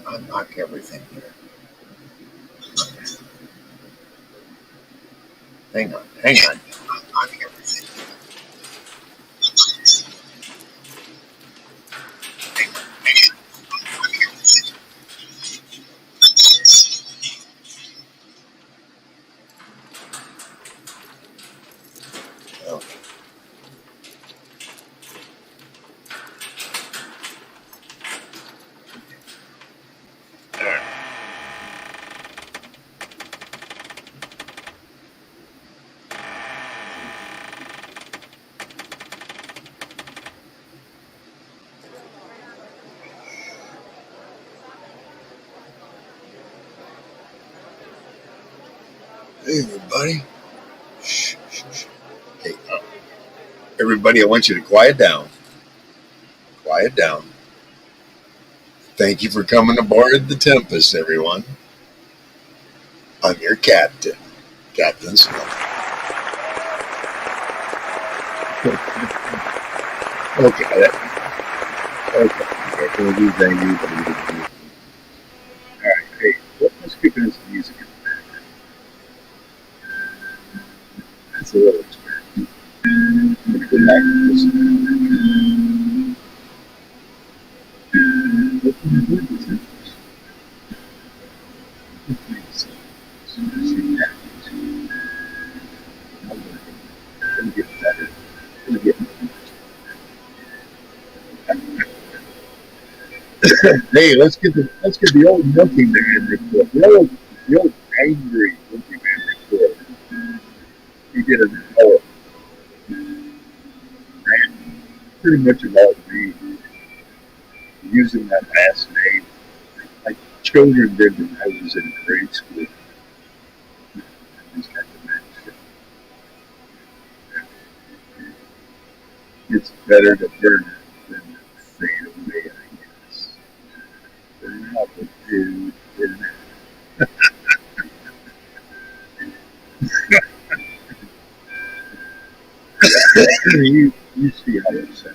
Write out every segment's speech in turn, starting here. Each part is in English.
unlock everything here. Hang on, hang on. Unlock everything. Hang on, hang on. Unlock everything. Oh, there. Hey, everybody. Shh, shh, shh. Hey, everybody, I want you to quiet down. Quiet down. Thank you for coming aboard the Tempest, everyone. I'm your captain, Captain Smith. Okay, okay. Thank you, thank you, thank you. All right, hey, let's keep in some music in the background. That's a little experiment. I'm going to go back and listen. What can you do with the Tempest? See that. I'm going to get better. I'm going to get Hey, let's get the old Milky Man report. The old angry Milky Man report. He did a report. Man, pretty much about me using that last name. Like children did when I was in grade school. I just had to mention it's better to burn it than to fade away, I guess. Burn up a dude, burn you see how upset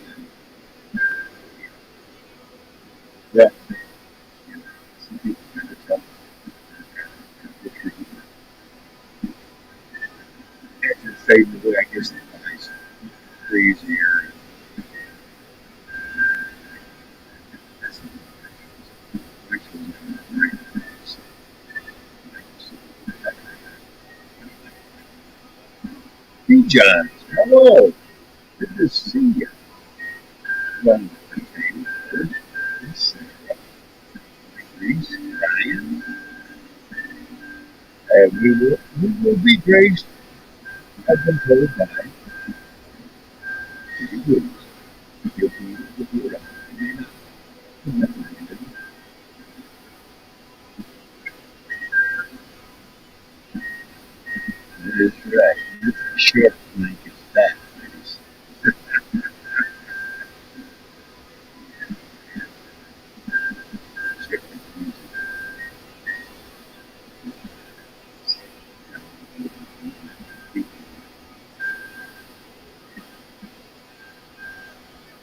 yeah. Some people kind of tell the truth. After fading away, I guess they find crazier. Hey, John. Hello. Good to see you. Long time. Reese, Ryan. We will be graced, I've been told by Kitty Woods. You'll be around. That's right. It's a short like it's that.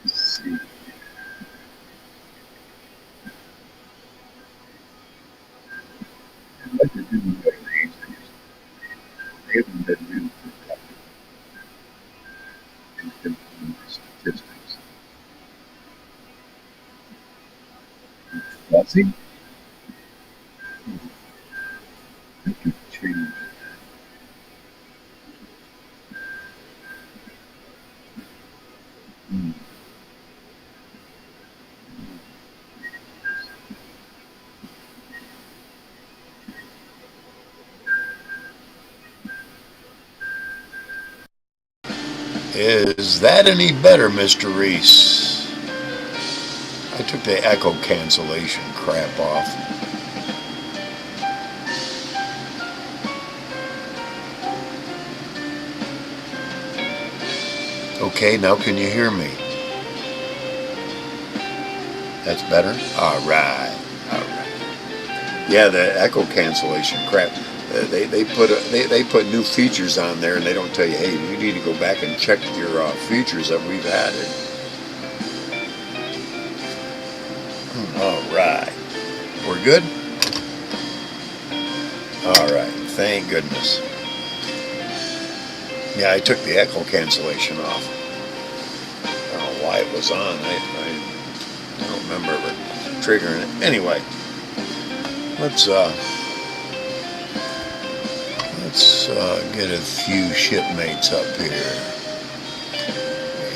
See, I'd like to do more of these. I haven't been really productive in statistics. Fuzzy? I could change. Hmm. Is that any better, Mr. Reese? I took the echo cancellation crap off. Okay, now can you hear me? That's better? Alright. Alright. Yeah, the echo cancellation crap. They put new features on there and they don't tell you, hey, you need to go back and check your features that we've added. All right, we're we're good? All right, thank goodness. Yeah, I took the echo cancellation off. I don't know why it was on. I don't remember ever triggering it. Anyway, let's get a few shipmates up here.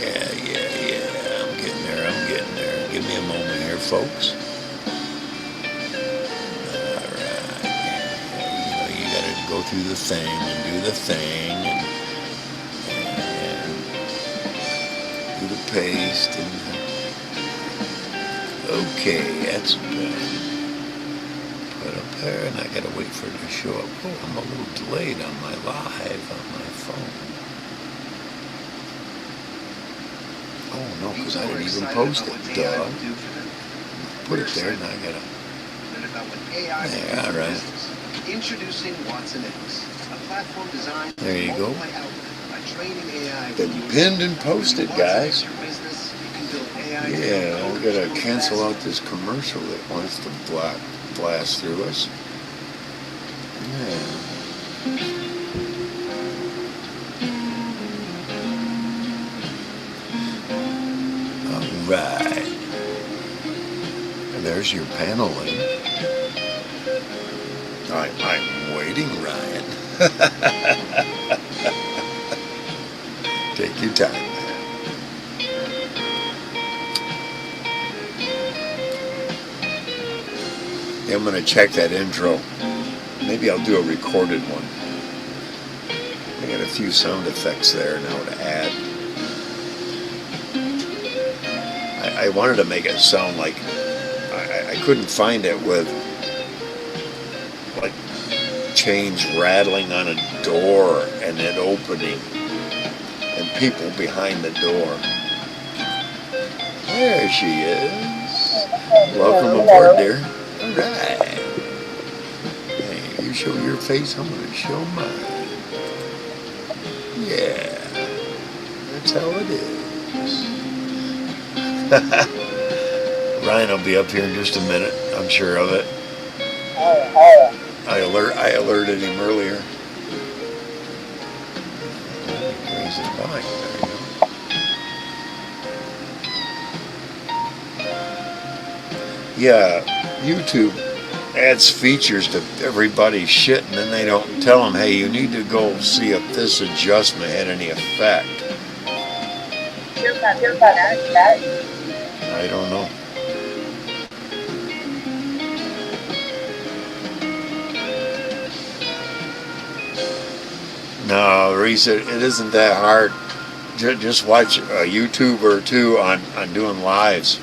Yeah. I'm getting there. Give me a moment here, folks. Alright. Yeah, you gotta go through the thing and do the thing and do the paste and okay, that's good. Put up there and I gotta wait for it to show up. Oh, I'm a little delayed on my live on my phone. Oh no, because I didn't even post it, duh. Put it there and I gotta. Yeah, alright. Introducing Watson X, a platform designed. There you go. Been pinned and posted, guys. Yeah, we gotta cancel out this commercial that wants to blast through us. Yeah. Alright. There's your panel link. I'm waiting, Ryan. Take your time, man. Yeah, I'm going to check that intro. Maybe I'll do a recorded one. I got a few sound effects there now to add. I wanted to make it sound like I couldn't find it with like chains rattling on a door and it opening and people behind the door. There she is. Welcome aboard, dear. All right. Hey, you show your face, I'm going to show mine. Yeah, that's how it is. Ryan will be up here in just a minute. I'm sure of it. I alerted him earlier. Raise it volume. There you go. Yeah, YouTube adds features to everybody's shit, and then they don't tell them, hey, you need to go see if this adjustment had any effect. I don't know. No, Reese, it isn't that hard. Just watch a YouTube or two on doing lives.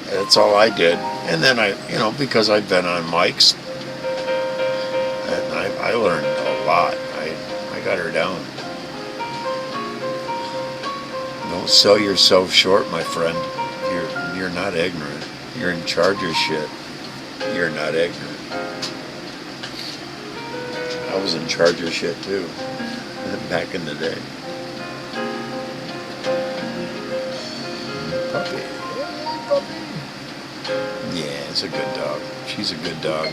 That's all I did. And then because I've been on mics, and I learned a lot. I got her down. Don't sell yourself short, my friend. You're not ignorant. You're in charge of shit. You're not ignorant. I was in charge of shit too, back in the day. Puppy. Yeah, it's a good dog. She's a good dog.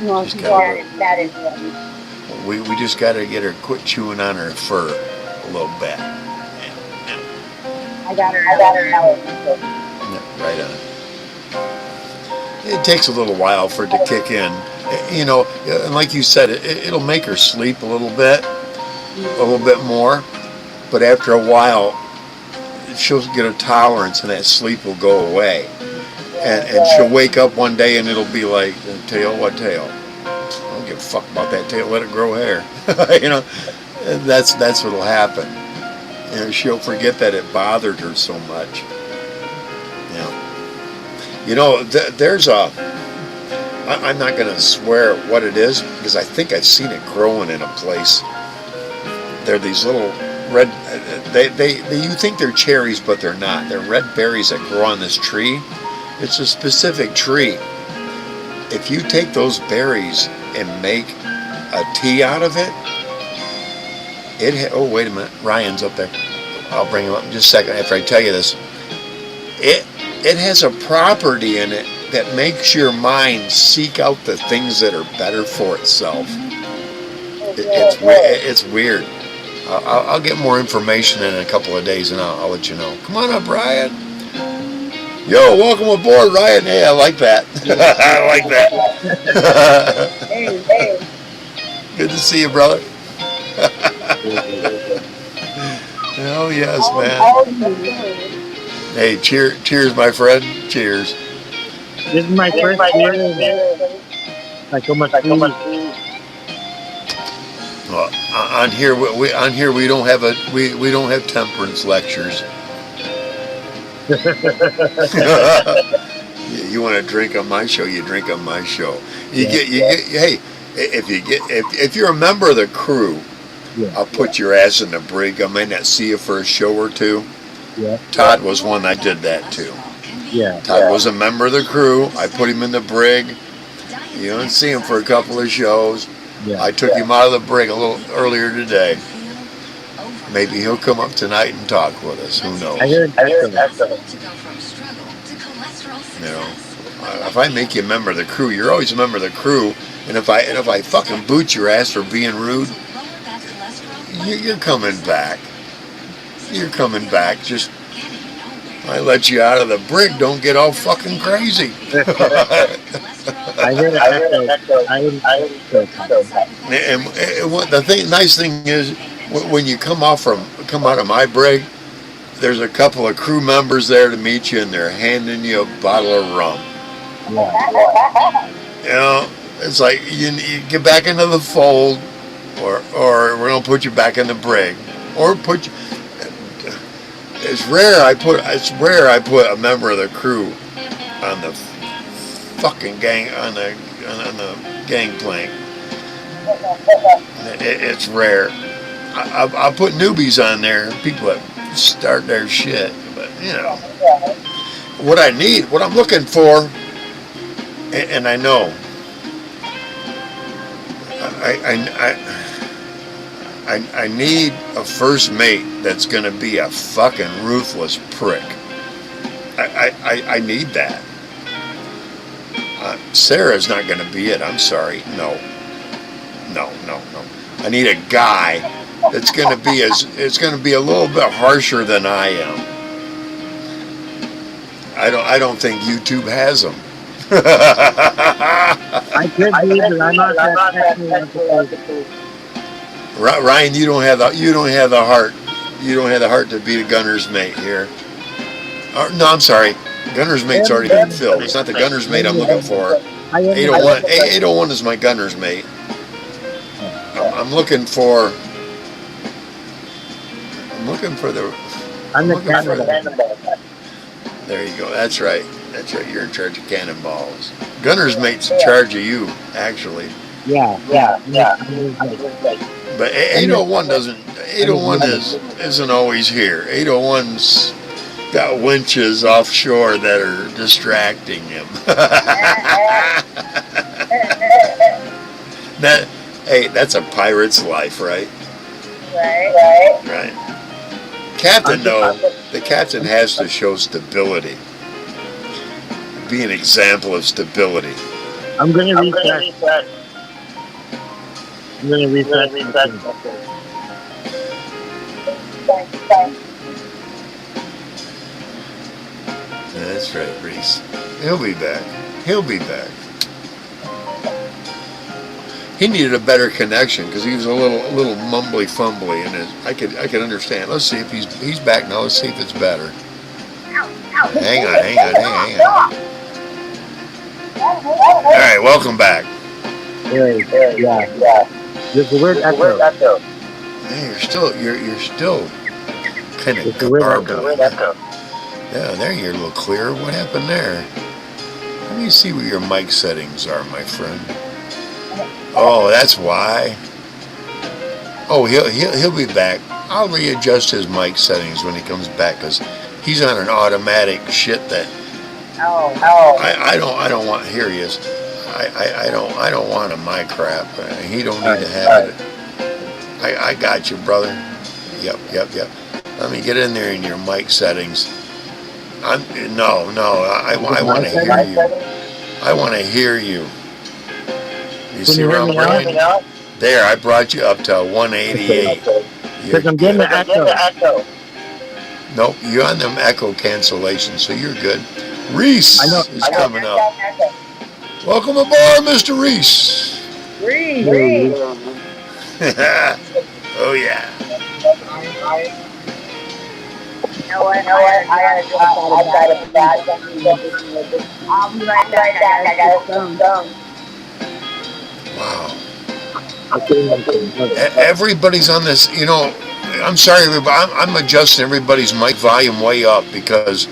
Well, that is one. We just got to get her quit chewing on her fur a little bit. I got her out. Yeah, right on. It takes a little while for it to kick in. And like you said, it'll make her sleep a little bit more. But after a while, she'll get a tolerance and that sleep will go away. And she'll wake up one day and it'll be like, tail, what tail? I don't give a fuck about that tail, let it grow hair. And that's what'll happen. She'll forget that it bothered her so much. There's I'm not going to swear what it is because I think I've seen it growing in a place. They're these little red, you think they're cherries, but they're not. They're red berries that grow on this tree. It's a specific tree. If you take those berries and make a tea out of it, oh, wait a minute. Ryan's up there. I'll bring him up in just a second after I tell you this. It has a property in it that makes your mind seek out the things that are better for itself. It's weird. I'll get more information in a couple of days, and I'll let you know. Come on up, Ryan. Yo, welcome aboard, Ryan. Hey, I like that. I like that. Hey. Good to see you, brother. Oh, yes, man. Hey, cheers, my friend. Cheers. This is my first year. Like almost 3 weeks. Well, on here we don't have we don't have temperance lectures. You want to drink on my show, you drink on my show. Hey, if you're a member of the crew, I'll put your ass in the brig. I may not see you for a show or two. Yeah. Todd was one I did that to. Yeah. Todd was a member of the crew. I put him in the brig. You don't see him for a couple of shows. Yeah. I took him out of the brig a little earlier today. Maybe he'll come up tonight and talk with us. Who knows? I heard that. You know, if I make you a member of the crew, you're always a member of the crew. And if I fucking boot your ass for being rude, you're coming back. You're coming back. Just I let you out of the brig. Don't get all fucking crazy. I heard And nice thing is, when you come out of my brig, there's a couple of crew members there to meet you, and they're handing you a bottle of rum. Yeah. You know, it's like you get back into the fold, or we're gonna put you back in the brig, or put you. It's rare I put a member of the crew on the fucking gang on the gangplank. It's rare. I put newbies on there, people that start their shit. But you know, what I'm looking for, and I know, I need a first mate that's going to be a fucking ruthless prick. I need that. Sarah's not going to be it. I'm sorry. No. I need a guy that's going to be it's going to be a little bit harsher than I am. I don't think YouTube has them. I could be, but I'm not that Ryan, you don't have the heart. You don't have the heart to be the gunner's mate here. No, I'm sorry. Gunner's mate's already been filled. It's not the gunner's mate I'm looking for. 801 is my gunner's mate. I'm looking for the. I'm the cannonball. There you go. That's right. You're in charge of cannonballs. Gunner's mate's in charge of you, actually. Yeah. But 801 doesn't. 801 isn't always here. 801's got winches offshore that are distracting him. That's a pirate's life, right? Right. Captain, though, the captain has to show stability. Be an example of stability. I'm going to refresh. That's right, Reese. He'll be back. He needed a better connection because he was a little mumbly fumbly, and I could understand. Let's see if he's back now. Let's see if it's better. Hang on. All right, welcome back. Yeah. There's a weird echo. Hey, you're still kind of garbled. Yeah, there you're a little clearer. What happened there? Let me see what your mic settings are, my friend. Oh, that's why. Oh, he'll be back. I'll readjust his mic settings when he comes back because he's on an automatic shit that. I don't want. Here he is. I don't want a mic crap. He don't need to have it. I got you, brother. Yep. Let me get in there in your mic settings. I want to hear you. I want to hear you. You Can see you where hear I'm me now? bringing? There, I brought you up to 188. You're Because I'm getting good. the echo. Nope, you're on them echo cancellation, so you're good. Reese I know. is coming up. Welcome aboard, Mr. Reese. Reese. Oh yeah. You know what? I got a bad I'll be right back. I got some phone. Wow. Okay. Everybody's on this. You know, I'm sorry, everybody. I'm adjusting everybody's mic volume way up because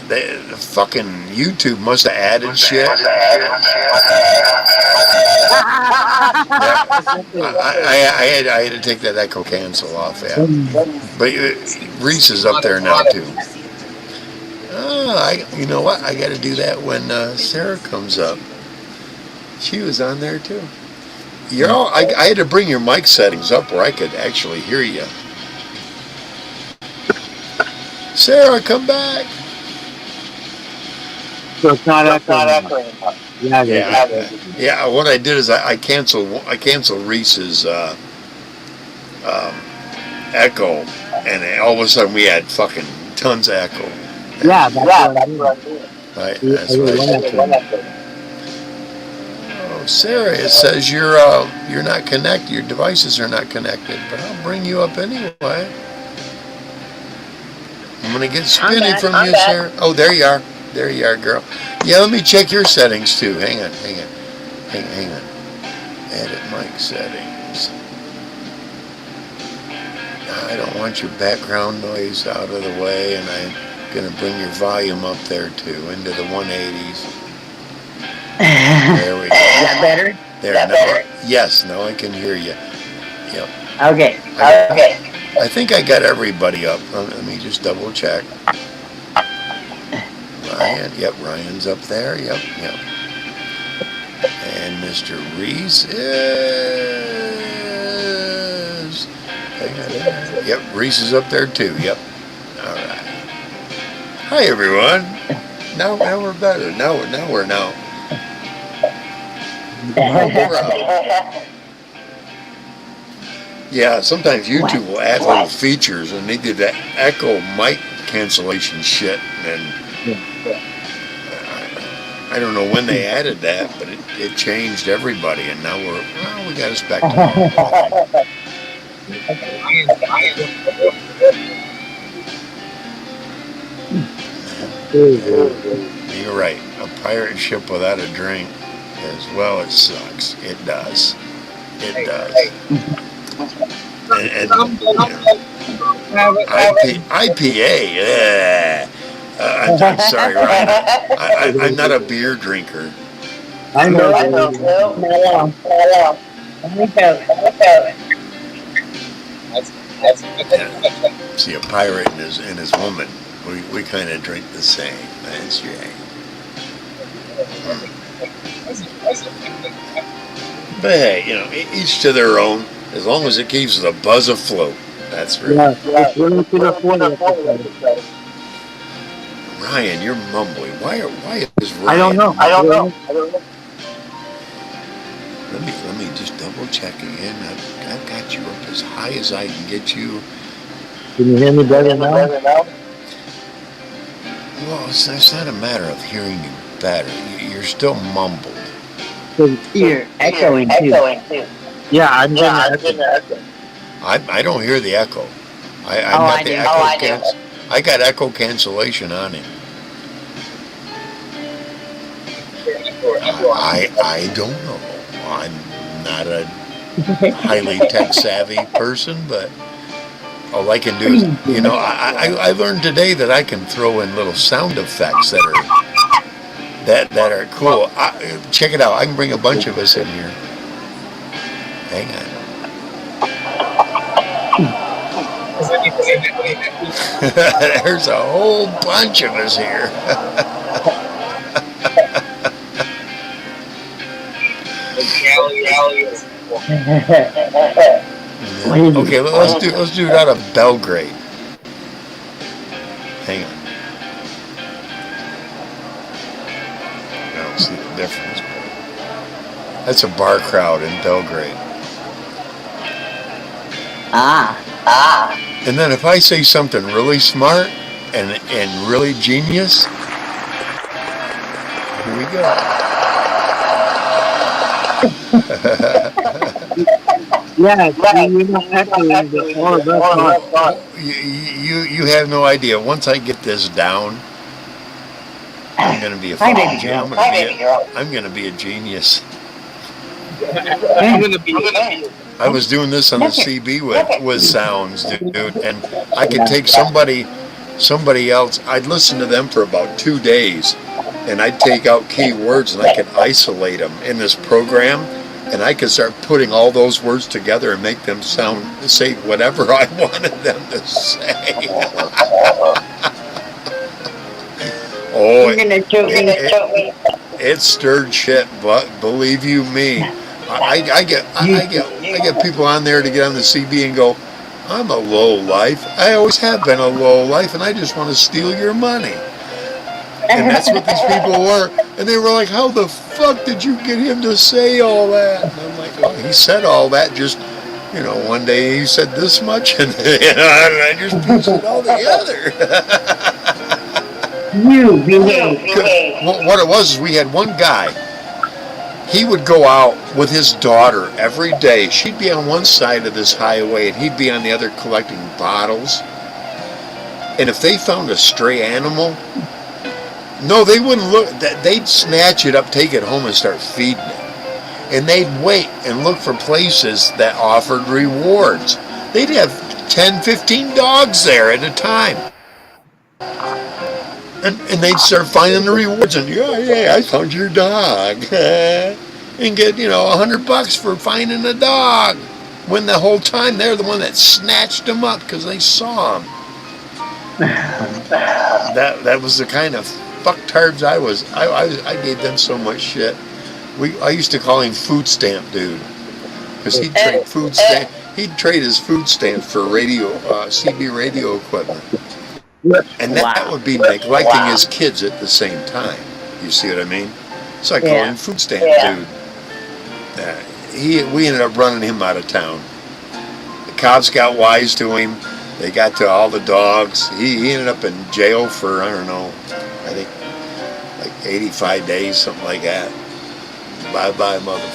the fucking YouTube must have added shit. Yeah. I had to take that echo cancel off. Yeah. But Reese is up there now too. Oh, you know what? I got to do that when Sarah comes up. She was on there too. You know, I had to bring your mic settings up where I could actually hear you. Sarah, come back. So it's not echoing. Yeah. What I did is I canceled Reese's echo, and all of a sudden we had fucking tons of echo. Yeah, that's what I mean. That's what I did. Oh, Sarah, it says you're not connected. Your devices are not connected, but I'll bring you up anyway. I'm gonna get spinny from you, Sarah. Oh, there you are. There you are, girl. Yeah, let me check your settings too. Hang on. Edit mic settings. I don't want your background noise out of the way, and I'm gonna bring your volume up there too, into the 180s. There we go. Is that better? There, now, yes, now I can hear you. Yep. Okay. I think I got everybody up. Let me just double check. Ryan, yep, Ryan's up there. Yep. And Mr. Reese is. Yep, Reese is up there too. Yep. All right. Hi everyone. Now we're better. Now we're now. Yeah, sometimes YouTube will add little features, and they did that echo mic cancellation shit, and I don't know when they added that, but it changed everybody, and now we got us back to You're right. A pirate ship without a drink, as well, it sucks. It does. And IPA. Yeah. I'm sorry, Ryan. I'm not a beer drinker. I know. See, a pirate and his woman, we kind of drink the same. That's right. But hey, each to their own. As long as it keeps the buzz afloat. That's right. Yeah, it's really to the 40th. Ryan, you're mumbling. Why is Ryan? I don't know. Let me just double check again. I've got you up as high as I can get you. Can you hear me better now? Well, it's not a matter of hearing you better. You're still mumbled. You're echoing too. Yeah, I'm getting the echo. I don't hear the echo. I do. I got echo cancellation on him. I don't know. I'm not a highly tech savvy person, but all I can do is, I learned today that I can throw in little sound effects that are cool. Check it out. I can bring a bunch of us in here. Hang on. There's a whole bunch of us here. Okay, let's do it out of Belgrade. Hang on. difference. That's a bar crowd in Belgrade. And then if I say something really smart and really genius, here we go. Yeah, you're not echoing, but all of us are. You have no idea. Once I get this down, I'm gonna be a Hi, baby fucking girl. I'm gonna be a genius. I'm gonna be. I was doing this on the CB with sounds, dude, and I could take somebody else. I'd listen to them for about 2 days, and I'd take out key words and I could isolate them in this program, and I could start putting all those words together and make them say whatever I wanted them to say. Oh, You're gonna choke me. it stirred shit, but believe you me, I get people on there to get on the CB and go, I'm a low life. I always have been a low life, and I just want to steal your money. And that's what these people were. And they were like, how the fuck did you get him to say all that? And I'm like, well, he said all that just, one day he said this much, and I just pieced it all together. You behave. What it was is we had one guy. He would go out with his daughter every day. She'd be on one side of this highway, and he'd be on the other collecting bottles. And if they found a stray animal, no, they wouldn't look. They'd snatch it up, take it home, and start feeding it. And they'd wait and look for places that offered rewards. They'd have 10, 15 dogs there at a time. And they'd start finding the rewards, and yeah, I found your dog, and get $100 for finding a dog, when the whole time they're the one that snatched them up because they saw them. That was the kind of fucktards I was. I gave them so much shit. I used to call him food stamp dude, because he'd trade food stamp. He'd trade his food stamps for CB radio equipment. And that would be neglecting his kids at the same time. You see what I mean? So I call him food stamp dude. We ended up running him out of town. The cops got wise to him. They got to all the dogs. He ended up in jail for, I don't know, I think like 85 days, something like that. Bye-bye, mother.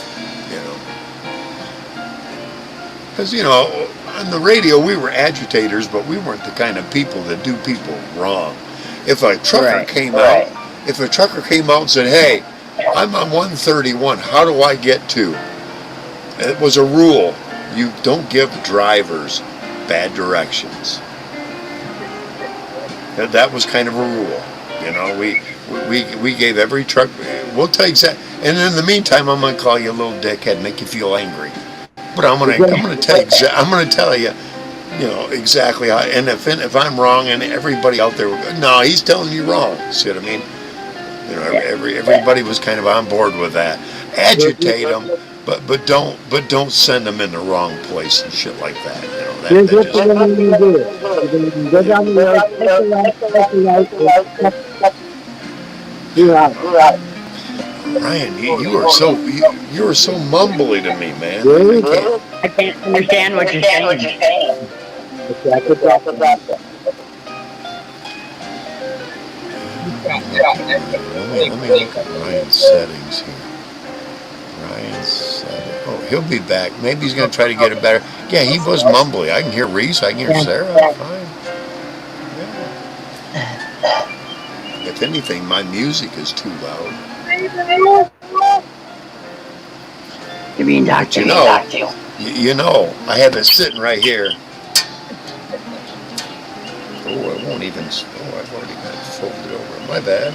Because, on the radio, we were agitators, but we weren't the kind of people that do people wrong. If a trucker came out and said, hey, I'm on 131, how do I get to? It was a rule. You don't give drivers bad directions. That was kind of a rule. We gave every truck, we'll tell you exactly, and in the meantime, I'm going to call you a little dickhead and make you feel angry. But I'm gonna tell you, exactly how. And if I'm wrong, and everybody out there, no, he's telling you wrong. See what I mean? Everybody was kind of on board with that. Agitate them, but don't send them in the wrong place and shit like that. Here's what you're going to do. You're going to go down the road, take the right. Ryan, you are so mumbly to me, man. I can't understand what you're saying. Let me look at Ryan's settings here. Ryan's settings. Oh, he'll be back. Maybe he's going to try to get it better. Yeah, he was mumbly. I can hear Reese. I can hear Sarah. Fine. Yeah. If anything, my music is too loud. You're being talked to. I have it sitting right here. Oh, I won't even. Oh, I've already got it folded over. My bad.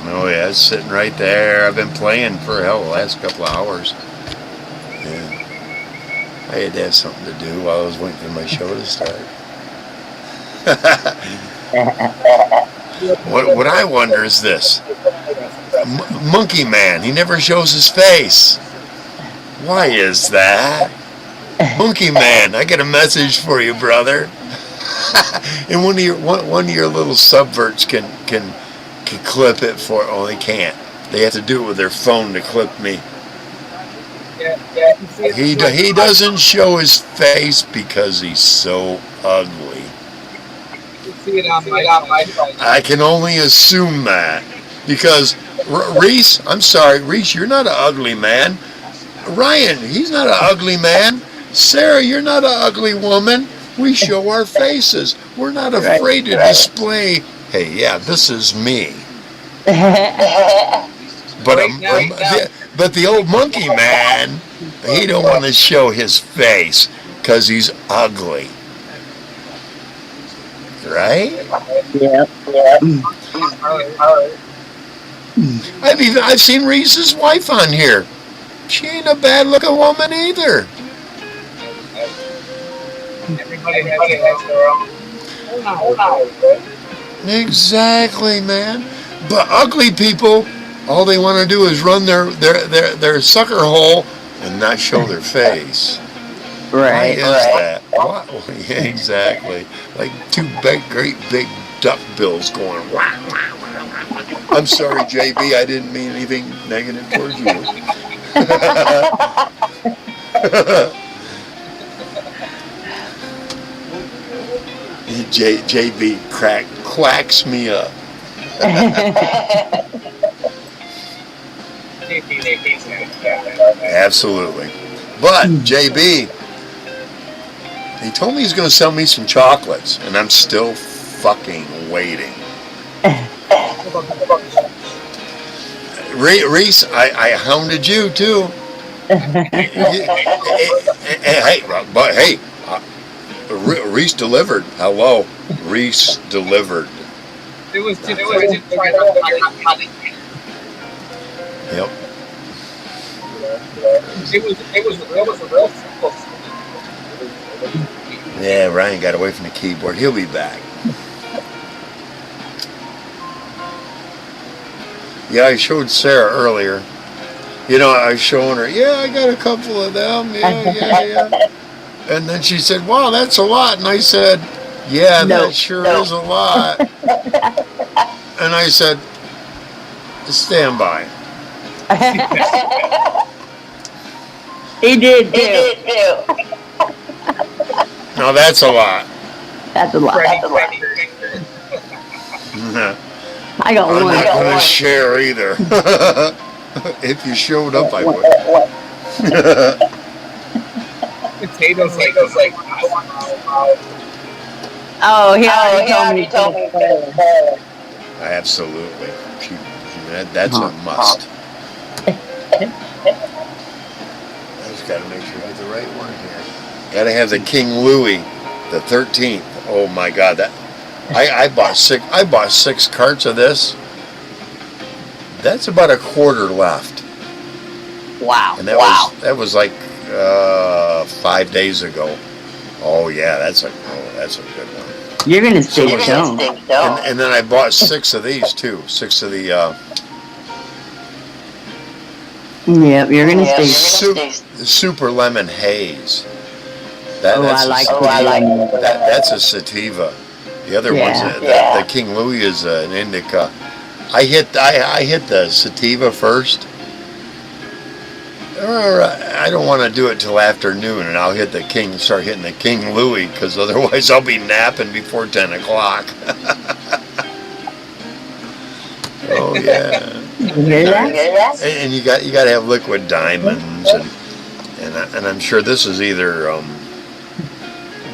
Oh yeah, it's sitting right there. I've been playing for the last couple of hours. Yeah. I had to have something to do while I was waiting for my show to start. What I wonder is this. Monkey Man, he never shows his face. Why is that? Monkey Man, I got a message for you, brother. And one of your little subverts can clip it for. Oh, they can't. They have to do it with their phone to clip me. He doesn't show his face because he's so ugly. See it on my phone. I can only assume that because Reese, I'm sorry, Reese, you're not an ugly man. Ryan, he's not an ugly man. Sarah, you're not an ugly woman. We show our faces. We're not afraid to display. Hey, yeah, this is me. But the old monkey man, he don't want to show his face because he's ugly. Right? Yeah. I've seen Reese's wife on here. She ain't a bad looking woman either. Everybody has their own. Exactly, man. But ugly people, all they want to do is run their sucker hole and not show their face. Why is that? Why? Yeah, exactly. Like two great big duck bills going. Wah, wah, wah, wah. I'm sorry, JB. I didn't mean anything negative towards you. JB quacks me up. Absolutely. But JB, he told me he's going to sell me some chocolates, and I'm still fucking waiting. Reese, I hounded you too. Hey, Reese delivered. Hello, Reese delivered. It was just Yep. It was real simple. Yeah, Ryan got away from the keyboard. He'll be back. Yeah, I showed Sarah earlier. You know, I was showing her, yeah, I got a couple of them. Yeah. And then she said, wow, that's a lot. And I said, yeah, that sure is a lot. And I said, stand by. He did too. No, that's a lot. That's a lot. I got I'm one. not going to share either. If you showed up, I would. Potatoes like Oh, he already told me. Absolutely. That's a must. I just got to make sure I get the right one here. Got to have the King Louis, the 13th. Oh my God, that I bought six carts of this. That's about a quarter left. Wow. And that was like 5 days ago. Oh yeah, that's a good one. You're gonna stay stoned. And then I bought 6 of these too. 6 of the Yep, you're gonna stay. Super Lemon Haze. I like that. That's a sativa. The other one's the King Louis is an indica. I hit the sativa first. I don't want to do it till afternoon, and I'll start hitting the King Louis, because otherwise I'll be napping before 10 o'clock. Oh yeah. You hear that? And you got to have liquid diamonds, and I'm sure this is either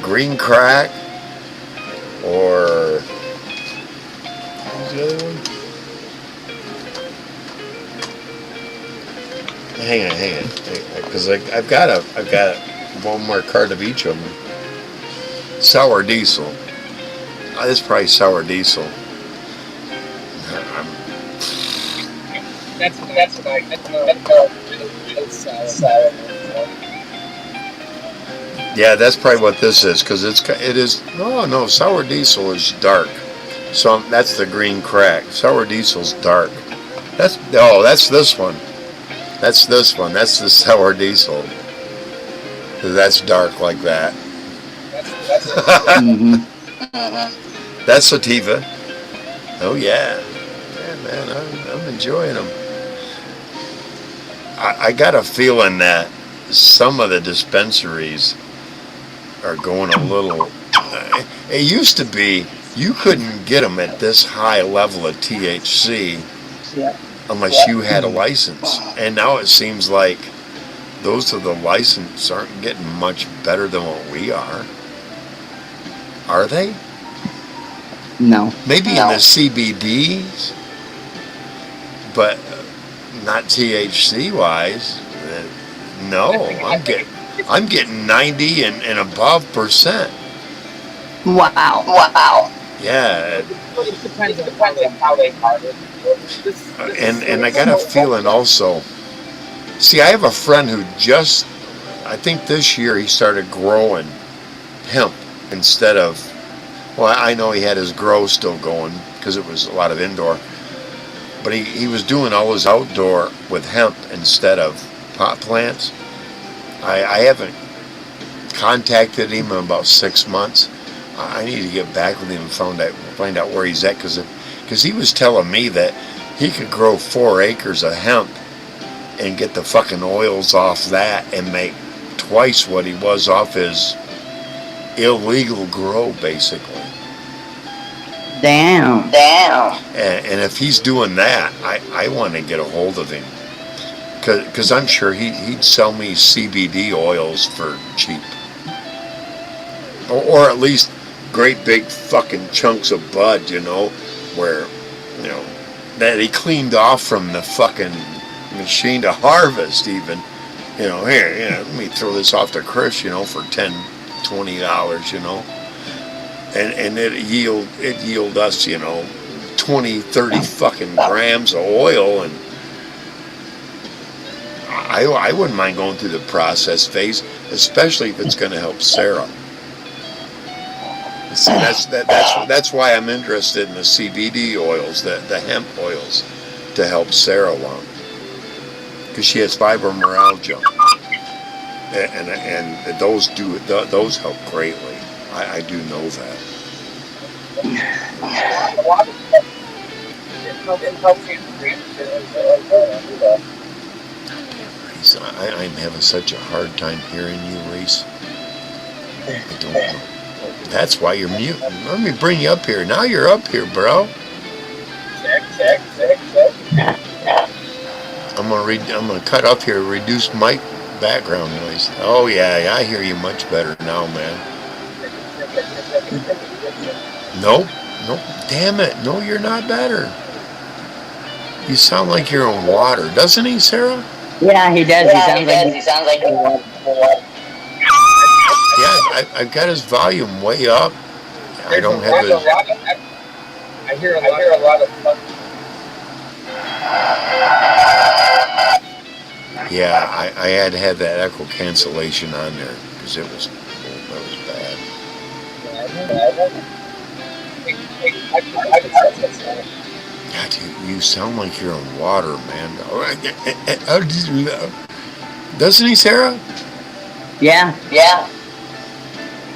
green crack or what's the other one? Hang on, because I've got one more card of each of them. Sour diesel. This is probably sour diesel. That's sour. Yeah, that's probably what this is, because it is. No, sour diesel is dark. So that's the green crack. Sour diesel's dark. That's this one. That's this one. That's the sour diesel. That's dark like that. That's Mm-hmm. That's sativa. Oh yeah, yeah, man. I'm enjoying them. I got a feeling that some of the dispensaries are going a little. It used to be you couldn't get them at this high level of THC Yeah. unless you had a license, and now it seems like those with the license aren't getting much better than what we are. Are they? No. Maybe in the CBDs, but not THC wise. No, I'm getting 90 and above percent. Wow. Yeah, it depends on how they harvest. and I got a feeling also. See, I have a friend who just, I think this year he started growing hemp instead of. Well, I know he had his grow still going because it was a lot of indoor, but he was doing all his outdoor with hemp instead of pot plants. I haven't contacted him in about 6 months. I need to get back with him and find out where he's at because he was telling me that he could grow 4 acres of hemp and get the fucking oils off that and make twice what he was off his illegal grow, basically. Damn. And if he's doing that, I want to get a hold of him because I'm sure he'd sell me CBD oils for cheap, or at least great big fucking chunks of bud, where that he cleaned off from the fucking machine to harvest even. Here, let me throw this off to Chris, for $10, $20, and it yield us, 20, 30 fucking grams of oil, and I wouldn't mind going through the process phase, especially if it's going to help Sarah. See, that's why I'm interested in the CBD oils, the hemp oils, to help Sarah along, because she has fibromyalgia, and those help greatly. I do know that. A lot of stuff. It helps you. Reese, I'm having such a hard time hearing you, Reese. I don't know. That's why you're mute. Let me bring you up here. Now you're up here, bro. Check. I'm gonna cut up here. Reduce mic background noise. Oh yeah, I hear you much better now, man. Nope. Damn it. No, you're not better. You sound like you're in water, doesn't he, Sarah? Yeah, he does. He sounds like Yeah, I've got his volume way up. I don't have his. I hear a lot of stuff. Yeah, I had to have that echo cancellation on there because that was bad. God, you sound like you're in water, man. Doesn't he, Sarah? Yeah.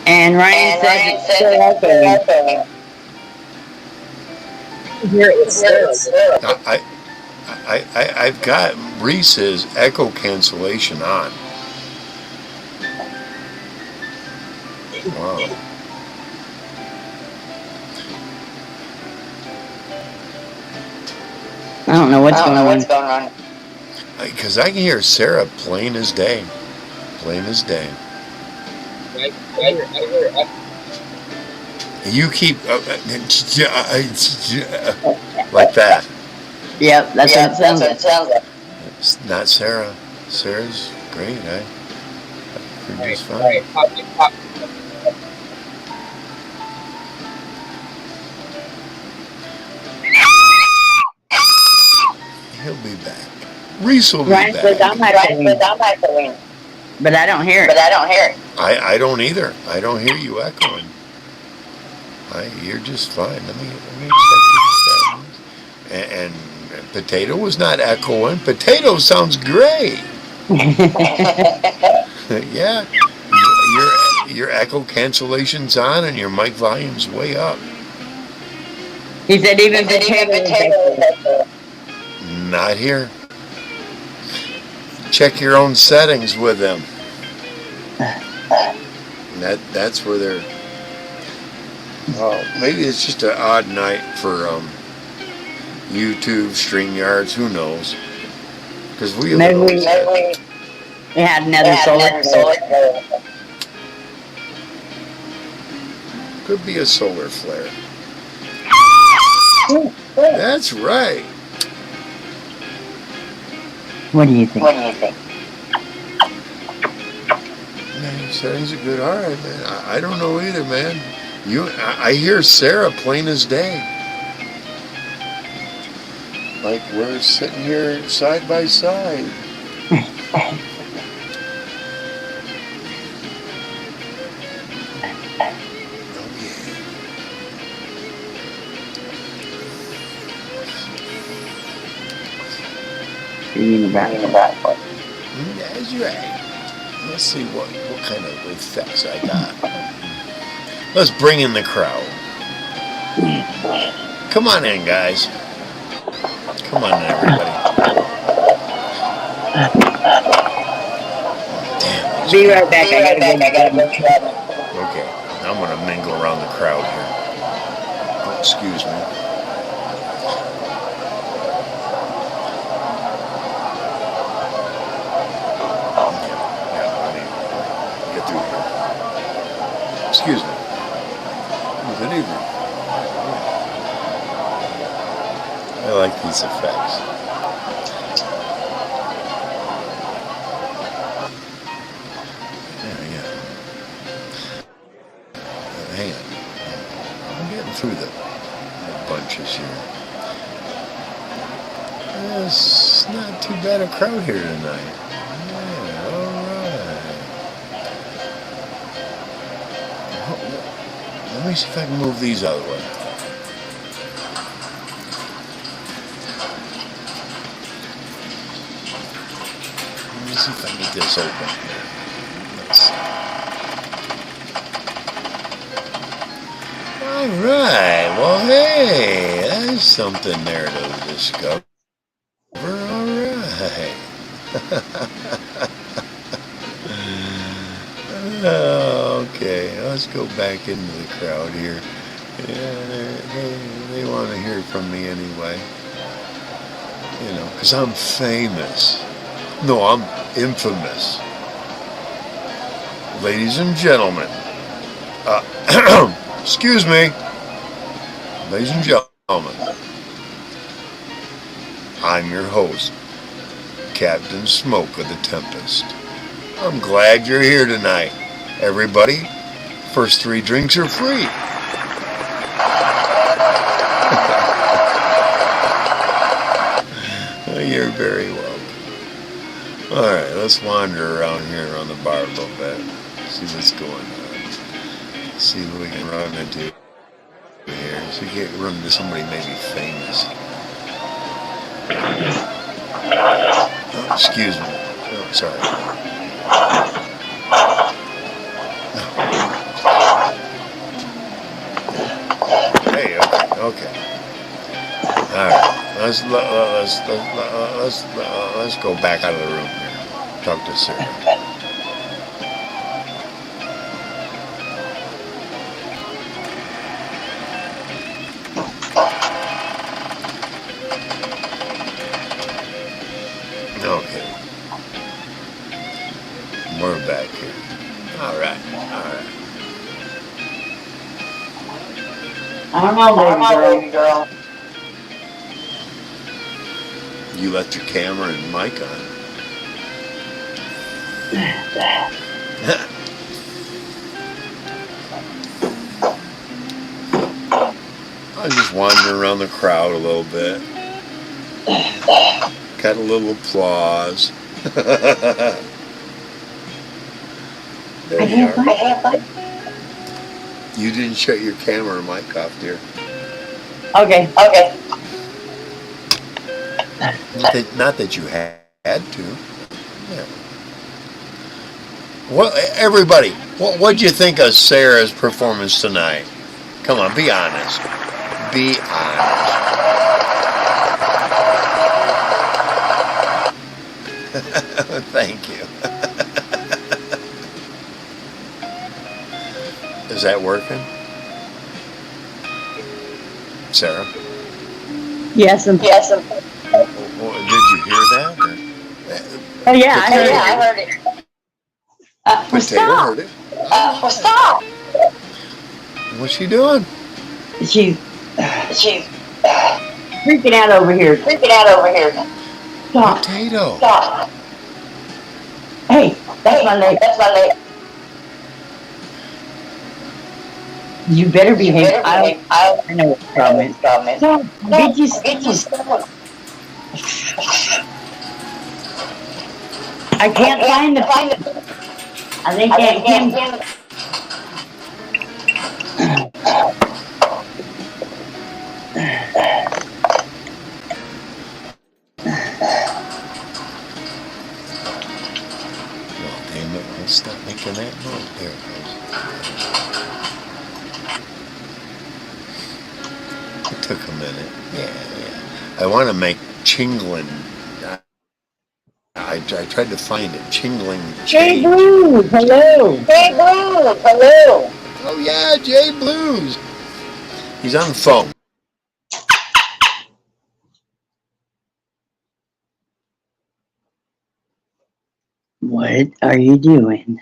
And Ryan says it's still echoing. I've got Reese's echo cancellation on. Wow. I don't know what's going on. Because I can hear Sarah plain as day. You keep like that. Yep, that's what it sounds like. It's not Sarah. Sarah's great. You're just fine. Right. He'll be back. Reese will be Ryan back. says I'm echoing. But I don't hear it. I don't either. I don't hear you echoing. You're just fine. Let me check your settings. And Potato was not echoing. Potato sounds great. Yeah. your echo cancellation's on and your mic volume's way up. He said even potato. Not here. Check your own settings with them. That's where they're. Maybe it's just an odd night for YouTube, StreamYards, who knows? Because we have Maybe we had another solar flare. Could be a solar flare. That's right. What do you think? Man, settings are good. All right, man. I don't know either, man. I hear Sarah plain as day. Like we're sitting here side by side. That's right. Let's see what kind of effects I got. Let's bring in the crowd. Come on in, guys. Come on in, everybody. Damn. Be right back. I gotta go. Okay, I'm gonna mingle around the crowd here. Oh, excuse me. Excuse me. Good evening. I like these effects. Yeah. Hang on. I'm getting through the bunches here. It's not too bad a crowd here tonight. Yeah, all right. Let me see if I can move these out of the way. Let me see if I can get this open. Let's see. All right. Well, hey, there's something there to discover. All right. Okay, let's go back into the crowd here. Yeah, they want to hear from me anyway. You know, because I'm famous. No, I'm infamous. Ladies and gentlemen. Excuse me. Ladies and gentlemen. I'm your host, Captain Smoke of the Tempest. I'm glad you're here tonight. Everybody, first 3 drinks are free. You're very welcome. All right, let's wander around here on the bar a little bit. See what's going on. See what we can run into here. So we can run into somebody maybe famous. Oh, excuse me. Oh, sorry. Hey, okay. All right, let's go back out of the room here. Talk to Sarah. Okay, we're back here. All right. I don't know, baby girl. You left your camera and mic on. I was just wandering around the crowd a little bit. Got a little applause. There you are. You didn't shut your camera or mic off, dear. Okay. Not that you had to. Yeah. What, everybody, what'd you think of Sarah's performance tonight? Come on, be honest. Be honest. Thank you. Is that working? Sarah? Yes, and Did you hear that? oh yeah, I heard Potato, it. heard it. Well, Potato stop. heard it. Stop. What's she doing? She's She's freaking out over here. Stop. Potato. Stop. Hey, that's my leg. That's my leg. You better behave. I know what's coming. Stop. Get you Stop. I can't find the pen. I think that him. Well, damn it, let's stop making that noise. There it goes. It took a minute. Yeah. I want to make Chingling. I tried to find it. Chingling Jay change. Blues, hello. Hello. Oh yeah, Jay Blues. He's on the phone. What are you doing?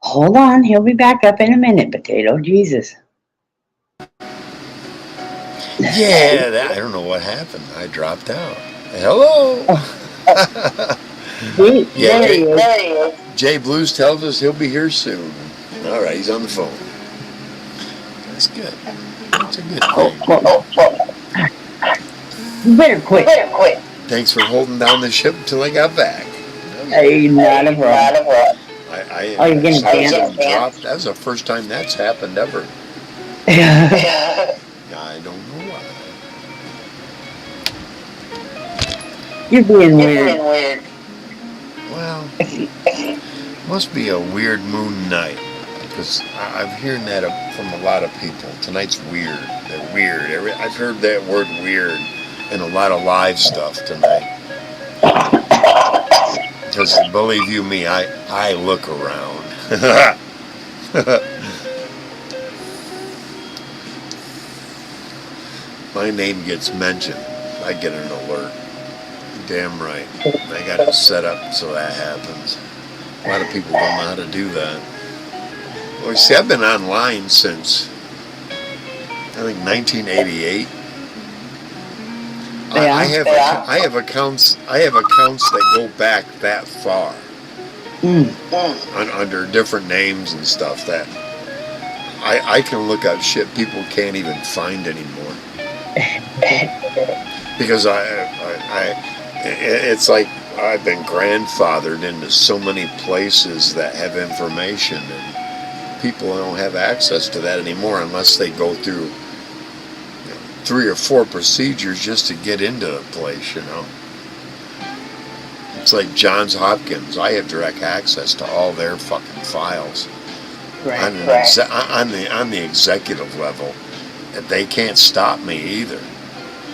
Hold on, he'll be back up in a minute, Potato. Jesus. Yeah, I don't know what happened. I dropped out. Hello. Yeah, There he is. Jay Blues tells us he'll be here soon. All right, he's on the phone. That's good. That's a good thing. You better quit. Thanks for holding down the ship until I got back. Hey, not a problem. I you're getting accidentally banned? dropped. That was the first time that's happened ever. You're I don't know why. being weird. Well, must be a weird moon night because I'm hearing that from a lot of people. Tonight's weird. They're weird. I've heard that word weird in a lot of live stuff tonight. Because believe you me, I look around. My name gets mentioned, I get an alert. Damn right. I got it set up so that happens. A lot of people don't know how to do that. Well, see, I've been online since, I think, 1988. Yeah. I have accounts that go back that far. Under different names and stuff that I can look up shit people can't even find anymore. Because it's like I've been grandfathered into so many places that have information, and people don't have access to that anymore unless they go through 3 or 4 procedures just to get into a place, It's like Johns Hopkins. I have direct access to all their fucking files. Right. On the executive level. They can't stop me either.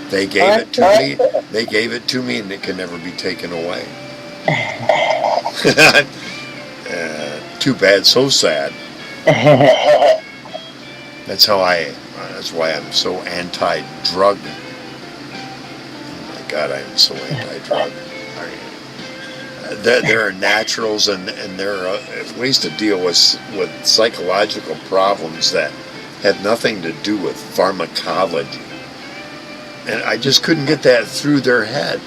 They gave it to me. They gave it to me, and it can never be taken away. Too bad, so sad. That's why I'm so anti-drug. Oh my God, I'm so anti-drug. There are naturals, and there are ways to deal with psychological problems that had nothing to do with pharmacology. And I just couldn't get that through their head.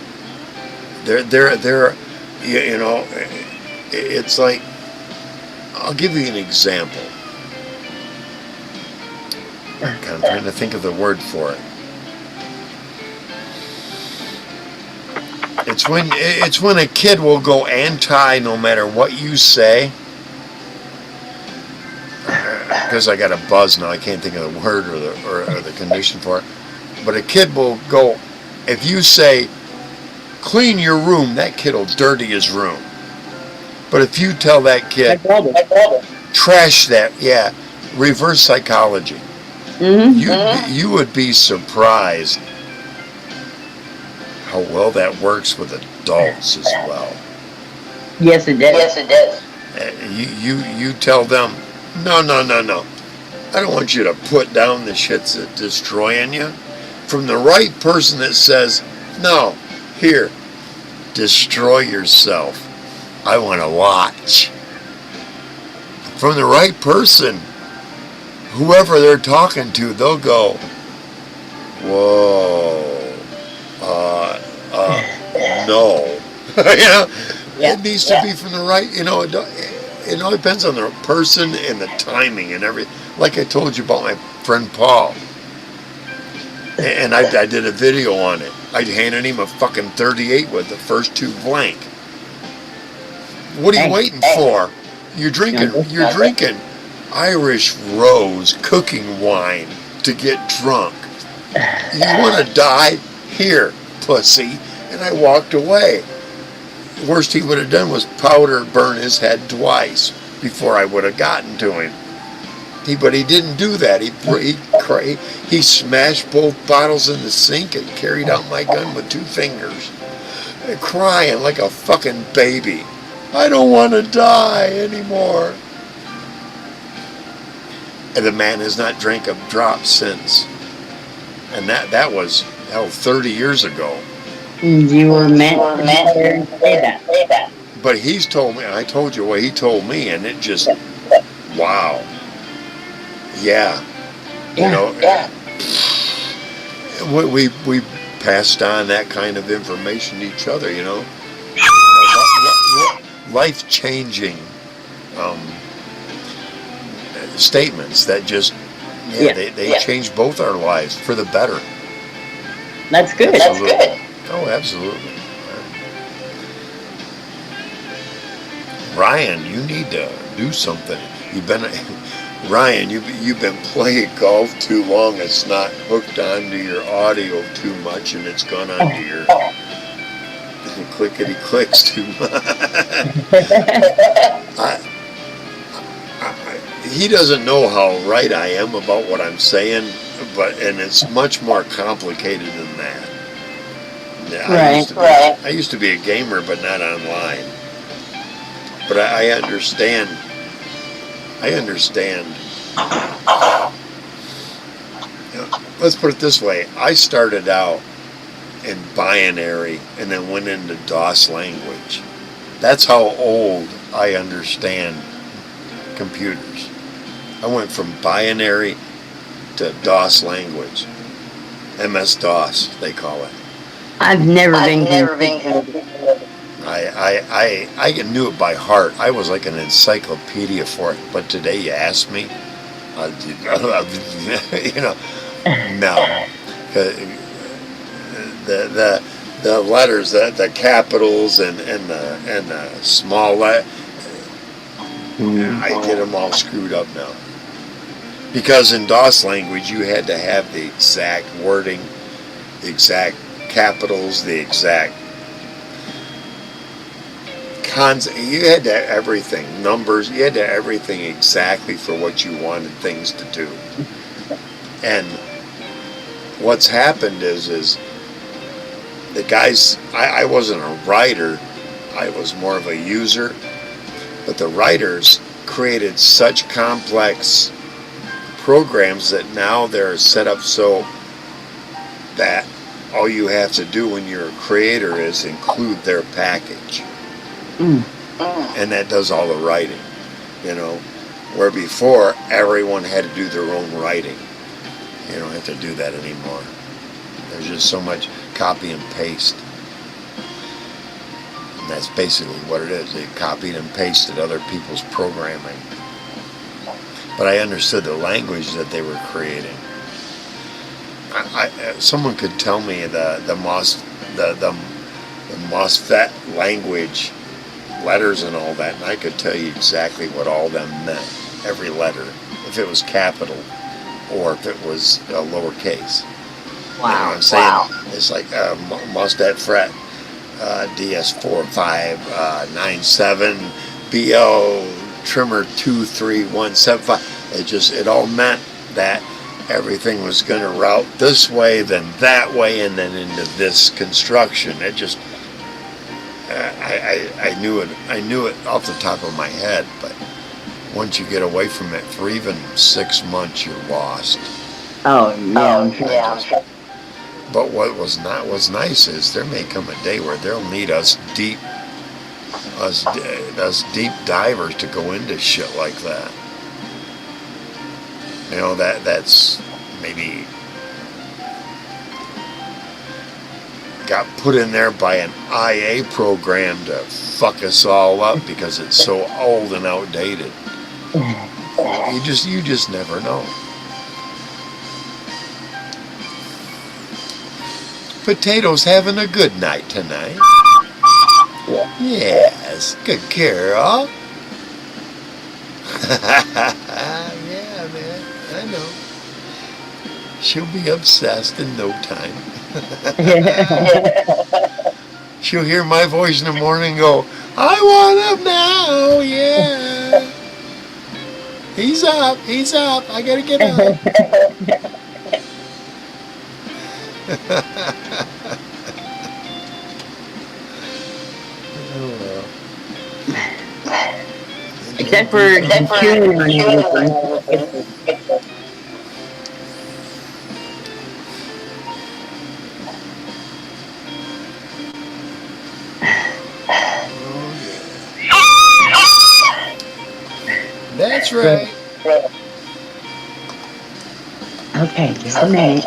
It's like, I'll give you an example. I'm trying to think of the word for it. It's when a kid will go anti no matter what you say. Because I got a buzz now, I can't think of the word or the condition for it. But a kid will go, if you say, clean your room, that kid will dirty his room. But if you tell that kid, trash that, yeah, reverse psychology. Mm-hmm. You would be surprised how well that works with adults as well. Yes, it does. Yes, it does. You tell them, no. I don't want you to put down the shits that destroying you. From the right person that says, no, here, destroy yourself. I want to watch. From the right person, whoever they're talking to, they'll go, whoa, no. It needs to be from the right, it all depends on the person and the timing and everything. Like I told you about my friend Paul. And I did a video on it. I handed him a fucking 38 with the first two blank. What are you waiting for? You're drinking Irish Rose cooking wine to get drunk. You want to die? Here, pussy. And I walked away. The worst he would have done was powder burn his head twice before I would have gotten to him. But he didn't do that. He smashed both bottles in the sink and carried out my gun with 2 fingers, crying like a fucking baby. I don't want to die anymore. And the man has not drank a drop since. And that was, 30 years ago. You were meant to say that. But he's told me, I told you what he told me, and it just, wow. Yeah. We passed on that kind of information to each other, life-changing statements that just, they changed both our lives for the better. That's good. Absolutely. That's good. Oh, absolutely. Ryan, you need to do something. Ryan, you've been playing golf too long. It's not hooked onto your audio too much, and it's gone onto your clickety clicks too much. He doesn't know how right I am about what I'm saying, and it's much more complicated than that. Yeah, I used to be a gamer, but not online. But I understand. Let's put it this way. I started out in binary and then went into DOS language. That's how old I understand computers. I went from binary to DOS language. MS-DOS, they call it. I've never been. I knew it by heart. I was like an encyclopedia for it. But today you ask me, no. The letters, the capitals and the small letters, I get them all screwed up now. Because in DOS language, you had to have the exact wording, the exact capitals, the exact you had to have everything, numbers, you had to have everything exactly for what you wanted things to do. And what's happened is the guys, I wasn't a writer, I was more of a user, but the writers created such complex programs that now they're set up so that all you have to do when you're a creator is include their package. And that does all the writing, where before everyone had to do their own writing. You don't have to do that anymore. There's just so much copy and paste. And that's basically what it is. They copied and pasted other people's programming. But I understood the language that they were creating. someone could tell me the MOSFET language, letters and all that, and I could tell you exactly what all them meant, every letter, if it was capital or if it was lowercase. You know what I'm saying? It's like MOSFET fret, DS4597, BL trimmer 23175. It all meant that everything was going to route this way, then that way, and then into this construction. It just, I knew it off the top of my head, but once you get away from it for even 6 months, you're lost. Oh, yeah. But what's nice is there may come a day where they'll need us deep divers to go into shit like that. You know, that's maybe got put in there by an IA program to fuck us all up because it's so old and outdated. You just never know. Potatoes having a good night tonight. Yes, good girl. Yeah, man, I know. She'll be obsessed in no time. She'll hear my voice in the morning and go, I want him now, yeah. He's up, I gotta get up. Oh, well. Except for chewing on everything. That's right. Okay, just a minute.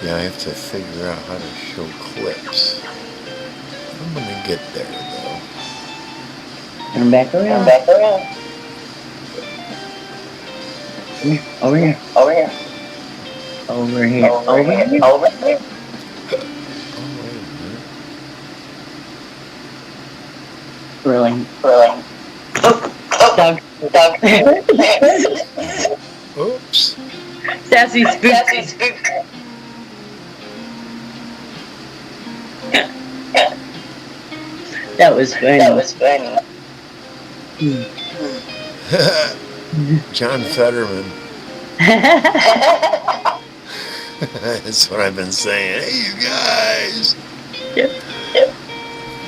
Yeah, I have to figure out how to show clips. I'm gonna get there though. Turn back around. Over here. Oh, wait a minute. Really? Doug. Oops. Sassy spook. That was funny. John Fetterman. That's what I've been saying. Hey, you guys. Yep.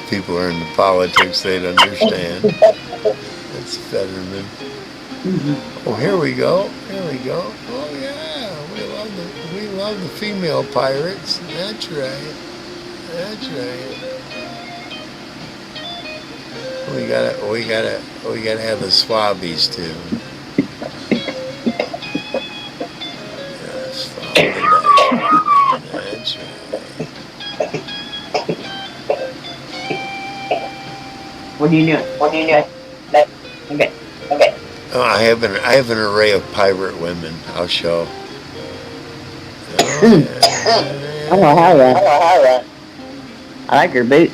People are into politics, they'd understand. That's Fetterman. Oh, here we go. Oh, yeah. We love the female pirates. That's right. We gotta have the swabbies too. Yes, that's right. What are you doing? Okay. Oh, I have an array of pirate women. I'll show. I don't know how that. I like her boots.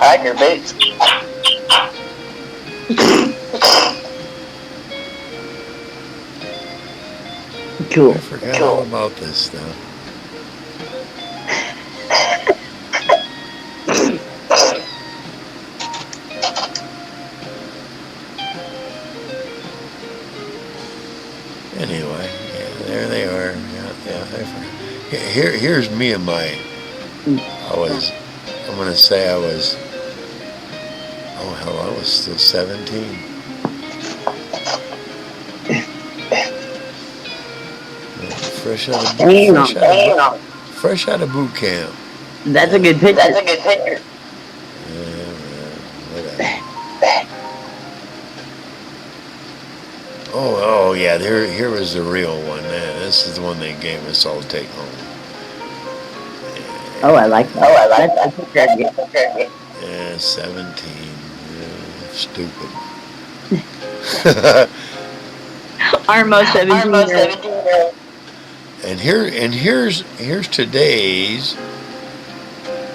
Cool. I forgot all about this stuff. Anyway, yeah, there they are. Yeah. Here's me and my. I was still 17. Fresh out of boot camp. That's a good picture. Yeah, whatever. Oh yeah, here was the real one. Man, this is the one they gave us all to take home. Oh, I like that. Oh, I like That's that. a good game. That's a good. Yeah, 17. Stupid. Armo Armo 17-year-old. 17-year-old. And here's today's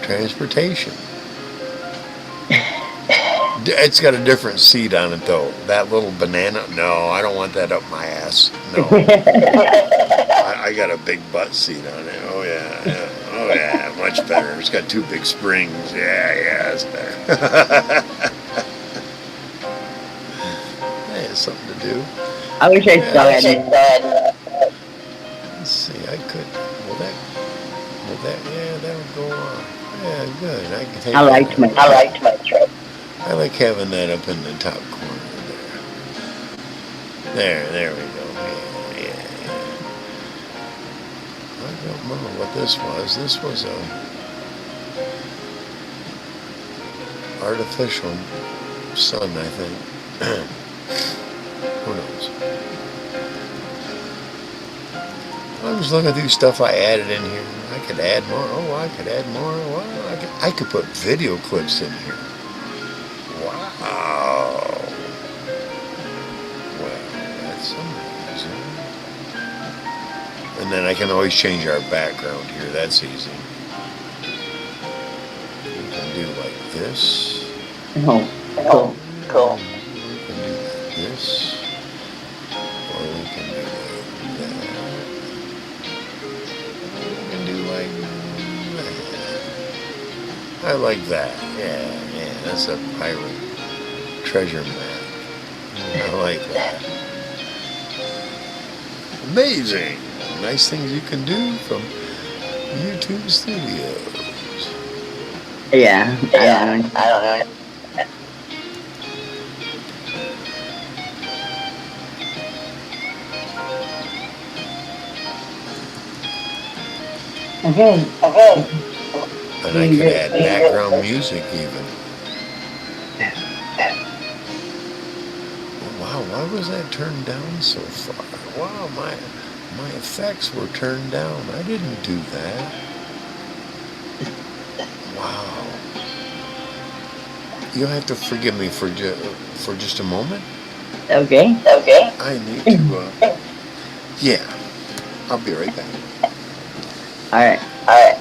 transportation. It's got a different seat on it though. That little banana. No, I don't want that up my ass. No, I got a big butt seat on it. Oh yeah, yeah. Oh yeah, much better. It's got two big springs. Yeah, it's better. Hey, it's something to do. I wish I saw I wish I it. saw it. Let's see. I could. Yeah, that would go on. Yeah, good. I can take. I liked my I liked my truck. I like having that up in the top corner there. There we go. Yeah. I don't remember what this was. This was a artificial sun, I think. Who knows? I'm just looking through stuff I added in here. I could add more. Oh, I could add more. Well, I could put video clips in here. Wow. Well, that's amazing. And then I can always change our background here. That's easy. We can do like this. Oh, cool. Cool. We can do like this. Or we can do like that. We can do like that. I like that. Yeah. That's a pirate treasure map. I like that. Amazing. Nice things you can do from YouTube Studios. Yeah, I don't know. I don't know. Okay. And I could add background music even. Wow, why was that turned down so far? Wow, my effects were turned down. I didn't do that. Wow. You'll have to forgive me for just a moment. Okay. Okay. I need to, yeah. I'll be right back. All right. All right.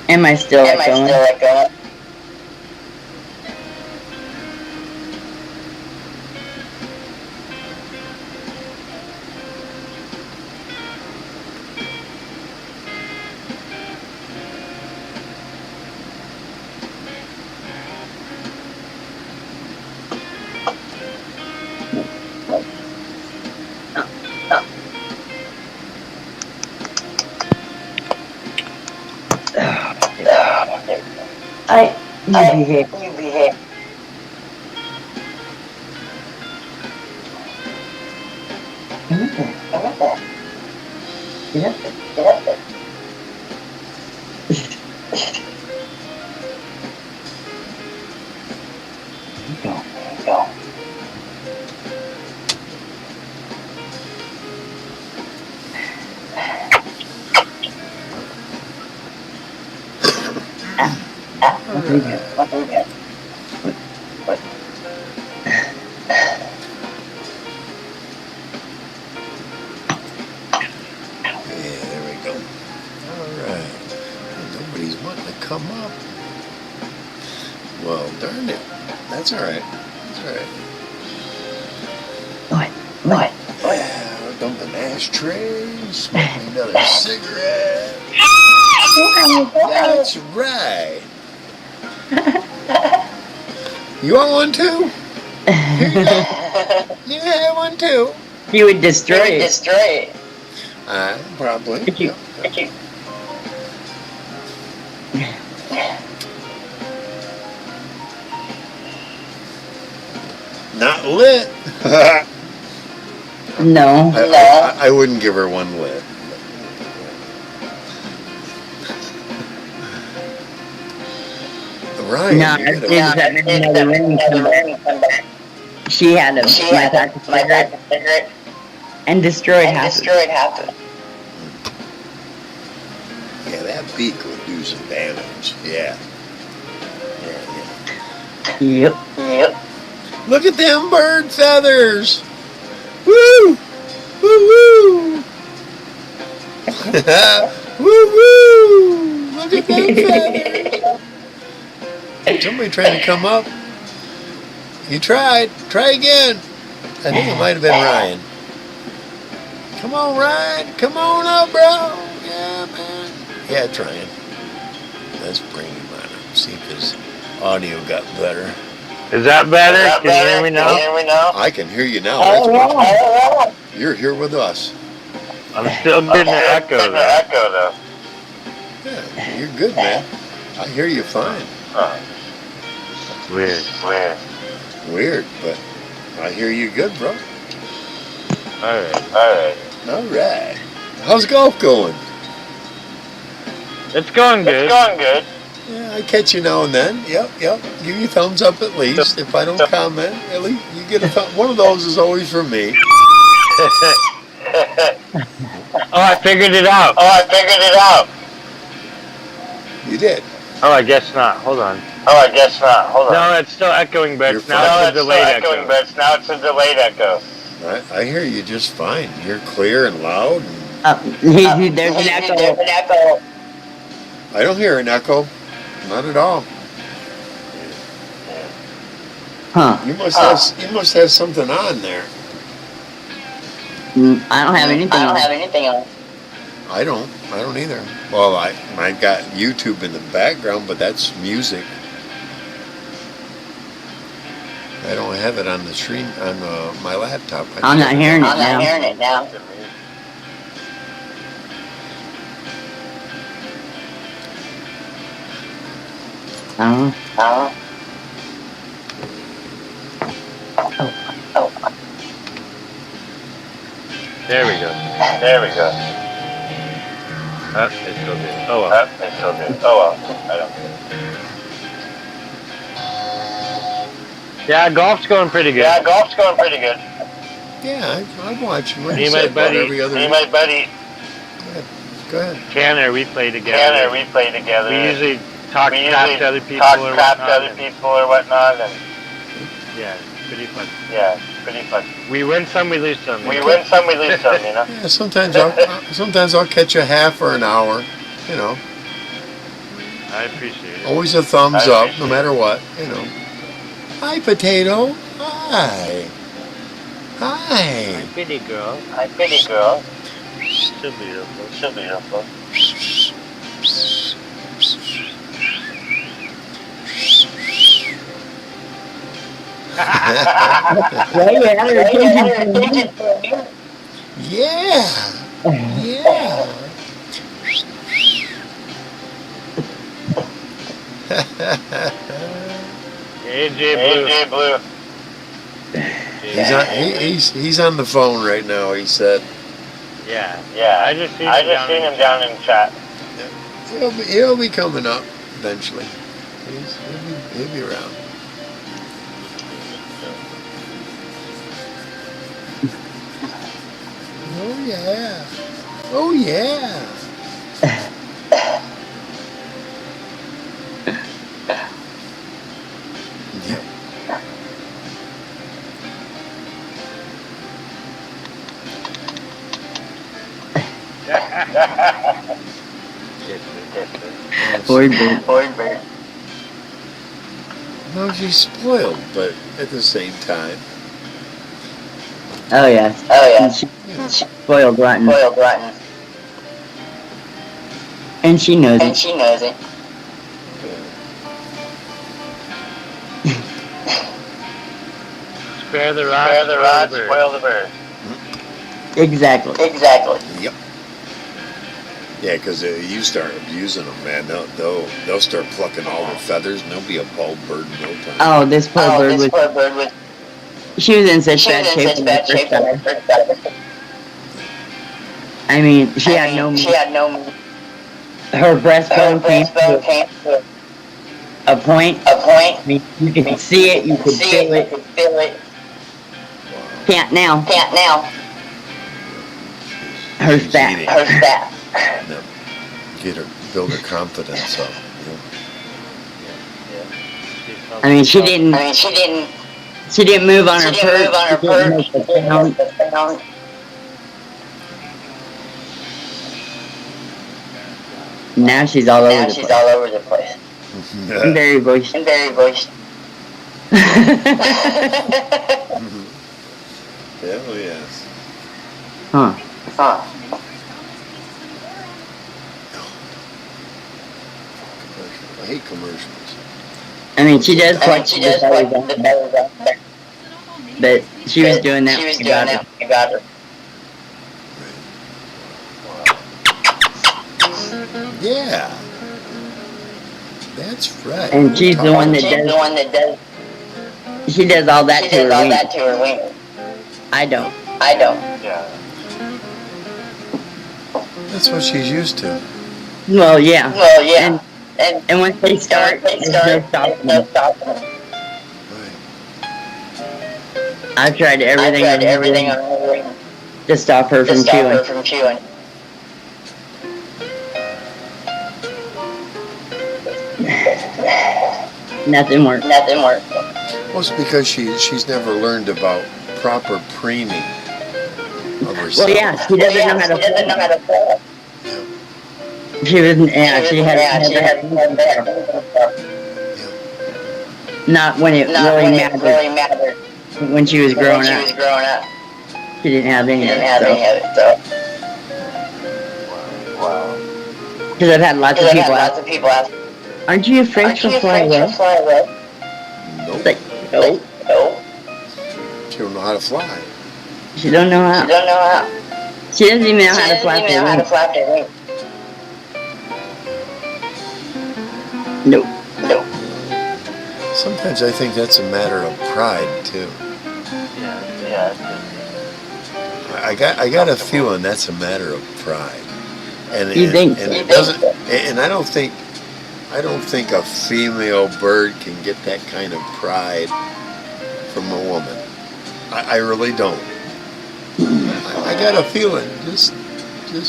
Am I still Am I going? still going? You behave. You behave. Come up there. Come up there. Get up there. Get up there. Go. Go. What do you got? What do you got? Yeah, there we go. All right. Nobody's wanting to come up. Well, darn it. That's all right. That's all right. What? Yeah, dump an ashtray, smoke me another cigarette. That's right. You want one too? Here you go. You have one too. You would destroy it. Destroy it. Probably. Could you- Not lit. No. I wouldn't give her one lit. Ryan, No, you I gotta- did that another ring come back. She had a my pack of cigarette and destroyed half of it. Yeah, that beak would do some damage. Yeah. Yep. Look at them bird feathers. Woo! Woo woo! Woo woo! Look at them feathers. Somebody trying to come up. You tried. Try again. I think it might have been Ryan. Come on, Ryan. Come on up, bro. Yeah, man. Yeah, trying. Let's bring him on up. See if his audio got better. Is that better? Can you hear me now? I can hear you now. That's much. You're here with us. I'm still getting an echo though. Yeah, you're good, man. I hear you fine. Weird. Weird, but I hear you good, bro. All right. How's golf going? It's going good. Yeah, I catch you now and then. Yep. Give you a thumbs up at least. If I don't comment, at least you get a one of those is always from me. Oh, I figured it out. You did. Oh, I guess not. Hold on. No, it's still echoing, but You're now it's a delayed echo. I hear you just fine. You're clear and loud. And There's an echo. I don't hear an echo. Not at all. Huh. You must have something on there. I don't have anything on. I don't either. Well, I got YouTube in the background, but that's music. I don't have it on the screen on my laptop. I'm not hearing it now. There we go. Oh, it still did. Oh well. I don't care. Yeah, golf's going pretty good. Yeah, I'm watching. Like Me I and my said, about buddy- every other week. Go ahead. Tanner, we play together. We usually talk crap to other people or whatnot. And yeah, it's pretty fun. We win some, we lose some. Yeah, sometimes I'll catch a half or an hour. You know, I appreciate it. always a thumbs up, no matter what. You know. Hi, potato. Hi. Pretty girl. So beautiful. Yeah. AJ Blue. He's on the phone right now. He said Yeah. I just seen him down in chat. he'll be coming up eventually. He'll be around. Oh yeah. Yep. Boy, bird. No, she's spoiled, but at the same time, Oh yeah. She's spoiled rotten. And she knows it. Spare the rod, spoil the bird. Exactly. yep. Yeah, because you start abusing them, man. They'll start plucking all the feathers, and they'll be a bald bird in no time. Oh, this poor bird was. She was in such bad shape when I first got her. I mean, she had no. Her breastbone came to a point. I mean, you could see it, you could feel it. Can't now. Her She's fat. eating. No. Get her, build her confidence up. You know? I mean, she didn't. She didn't move on her perch. She didn't make a sound. Now she's all over the place. And very boisterous. Hell yes. Huh. I hate commercials. I mean, she does quite but she was doing that when I got her. Yeah. That's right. And she's the one that does. She does all that to her wiener. I don't. Yeah. That's what she's used to. Well, yeah. And once they start, there's no stopping them. Right. I've tried everything to stop her from chewing. Nothing works. Well, it's because she's never learned about proper preening of herself. Well, yeah, she doesn't know how to play. She wasn't. Yeah, she had not when it really mattered. When she was growing up, she didn't have any of it. Wow. Because I've had lots of people ask, "Aren't you afraid to fly away?" Nope. Like, no. She don't know how to fly. She don't know how. She doesn't even know how to flap her wings. Nope. Sometimes I think that's a matter of pride too. Yeah. I got a feeling that's a matter of pride. And it doesn't. And I don't think a female bird can get that kind of pride from a woman. I really don't. I got a feeling. Just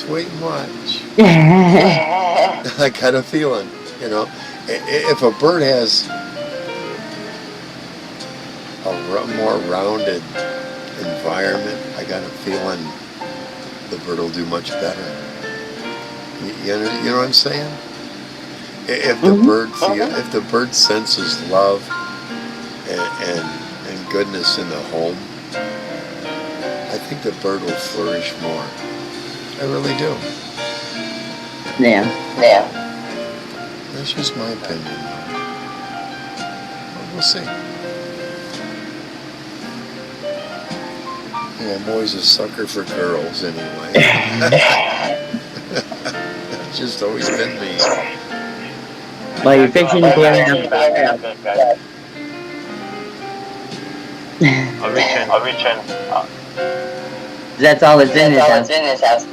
wait and watch. I got a feeling. You know, if a bird has a more rounded environment, I got a feeling the bird will do much better. You know what I'm saying? If the bird senses love and goodness in the home, I think the bird will flourish more. I really do. Yeah. That's just my opinion. Well, we'll see. Yeah, I'm always a sucker for girls anyway. It's just always been me. Well, you're fixing to go in. I'll reach in. That's all that's in this house.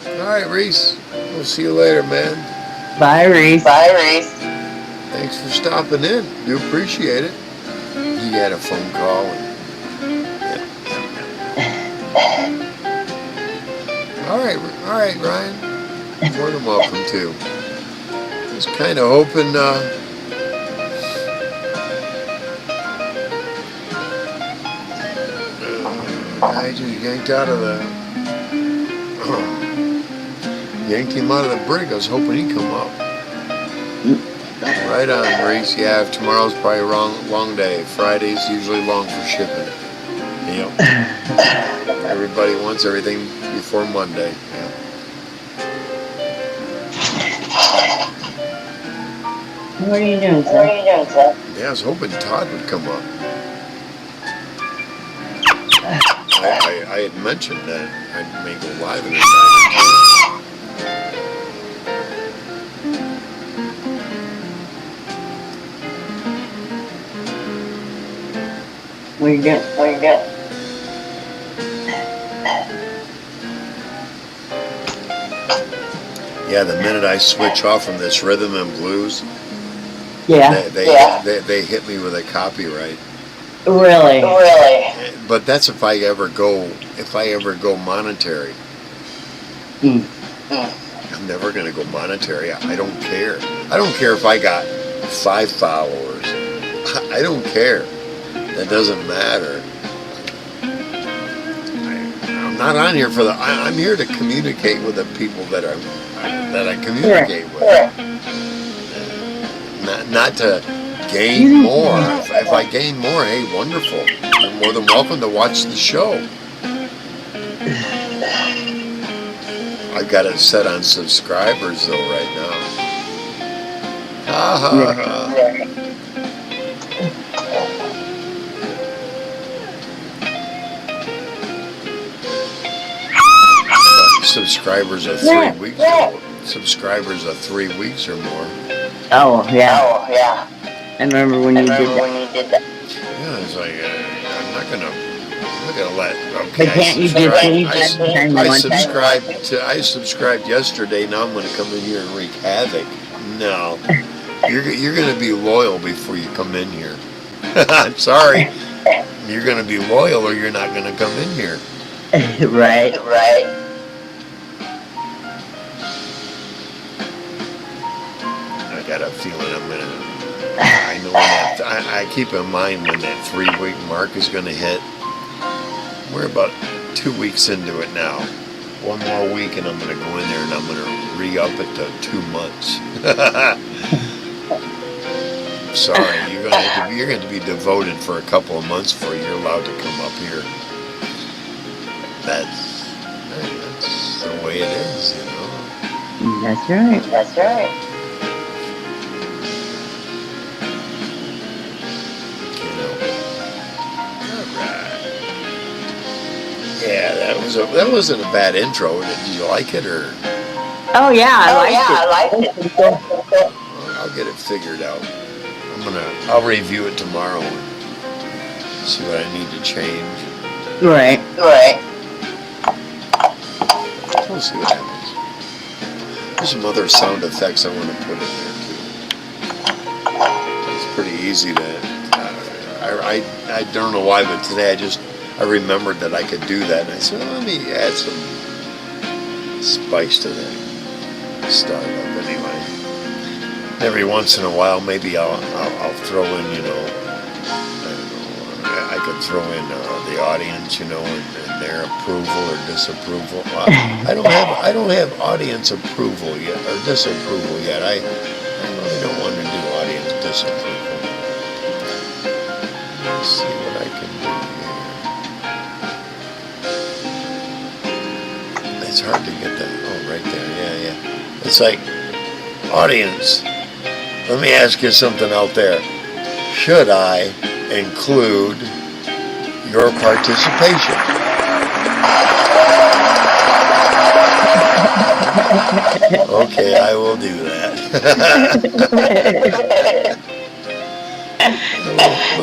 All right, Reese. We'll see you later, man. Bye, Reese. Thanks for stopping in. Do appreciate it. He had a phone call. All right, Ryan. More than welcome to. Just kind of hoping. I just yanked him out of the brig. I was hoping he'd come up. Right on, Reese. Yeah, tomorrow's probably a long day. Friday's usually long for shipping. Yep. Everybody wants everything before Monday. Yeah. What are you doing, sir? Yeah, I was hoping Todd would come up. I had mentioned that I may go live in a night or two. We get. Yeah, the minute I switch off from this rhythm and blues, Yeah. they hit me with a copyright. Really. But that's if I ever go monetary. I'm never gonna go monetary. I don't care. I don't care if I got 5 followers. I don't care. That doesn't matter. I'm not on here for the. I'm here to communicate with the people that I communicate with. Not to gain more. If I gain more, hey, wonderful. You're more than welcome to watch the show. I've got it set on subscribers though right now. Ha ha ha. Subscribers are 3 weeks. Subscribers are 3 weeks or more. Oh yeah. I remember when you did that. Yeah, it's like I'm not gonna let. Okay, But can't you just leave that behind I one subscribed yesterday. Now I'm gonna come in here and wreak havoc. No, you're gonna be loyal before you come in here. I'm sorry. You're gonna be loyal, or you're not gonna come in here. Right. I got a feeling I'm gonna. I know that. I keep in mind when that 3-week mark is gonna hit. We're about 2 weeks into it now. 1 more week, and I'm gonna go in there and I'm gonna re-up it to 2 months. Sorry, you're going to be devoted for a couple of months before you're allowed to come up here. That's the way it is, you know. That's right. Yeah, that wasn't a bad intro. Did you like it or? Oh yeah, I liked it. I'll get it figured out. I'll review it tomorrow and see what I need to change. Right. We'll see what happens. There's some other sound effects I want to put in there too. It's pretty easy to. I don't know why, but today I remembered that I could do that, and I said, let me add some spice to that startup anyway. Every once in a while, maybe I'll throw in, I don't know, I could throw in the audience, and their approval or disapproval. Well, I don't have audience approval yet or disapproval yet. I really don't want to do audience disapproval. Let's see what I can do here. It's hard to get that. Oh, right there. Yeah. It's like, audience, let me ask you something out there. Should I include your participation? Okay, I will do that.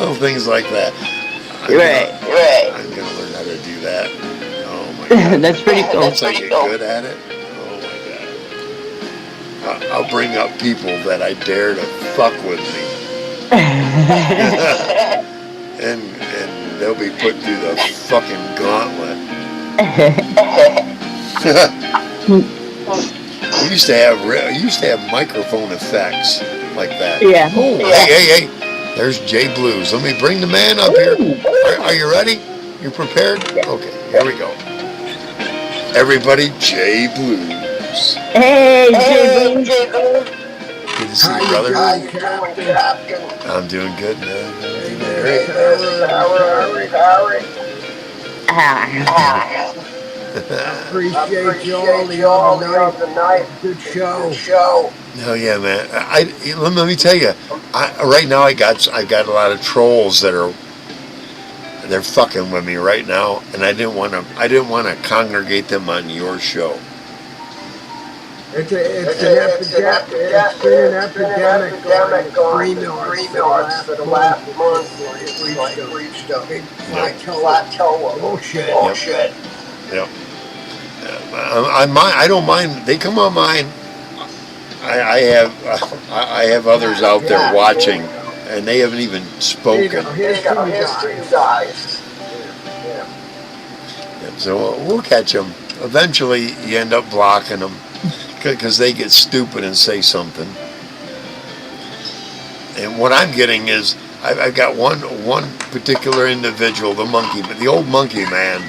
little things like that. Right. I'm going to learn how to do that. Oh my God. That's pretty cool. Once I get good at it, oh my God. I'll bring up people that I dare to fuck with me. and they'll be put through the fucking gauntlet. We used to have microphone effects like that. Yeah. Oh, hey. There's Jay Blues. Let me bring the man up here. Are you ready? You prepared? Okay, here we go. Everybody, Jay Blues. Hey, Jay Blues. Good to see you, brother. I'm doing good, man. Great. Appreciate you all the other night. Good show. Oh yeah, man. Let me tell you. Right now, I got a lot of trolls they're fucking with me right now, and I didn't want to congregate them on your show. It's been an epidemic on the Streamyard for the last month. It's reached a big plateau of bullshit. Yep. I don't mind. They come on mine. I have others out there watching, and they haven't even spoken. Here's to you guys. So we'll catch them. Eventually, you end up blocking them because they get stupid and say something. And what I'm getting is I've got one particular individual, the old monkey man.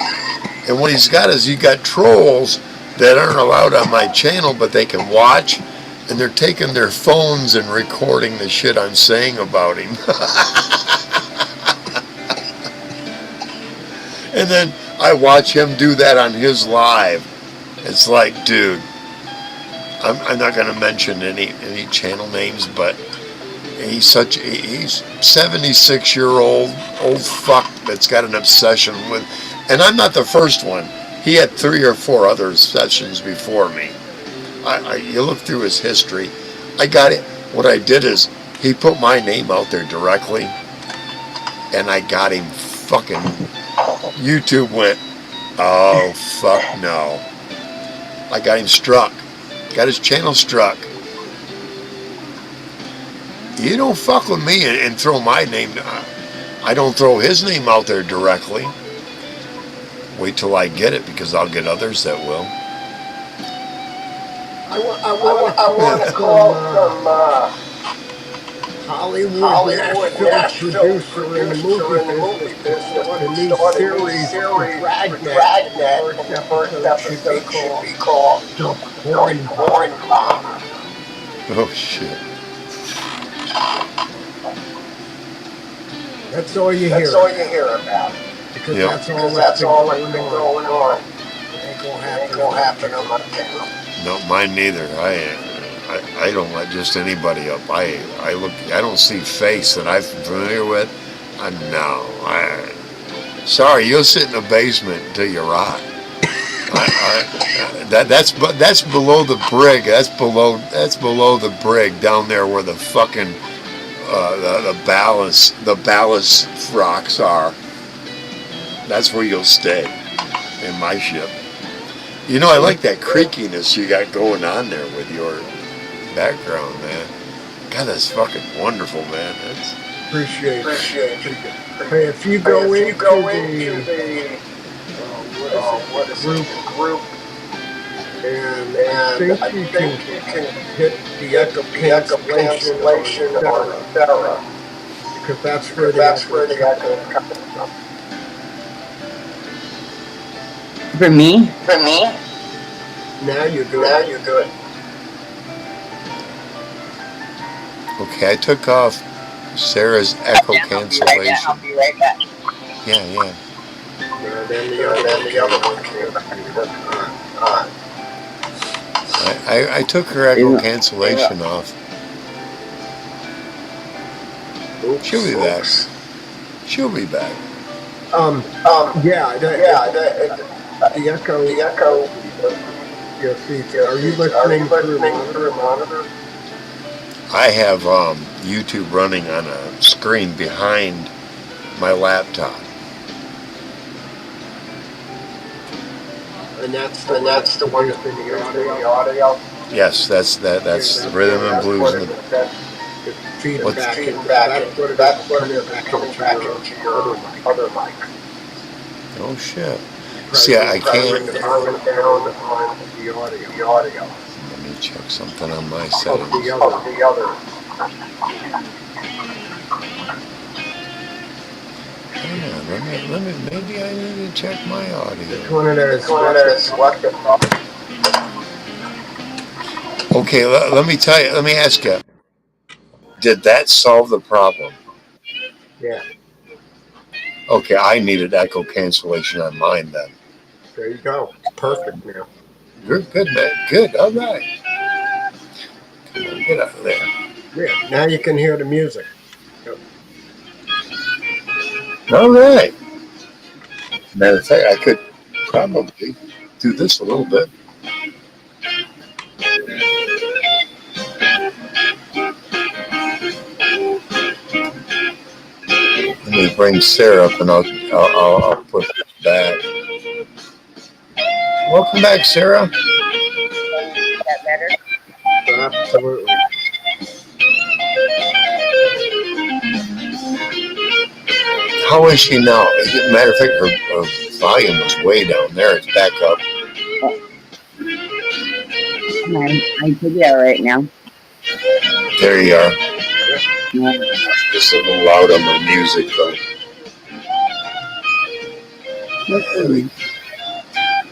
And what he's got is you got trolls that aren't allowed on my channel, but they can watch, and they're taking their phones and recording the shit I'm saying about him. And then I watch him do that on his live. It's like, dude, I'm not going to mention any channel names, but he's 76-year-old fuck that's got an obsession with. And I'm not the first one. He had 3 or 4 other sessions before me. You look through his history. I got it. What I did is he put my name out there directly, and I got him fucking. YouTube went, oh fuck no. I got him struck. Got his channel struck. You don't fuck with me and throw my name. I don't throw his name out there directly. Wait till I get it, because I'll get others that will. I want to call some Hollywood Nashville producer in the movie business. The new series, Dragnet, the first episode should be called The Porn Bomber. Oh shit. That's all you hear about. Because that's all that's been going on. It ain't gonna happen on my channel. No, mine neither. I don't let just anybody up. I don't see face that I'm familiar with. Sorry, you'll sit in the basement until you rot. That's below the brig. That's below the brig down there where the fucking the ballast rocks are. That's where you'll stay in my ship. You know, I like that creakiness you got going on there with your background, man. God, that's fucking wonderful, man. Appreciate it. Hey, if you go into the group, and I think you can hit the echo cancellation or etc. Because that's where the echo comes from. For me? Now you're good. Okay, I took off Sarah's echo cancellation. I'll be right back. Yeah. Then the other one came back. I took her echo cancellation off. She'll be back. The echo. Your feet. Are you listening through a monitor? I have YouTube running on a screen behind my laptop. And that's the one that's in the audio. Yes, that's the rhythm and blues. And feeding back. That's what it is coming back into your other mic. Oh shit. See, I can't. Down on the audio. Let me check something on my settings. The other. Hang on, maybe I need to check my audio. Okay, let me tell you. Let me ask you. Did that solve the problem? Yeah. Okay, I needed echo cancellation on mine then. There you go. Perfect now. You're good, man. Good. All right. Come on, get out of there. Yeah. Now you can hear the music. Yep. All right. Matter of fact, I could probably do this a little bit. Let me bring Sarah up and I'll put it back. Welcome back, Sarah. That better? Absolutely. How is she now? As a matter of fact, her volume was way down there. It's back up. I can hear right now. There you are. Yeah. Just a little loud on the music, though.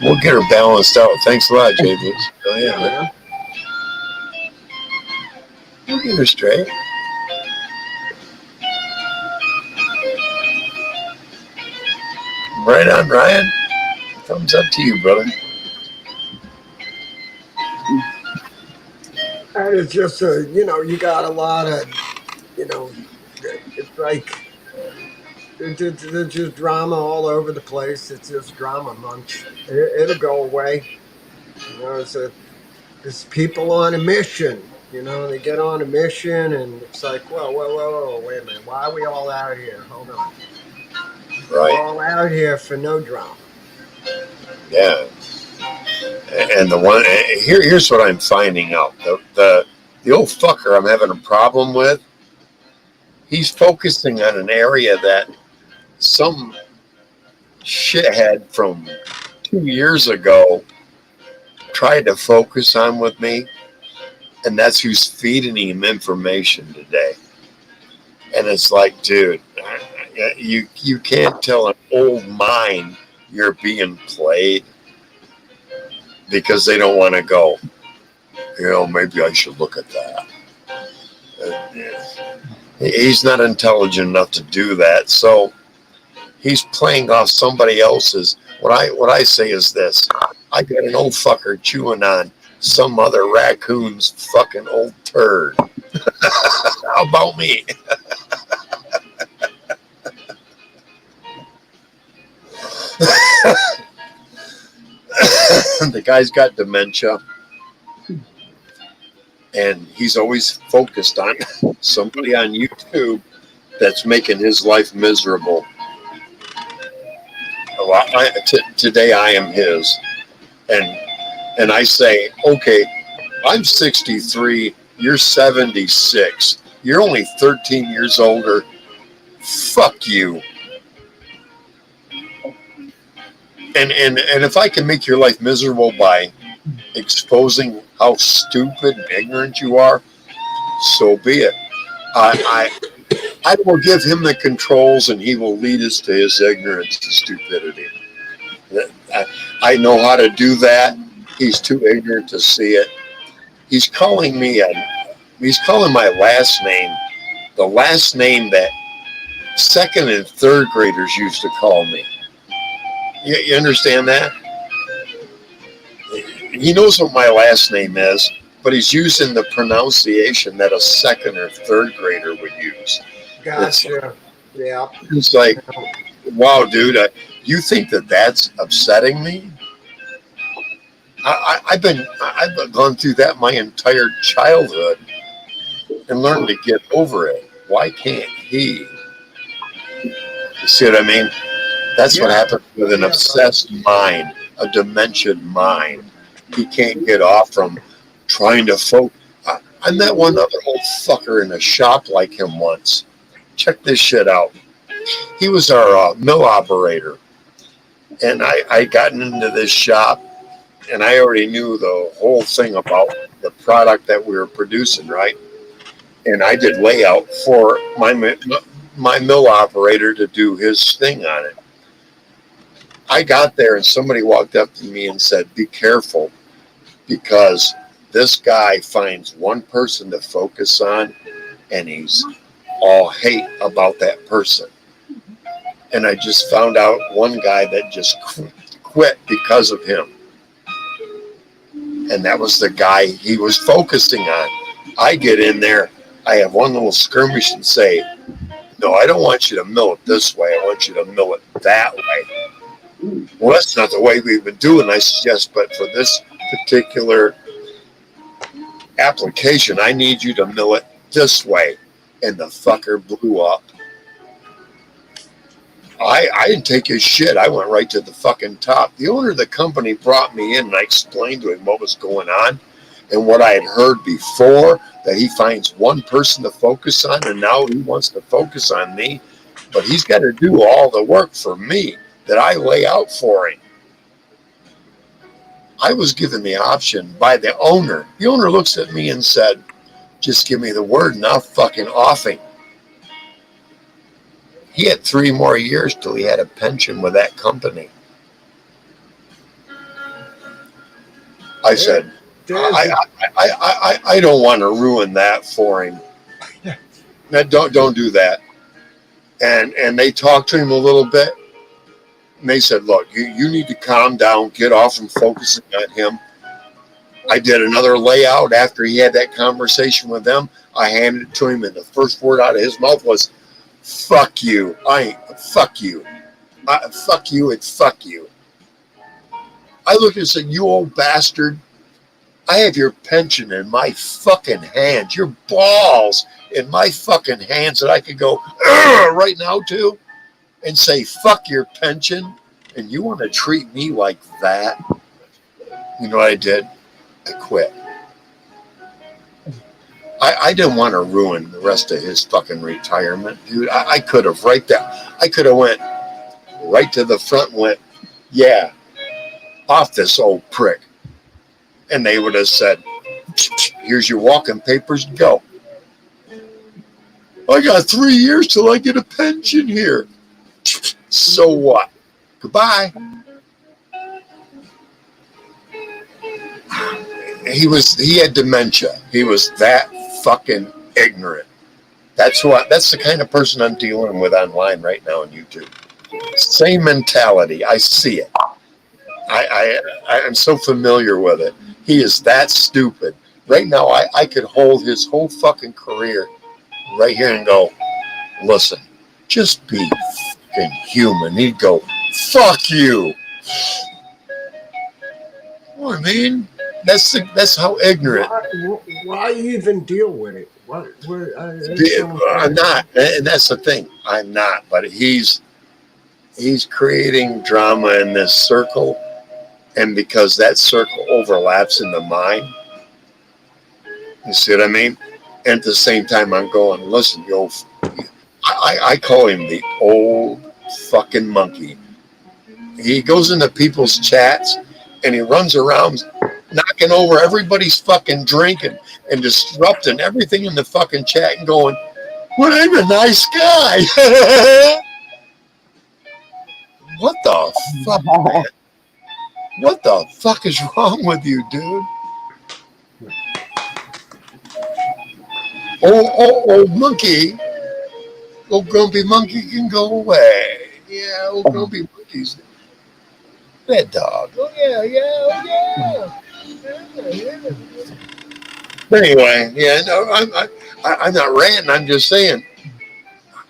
We'll get her balanced out. Thanks a lot, JB. Oh, yeah, man. We'll get her straight. Right on, Ryan. Thumbs up to you, brother. And it's just you got a lot of, it's like there's just drama all over the place. It's just drama munch. It'll go away. It's people on a mission. They get on a mission, and it's like, whoa, wait a minute. Why are we all out here? Hold on. Right. We're all out here for no drama. Yeah. And the one here's what I'm finding out. The old fucker I'm having a problem with, he's focusing on an area that some shithead from 2 years ago tried to focus on with me, and that's who's feeding him information today. And it's like, dude, you can't tell an old mind you're being played because they don't want to go, maybe I should look at that. He's not intelligent enough to do that, so he's playing off somebody else's. What I say is this: I got an old fucker chewing on some other raccoon's fucking old turd. How about me? The guy's got dementia, and he's always focused on somebody on YouTube that's making his life miserable. Well, today I am his, and I say, okay, I'm 63, you're 76, you're only 13 years older. Fuck you. And if I can make your life miserable by exposing how stupid and ignorant you are, so be it. I will give him the controls, and he will lead us to his ignorance and stupidity. I know how to do that. He's too ignorant to see it. He's calling my last name, the last name that second and third graders used to call me. You understand that? He knows what my last name is, but he's using the pronunciation that a second or third grader would use. Gotcha. Yeah. It's like, wow, dude, you think that's upsetting me? I've gone through that my entire childhood and learned to get over it. Why can't he? You see what I mean? That's what happens with an obsessed mind, a dementia mind. He can't get off from trying to focus. I met one other old fucker in a shop like him once. Check this shit out. He was our mill operator. And I gotten into this shop, and I already knew the whole thing about the product that we were producing, right? And I did layout for my mill operator to do his thing on it. I got there and somebody walked up to me and said, be careful, because this guy finds one person to focus on and he's all hate about that person. And I just found out one guy that just quit because of him. And that was the guy he was focusing on. I get in there, I have one little skirmish and say, no, I don't want you to mill it this way. I want you to mill it that way. Well, that's not the way we've been doing. I suggest, but for this particular application, I need you to mill it this way. And the fucker blew up. I didn't take his shit. I went right to the fucking top. The owner of the company brought me in and I explained to him what was going on and what I had heard before, that he finds one person to focus on and now he wants to focus on me. But he's got to do all the work for me that I lay out for him. I was given the option by the owner. The owner looks at me and said, just give me the word and I'll fucking off him. He had 3 more years till he had a pension with that company. I said, I don't want to ruin that for him. Now, don't do that. And they talked to him a little bit. And they said, look, you need to calm down, get off from focusing on him. I did another layout after he had that conversation with them. I handed it to him, and the first word out of his mouth was, fuck you. Fuck you. Fuck you and fuck you. I looked and said, you old bastard. I have your pension in my fucking hands. Your balls in my fucking hands that I could go right now to and say, fuck your pension. And you want to treat me like that? You know what I did? I quit. I didn't want to ruin the rest of his fucking retirement, dude. I could have right there. I could have went right to the front and went, yeah, off this old prick. And they would have said, here's your walking papers, go. I got 3 years till I get a pension here. So what? Goodbye. He had dementia. He was that fucking ignorant. That's the kind of person I'm dealing with online right now on YouTube. Same mentality. I see it. I'm so familiar with it. He is that stupid. Right now, I could hold his whole fucking career right here and go, listen, just be fucking human. He'd go, fuck you. You know what I mean? That's how ignorant. Why even deal with it? I'm not, and that's the thing. I'm not, but he's creating drama in this circle, and because that circle overlaps in the mind, you see what I mean? And at the same time, I'm going, listen, I call him the old fucking monkey. He goes into people's chats and he runs around knocking over everybody's fucking drink and disrupting everything in the fucking chat and going, what a nice guy. What the fuck, man? What the fuck is wrong with you, dude? Old monkey. Old grumpy monkey can go away. Yeah, old grumpy monkey's that dog. Oh yeah. But anyway, yeah, no, I'm not ranting. I'm just saying,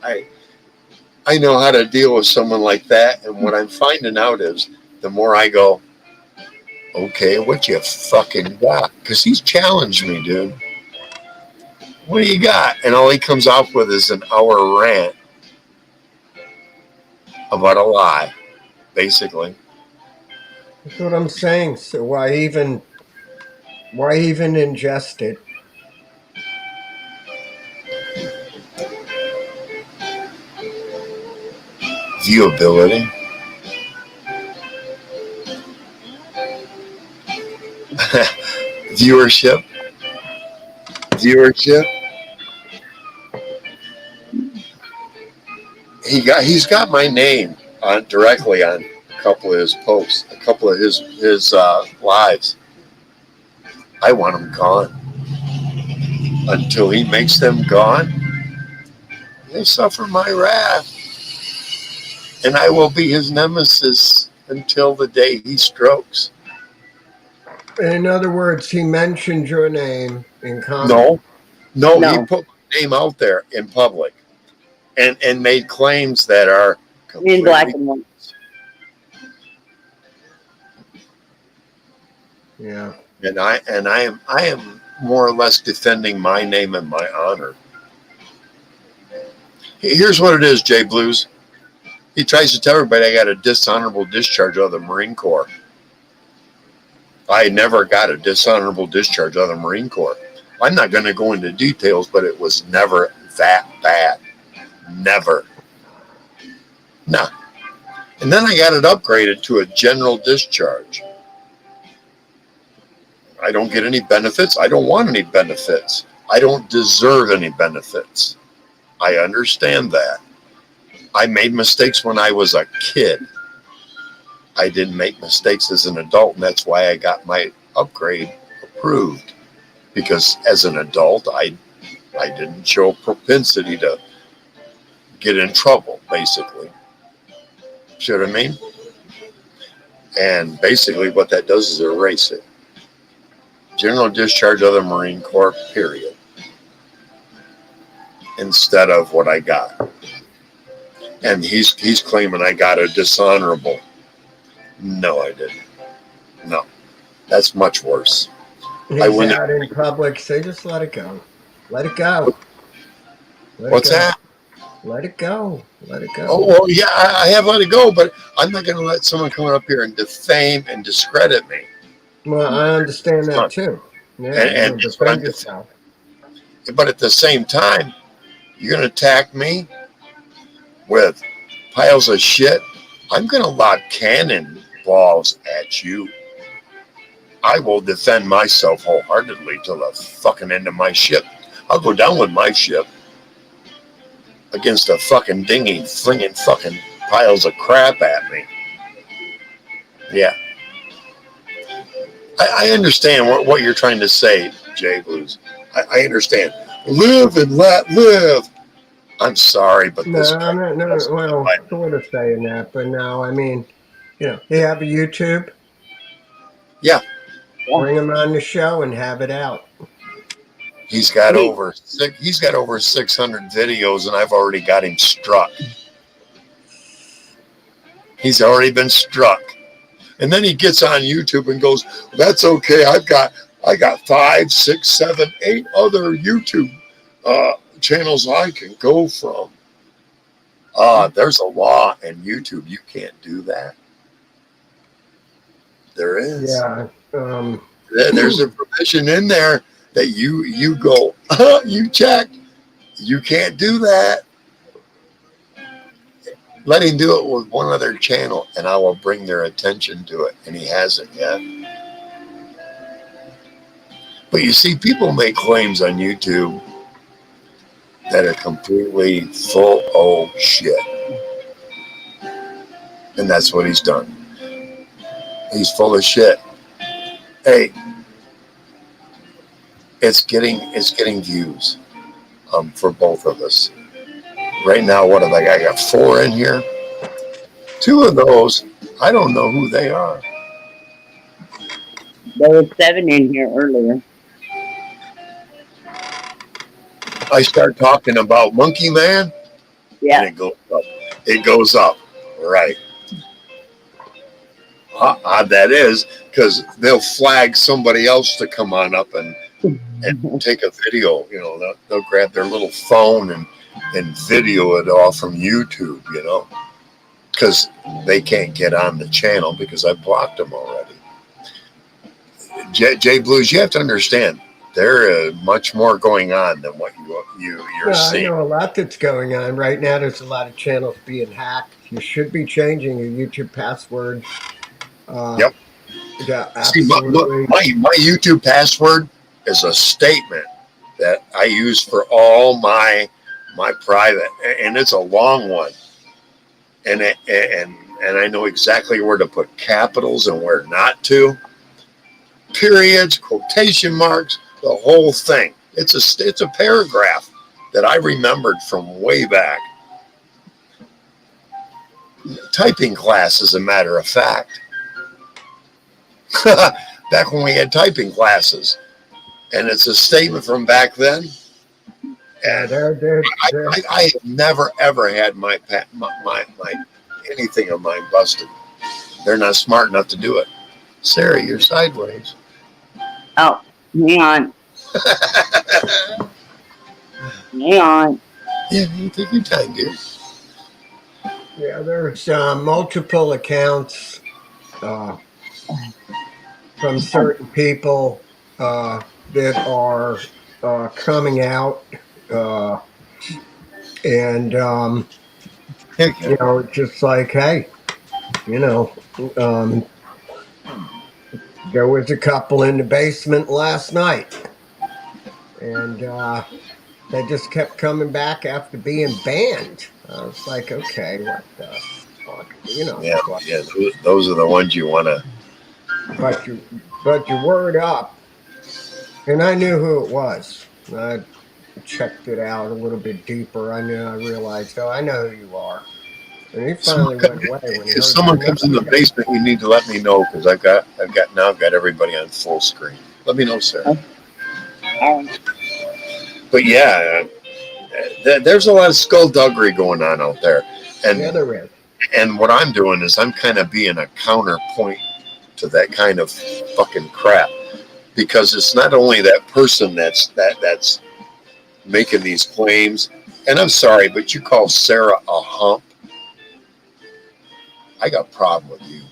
I know how to deal with someone like that, and what I'm finding out is the more I go, okay, what you fucking got? Because he's challenged me, dude. What do you got? And all he comes out with is an hour rant about a lie, basically. That's what I'm saying. So why even ingest it? Viewability. Viewership. He's got my name directly on a couple of his posts, a couple of his lives. I want them gone. Until he makes them gone, they suffer my wrath. And I will be his nemesis until the day he strokes. In other words, he mentioned your name in comment. No, he put my name out there in public and made claims that are in black and white. Yeah. And I am more or less defending my name and my honor. Here's what it is, Jay Blues. He tries to tell everybody I got a dishonorable discharge out of the Marine Corps. I never got a dishonorable discharge out of the Marine Corps. I'm not going to go into details, but it was never that bad. Never. No. And then I got it upgraded to a general discharge. I don't get any benefits. I don't want any benefits. I don't deserve any benefits. I understand that. I made mistakes when I was a kid. I didn't make mistakes as an adult, and that's why I got my upgrade approved. Because as an adult, I didn't show a propensity to get in trouble, basically. See what I mean? And basically what that does is erase it. General discharge of the Marine Corps, period. Instead of what I got. And he's claiming I got a dishonorable. No, I didn't. No. That's much worse. He's out in public, say just let it go. Let it go. What's that? Let it go. Let it go. Oh, well, yeah, I have let it go, but I'm not going to let someone come up here and defame and discredit me. Well, I understand that too. Yeah, and defend yourself. But at the same time, you're going to attack me with piles of shit. I'm going to lob cannonballs at you. I will defend myself wholeheartedly till the fucking end of my ship. I'll go down with my ship against a fucking dinghy flinging fucking piles of crap at me. Yeah. I understand what you're trying to say, Jay Blues. I understand. Live and let live. I'm sorry, but no, well, I'm sort of saying that, but no, I mean, you have a YouTube? Yeah. Bring him on the show and have it out. He's got over 600 videos, and I've already got him struck. He's already been struck. And then he gets on YouTube and goes, "That's okay. I got 5, 6, 7, 8 other YouTube channels I can go from." There's a law in YouTube. You can't do that. There is. Yeah. There's a provision in there that you go, you checked. You can't do that. Let him do it with one other channel, and I will bring their attention to it. And he hasn't yet. But you see, people make claims on YouTube that are completely full of shit. And that's what he's done. He's full of shit. Hey, it's getting views for both of us. Right now, what have I got? I got 4 in here. 2 of those, I don't know who they are. There was 7 in here earlier. I start talking about Monkey Man, yeah, and it goes up. It goes up, right? How odd that is, because they'll flag somebody else to come on up and take a video. They'll grab their little phone and video it all from YouTube. Because they can't get on the channel because I blocked them already. Jay Blues, you have to understand. There is much more going on than what you're seeing. I know a lot that's going on right now. There's a lot of channels being hacked. You should be changing your YouTube password. Yep. Yeah, see, my YouTube password is a statement that I use for all my private, and it's a long one. And I know exactly where to put capitals and where not to. Periods, quotation marks, the whole thing. It's a paragraph that I remembered from way back. Typing class, as a matter of fact. Back when we had typing classes. And it's a statement from back then. And I have never, ever had my anything of mine busted. They're not smart enough to do it. Sarah, you're sideways. Oh, hang on. Hang on. Yeah, you take your time, dude. Yeah, there's multiple accounts from certain people that are coming out, and you know, it's just like, hey, you know, there was a couple in the basement last night, and they just kept coming back after being banned. I was like, okay, what the fuck, you know? Yeah, those are the ones you want to. But you word up, and I knew who it was. I checked it out a little bit deeper. I realized, oh, I know who you are. And he finally went away when he If heard someone my comes in the name. basement, you need to let me know because I've got everybody on full screen. Let me know, Sarah. But yeah, there's a lot of skullduggery going on out there, and Yeah, there is. and what I'm doing is I'm kind of being a counterpoint to that kind of fucking crap, because it's not only that person that's making these claims, and I'm sorry, but you call Sarah a hump. I got a problem with you.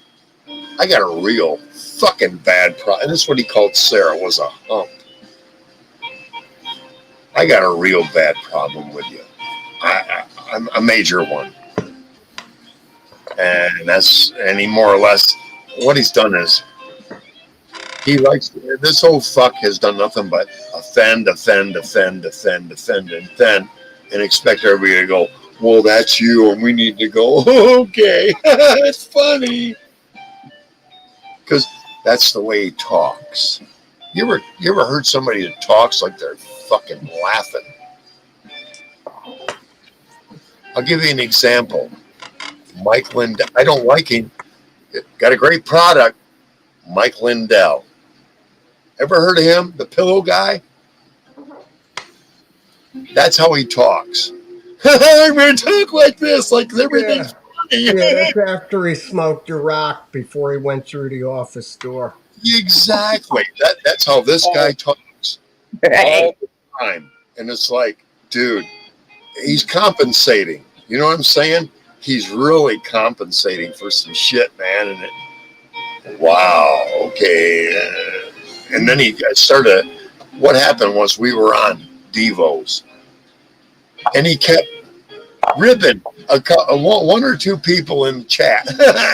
I got a real fucking bad problem. And that's what he called Sarah, was a hump. I got a real bad problem with you. I'm a major one. And he more or less, what he's done is, he likes, this old fuck has done nothing but offend, and expect everybody to go, well, that's you, and we need to go, okay, it's funny. Because that's the way he talks. You ever heard somebody that talks like they're fucking laughing? I'll give you an example. Mike Lindell. I don't like him. Got a great product. Mike Lindell. Ever heard of him? The pillow guy? That's how he talks. I'm going to talk like this, like everything's funny. Yeah, that's after he smoked a rock before he went through the office door. Exactly. That's how this guy talks all the time. And it's like, dude, he's compensating. You know what I'm saying? He's really compensating for some shit, man. And wow, okay. And then he started. What happened was we were on Devos, and he kept ribbing one or two people in the chat,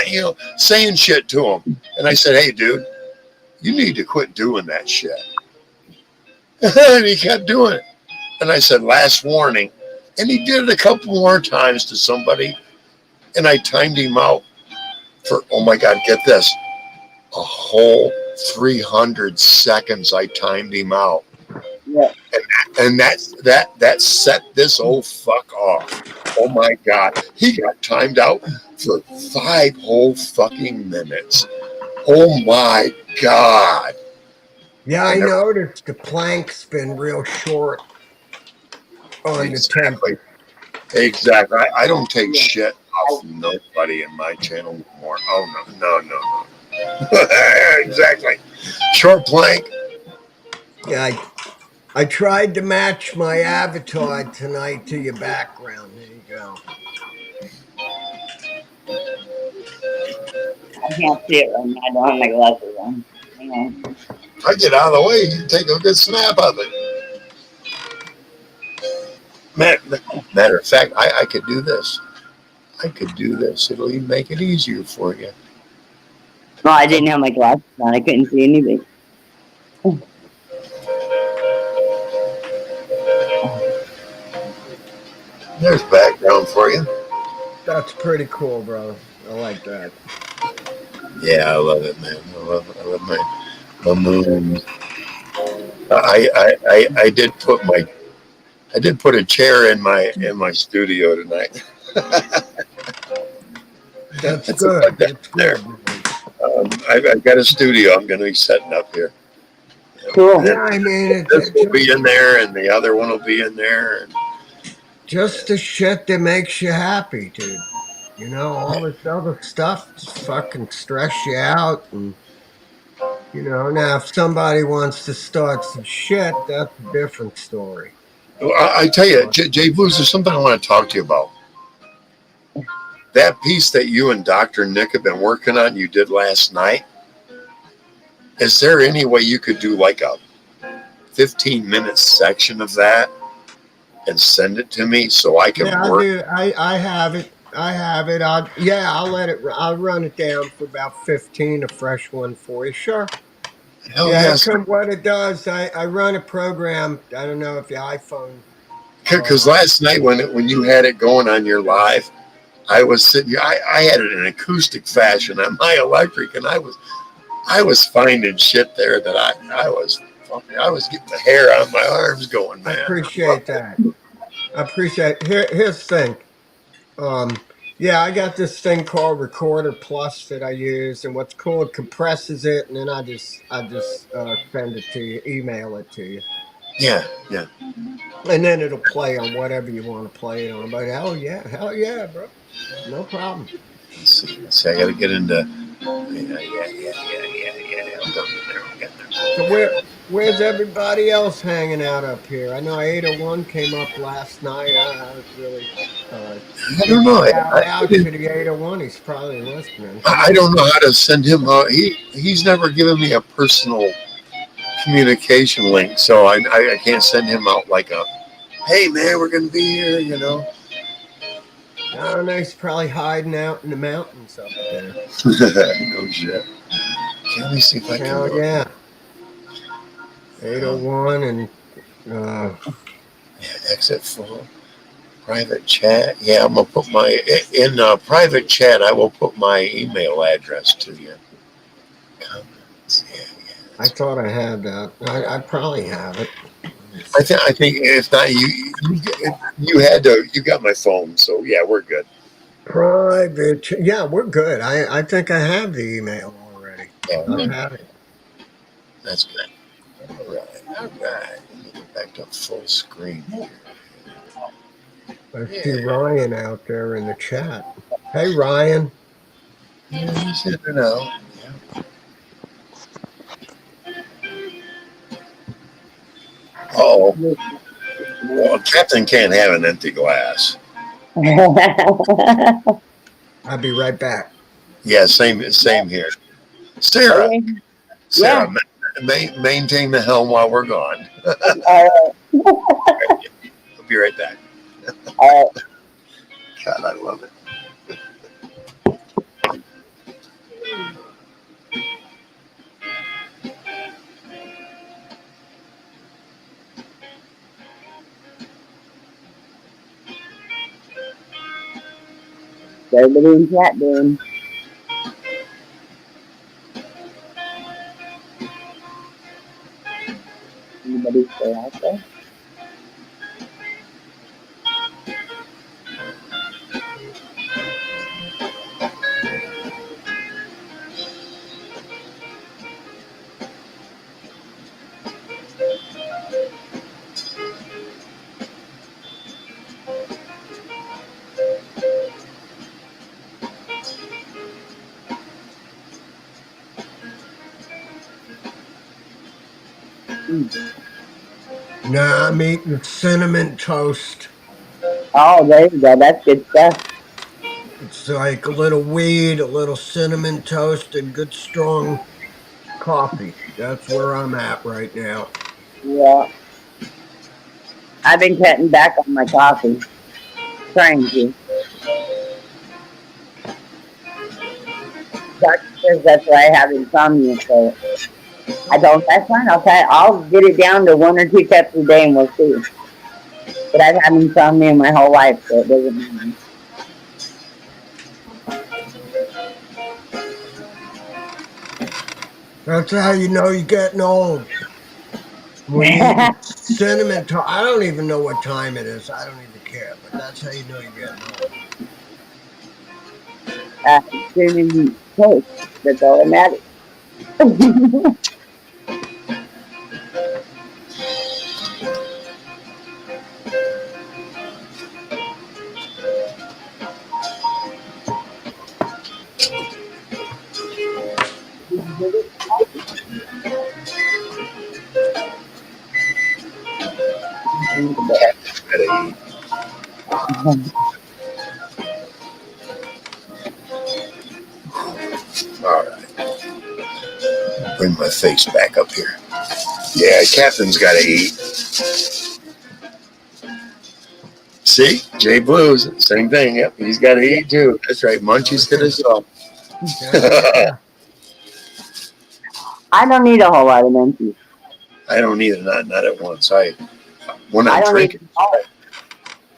you know, saying shit to him. And I said, hey, dude, you need to quit doing that shit. And he kept doing it. And I said, last warning. And he did it a couple more times to somebody. And I timed him out for, oh my God, get this, a whole 300 seconds. I timed him out. Yeah. And that set this old fuck off. Oh my God. He got timed out for 5 whole fucking minutes. Oh my God. Yeah, I noticed the plank's been real short on the template. Exactly. I don't take shit off nobody in my channel anymore. Oh, no. Exactly. Short plank. Yeah, I tried to match my avatar tonight to your background. There you go. I can't see it right now. I don't have my glasses on. Hang on. I get out of the way. You take a good snap of it. Matter of fact, I could do this. It'll even make it easier for you. Well, I didn't have my glasses on. I couldn't see anything. There's background for you. That's pretty cool, bro. I like that. Yeah, I love it, man. I love my moon. I did put a chair in my studio tonight. That's good. That's there. good. I've got a studio I'm going to be setting up here. Cool. Yeah, I mean, This will be in there, and the other one will be in there. And just the shit that makes you happy, dude. You know, all this other stuff just fucking stress you out. And Now if somebody wants to start some shit, that's a different story. Well, I tell you, Jay Blues, there's something I want to talk to you about. That piece that you and Dr. Nick have been working on, you did last night. Is there any way you could do like a 15-minute section of that and send it to me so I can Yeah, I work? do. I have it. I have it. I'll let it. I'll run it down for about 15. A fresh one for you. Sure. Hell Yeah. yes. What it does, I run a program. I don't know if your iPhone. Because last night when you had it going on your live, I was sitting. I had it in acoustic fashion on my electric, and I was finding shit there that I was getting the hair on my arms going, man. I appreciate that. I appreciate. Here's the thing. Yeah, I got this thing called Recorder Plus that I use, and what's cool, it compresses it, and then I just send it to you, email it to you, Yeah. and then it'll play on whatever you want to play it on. But hell yeah, bro, no problem. Let's see, I got to get into. Yeah. I'm getting there. So where's everybody else hanging out up here? I know 801 came up last night. I was really I don't know. shout out to the 801. He's probably listening. I don't know how to send him out. He's never given me a personal communication link, so I can't send him out like a, hey man, we're gonna be here, I don't know. He's probably hiding out in the mountains up there. No shit. Let me see if I can. Hell yeah. 801 and Exit full. Private chat. Yeah, I'm gonna put my in private chat. I will put my email address to you. Comments. Yeah. I thought I had that. I probably have it. I think if not you got my phone, so yeah, we're good. Private. Yeah, we're good. I think I have the email already. Yeah, I have it. that's good. All right. Let me get back to full screen here. I see Ryan out there in the chat. Hey, Ryan. Yeah, he's in and out. Yeah. Oh, well, Captain can't have an empty glass. I'll be right back. Yeah, same here. Sarah, maintain the helm while we're gone. I'll be right back. God, I love it. Everybody in chat doing. Anybody stay out there? Nah, I'm eating cinnamon toast. Oh, there you go. That's good stuff. It's like a little weed, a little cinnamon toast, and good strong coffee. That's where I'm at right now. Yeah. I've been cutting back on my coffee. Trying to. Doctor says that's why I have insomnia, so I don't. That's fine. I'll get it down to 1 or 2 cups a day, and we'll see. But I've had insomnia my whole life, so it doesn't matter. That's how you know you're getting old. When you eat cinnamon toast, I don't even know what time it is. I don't even care, but that's how you know you're getting old. Cinnamon toast. That's all that matters. All right. Bring my face back up here. Yeah, Captain's got to eat. See? Jay Blues, same thing. Yep, he's got to eat too. That's right. Munchies to himself. I don't need a whole lot of munchies. I don't need it, not at once. When I I'm don't drinking, need all.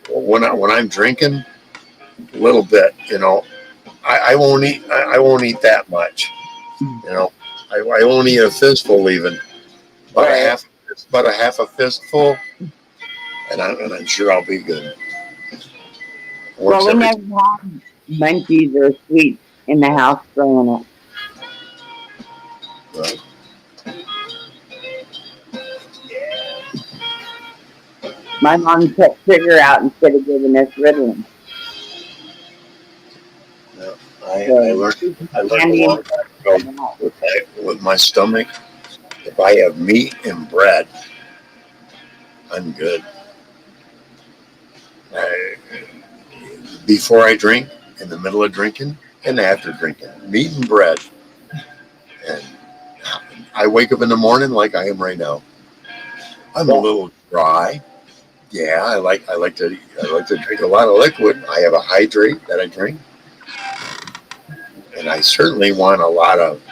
when I'm drinking, a little bit, I won't eat. I won't eat that much. I won't eat a fistful even, about a half a fistful, and I'm sure I'll be good. Well, we never had munchies or sweets in the house growing up. Right. My mom took sugar out instead of giving us Ritalin. Yeah, I learned a long time ago with my stomach. If I have meat and bread, I'm good. Before I drink, in the middle of drinking, and after drinking, meat and bread. And I wake up in the morning like I am right now. I'm a little dry. Yeah, I like to drink a lot of liquid. I have a hydrate that I drink, and I certainly want a lot of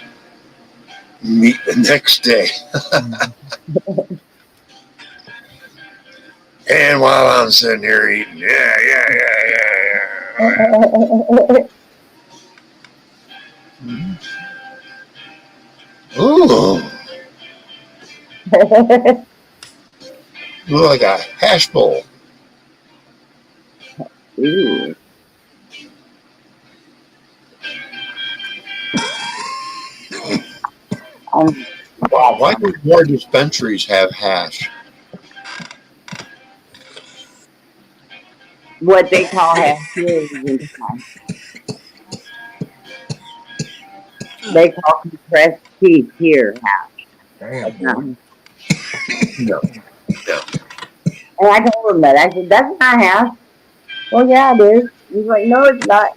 meat the next day. And while I'm sitting here eating, yeah. Ooh, look like a hash bowl. Ooh. Why do more dispensaries have hash? What they call hash is they call compressed teeth here hash. Damn. No. And I told him that. I said, that's not hash. Well, yeah, it is. He's like, no, it's not.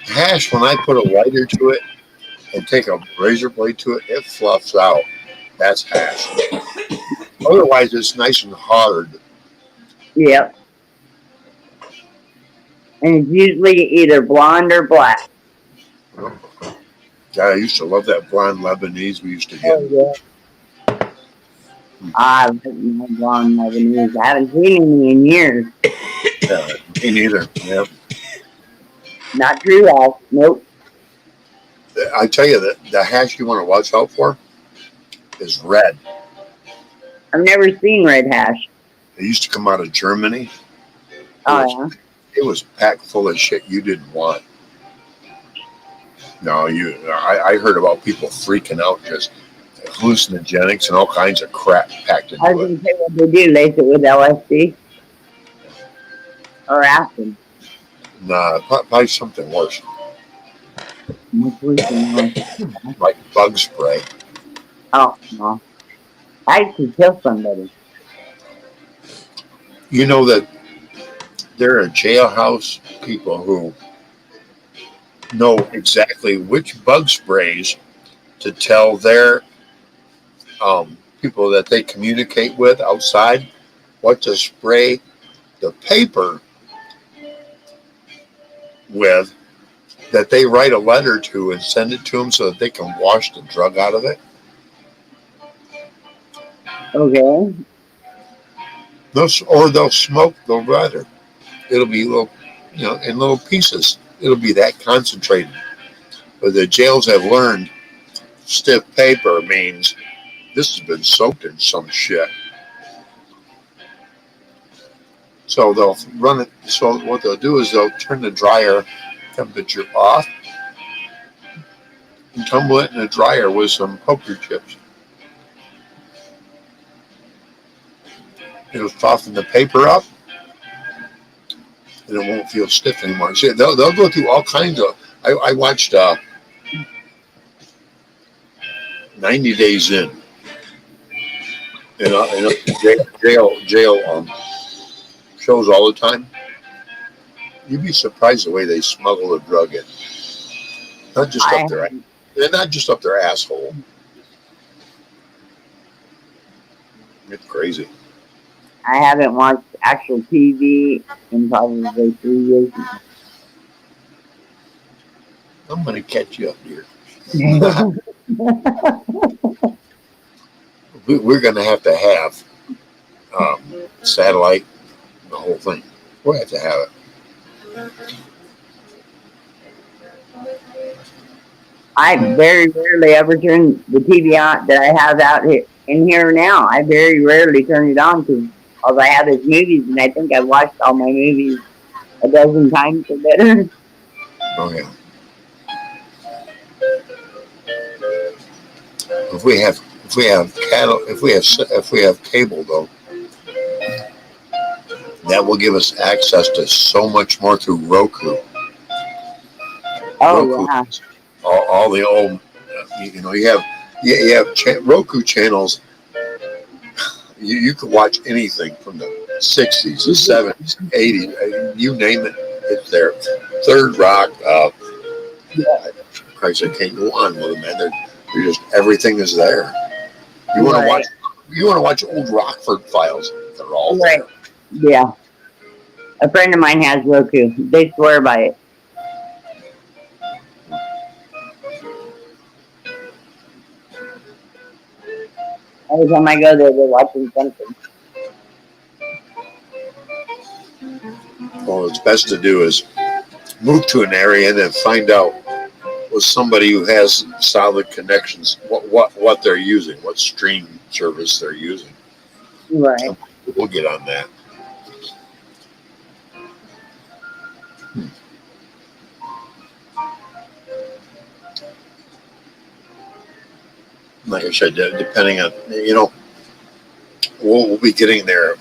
Hash, when I put a lighter to it and take a razor blade to it, it fluffs out. That's hash. Otherwise, it's nice and hard. Yep. And it's usually either blonde or black. God, I used to love that blonde Lebanese we used to get. Oh, yeah. I like my blonde Lebanese. I haven't seen any in years. Me neither. Yep. Not true hash. Nope. I tell you that the hash you want to watch out for is red. I've never seen red hash. It used to come out of Germany. Oh, It was packed full of shit you didn't want. No, I heard about people freaking out, just hallucinogenics and all kinds of crap packed into I was going to say what they do, lace it with LSD or acid. Nah, probably something worse, Much worse than like bug spray. Oh, no. I could kill somebody. You know that there are jailhouse people who know exactly which bug sprays to tell their people that they communicate with outside what to spray the paper with, that they write a letter to and send it to them so that they can wash the drug out of it. Okay. Or they'll smoke the letter. It'll be little, in little pieces. It'll be that concentrated. But the jails have learned stiff paper means this has been soaked in some shit. So they'll run it. So what they'll do is they'll turn the dryer temperature off and tumble it in the dryer with some poker chips. It'll soften the paper up, and it won't feel stiff anymore. See, they'll go through all kinds of. I watched 90 Days In a jail shows all the time. You'd be surprised the way they smuggle the drug in. Not just up there. They're not just up their asshole. It's crazy. I haven't watched actual TV in probably 3 years. I'm going to catch you up here. We're going to have satellite, the whole thing. We'll have to have it. I very rarely ever turn the TV on that I have out here in here now. I very rarely turn it on because all I have is movies, and I think I've watched all my movies a dozen times or better. Oh yeah. If we have cable though, that will give us access to so much more through Roku. Oh Roku, yeah. all the old, you have Roku channels. You could watch anything from the 60s, the 70s, 80s, you name it, it's there. Third Rock, Christ, I can't go on with them, man. They're just, everything is there. You want to watch old Rockford Files? They're all there. Yeah. A friend of mine has Roku. They swear by it. Every time I go there, they're watching something. Well, what's best to do is move to an area and then find out with somebody who has solid connections what they're using, what stream service they're using. Right. We'll get on that. Like I said, depending on, we'll be getting there,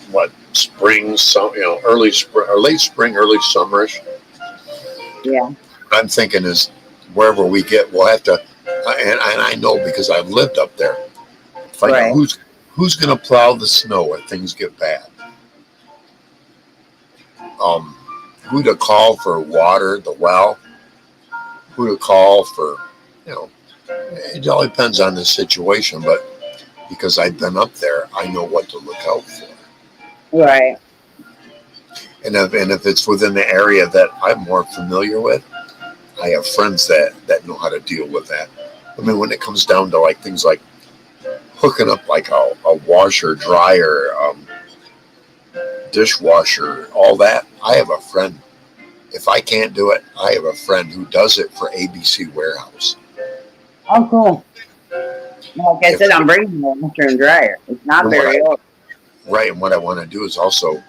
spring, early spring, or late spring, early summerish. Yeah. What I'm thinking is wherever we get, we'll have to, and I know because I've lived up there, find out who's going to plow the snow when things get bad. Who to call for water, the well, who to call for, it all depends on the situation, but because I've been up there, I know what to look out for. Right. And if it's within the area that I'm more familiar with, I have friends that know how to deal with that. I mean, when it comes down to things like hooking up a washer, dryer, dishwasher, all that, I have a friend. If I can't do it, I have a friend who does it for ABC Warehouse. Oh, cool. Like I said, I'm bringing the washer and dryer. It's not very old. Right, and what I want to do is also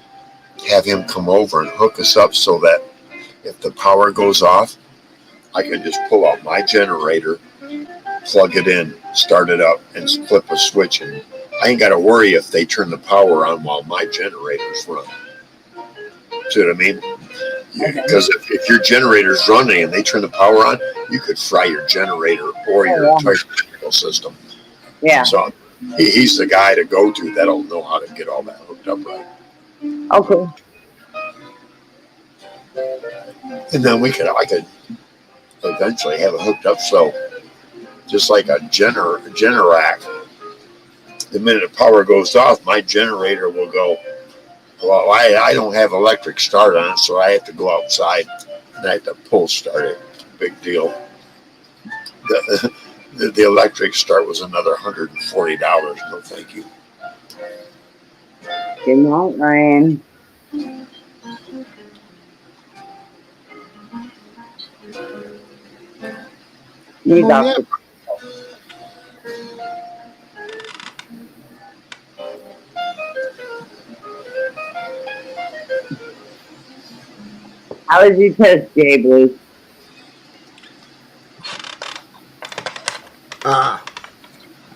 have him come over and hook us up so that if the power goes off, I can just pull out my generator, plug it in, start it up, and flip a switch, and I ain't got to worry if they turn the power on while my generator's running. See what I mean? Because if your generator's running and they turn the power on, you could fry your generator or your entire electrical system. Yeah. So he's the guy to go to that'll know how to get all that hooked up right. Okay. And then I could eventually have it hooked up so just like a Generac, the minute the power goes off, my generator will go, well, I don't have electric start on it, so I have to go outside and I have to pull start it. Big deal. The electric start was another $140. No, thank you. Good night, Ryan. How was your test, Jay Blue?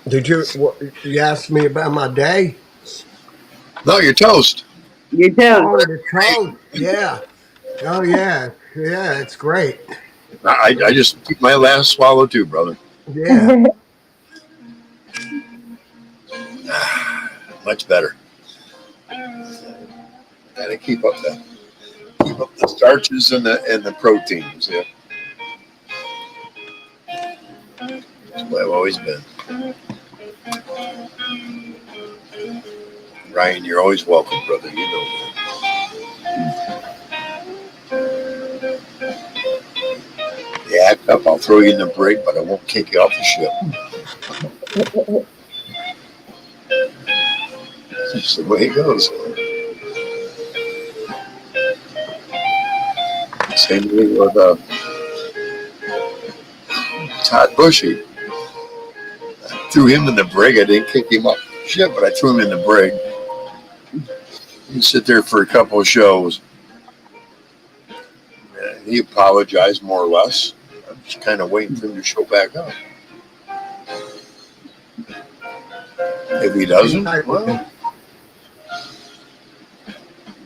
Did you ask me about my day? No, you're toast. You're Oh, toast. the toast. Yeah. Oh, yeah. Yeah, it's great. I just took my last swallow too, brother. Yeah. Much better. Got Gotta keep up the starches and the proteins. Yeah, that's what I've always been. Ryan, you're always welcome, brother. You know that. You act up, I'll throw you in the brig, but I won't kick you off the ship. That's the way it goes. Same thing with Todd Bushy. I threw him in the brig. I didn't kick him off the ship, but I threw him in the brig. He sit there for a couple of shows. And he apologized more or less. I'm just kind of waiting for him to show back up. If he doesn't, well,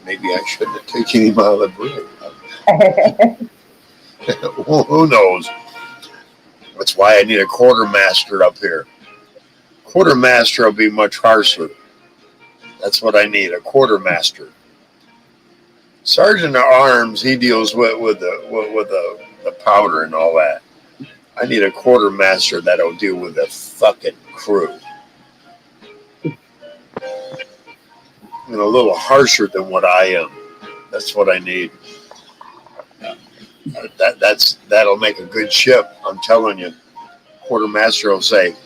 maybe I shouldn't have taken him out of the brig. Well, who knows? That's why I need a quartermaster up here. Quartermaster will be much harsher. That's what I need, a quartermaster. Sergeant at Arms, he deals with the powder and all that. I need a quartermaster that'll deal with the fucking crew. And a little harsher than what I am. That's what I need. That'll make a good ship. I'm telling you. Quartermaster will say,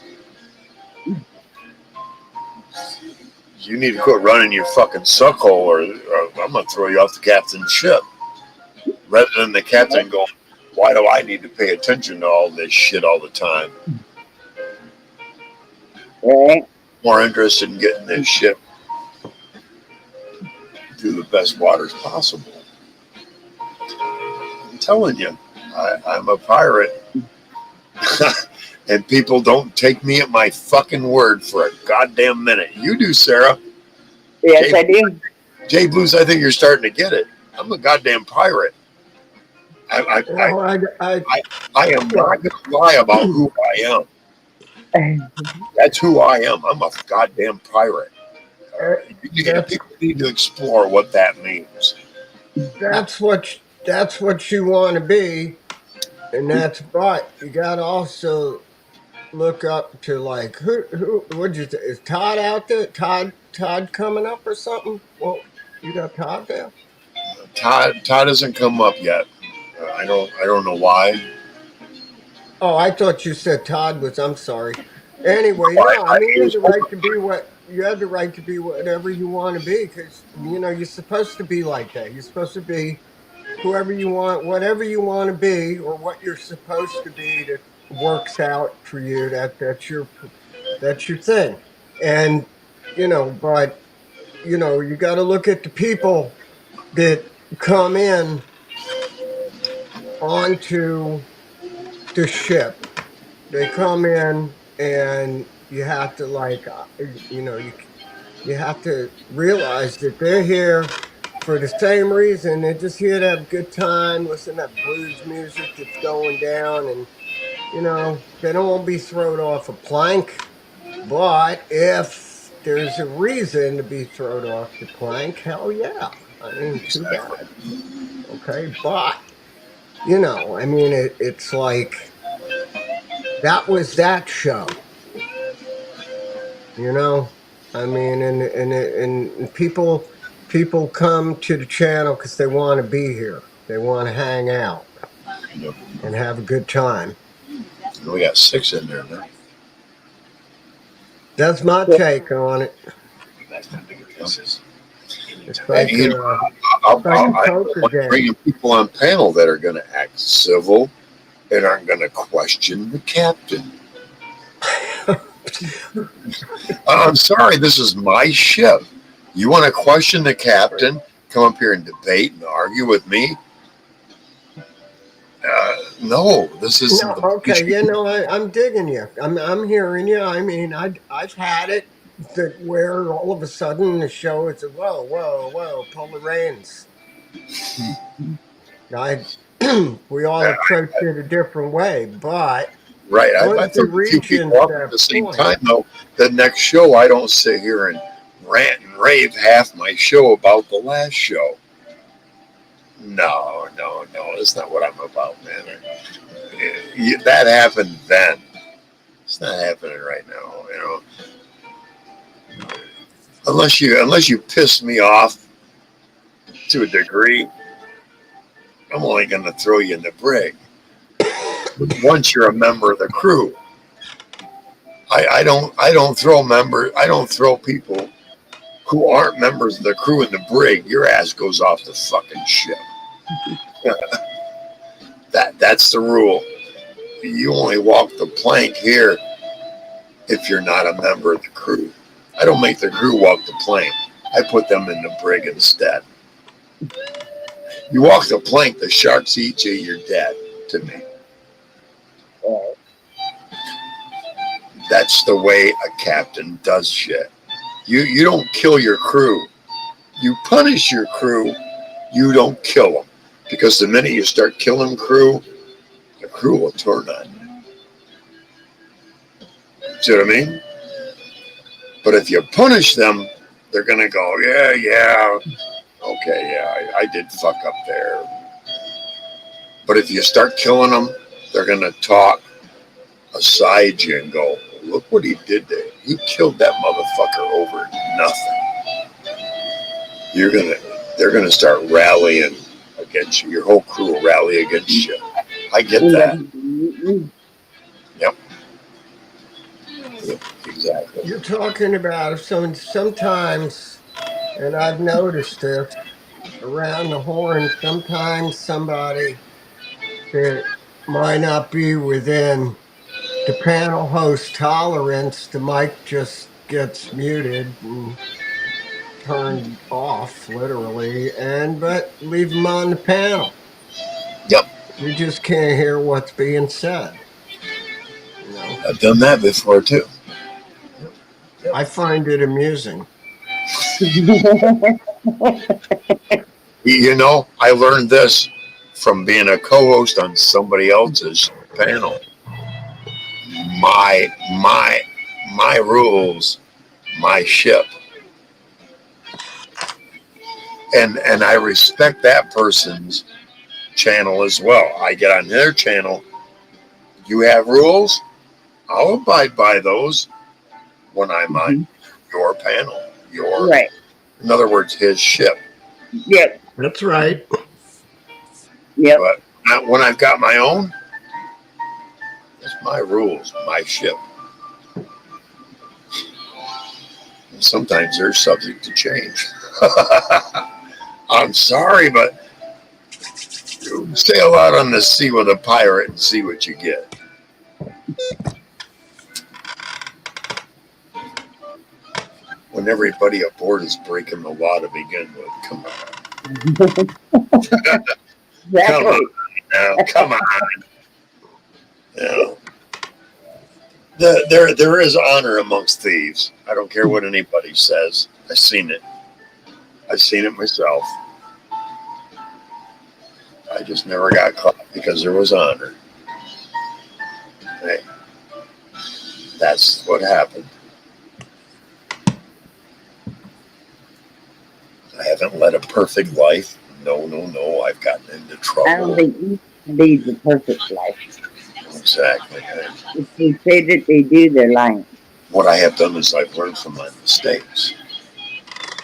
you need to quit running your fucking suckhole or I'm going to throw you off the captain's ship. Rather than the captain going, why do I need to pay attention to all this shit all the time? Right. More interested in getting this ship through the best waters possible. I'm telling you, I'm a pirate. And people don't take me at my fucking word for a goddamn minute. You do, Sarah. Yes, I do. Jay Blues, I think you're starting to get it. I'm a goddamn pirate. I am not going to lie about who I am. That's who I am. I'm a goddamn pirate. People need to explore what that means. That's what you want to be, and but you got to also look up to like who would you say is Todd out there? Todd coming up or something? Well, you got Todd there. Todd hasn't come up yet. I don't know why. Oh, I thought you said Todd was. I'm sorry. Anyway, no, I mean you have the right to be whatever you want to be because you're supposed to be like that. You're supposed to be whoever you want, whatever you want to be, or what you're supposed to be that works out for you. That's your thing, and but you got to look at the people that come in onto the ship. They come in, and you have to you have to realize that they're here for the same reason. They're just here to have a good time, listen to that blues music that's going down, and they don't want to be thrown off a plank. But if there's a reason to be thrown off the plank, hell yeah. I mean, too bad. Okay, but I mean, it's like that was that show. I mean, and people come to the channel because they want to be here. They want to hang out and have a good time. We got 6 in there now. That's my take on it. It's like I'm bringing people on panel that are going to act civil and aren't going to question the captain. I'm sorry, this is my ship. You want to question the captain? Come up here and debate and argue with me? No, this isn't. Okay, I'm digging you. I'm hearing you. I mean, I've had it that where all of a sudden the show is whoa, pull the reins. We all approach it a different way, but right. I think a few people off at the same time though. The next show, I don't sit here and rant and rave half my show about the last show. No, that's not what I'm about, man. That happened then. It's not happening right now, you know. Unless you piss me off to a degree, I'm only going to throw you in the brig. Once you're a member of the crew, I don't throw people who aren't members of the crew in the brig. Your ass goes off the fucking ship. That's the rule. You only walk the plank here if you're not a member of the crew. I don't make the crew walk the plank. I put them in the brig instead. You walk the plank, the sharks eat you, you're dead to me. That's the way a captain does shit. You don't kill your crew. You punish your crew. You don't kill them. Because the minute you start killing crew, the crew will turn on you. See what I mean? But if you punish them, they're going to go, yeah, okay, yeah, I did fuck up there. But if you start killing them, they're going to talk aside you and go, look what he did there. He killed that motherfucker over nothing. They're going to start rallying against you. Your whole crew will rally against you. I get that. Yep, exactly. You're talking about sometimes, and I've noticed this around the horn, sometimes somebody that might not be within the panel host tolerance, the mic just gets muted and turned off, literally, but leave them on the panel. Yep. You just can't hear what's being said. You know? I've done that before too. I find it amusing. You know, I learned this from being a co-host on somebody else's panel. My rules, my ship. And I respect that person's channel as well. I get on their channel. You have rules? I'll abide by those when I'm on your panel. Right. In other words, his ship. Yep. That's right. Yep. But when I've got my own, it's my rules, my ship. And sometimes they're subject to change. I'm sorry, but sail out on the sea with a pirate and see what you get. When everybody aboard is breaking the law to begin with, come on. Exactly. Come on. You know, there is honor amongst thieves. I don't care what anybody says. I've seen it. I've seen it myself. I just never got caught because there was honor. Hey, that's what happened. I haven't led a perfect life. No. I've gotten into trouble. I don't think you lead the perfect life. Exactly. If they say that they do, they're lying. What I have done is I've learned from my mistakes.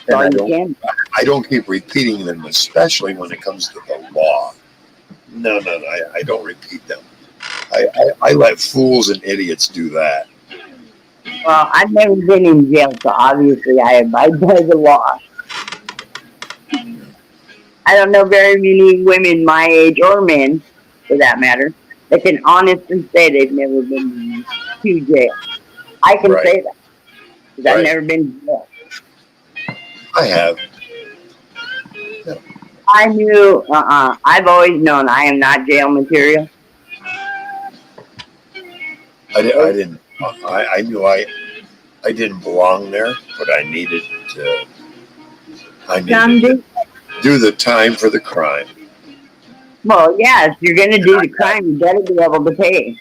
So And I don't keep repeating them, especially when it comes to the law. No, I don't repeat them. I let fools and idiots do that. Well, I've never been in jail, so obviously I abide by the law. I don't know very many women my age, or men, for that matter, that can honestly say they've never been to jail. I can say that, because I've never been to jail. I have. Yeah. I knew, I've always known I am not jail material. I knew I didn't belong there, but I needed to do the time for the crime. Well, yeah, if you're going to do the crime, you better be able to pay.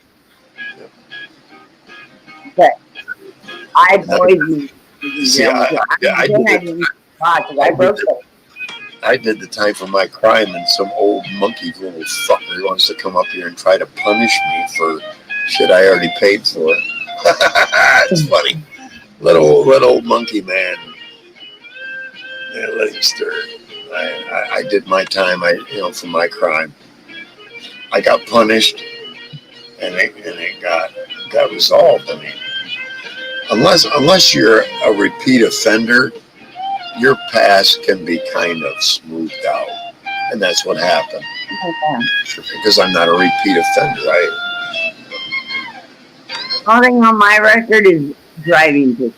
But I've always See, I did the time for my crime, and some old monkey little fucker wants to come up here and try to punish me for shit I already paid for. It's funny. Little monkey man. Yeah, let him stir. I did my time. For my crime. I got punished, and it got resolved. I mean, unless you're a repeat offender, your past can be kind of smoothed out, and that's what happened. Because I'm not a repeat offender. Only thing on my record is driving tickets.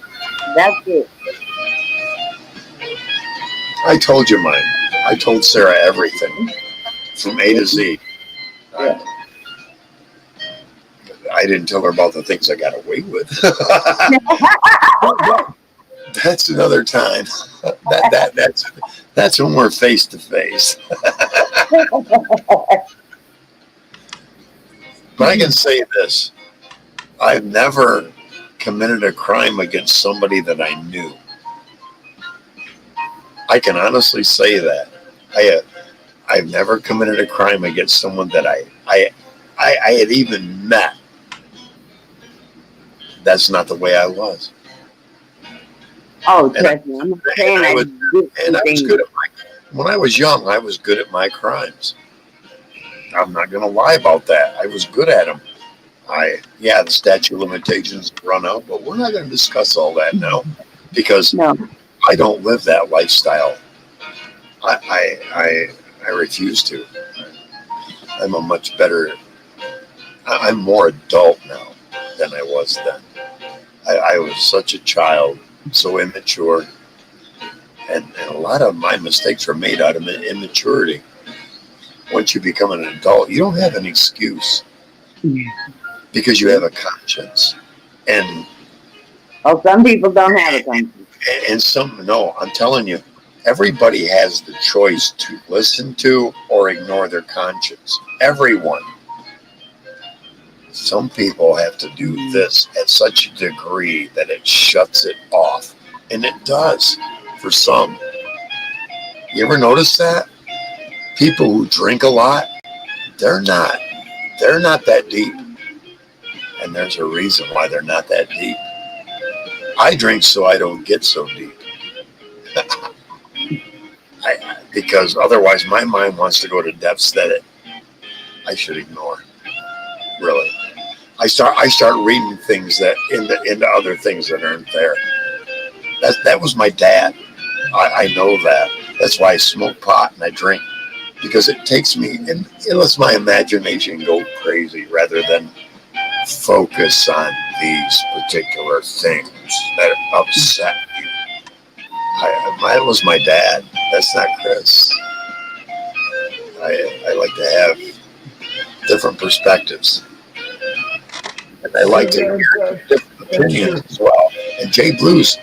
That's it. I told you mine. I told Sarah everything from A to Z. I didn't tell her about the things I got away with. That's another time. That's when we're face to face. But I can say this: I've never committed a crime against somebody that I knew. I can honestly say that. I've never committed a crime against someone that I had even met. That's not the way I was. Oh, trust me. I'm saying I was good at when I was young, I was good at my crimes. I'm not going to lie about that. I was good at them. The statute of limitations run out, but we're not going to discuss all that now because I don't live that lifestyle. I refuse to. I'm a much better. I'm more adult now than I was then. I was such a child, so immature, and a lot of my mistakes were made out of immaturity. Once you become an adult, you don't have an excuse because you have a conscience. And some people don't have a conscience. And I'm telling you, everybody has the choice to listen to or ignore their conscience. Everyone. Some people have to do this at such a degree that it shuts it off. And it does for some. You ever notice that? People who drink a lot, they're not that deep. And there's a reason why they're not that deep. I drink so I don't get so deep. Because otherwise my mind wants to go to depths that I should ignore. Really. I start reading things that into other things that aren't there. That was my dad. I know that. That's why I smoke pot and I drink. Because it takes me and it lets my imagination go crazy rather than focus on these particular things that upset you. Mine was my dad. That's not Chris. I like to have different perspectives. And I like to hear different opinions as well. And Jay Blues,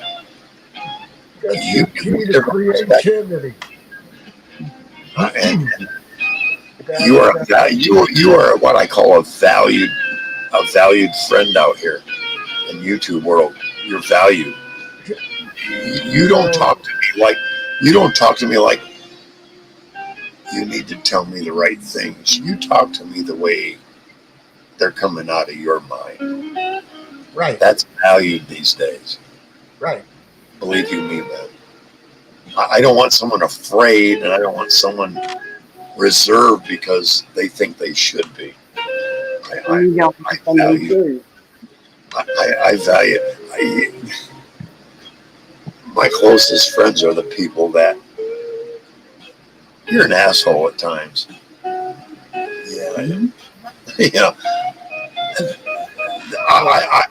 you creativity. And you are what I call a valued friend out here in YouTube world. You're valued. You don't talk to me like you need to tell me the right things. You talk to me the way they're coming out of your mind. Right. That's valued these days. Right. Believe you me, man. I don't want someone afraid, and I don't want someone reserved because they think they should be. I value. My closest friends are the people that you're an asshole at times. Yeah, I am.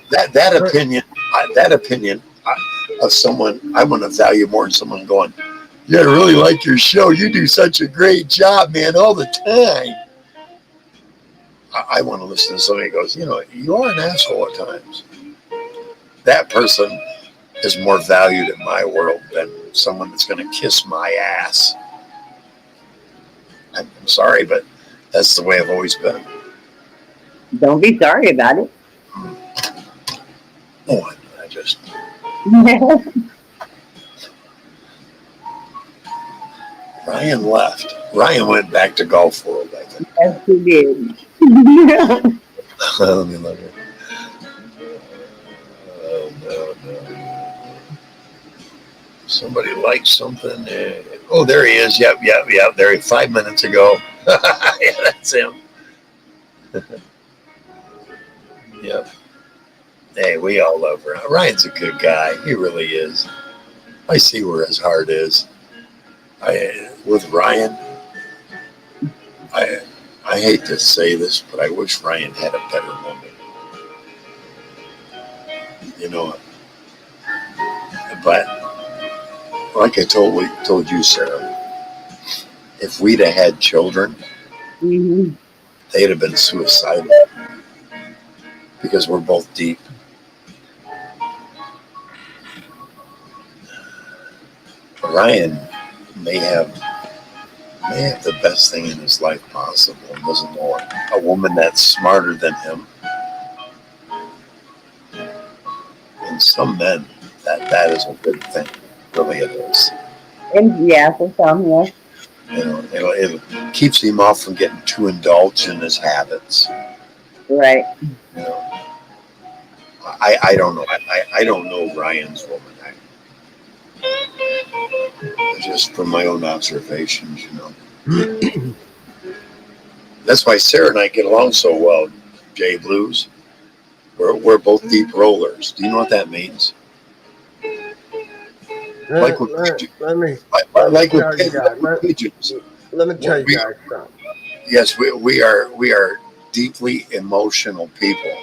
That opinion of someone I want to value more than someone going, yeah, I really like your show. You do such a great job, man, all the time. I want to listen to somebody who goes, you are an asshole at times. That person is more valued in my world than someone that's going to kiss my ass. I'm sorry, but that's the way I've always been. Don't be sorry about it. Oh, just. Ryan left. Ryan went back to Golf World, I think. Yes, he did. Let me look at it. No. Somebody likes something. Oh, there he is. Yep. There he is. 5 minutes ago. Yeah, that's him. Yep. Hey, we all love Ryan. Ryan's a good guy. He really is. I see where his heart is. With Ryan, I hate to say this, but I wish Ryan had a better woman. You know, but like I told you, Sarah, if we'd have had children, Mm-hmm. they'd have been suicidal because we're both deep. Ryan may have the best thing in his life possible and doesn't know it. A woman that's smarter than him. And some men, that is a good thing. Really it is. And yeah, for some, yes. You know, it keeps him off from getting too indulged in his habits. Right. You know, I don't know. I don't know Ryan's woman. Just from my own observations, you know. That's why Sarah and I get along so well, Jay Blues. We're both deep rollers. Do you know what that means? Let me tell you guys something. Yes, we are deeply emotional people,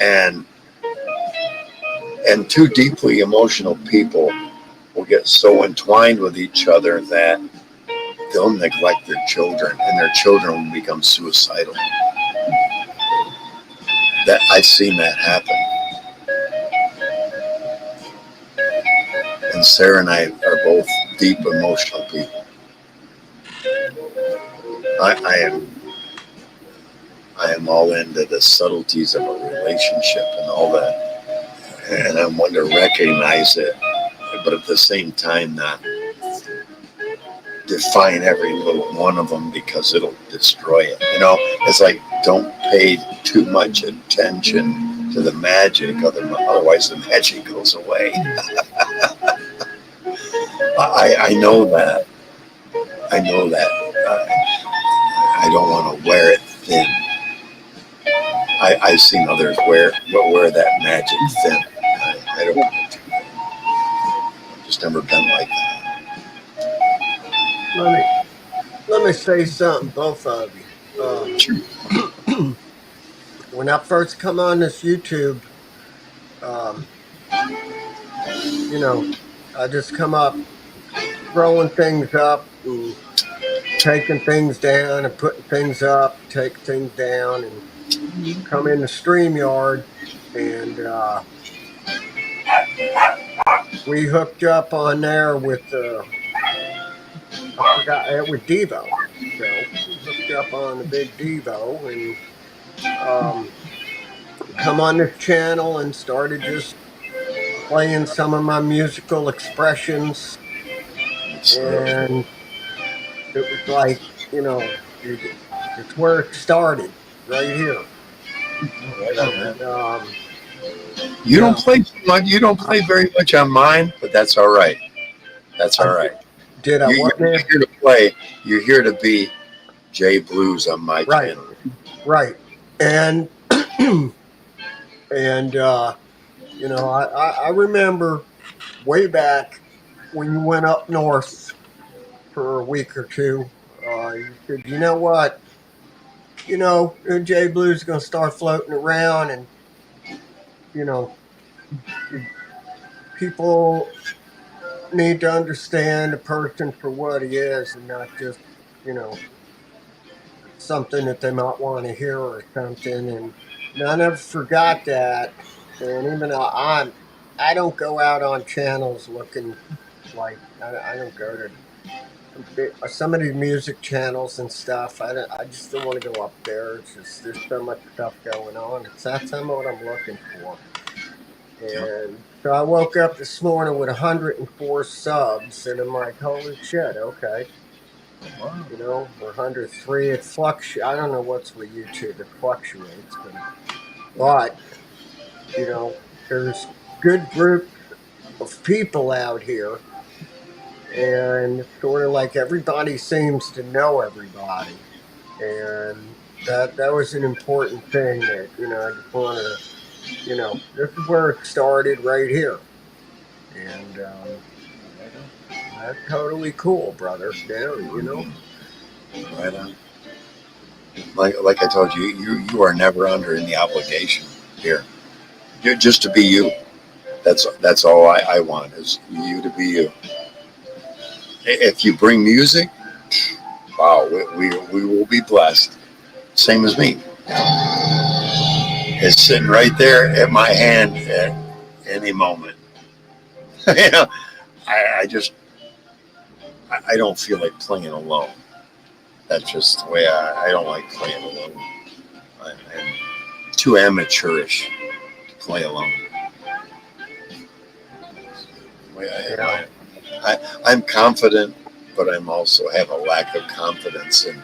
and two deeply emotional people will get so entwined with each other that they'll neglect their children, and their children will become suicidal. That I've seen that happen. And Sarah and I are both deep emotional people. I am all into the subtleties of a relationship and all that. And I'm one to recognize it, but at the same time not define every little one of them because it'll destroy it. You know, it's like don't pay too much attention to the magic, otherwise the magic goes away. I know that. I don't want to wear it thin. I've seen others wear that magic thin. I don't want to. I've just never been like that. Let me say something, both of you. Sure. When I first come on this YouTube, you know, I just come up throwing things up and taking things down and putting things up, take things down, and come in the StreamYard, and we hooked up on there with I forgot, it was Devo. So we hooked up on the big Devo and come on this channel and started just playing some of my musical expressions. And it was like, you know, it's where it started, right here. And, you don't play too much. You don't play very much on mine, but that's all right. That's all right. Did I? You're here to play. You're here to be Jay Blues on my channel. Right. And and you know, I remember way back when you went up north for a week or two. You said, you know what? You know, Jay Blues is going to start floating around, and you know, people need to understand a person for what he is, and not just, you know, something that they might want to hear or something. And I never forgot that. And even though I don't go out on channels looking like I don't go to some of these music channels and stuff. I just don't want to go up there. It's just there's so much stuff going on. That's not what I'm looking for. And so I woke up this morning with 104 subs, and I'm like, holy shit, okay. Wow. You know, we're 103. It fluctuates. I don't know what's with YouTube. It fluctuates, but you know, there's good group of people out here, and sort of like everybody seems to know everybody, and that was an important thing that I just wanted to. This is where it started right here, and that's totally cool, brother. Yeah, Right on. Like I told you, you are never under any obligation here. You're just to be you. That's all I want is you to be you. If you bring music, wow, we will be blessed. Same as me. It's sitting right there at my hand at any moment. I just I don't feel like playing alone. That's just the way I don't like playing alone. I'm too amateurish to play alone. I'm confident, but I'm also have a lack of confidence in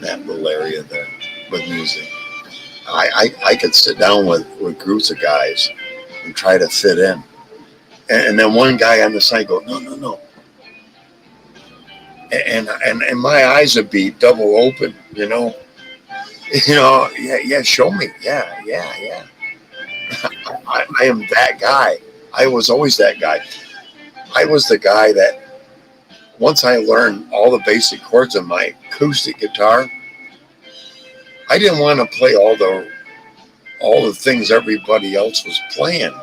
that little area there with music. I could sit down with groups of guys and try to fit in. And then one guy on the side go, no. And my eyes would be double open, yeah, show me. Yeah. I am that guy. I was always that guy. I was the guy that once I learned all the basic chords of my acoustic guitar, I didn't want to play all the things everybody else was playing.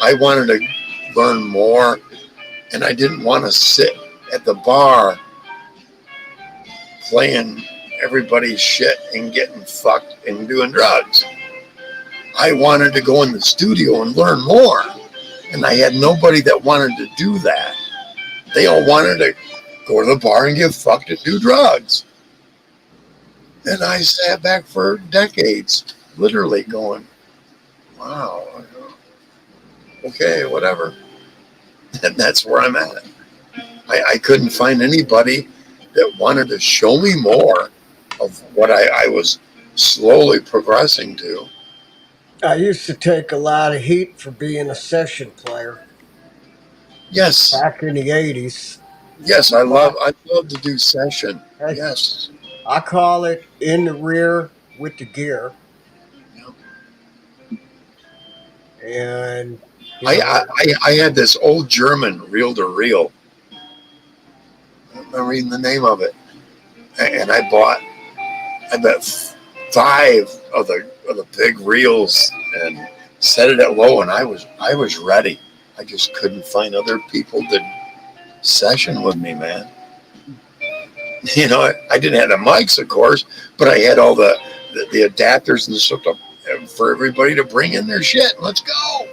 I wanted to learn more, and I didn't want to sit at the bar playing everybody's shit and getting fucked and doing drugs. I wanted to go in the studio and learn more, and I had nobody that wanted to do that. They all wanted to go to the bar and get fucked and do drugs. And I sat back for decades, literally going, wow, okay, whatever. And that's where I'm at. I couldn't find anybody that wanted to show me more of what I was slowly progressing to. I used to take a lot of heat for being a session player. Yes. Back in the 80s. Yes, I love to do session. Yes. I call it in the rear with the gear. Yep. And I had this old German reel-to-reel. I'm reading the name of it, and I bet 5 of the big reels and set it at low, and I was ready. I just couldn't find other people to session with me, man. I didn't have the mics, of course, but I had all the adapters and stuff for everybody to bring in their shit. Let's go.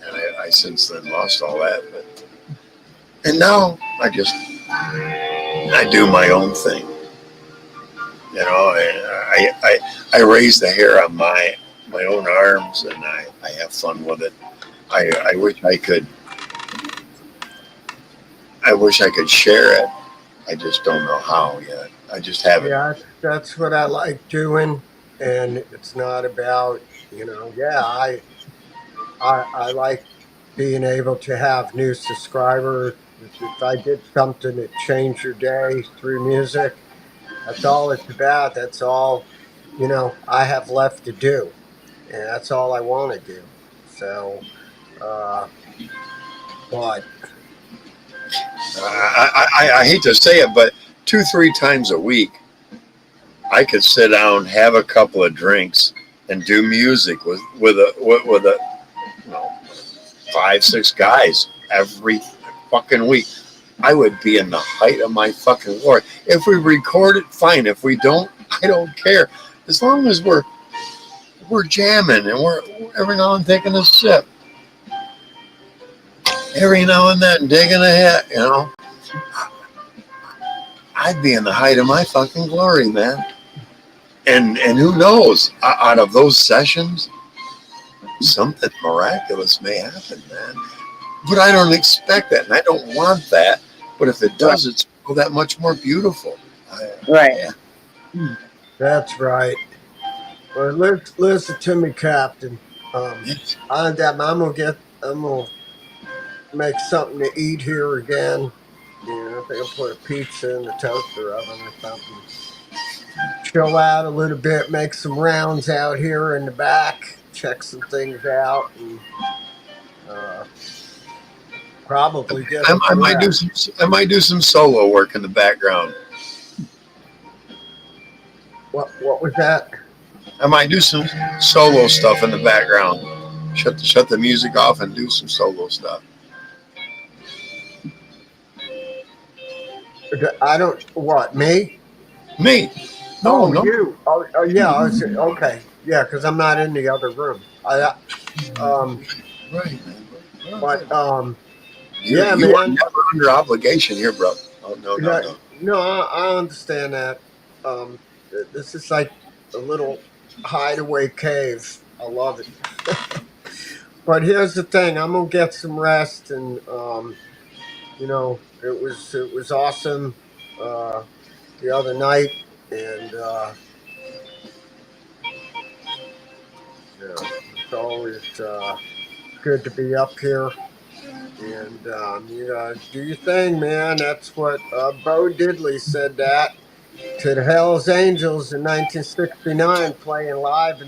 And I since then lost all that, and now I do my own thing. I raise the hair on my own arms, and I have fun with it. I wish I could share it. I just don't know how yet. I just haven't. Yeah, that's what I like doing, and it's not about I like being able to have new subscribers. If I did something that changed your day through music, that's all it's about. That's all I have left to do, and that's all I want to do. So, but I hate to say it, but 2-3 times a week, I could sit down, have a couple of drinks, and do music with 5-6 guys every fucking week. I would be in the height of my fucking glory. If we record it, fine. If we don't, I don't care. As long as we're jamming and we're every now and then taking a sip. Every now and then digging a hit, I'd be in the height of my fucking glory, man. And who knows, out of those sessions, something miraculous may happen, man. But I don't expect that, and I don't want that. But if it does, it's all that much more beautiful. Right. Yeah. That's right. Well, listen to me, Captain. I'm gonna make something to eat here again. I think I'll put a pizza in the toaster oven or something. Chill out a little bit, make some rounds out here in the back, check some things out, and probably get. I might do some solo work in the background. What was that? I might do some solo stuff in the background. Shut the music off and do some solo stuff. I don't. What, me? Me? No. You. Oh yeah. Okay. Yeah, because I'm not in the other room. Right. But you man. are never under obligation here, bro. Oh no. No, I understand that. This is like a little hideaway cave. I love it. But here's the thing: I'm gonna get some rest, and it was awesome the other night, and it's always good to be up here. And do your thing, man. That's what Bo Diddley said that to the Hells Angels in 1969, playing live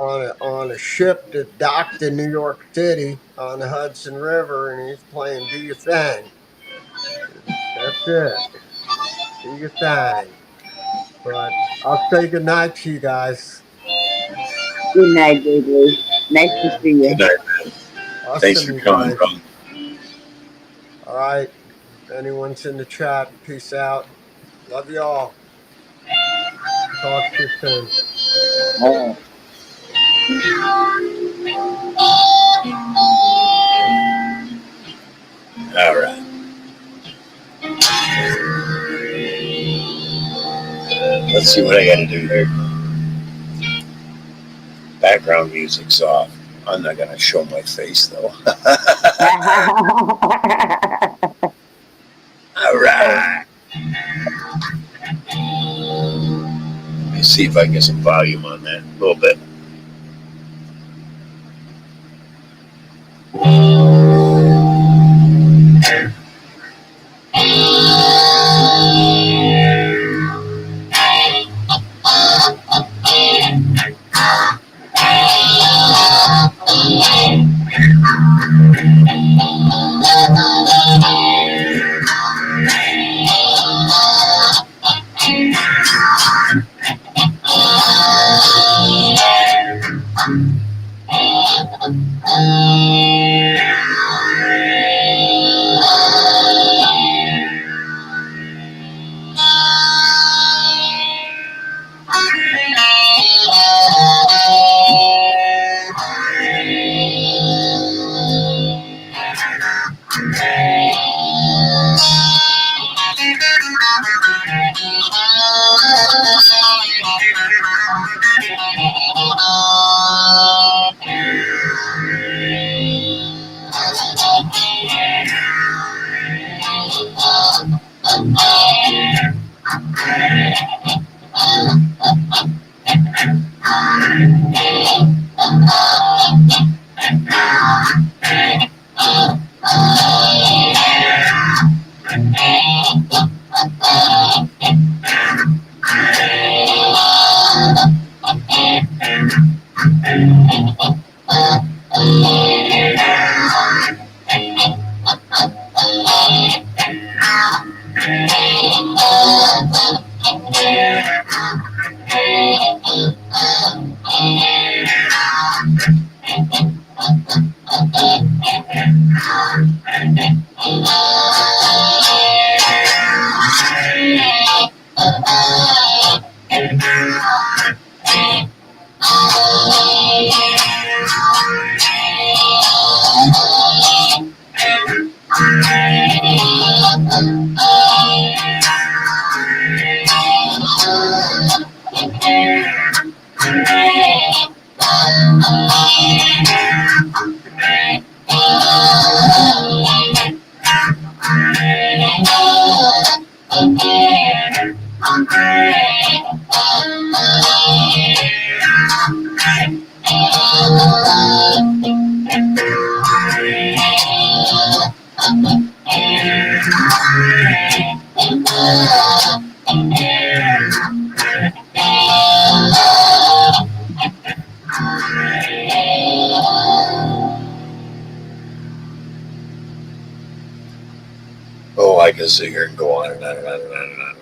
on a ship that docked in New York City on the Hudson River, and he's playing "Do Your Thing." That's it. Do your thing. But I'll say good night to you guys. Good night, Diddley. Nice to see you. Good night, man. Awesome, Thanks for coming, bro. All right. If anyone's in the chat, peace out. Love you all. Talk to you soon. Oh. All right. Let's see what I got to do here. Background music's off. I'm not going to show my face, though. All right. Let me see if I can get some volume on that a little bit. Oh, I can sit here and go on and on and on and on and on.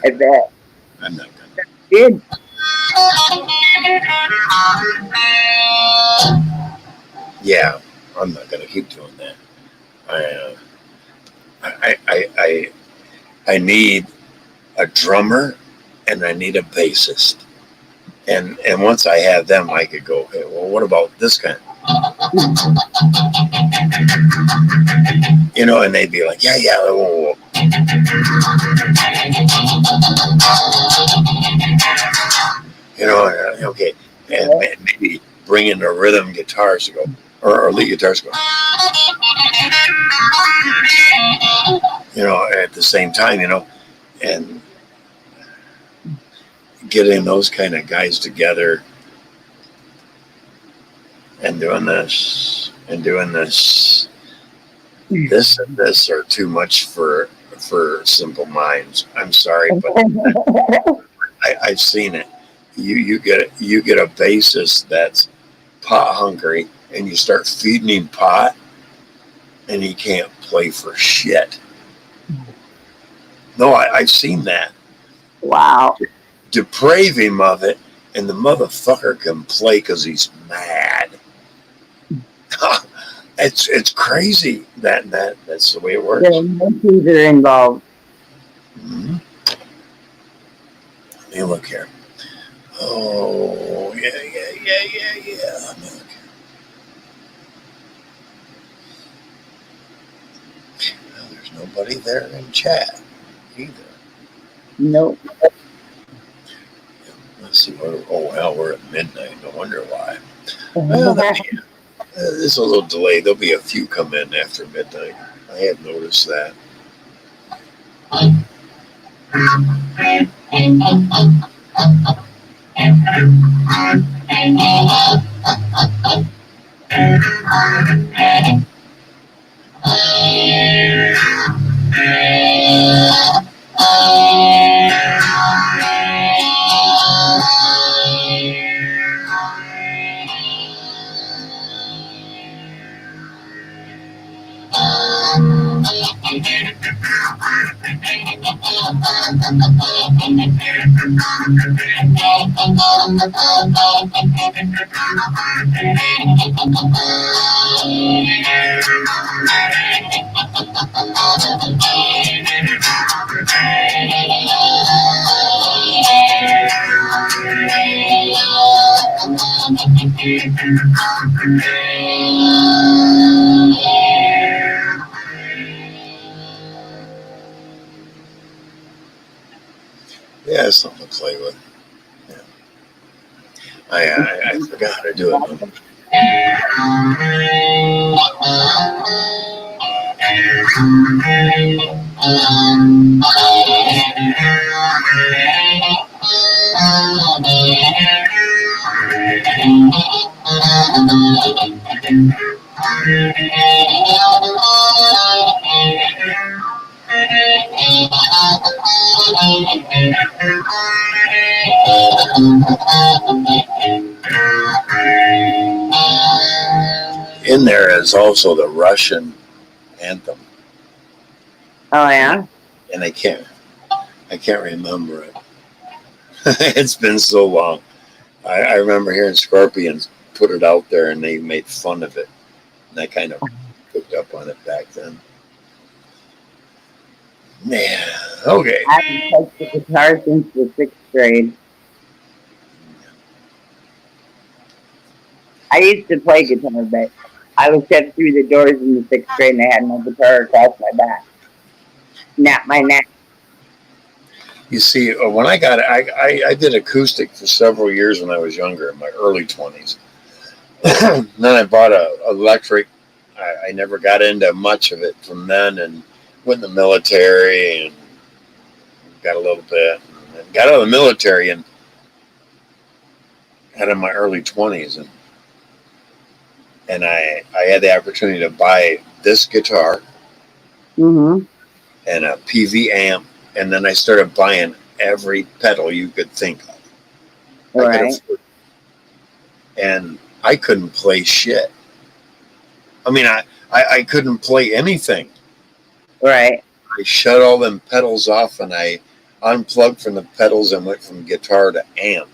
I bet. I'm not gonna. Good. Yeah, I'm not gonna keep doing that. I need a drummer and I need a bassist. And once I have them, I could go, hey, well, what about this kind? You know, and they'd be like, yeah, whoa. You know, okay. And maybe bring in the rhythm guitars to go, or lead guitars to go. You know, at the same time, you know, and getting those kind of guys together and doing this and doing this. This and this are too much for simple minds. I'm sorry, but I've seen it. You get a bassist that's pot hungry, and you start feeding him pot, and he can't play for shit. No, I've seen that. Wow. Deprave him of it, and the motherfucker can play because he's mad. It's crazy that's the way it works. The emotions are involved. Mm-hmm. Let me look here. Oh, yeah. Let me look here. Well, there's nobody there in chat either. Nope. Let's see. We're at midnight. No wonder why. Well, there's a little delay. There'll be a few come in after midnight. I had noticed that. Yeah, it's something to play with. Yeah. I forgot how to do it. In there is also the Russian anthem. Oh yeah. And I can't remember it. It's been so long. I remember hearing Scorpions put it out there, and they made fun of it. And I kind of picked up on it back then. Man, okay. I haven't touched the guitar since the 6th grade. I used to play guitar, but I was kept through the doors in the 6th grade, and I had my guitar across my back. Snap my neck. You see, when I got it, I did acoustic for several years when I was younger, in my early 20s. Then I bought a electric. I never got into much of it from then, and went in the military and got a little bit. And got out of the military and had in my early 20s, and I had the opportunity to buy this guitar Mm-hmm. and a PV amp, and then I started buying every pedal you could think of. Right. And I couldn't play shit. I mean, I couldn't play anything. Right. I shut all them pedals off and I unplugged from the pedals and went from guitar to amp.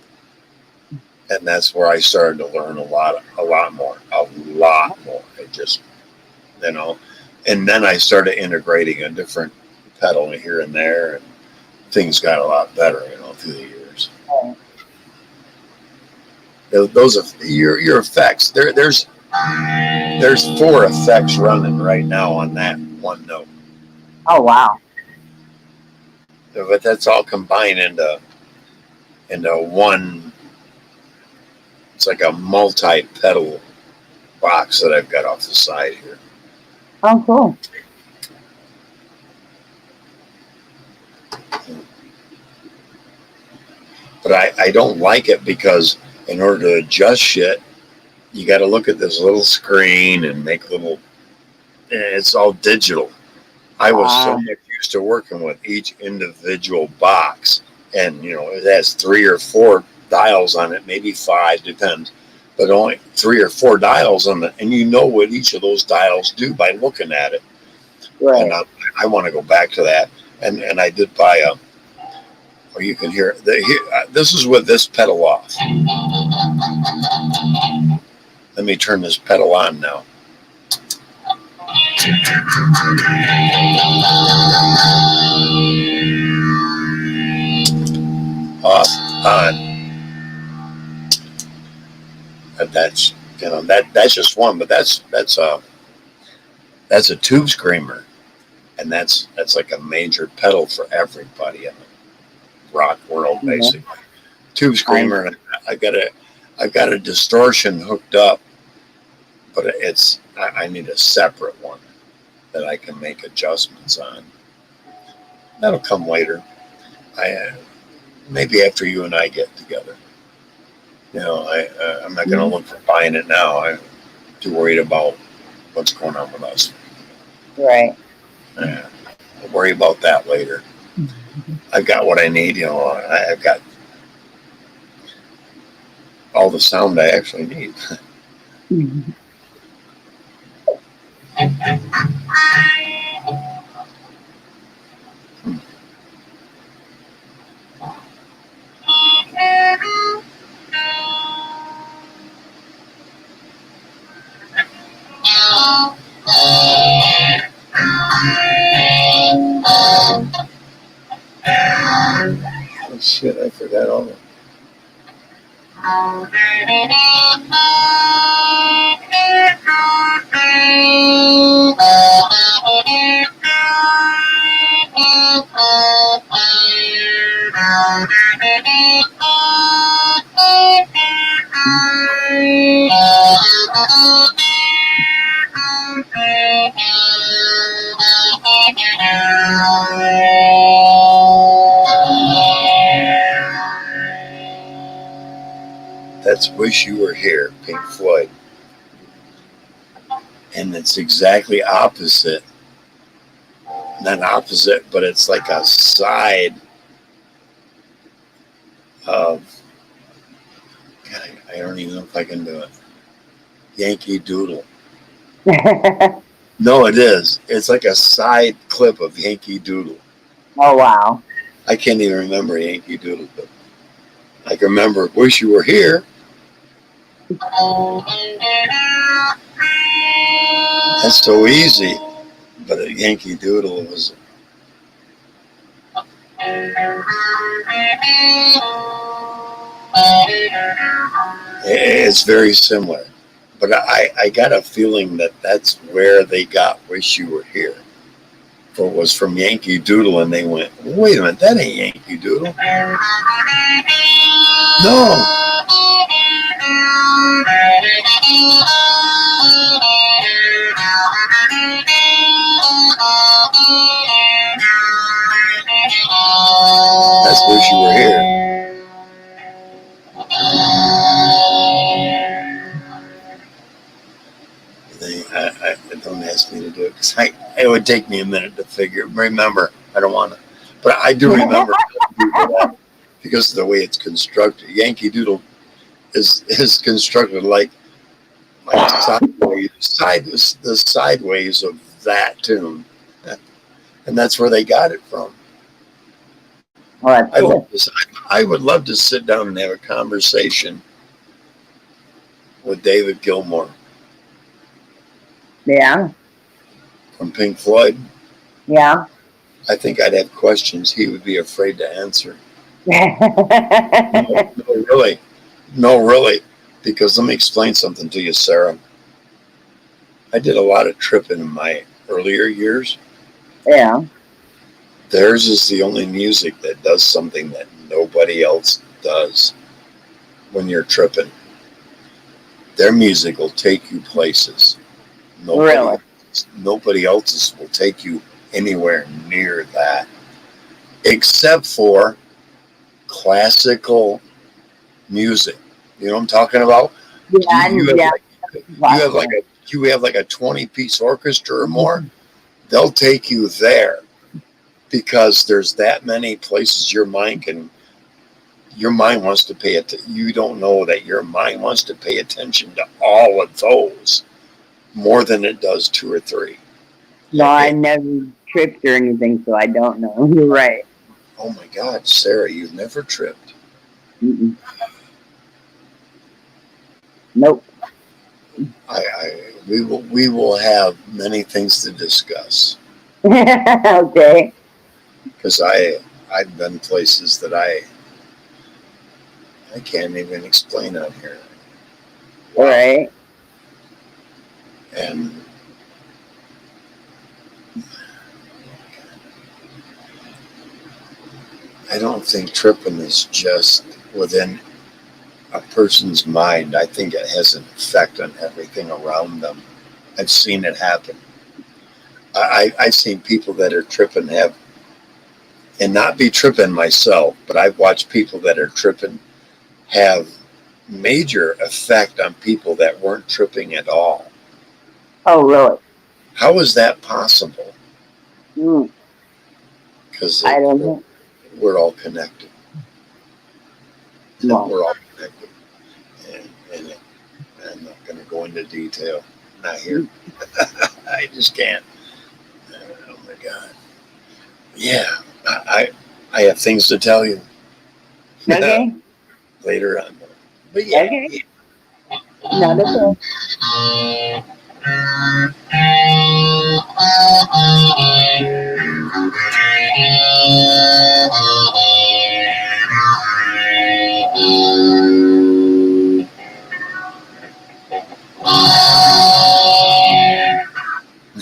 And that's where I started to learn a lot more. It just, and then I started integrating a different pedal here and there, and things got a lot better, through the years. Oh. Those are your effects. There's 4 effects running right now on that one note. Oh, wow. But that's all combined into one. It's like a multi-pedal box that I've got off the side here. Oh, cool. But I don't like it because in order to adjust shit, you got to look at this little screen and make little. It's all digital. I was so much used to working with each individual box, and it has 3 or 4 dials on it, maybe 5, depends, but only 3 or 4 dials on it, and you know what each of those dials do by looking at it. Right. And I want to go back to that, and I did buy or you can hear this is with this pedal off. Let me turn this pedal on now. Off, on. That's that's just one, but that's a tube screamer, and that's like a major pedal for everybody in the rock world, basically. Mm-hmm. Tube screamer, and I've got a distortion hooked up, but I need a separate one that I can make adjustments on. That'll come later. Maybe after you and I get together. I'm not going to look for buying it now. I'm too worried about what's going on with us. Right. I'll worry about that later. I've got what I need. I've got all the sound I actually need. Oh shit, I forgot all that. That's Wish You Were Here, Pink Floyd. And it's exactly opposite. Not opposite, but it's like a side of, God, I don't even know if I can do it. Yankee Doodle. No, it is. It's like a side clip of Yankee Doodle. Oh, wow. I can't even remember Yankee Doodle, but I can remember Wish You Were Here. That's so easy, but a Yankee Doodle was. It's very similar, but I got a feeling that that's where they got Wish You Were Here For it was from Yankee Doodle, and they went, wait a minute, that ain't Yankee Doodle. No. That's wish you were here. Don't ask me to do it because it would take me a minute to remember. I don't want to, but I do remember because of the way it's constructed. Yankee Doodle is constructed like sideways, the sideways of that tune, and that's where they got it from. Well, I would love to sit down and have a conversation with David Gilmour. Yeah. From Pink Floyd. Yeah. I think I'd have questions he would be afraid to answer. No, really. Because let me explain something to you, Sarah. I did a lot of tripping in my earlier years. Yeah. Theirs is the only music that does something that nobody else does when you're tripping. Their music will take you places. Nobody else's will take you anywhere near that, except for classical music. You know what I'm talking about? Yeah, you have like a 20-piece orchestra or more. They'll take you there because there's that many places your mind wants to pay it. You don't know that your mind wants to pay attention to all of those more than it does 2 or 3. No, I never tripped or anything, so I don't know. You're right. Oh my God, Sarah, you've never tripped. Mm-mm. Nope. We will have many things to discuss. Okay. Because I've been places that I can't even explain on here. All right. And I don't think tripping is just within a person's mind. I think it has an effect on everything around them. I've seen it happen. I've seen people that are tripping and not be tripping myself, but I've watched people that are tripping have major effect on people that weren't tripping at all. Oh, really? How is that possible? Because I don't know. We're all connected. No. We're all connected. And I'm not going to go into detail. Not here. I just can't. Oh my God. Yeah. I have things to tell you. Okay. Later on. But yeah. Okay. Not at all.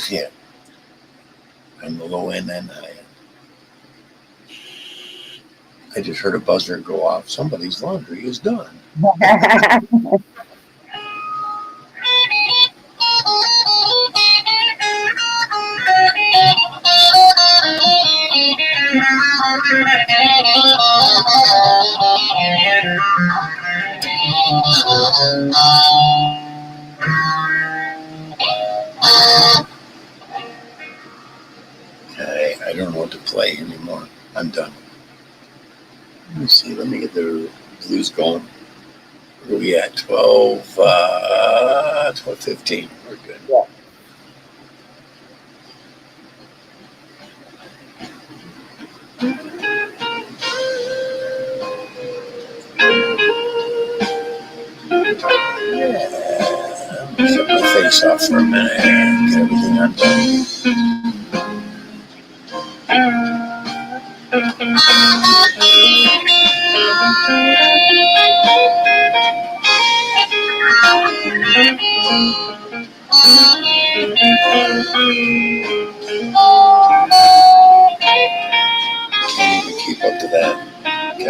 Yeah. On the low end and high end. I just heard a buzzer go off. Somebody's laundry is done. I don't know what to play anymore. I'm done. Let me see. Let me get the blues going. Where are we at? 12:15. We're good. Yeah. Set my face off for a minute and get everything undone.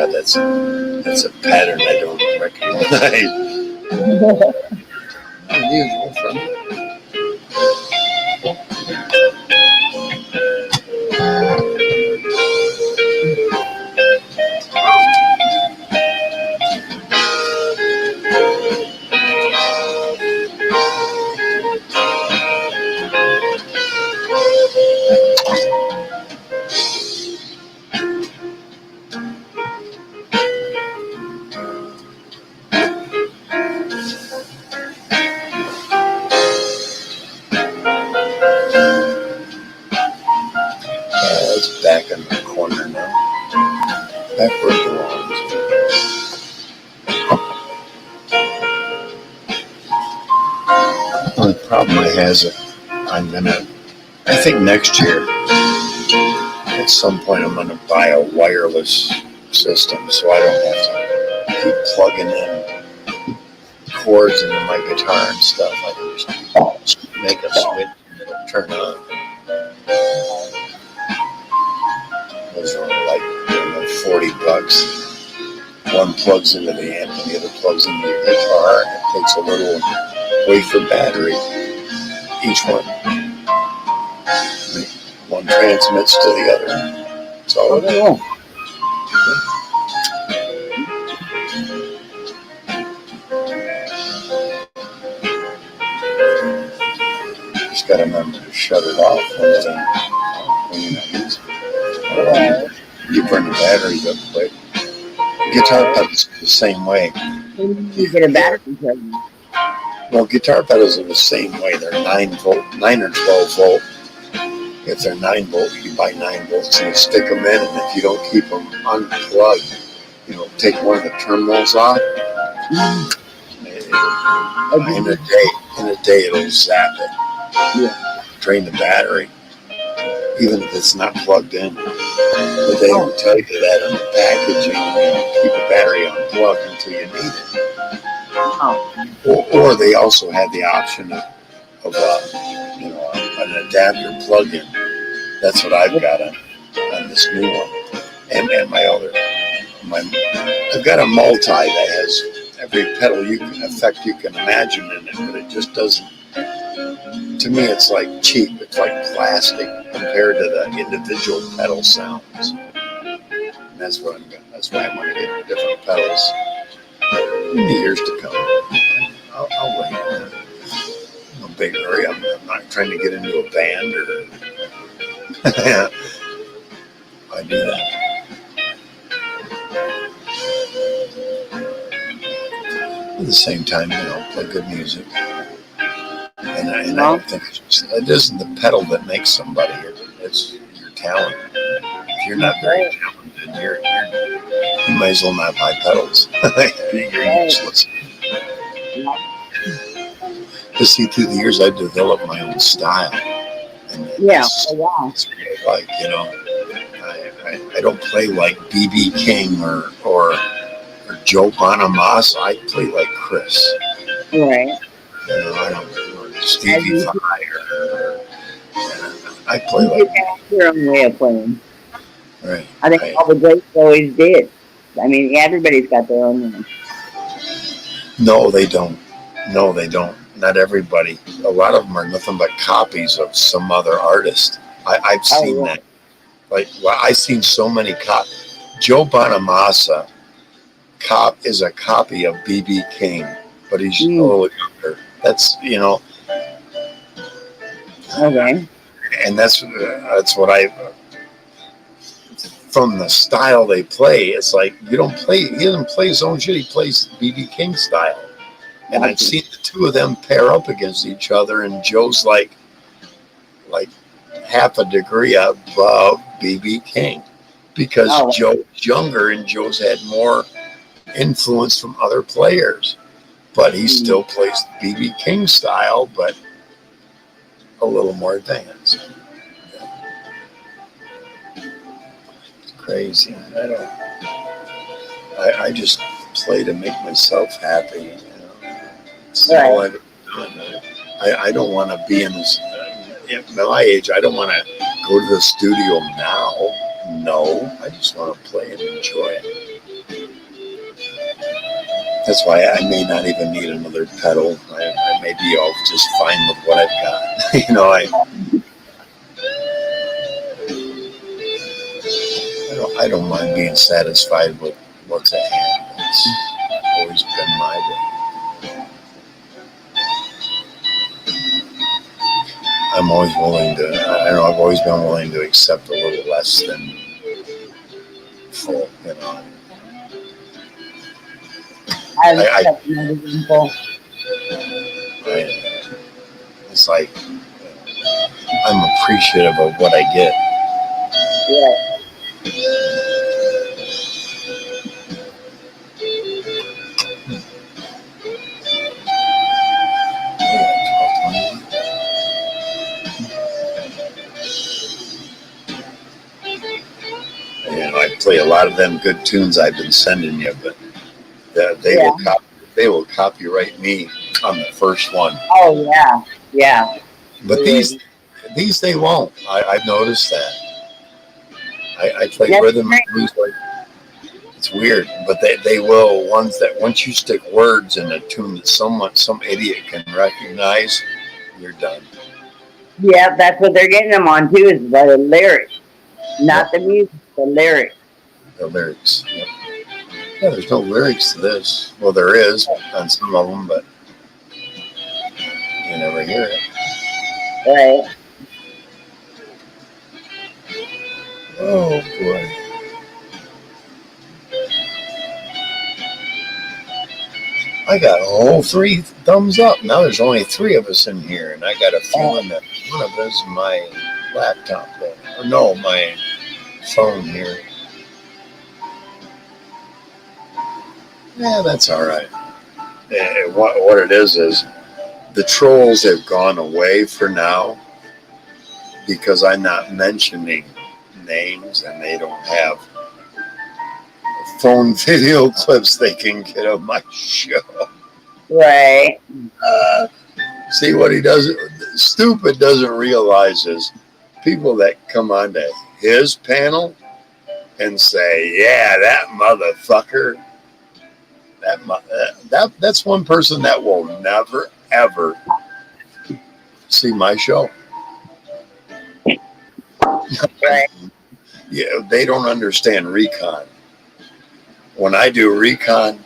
God, that's a pattern I don't recognize. Unusual from me. It's back in the corner now. Back where it belongs. The only problem I have is I think next year, at some point, I'm going to buy a wireless system so I don't have to keep plugging in cords into my guitar and stuff. I can just make a switch and it'll turn on. Those are like $40. One plugs into the amp and the other plugs into your guitar. It takes a little wafer battery. Each one. One transmits to the other. That's all it is. Just got to remember to shut it off when you're not using it. You burn the batteries up quick. Guitar pedals are the same way. You get a battery charger. Well, guitar pedals are the same way. They're 9 or 12 volt. If they're 9 volt, you buy 9 volts and you stick them in. And if you don't keep them unplugged, take one of the terminals off. In a day, it'll zap it. Yeah. Drain the battery, even if it's not plugged in. But they don't tell you that on the packaging. Keep the battery unplugged until you need it. Or they also have the option of an adapter plug-in. That's what I've got on this new one, and I've got a multi that has every pedal effect you can imagine in it, but it just doesn't. To me, it's like cheap. It's like plastic compared to the individual pedal sounds. And that's why I want to get different pedals in the years to come. I'll wait. I'm a big hurry. I'm not trying to get into a band or. I do that. At the same time, play good music. And I don't think it isn't the pedal that makes somebody. It's your talent. If you're not very talented, you might as well not buy pedals. You're useless. But see, through the years, I've developed my own style. And it's like, I don't play like B.B. King or Joe Bonamassa. I play like Chris. Right. I don't. Stevie Fire. I play like your own way of playing. Right. I think all the greats always did. I mean, everybody's got their own way. No, they don't. Not everybody. A lot of them are nothing but copies of some other artist. I've seen that. I've seen so many copies. Joe Bonamassa is a copy of B.B. King, but he's a little younger. That's Okay. And that's what from the style they play, it's like he doesn't play his own shit, he plays B.B. King style. And I've seen the two of them pair up against each other, and Joe's like half a degree above B.B. King because Joe's younger and Joe's had more influence from other players. But he still plays B.B. King style, but a little more advanced. It's crazy. I just play to make myself happy. It's all I've done. I don't want to be in this. At my age, I don't want to go to the studio now. No, I just want to play and enjoy it. That's why I may not even need another pedal. I may be all just fine with what I've got. You know, I don't mind being satisfied with what's at hand. It's always been my way. I'm always willing to, I don't know, I've always been willing to accept a little less than full, you know. It's like, I'm appreciative of what I get. Yeah. You know, I play a lot of them good tunes I've been sending you, but they will copyright me on the first one. Oh yeah, yeah. But these they won't. I've noticed that. I play rhythm and blues like it's weird, but they will ones that once you stick words in a tune that some idiot can recognize, you're done. Yeah, that's what they're getting them on too, is the lyrics, not the music, the lyrics. The lyrics. Yep. Yeah, there's no lyrics to this. Well, there is on some of them, but you never hear it. Right. Oh boy. I got a whole 3 thumbs up. Now there's only 3 of us in here, and I got a feeling that one of us is my laptop there. Or no, my phone here. Yeah, that's all right. What it is the trolls have gone away for now because I'm not mentioning names, and they don't have phone video clips they can get on my show. Right. See what he doesn't, stupid doesn't realize is people that come onto his panel and say, yeah, that motherfucker, that's one person that will never, ever see my show. Right. Yeah, they don't understand recon. When I do recon,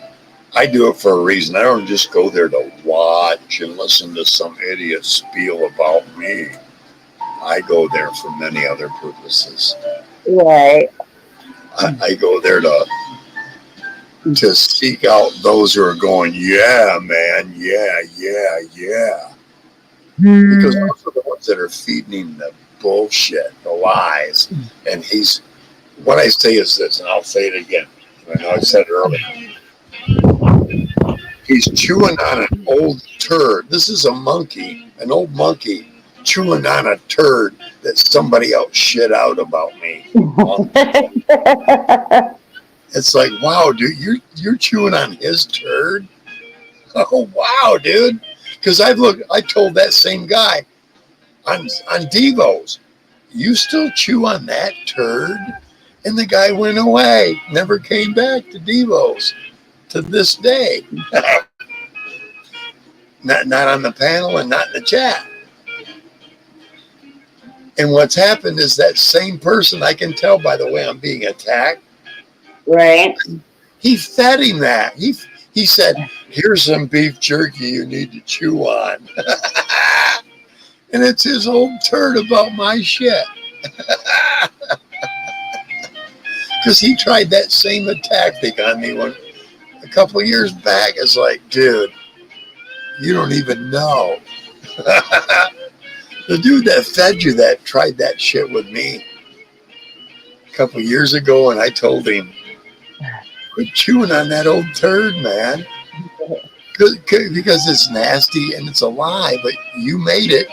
I do it for a reason. I don't just go there to watch and listen to some idiot spiel about me. I go there for many other purposes. Right. I go there to seek out those who are going, yeah, man, yeah. Because those are the ones that are feeding the bullshit, the lies. And what I say is this, and I'll say it again. I know I said it earlier. He's chewing on an old turd. This is a monkey, an old monkey, chewing on a turd that somebody else shit out about me. It's like, wow, dude, you're chewing on his turd? Oh, wow, dude. Because I told that same guy on Devos, you still chew on that turd? And the guy went away, never came back to Devos to this day. not on the panel and not in the chat. And what's happened is that same person, I can tell by the way I'm being attacked. Right. He fed him that. He said, here's some beef jerky you need to chew on. And it's his old turd about my shit. Because he tried that same tactic on me a couple of years back. It's like, dude, you don't even know. The dude that fed you that tried that shit with me a couple of years ago, and I told him, quit chewing on that old turd, man. Because it's nasty and it's a lie, but you made it,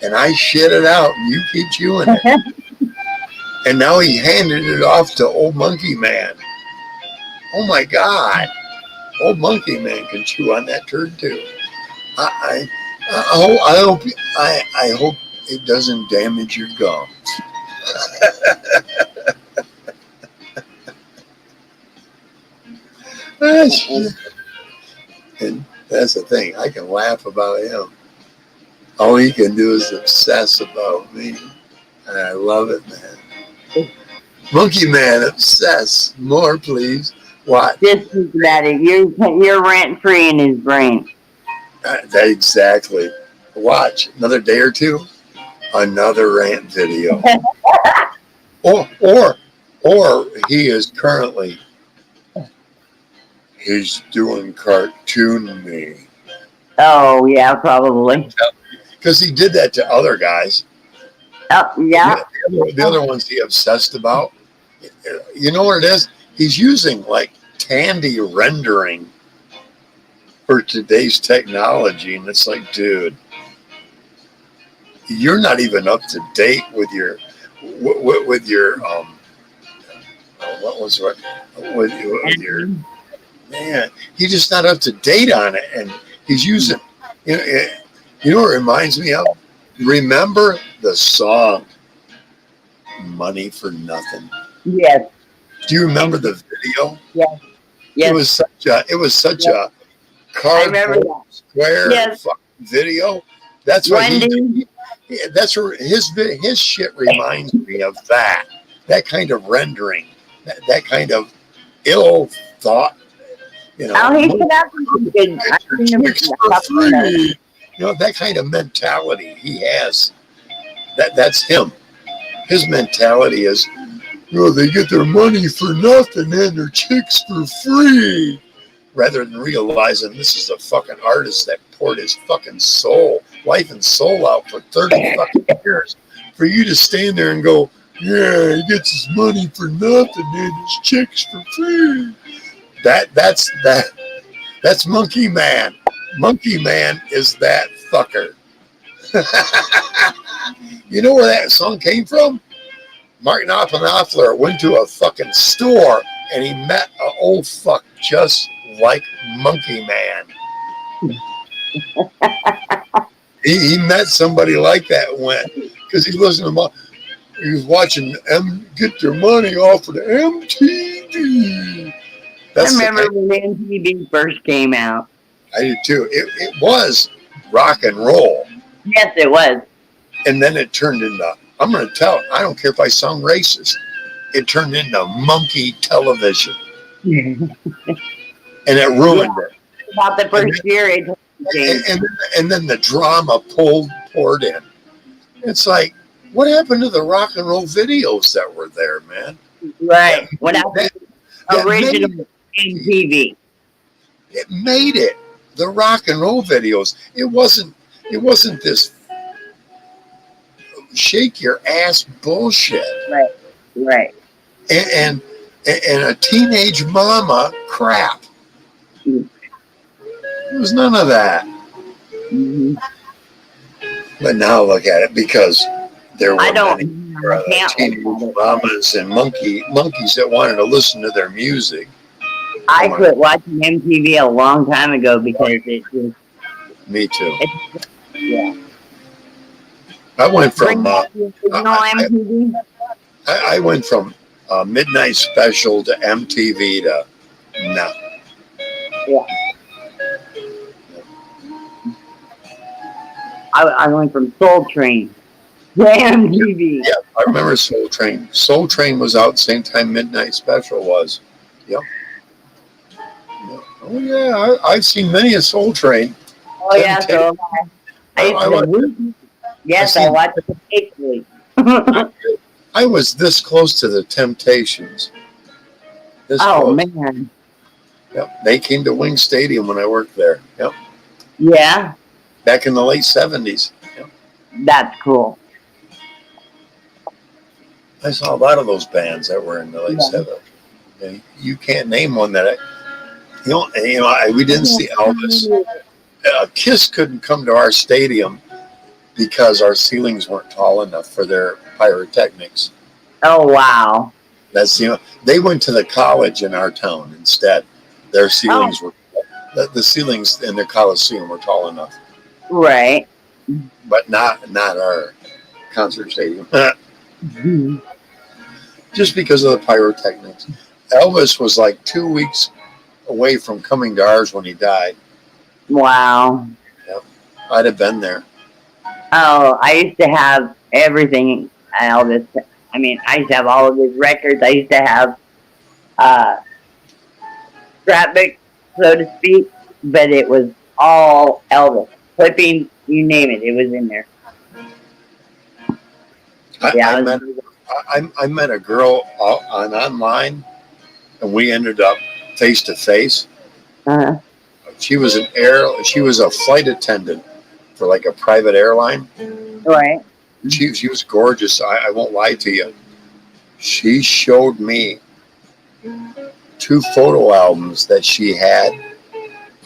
and I shit it out, and you keep chewing it. And now he handed it off to Old Monkey Man. Oh my God. Old Monkey Man can chew on that turd too. I hope it doesn't damage your gums. And that's the thing. I can laugh about him. All he can do is obsess about me. And I love it, man. Monkey Man, obsess. More, please. What? Just think about it. You're rent free in his brain. Exactly. Watch. Another day or two. Another rant video. or he is currently, he's doing cartoon me. Oh, yeah, probably. Because he did that to other guys. Oh, yeah. The other ones he obsessed about. You know what it is? He's using like Tandy rendering for today's technology. And it's like, dude, you're not even up to date with your with your with your man. He's just not up to date on it, and he's using. You know what it reminds me of? Remember the song "Money for Nothing"? Yes. Do you remember the video? Yes. Yes. It was such a cardboard square video. That's what that's where his shit reminds me of that kind of rendering, that kind of ill thought. You know, oh, he's good. You know, that kind of mentality he has. That's him. His mentality is, you know, they get their money for nothing and their chicks for free. Rather than realizing this is a fucking artist that poured his fucking soul, life and soul out for 30 fucking years. For you to stand there and go, yeah, he gets his money for nothing and his chicks for free. That's Monkey Man. Monkey Man is that fucker. You know where that song came from? Martin Knopfler went to a fucking store and he met an old fuck just like Monkey Man. he met somebody like that when, because he listened to he was watching them get their money off of the MTV. I remember when MTV first came out. I did too. It was rock and roll. Yes, it was. And then it turned into, I'm going to tell, I don't care if I sound racist, it turned into monkey television. And it ruined it. About the first year, and then the drama poured in. It's like, what happened to the rock and roll videos that were there, man? Right. What happened to original MTV? It made it. The rock and roll videos. It wasn't this shake your ass bullshit. Right. And a teenage mama crap. There was none of that. Mm-hmm. But now look at it, because there were teenage mamas and monkeys that wanted to listen to their music. I quit watching MTV a long time ago because it just. Me too. Yeah. I went from MTV. I went from Midnight Special to MTV to no. Yeah. I went from Soul Train to MTV. Yeah, I remember Soul Train. Soul Train was out the same time Midnight Special was. Yep. Oh yeah, I've seen many a Soul Train. Oh yeah, so I watched it faithfully. I was this close to the Temptations. Close. Man. Yep, they came to Wing Stadium when I worked there. Yep. Yeah. Back in the late 70s. Yep. That's cool. I saw a lot of those bands that were in the late 70s. Okay. You can't name one that we didn't see Elvis. Kiss couldn't come to our stadium because our ceilings weren't tall enough for their pyrotechnics. Oh wow! They went to the college in our town instead. Their ceilings were the ceilings in the Coliseum were tall enough. Right. But not our concert stadium. Mm-hmm. Just because of the pyrotechnics. Elvis was like 2 weeks away from coming to ours when he died. Wow. I'd have been there. Oh, I used to have everything Elvis. I mean, I used to have all of his records. I used to have scrapbook, so to speak, but it was all Elvis. Clipping, you name it, it was in there. I met a girl on online, and we ended up face to face. Uh-huh. She was a flight attendant for like a private airline. Right. She was gorgeous. I won't lie to you. She showed me 2 photo albums that she had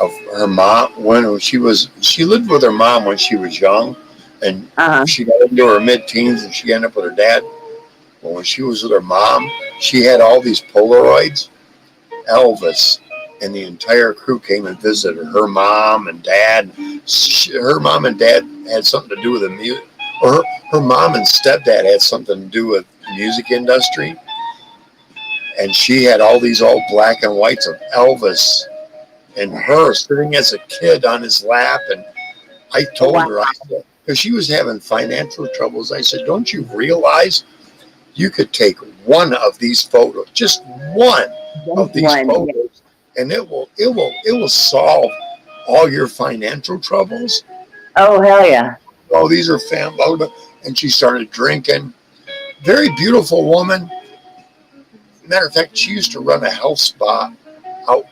of her mom when she lived with her mom when she was young, and she got into her mid-teens and she ended up with her dad. But when she was with her mom, she had all these Polaroids. Elvis and the entire crew came and visited her mom and dad. Her mom and dad had something to do with the music, or her mom and stepdad had something to do with the music industry. And she had all these old black and whites of Elvis and her sitting as a kid on his lap. And I told her, because she was having financial troubles, I said, don't you realize you could take one of these photos, just one of these photos, and it will solve all your financial troubles? Oh, hell yeah. Oh, these are family. And she started drinking. Very beautiful woman. Matter of fact, she used to run a health spa out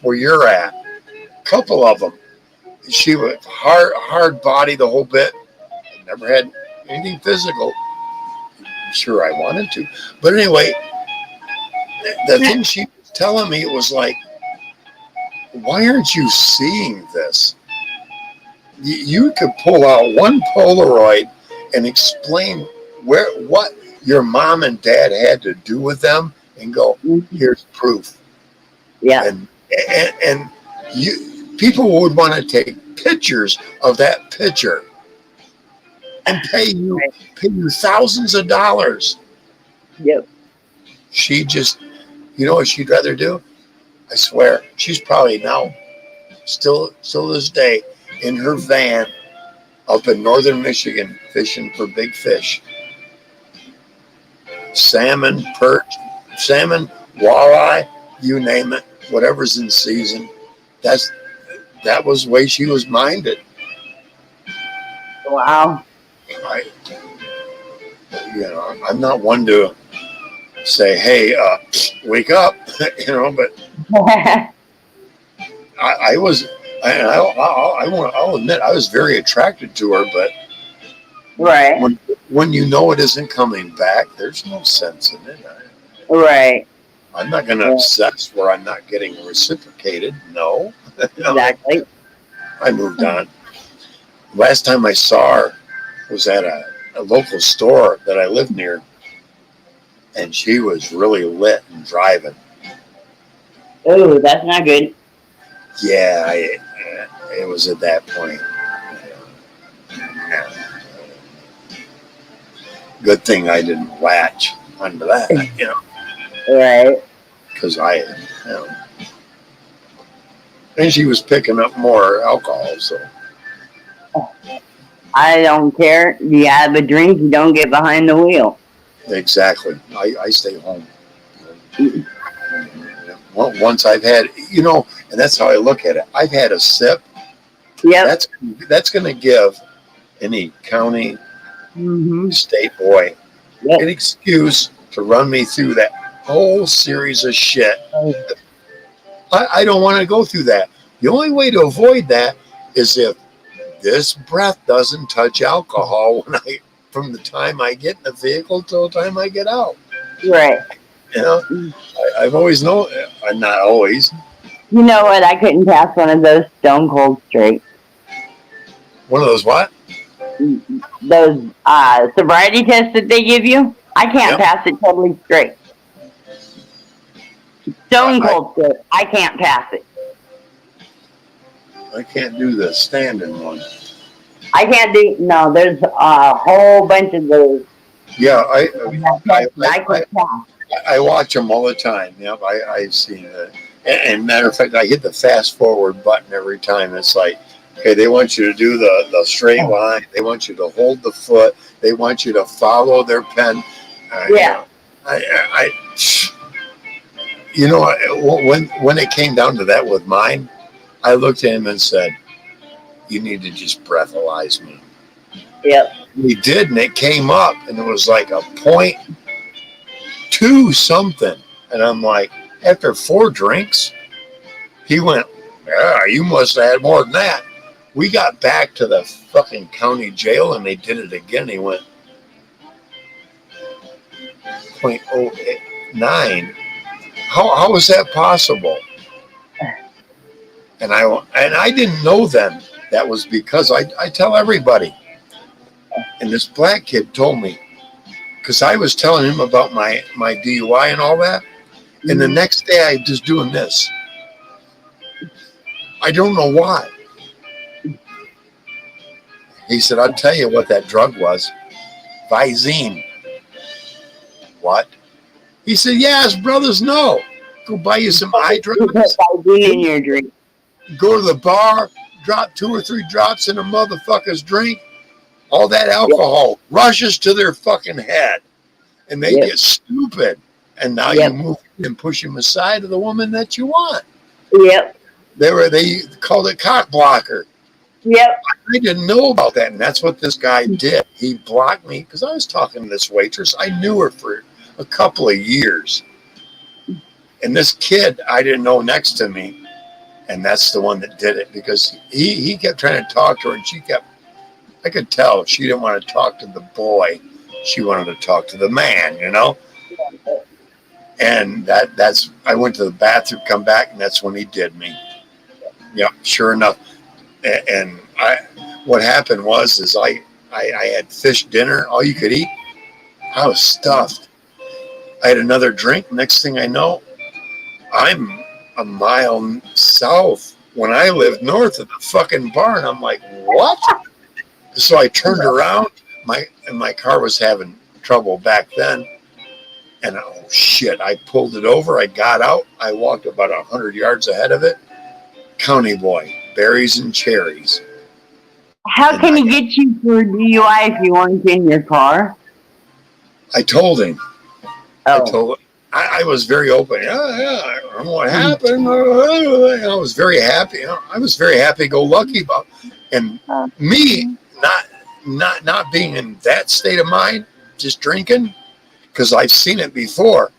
where you're at. A couple of them. She was hard body, the whole bit. Never had anything physical. I'm sure I wanted to. But anyway, the thing she was telling me, it was like, why aren't you seeing this? You could pull out one Polaroid and explain what your mom and dad had to do with them, and go, here's proof. Yeah. And people would want to take pictures of that picture and pay you thousands of dollars. Yep. She just, you know what she'd rather do? I swear, she's probably now still this day in her van up in northern Michigan fishing for big fish. Salmon, perch, walleye, you name it, whatever's in season. That was the way she was minded. Wow. I'm not one to say, hey, wake up, but I'll admit I was very attracted to her, but right. When you know it isn't coming back, there's no sense in it. Right. I'm not going to obsess where I'm not getting reciprocated. No. Exactly. I moved on. Last time I saw her was at a local store that I lived near, and she was really lit and driving. Oh, that's not good. Yeah, it was at that point. Yeah. Good thing I didn't latch onto that, Right. Because and she was picking up more alcohol, so. I don't care. You have a drink, you don't get behind the wheel. Exactly. I stay home. Once I've had, and that's how I look at it. I've had a sip. Yeah. That's going to give any county, state boy an excuse to run me through that whole series of shit. I don't want to go through that. The only way to avoid that is if this breath doesn't touch alcohol from the time I get in the vehicle till the time I get out. Right. I've always known, not always. You know what? I couldn't pass one of those stone cold straight. One of those what? Those sobriety tests that they give you. I can't pass it totally straight. Stone cold straight. I can't pass it. I can't do the standing one. I can't do, no, there's a whole bunch of those. Yeah, I watch them all the time. Yep, I've seen it. And matter of fact, I hit the fast forward button every time. It's like, okay, they want you to do the straight line. They want you to hold the foot. They want you to follow their pen. Yeah. When it came down to that with mine, I looked at him and said, "You need to just breathalyze me." Yep. He did, and it came up, and it was like a 0.2 something. And I'm like, after 4 drinks, he went, "Yeah, you must have had more than that." We got back to the fucking county jail, and they did it again. He went 0.09. How is that possible? And I didn't know then that was because I tell everybody. And this black kid told me, because I was telling him about my DUI and all that. And the next day I just doing this. I don't know why. He said, "I'll tell you what that drug was. Visine." What? He said, "Yeah, his brothers know. Go buy you some eye drops. In your drink. Go to the bar, drop 2 or 3 drops in a motherfucker's drink. All that alcohol rushes to their fucking head. And they get stupid. And now you move and push them aside to the woman that you want." Yep. They called it cock blocker. Yep. I didn't know about that, and that's what this guy did. He blocked me because I was talking to this waitress. I knew her for a couple of years. And this kid I didn't know next to me, and that's the one that did it, because he kept trying to talk to her, and I could tell she didn't want to talk to the boy. She wanted to talk to the man, you know? And that's I went to the bathroom, come back, and that's when he did me. Yeah, sure enough. And what happened was I had fish dinner, all you could eat. I was stuffed. I had another drink. Next thing I know, I'm a mile south when I lived north of the fucking bar, and I'm like, what? So I turned around. My car was having trouble back then, and oh shit! I pulled it over. I got out. I walked about 100 yards ahead of it. County boy, berries and cherries. How can he get you for DUI if you weren't in your car? I told him. Oh. I was very open. Yeah, I don't know what happened. I was very happy. I was very happy-go-lucky about it. And me not being in that state of mind, just drinking, because I've seen it before.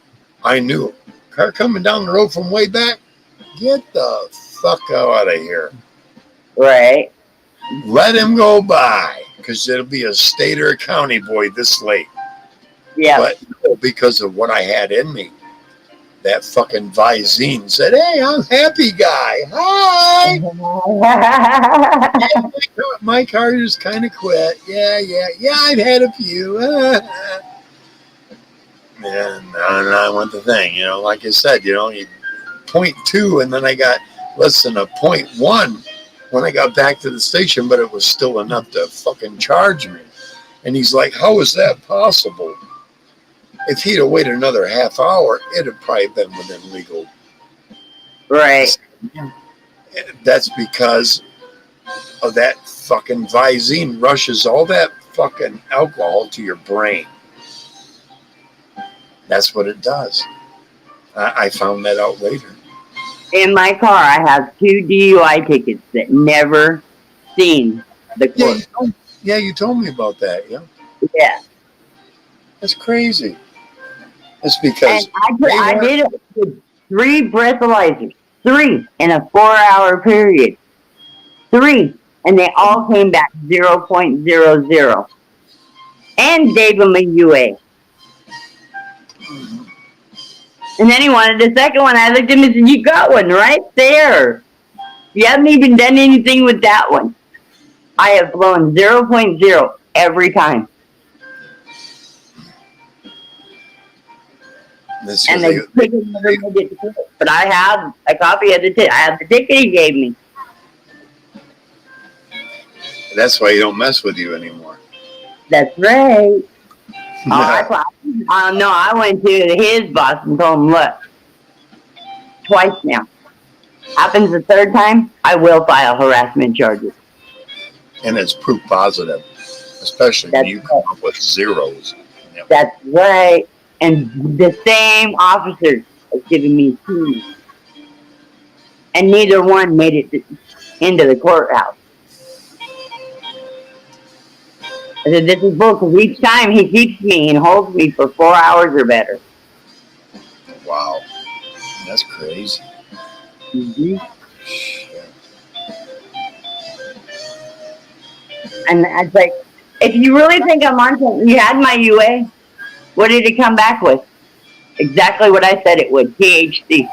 I knew car coming down the road from way back. Get the fuck out of here. Right. Let him go by, because it'll be a state or a county boy this late. Yeah. But because of what I had in me, that fucking Visine said, "Hey, I'm happy guy. Hi." My car just kind of quit. Yeah, I've had a few. And I went the thing, like I said, you 0.2, and then I got less than a 0.1 when I got back to the station, but it was still enough to fucking charge me. And he's like, "How is that possible?" If he'd have waited another half hour, it'd have probably been within legal. Right. That's because of that fucking Visine rushes all that fucking alcohol to your brain. That's what it does. I found that out later. In my car, I have 2 DUI tickets that never seen the court. Yeah, you told me about that. Yeah. Yeah. That's crazy. It's because I did it with 3 breathalyzers. 3 in a 4-hour period. 3. And they all came back 0.00. And gave him a UA. And then he wanted the second one. I looked at him and said, "You got one right there. You haven't even done anything with that one." I have blown 0.0 every time. And they never made it to court. But I have a copy of the ticket. I have the ticket he gave me. That's why he don't mess with you anymore. That's right. I went to his boss and told him, "Look, twice now. happens the third time, I will file harassment charges. And it's proof positive, especially when you come up with zeros. Yep. That's right. And the same officers are giving me keys. And neither one made it into the courthouse. I said, this is bull, because each time he keeps me and holds me for 4 hours or better. Wow. That's crazy. Mm-hmm. And I was like, if you really think I'm on something, you had my UA. What did it come back with? Exactly what I said it would, THC.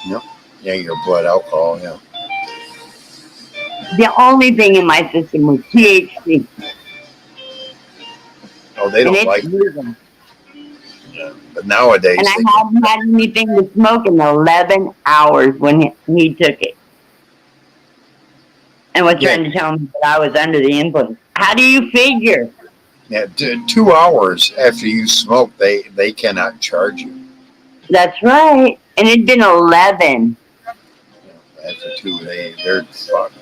Yep. Yeah, your blood alcohol, yeah. The only thing in my system was THC. Oh, they don't like it. Yeah. But nowadays... And I haven't had anything to smoke in 11 hours when he took it. And was trying to tell me that I was under the influence. How do you figure? Yeah, 2 hours after you smoke, they cannot charge you. That's right. And it'd been 11. After 2, they're fucked.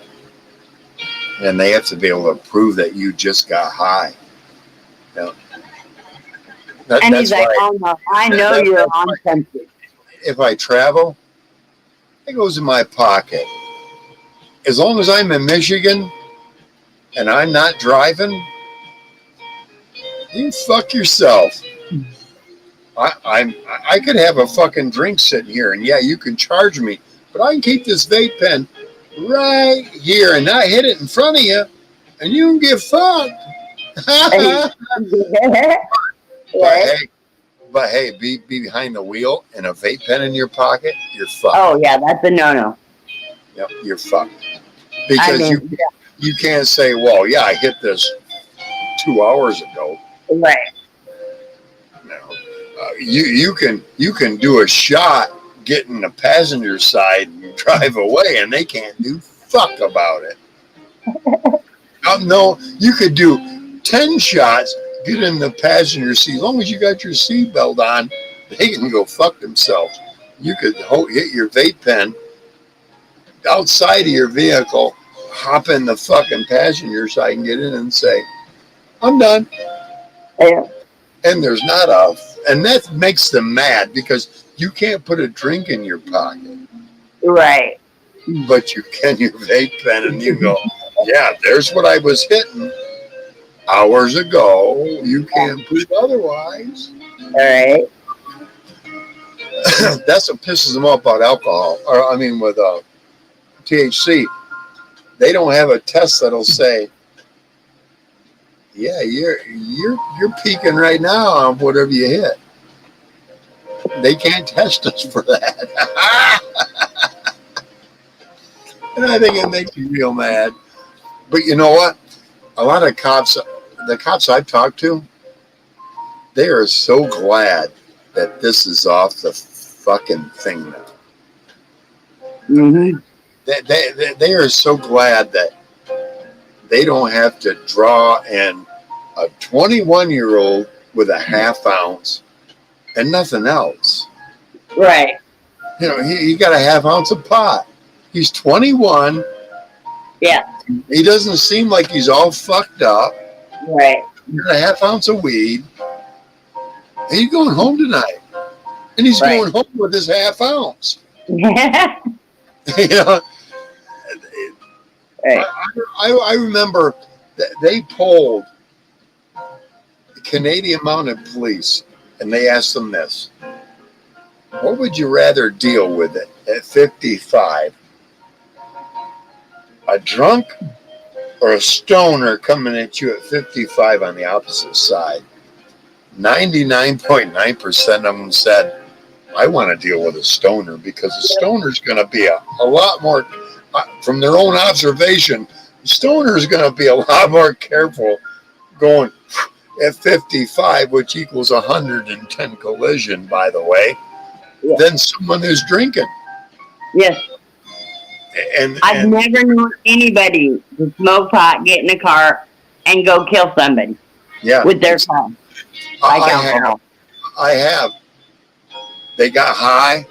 And they have to be able to prove that you just got high. You know, and he's like, oh no, I know you're on something. If I travel, it goes in my pocket. As long as I'm in Michigan and I'm not driving, you fuck yourself. I could have a fucking drink sitting here, and yeah, you can charge me, but I can keep this vape pen right here and not hit it in front of you, and you can get fucked. But hey, be behind the wheel and a vape pen in your pocket, you're fucked. Oh yeah, that's a no-no. Yep, you're fucked. Because you can't say, well, yeah, I hit this 2 hours ago. Right. No, you can do a shot, get in the passenger side and drive away, and they can't do fuck about it. No, you could do 10 shots, get in the passenger seat. As long as you got your seatbelt on, they can go fuck themselves. You could hit your vape pen outside of your vehicle, hop in the fucking passenger side and get in and say, I'm done. Yeah. And there's not and that makes them mad because you can't put a drink in your pocket. Right. But you can your vape pen, and you go, yeah, there's what I was hitting hours ago. You can't prove otherwise. All right. That's what pisses them off about alcohol. Or I mean, with THC, they don't have a test that'll say, yeah, you're peaking right now on whatever you hit. They can't test us for that. And I think it makes me real mad. But you know what? A lot of the cops I've talked to, they are so glad that this is off the fucking thing now. Mm-hmm. They are so glad that they don't have to draw in a 21-year-old with a half ounce and nothing else. Right. You know, he got a half ounce of pot. He's 21. Yeah. He doesn't seem like he's all fucked up. Right. He got a half ounce of weed. He's going home tonight. And he's going home with his half ounce. You know, right. I remember that they polled the Canadian Mounted Police, and they asked them this: what would you rather deal with it at 55? A drunk or a stoner coming at you at 55 on the opposite side? 99.9% of them said, I want to deal with a stoner, because a stoner's going to be a lot more, from their own observation, the stoner is going to be a lot more careful going at 55, which equals 110 collision, by the way, than someone who's drinking. Yes. And I've never known anybody to smoke pot, get in a car, and go kill somebody with their car. I have. They got high,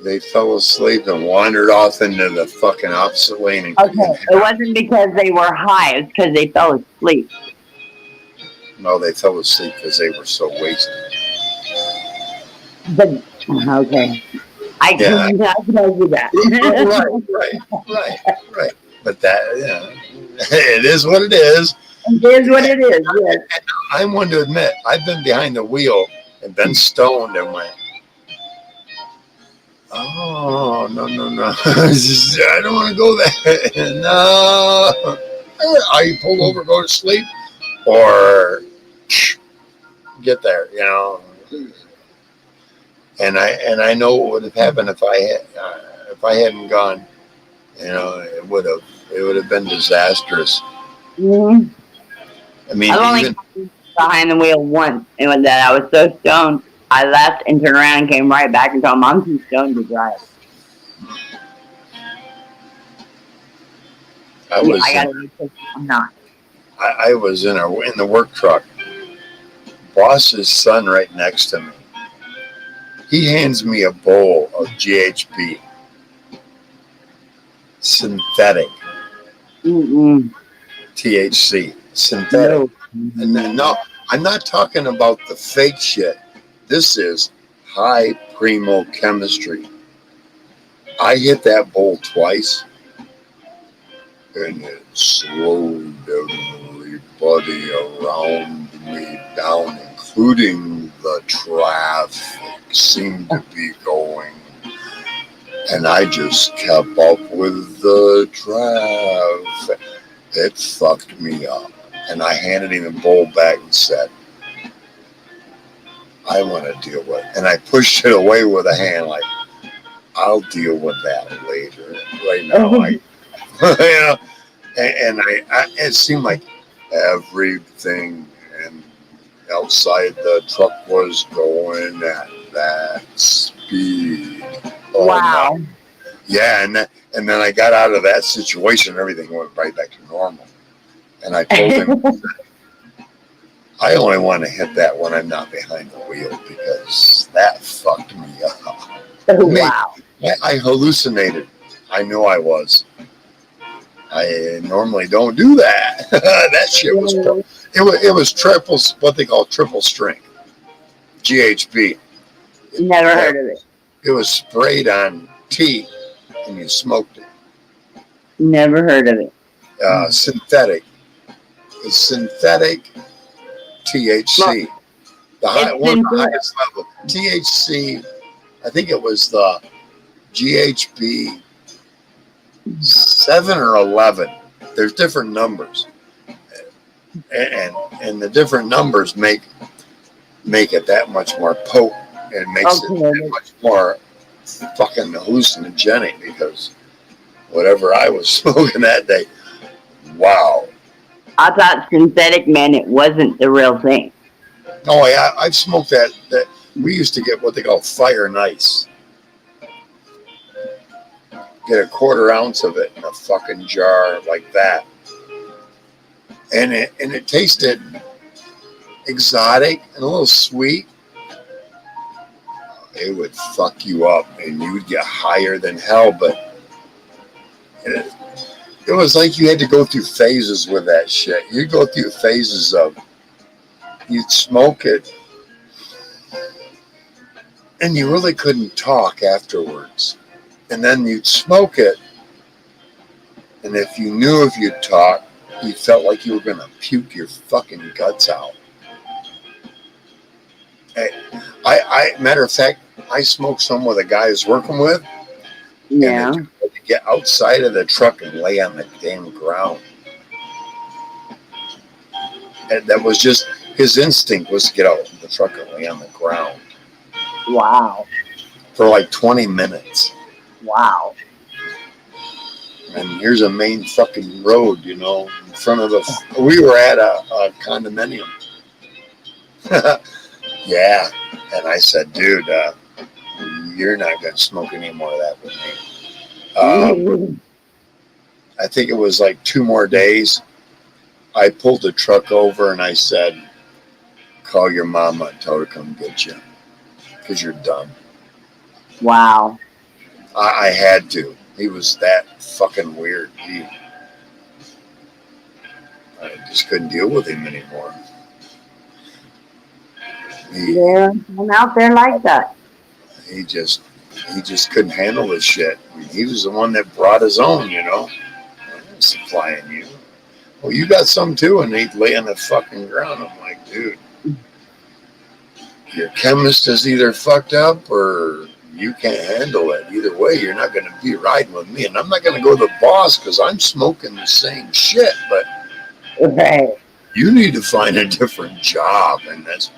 they fell asleep and wandered off into the fucking opposite lane. And, Okay, it wasn't because they were high. It's because they fell asleep. No, they fell asleep because they were so wasted. But okay, I can tell you that. Right. But that, it is what it is. It is what it is. Yes. I'm one to admit, I've been behind the wheel and been stoned and went, oh, no. I don't want to go there. No. I pull over, go to sleep, or get there, And I know what would have happened if I hadn't gone. It would have been disastrous. Mm-hmm. I mean, I've only been behind the wheel once, and with that, I was so stoned, I left and turned around and came right back and told Mom I'm too stoned to drive. I'm not. I was in the work truck. Boss's son right next to me. He hands me a bowl of GHB, synthetic, THC, synthetic. No, I'm not talking about the fake shit. This is high primo chemistry. I hit that bowl twice, and it slowed everybody around me down, including the traffic seemed to be going. And I just kept up with the traffic. It fucked me up. And I handed him the bowl back and said, I want to deal with it. And I pushed it away with a hand like, I'll deal with that later. Right now, it seemed like everything outside the truck was going at that speed. Oh, wow. No. Yeah, and then I got out of that situation and everything went right back to normal. And I told him, I only want to hit that when I'm not behind the wheel because that fucked me up. Oh, wow. I hallucinated. I knew I was. I normally don't do that. That shit was it was triple, what they call triple strength, GHB. Never heard of it. It was sprayed on tea and you smoked it. Never heard of it. Synthetic. It's synthetic THC. One of the highest level. THC, I think it was the GHB 7 or 11. There's different numbers. And the different numbers make it that much more potent and makes it that much more fucking hallucinogenic because whatever I was smoking that day, wow. I thought synthetic meant it wasn't the real thing. Oh yeah, I've smoked that. We used to get what they call fire and ice. Get a 1/4 ounce of it in a fucking jar like that. And it tasted exotic and a little sweet. It would fuck you up and you would get higher than hell, but it was like you had to go through phases with that shit. You'd go through phases of, you'd smoke it and you really couldn't talk afterwards. And then you'd smoke it, and if you'd talk, you felt like you were going to puke your fucking guts out. Matter of fact, I smoked some with a guy I was working with. Yeah. And to get outside of the truck and lay on the damn ground. And that was just, his instinct was to get out of the truck and lay on the ground. Wow. For like 20 minutes. Wow. And here's a main fucking road, in front of we were at a condominium. Yeah. And I said, dude, you're not going to smoke any more of that with me. I think it was like 2 more days. I pulled the truck over and I said, call your mama and tell her to come get you because you're done. Wow. I had to. He was that fucking weird. I just couldn't deal with him anymore. Yeah, I'm out there like that. He just couldn't handle this shit. I mean, he was the one that brought his own, I wasn't supplying you. Well, you got some too, and he'd lay on the fucking ground. I'm like, dude, your chemist is either fucked up or you can't handle it. Either way, you're not going to be riding with me, and I'm not going to go to the boss because I'm smoking the same shit. But Right. you need to find a different job. And that's,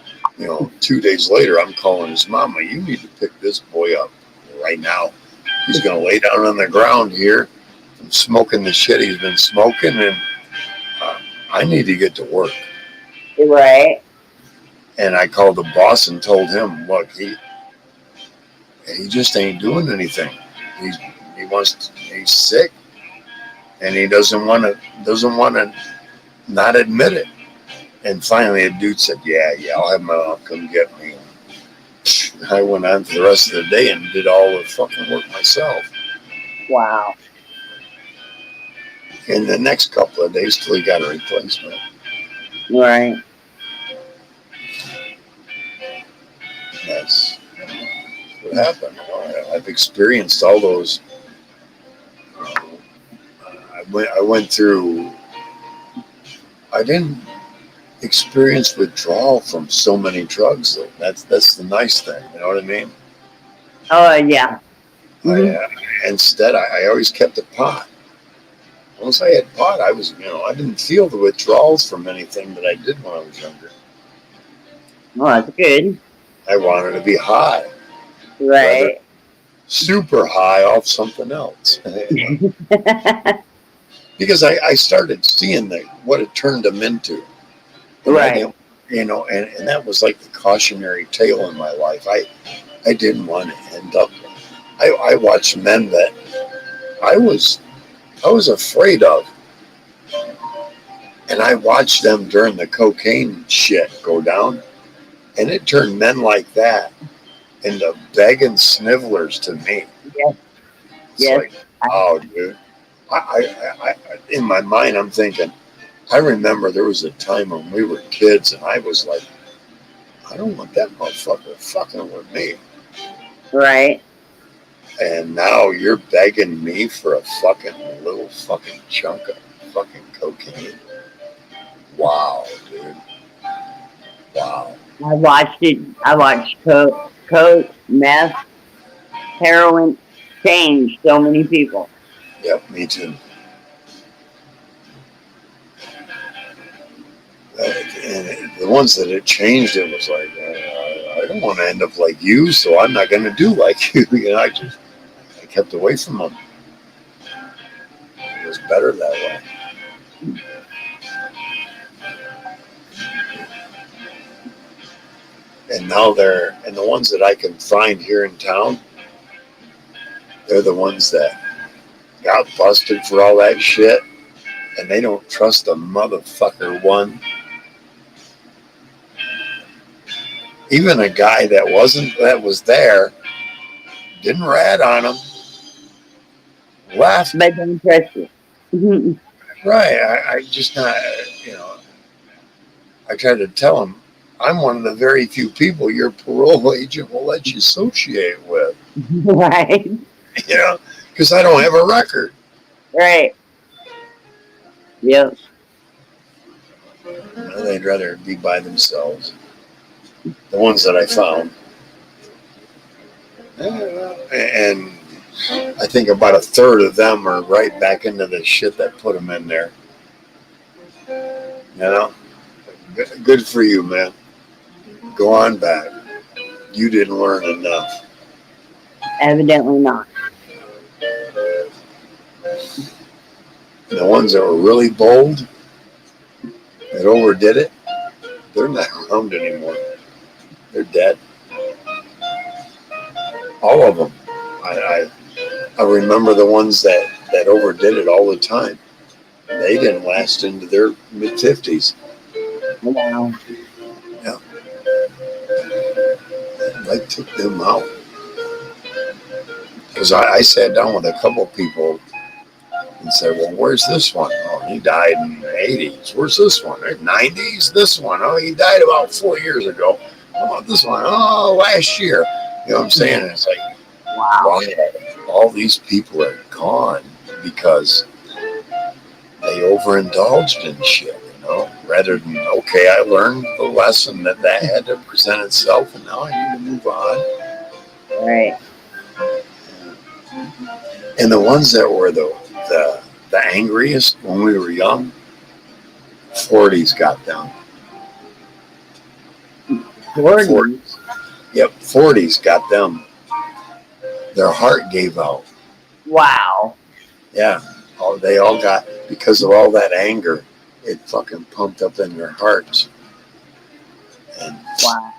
2 days later, I'm calling his mama. You need to pick this boy up right now. He's going to lay down on the ground here from smoking the shit he's been smoking, and I need to get to work. Right. And I called the boss and told him, look, he just ain't doing anything. He's sick, and he doesn't want to not admit it. And finally, a dude said, yeah, I'll have my mom come get me. I went on for the rest of the day and did all the fucking work myself. Wow. In the next couple of days till he got a replacement. Right. That's what happened. I've experienced all those. I went through. I didn't experience withdrawal from so many drugs. Though. That's the nice thing. You know what I mean? Oh, yeah. Instead, I always kept a pot. Once I had pot, I was, I didn't feel the withdrawals from anything that I did when I was younger. Well, that's good. I wanted to be high. Right. Super high off something else. Because I started seeing what it turned them into. Right. And that was like the cautionary tale in my life. I didn't want to end up. I watched men that I was afraid of. And I watched them during the cocaine shit go down. And it turned men like that into begging snivellers to me. Yes. It's like, oh, dude. I in my mind, I'm thinking, I remember there was a time when we were kids, and I was like, I don't want that motherfucker fucking with me. Right. And now you're begging me for a fucking little fucking chunk of fucking cocaine. Wow, dude. Wow. I watched coke, meth, heroin change so many people. Yep, me too. And the ones that it changed, it was like, I don't want to end up like you, so I'm not going to do like you. I kept away from them. It was better that way. And now and the ones that I can find here in town, they're the ones that got busted for all that shit, and they don't trust a motherfucker one. Even a guy that was there, didn't rat on him, laughed. But don't trust you. Right, I just not, I tried to tell him, I'm one of the very few people your parole agent will let you associate with. Right. Because I don't have a record. Right. Yep. They'd rather be by themselves. The ones that I found. And I think about a third of them are right back into the shit that put them in there. Good for you, man. Go on back. You didn't learn enough. Evidently not. The ones that were really bold, that overdid it, they're not around anymore. They're dead. All of them. I remember the ones that overdid it all the time. They didn't last into their mid-50s. Wow. Yeah. I took them out. Because I sat down with a couple of people and said, well, where's this one? Oh, he died in the 80s. Where's this one? 90s? This one? Oh, he died about 4 years ago. How about this one? Oh, last year. You know what I'm saying? And it's like, wow, all these people are gone because they overindulged in shit, rather than, okay, I learned the lesson that had to present itself, and now I need to move on. Right. And the ones that were the angriest when we were young, 40s got them. 40s? Yep, 40s got them. Their heart gave out. Wow. Yeah. They all got, because of all that anger, it fucking pumped up in their hearts. And wow.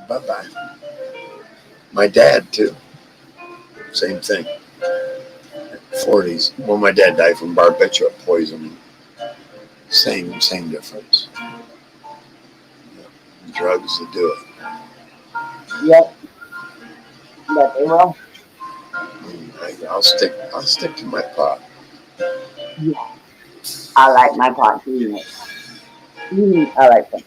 Bye-bye. My dad, too. Same thing. 40s. Well, my dad died from barbiturate poisoning. Same difference. Drugs that do it. Yep. But they will. I'll stick to my pot. Yeah. I like my pot too. I like them.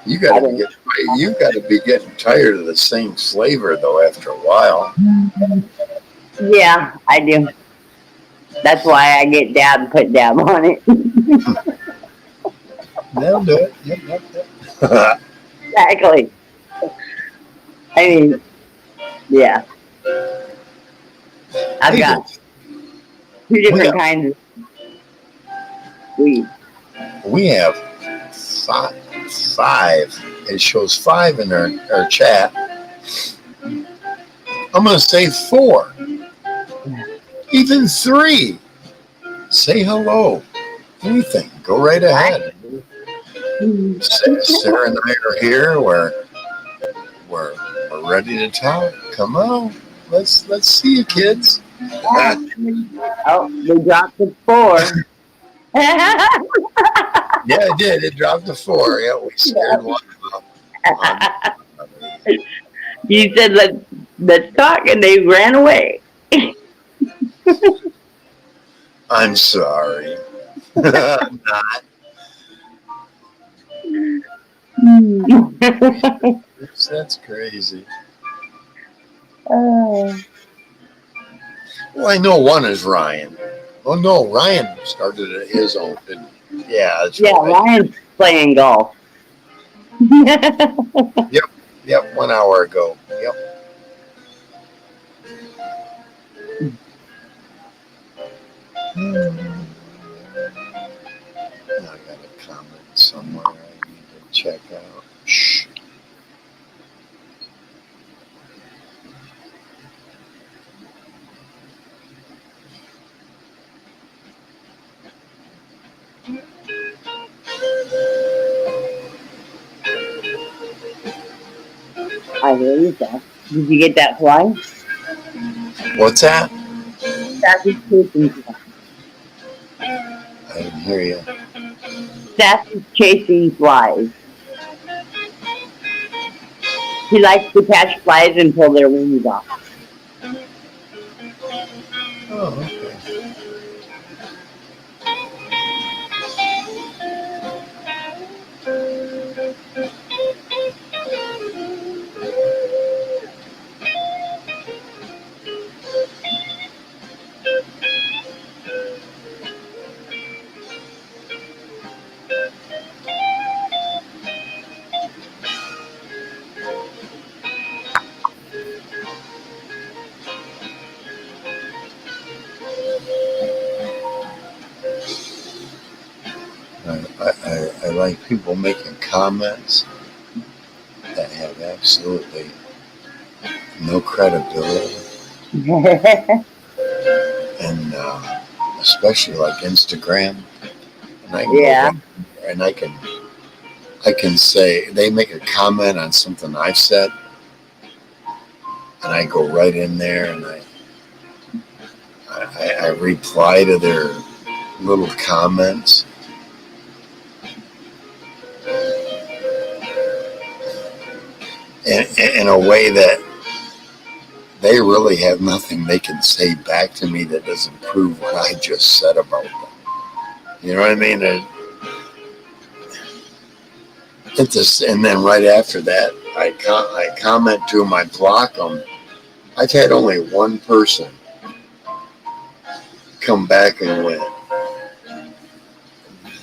You got to be getting tired of the same flavor though after a while. Yeah, I do. That's why I get put dab on it. They'll do it. Yep. Exactly. I mean, yeah. I've got 2 different kinds of weed. We have 5. It shows 5 in our chat. I'm going to say 4. Even 3. Say hello. Anything. Go right ahead. Sarah and I are here. We're ready to talk. Come on. Let's see you, kids. Oh, they dropped the 4. Yeah, it did. It dropped to 4. Yeah, we scared one of them. You said let's talk, and they ran away. I'm sorry. I'm not. That's crazy. Well, I know one is Ryan. Oh no, Ryan started at his own. Yeah, that's right. Ryan's playing golf. Yep, 1 hour ago. Yep. I got a comment somewhere I need to check out. Shh. I hear you, Seth. Did you get that fly? What's that? Seth is chasing flies. I didn't hear you. Seth is chasing flies. He likes to catch flies and pull their wings off. Oh, okay. I like people making comments that have absolutely no credibility. And especially like Instagram. And I can and I can say, they make a comment on something I've said, and I go right in there and I reply to their little comments. in a way that they really have nothing they can say back to me that doesn't prove what I just said about them. You know what I mean? It's just, and then right after that, I comment to them, I block them. I've had only one person come back and went,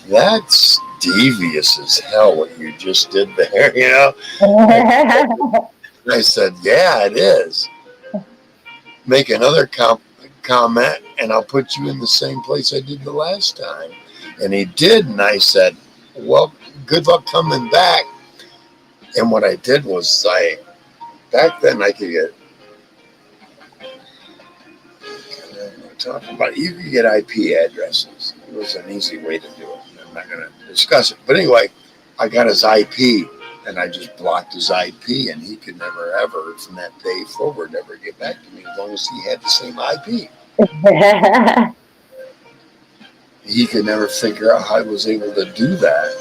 "That's devious as hell what you just did there," you know? I said, "Yeah, it is. Make another comment and I'll put you in the same place I did the last time." And he did, and I said, "Well, good luck coming back." And what I did was back then I could get, talking about, you could get IP addresses. It was an easy way to do it. I'm not going to discuss it. But anyway, I got his IP, and I just blocked his IP, and he could never, ever, from that day forward, ever get back to me as long as he had the same IP. He could never figure out how I was able to do that.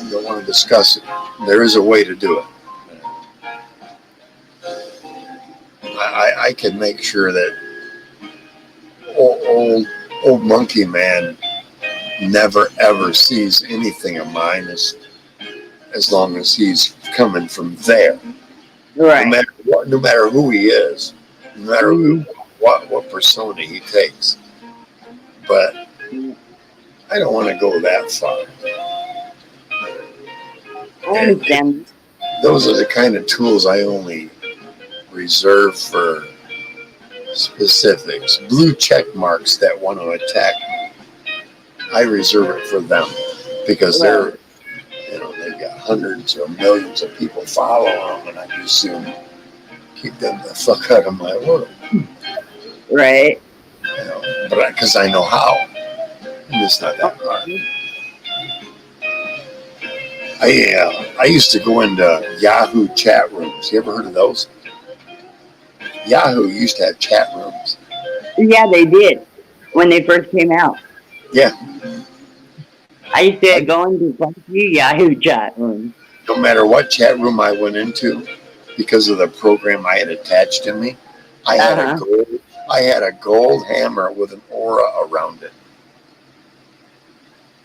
I don't want to discuss it. There is a way to do it. I can make sure that old monkey man never ever sees anything of mine as long as he's coming from there. Right. No matter who he is, no matter what persona he takes. But I don't want to go that far. I understand. Those are the kind of tools I only reserve for specifics. Blue check marks that want to attack me, I reserve it for them because they're, they've got hundreds or millions of people following them, and I just soon keep them the fuck out of my world. Right. But because I know how, and it's not that hard. I used to go into Yahoo chat rooms. You ever heard of those? Yahoo used to have chat rooms. Yeah, they did when they first came out. Yeah. I used to go into a few Yahoo chat rooms. No matter what chat room I went into, because of the program I had attached to me, I had a gold hammer with an aura around it.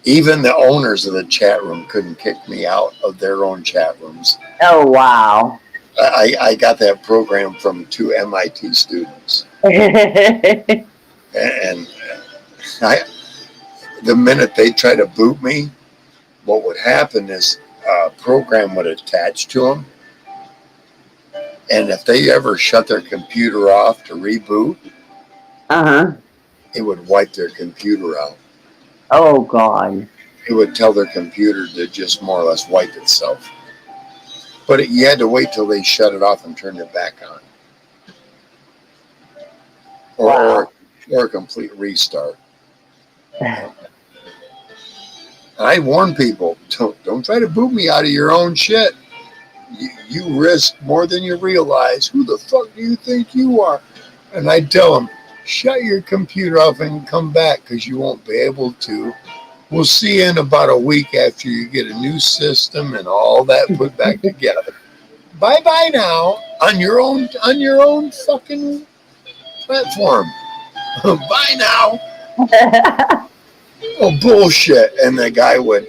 Even the owners of the chat room couldn't kick me out of their own chat rooms. Oh, wow. I got that program from 2 MIT students. And the minute they try to boot me, what would happen is a program would attach to them. And if they ever shut their computer off to reboot, it would wipe their computer out. Oh, God. It would tell their computer to just more or less wipe itself. But you had to wait till they shut it off and turned it back on. Or a complete restart. I warn people, don't try to boot me out of your own shit. You risk more than you realize. Who the fuck do you think you are? And I tell them, shut your computer off and come back because you won't be able to. We'll see you in about a week after you get a new system and all that put back together. Bye-bye now on your own fucking platform. Bye now. Oh, bullshit. And the guy would,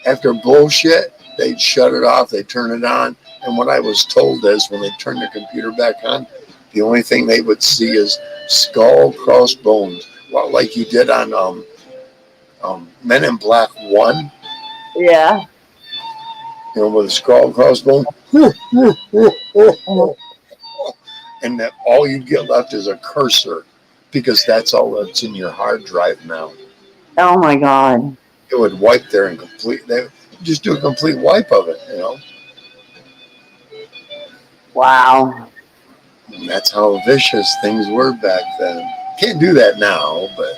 after bullshit, they'd shut it off, they'd turn it on. And what I was told is when they turn the computer back on, the only thing they would see is skull, crossbones. Well, like you did on Men in Black 1. Yeah. With a skull, crossbone. And that all you get left is a cursor because that's all that's in your hard drive now. Oh, my God. It would wipe there and they just do a complete wipe of it, Wow. And that's how vicious things were back then. Can't do that now, but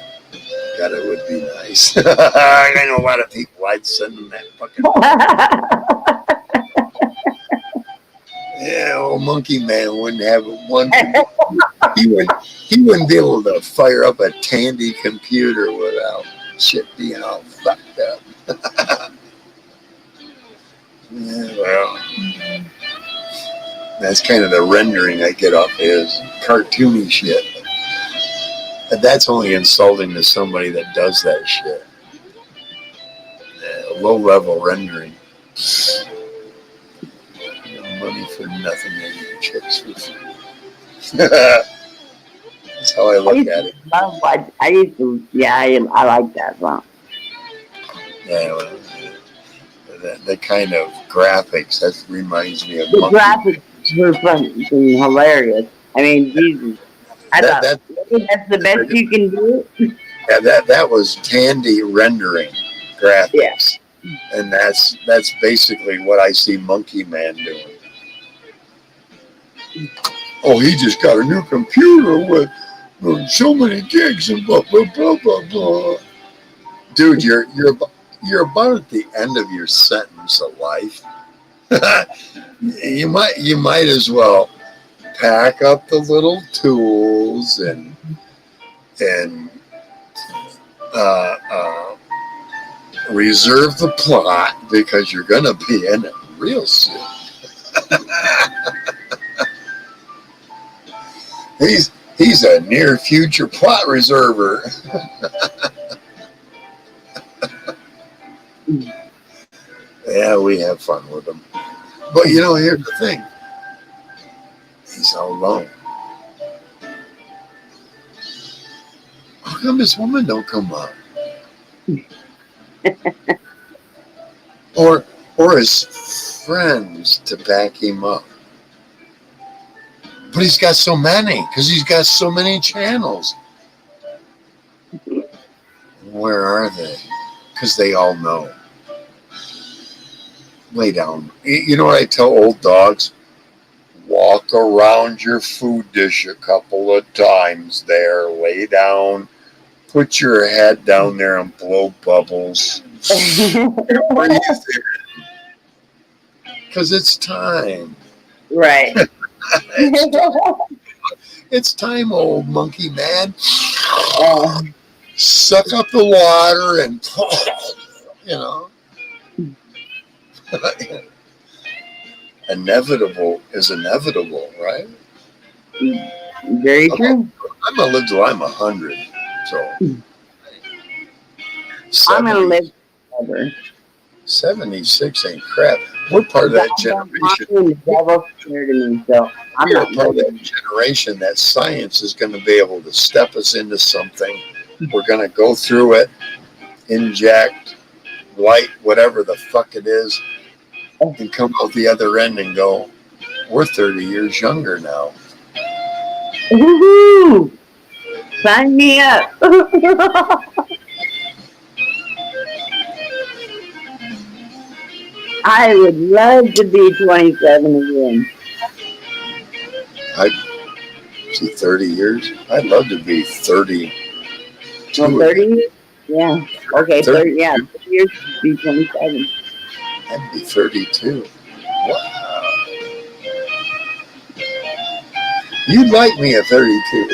God, it would be nice. I know a lot of people. I'd send them that fucking. Yeah, old monkey man wouldn't have one. He wouldn't be able to fire up a Tandy computer without shit being all fucked up. Yeah, well, that's kind of the rendering I get off is cartoony shit. And that's only insulting to somebody that does that shit. Low level rendering. Money for nothing and your chicks for free. That's how I look at it. I used to, yeah, I like that song. Yeah, well, the kind of graphics, that reminds me of The Monkey. graphics were fucking hilarious. I mean, Jesus. I thought that's the best you can do. Yeah, that was Tandy rendering graphics. Yeah. And that's basically what I see Monkey Man doing. Oh, he just got a new computer with so many gigs and blah blah blah blah blah. Dude, you're about at the end of your sentence of life. you might as well pack up the little tools and reserve the plot because you're gonna be in it real soon. He's a near future plot reserver. Yeah, we have fun with him. But here's the thing. He's all alone. How come this woman don't come up? or his friends to back him up. But he's got so many, because he's got so many channels. Where are they? Because they all know. Lay down. You know what I tell old dogs? Walk around your food dish a couple of times there. Lay down. Put your head down there and blow bubbles. Because it's time. Right. It's time, old monkey man. Suck up the water and, Inevitable is inevitable, right? Very true. I'm going to live till I'm 100. So. I'm going to live forever. 76 ain't crap. We're part of that generation. We're part of that generation that science is going to be able to step us into something. We're going to go through it, inject, light, whatever the fuck it is, and come out the other end and go, we're 30 years younger now. Woohoo! Sign me up. I would love to be 27 again. I'd see 30 years. I'd love to be 30. 30 years? Yeah. Okay, 30 yeah. 30 years to be 27. I'd be 32. Wow. You'd like me at 32.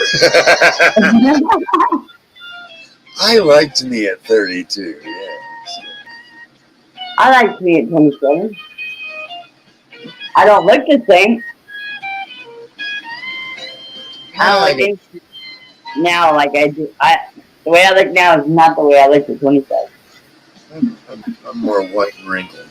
I liked me at 32, yes. I liked me at 27. I don't look the same. I don't look anything now like I do. The way I look now is not the way I looked at 27. I'm more white and wrinkled.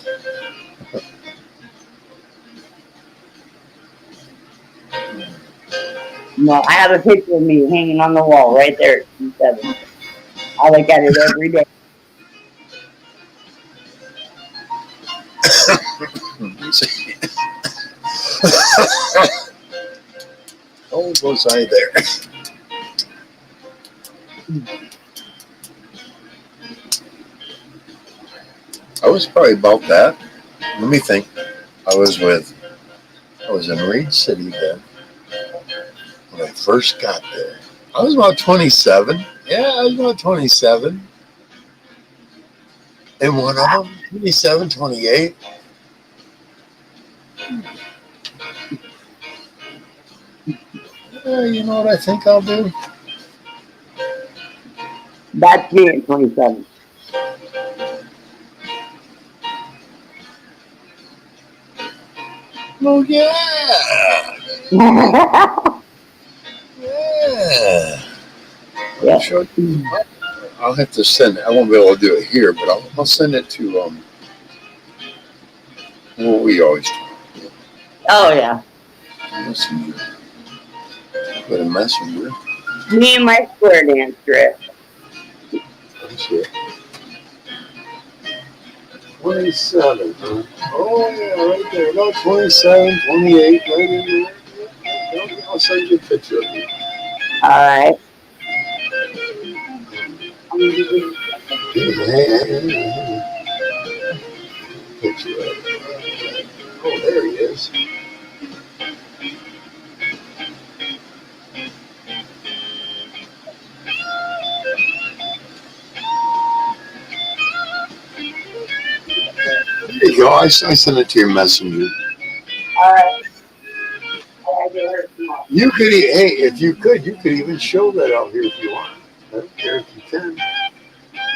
No, I have a picture of me hanging on the wall right there at 27. I look at it every day. Oh, was I there? I was probably about that. Let me think. I was in Reed City then. When I first got there. I was about 27. Yeah, I was about 27. And one of them, 27, 28. You know what I think I'll do? That's me at 27. Oh yeah. Yeah. Yeah. I'll show you. I'll have to send it. I won't be able to do it here, but I'll send it to what we always do. Oh yeah. Messenger. Put a messenger. Me and my square dance dress. Let's see. 27, huh? Oh yeah, right there. About 27, 28, right in there. I'll send you a picture of it. All right. Picture of it. Oh, there he is. There you go. I sent it to your messenger. All right. I get her tomorrow. You could, hey, if you could even show that out here if you want. I don't care if you can.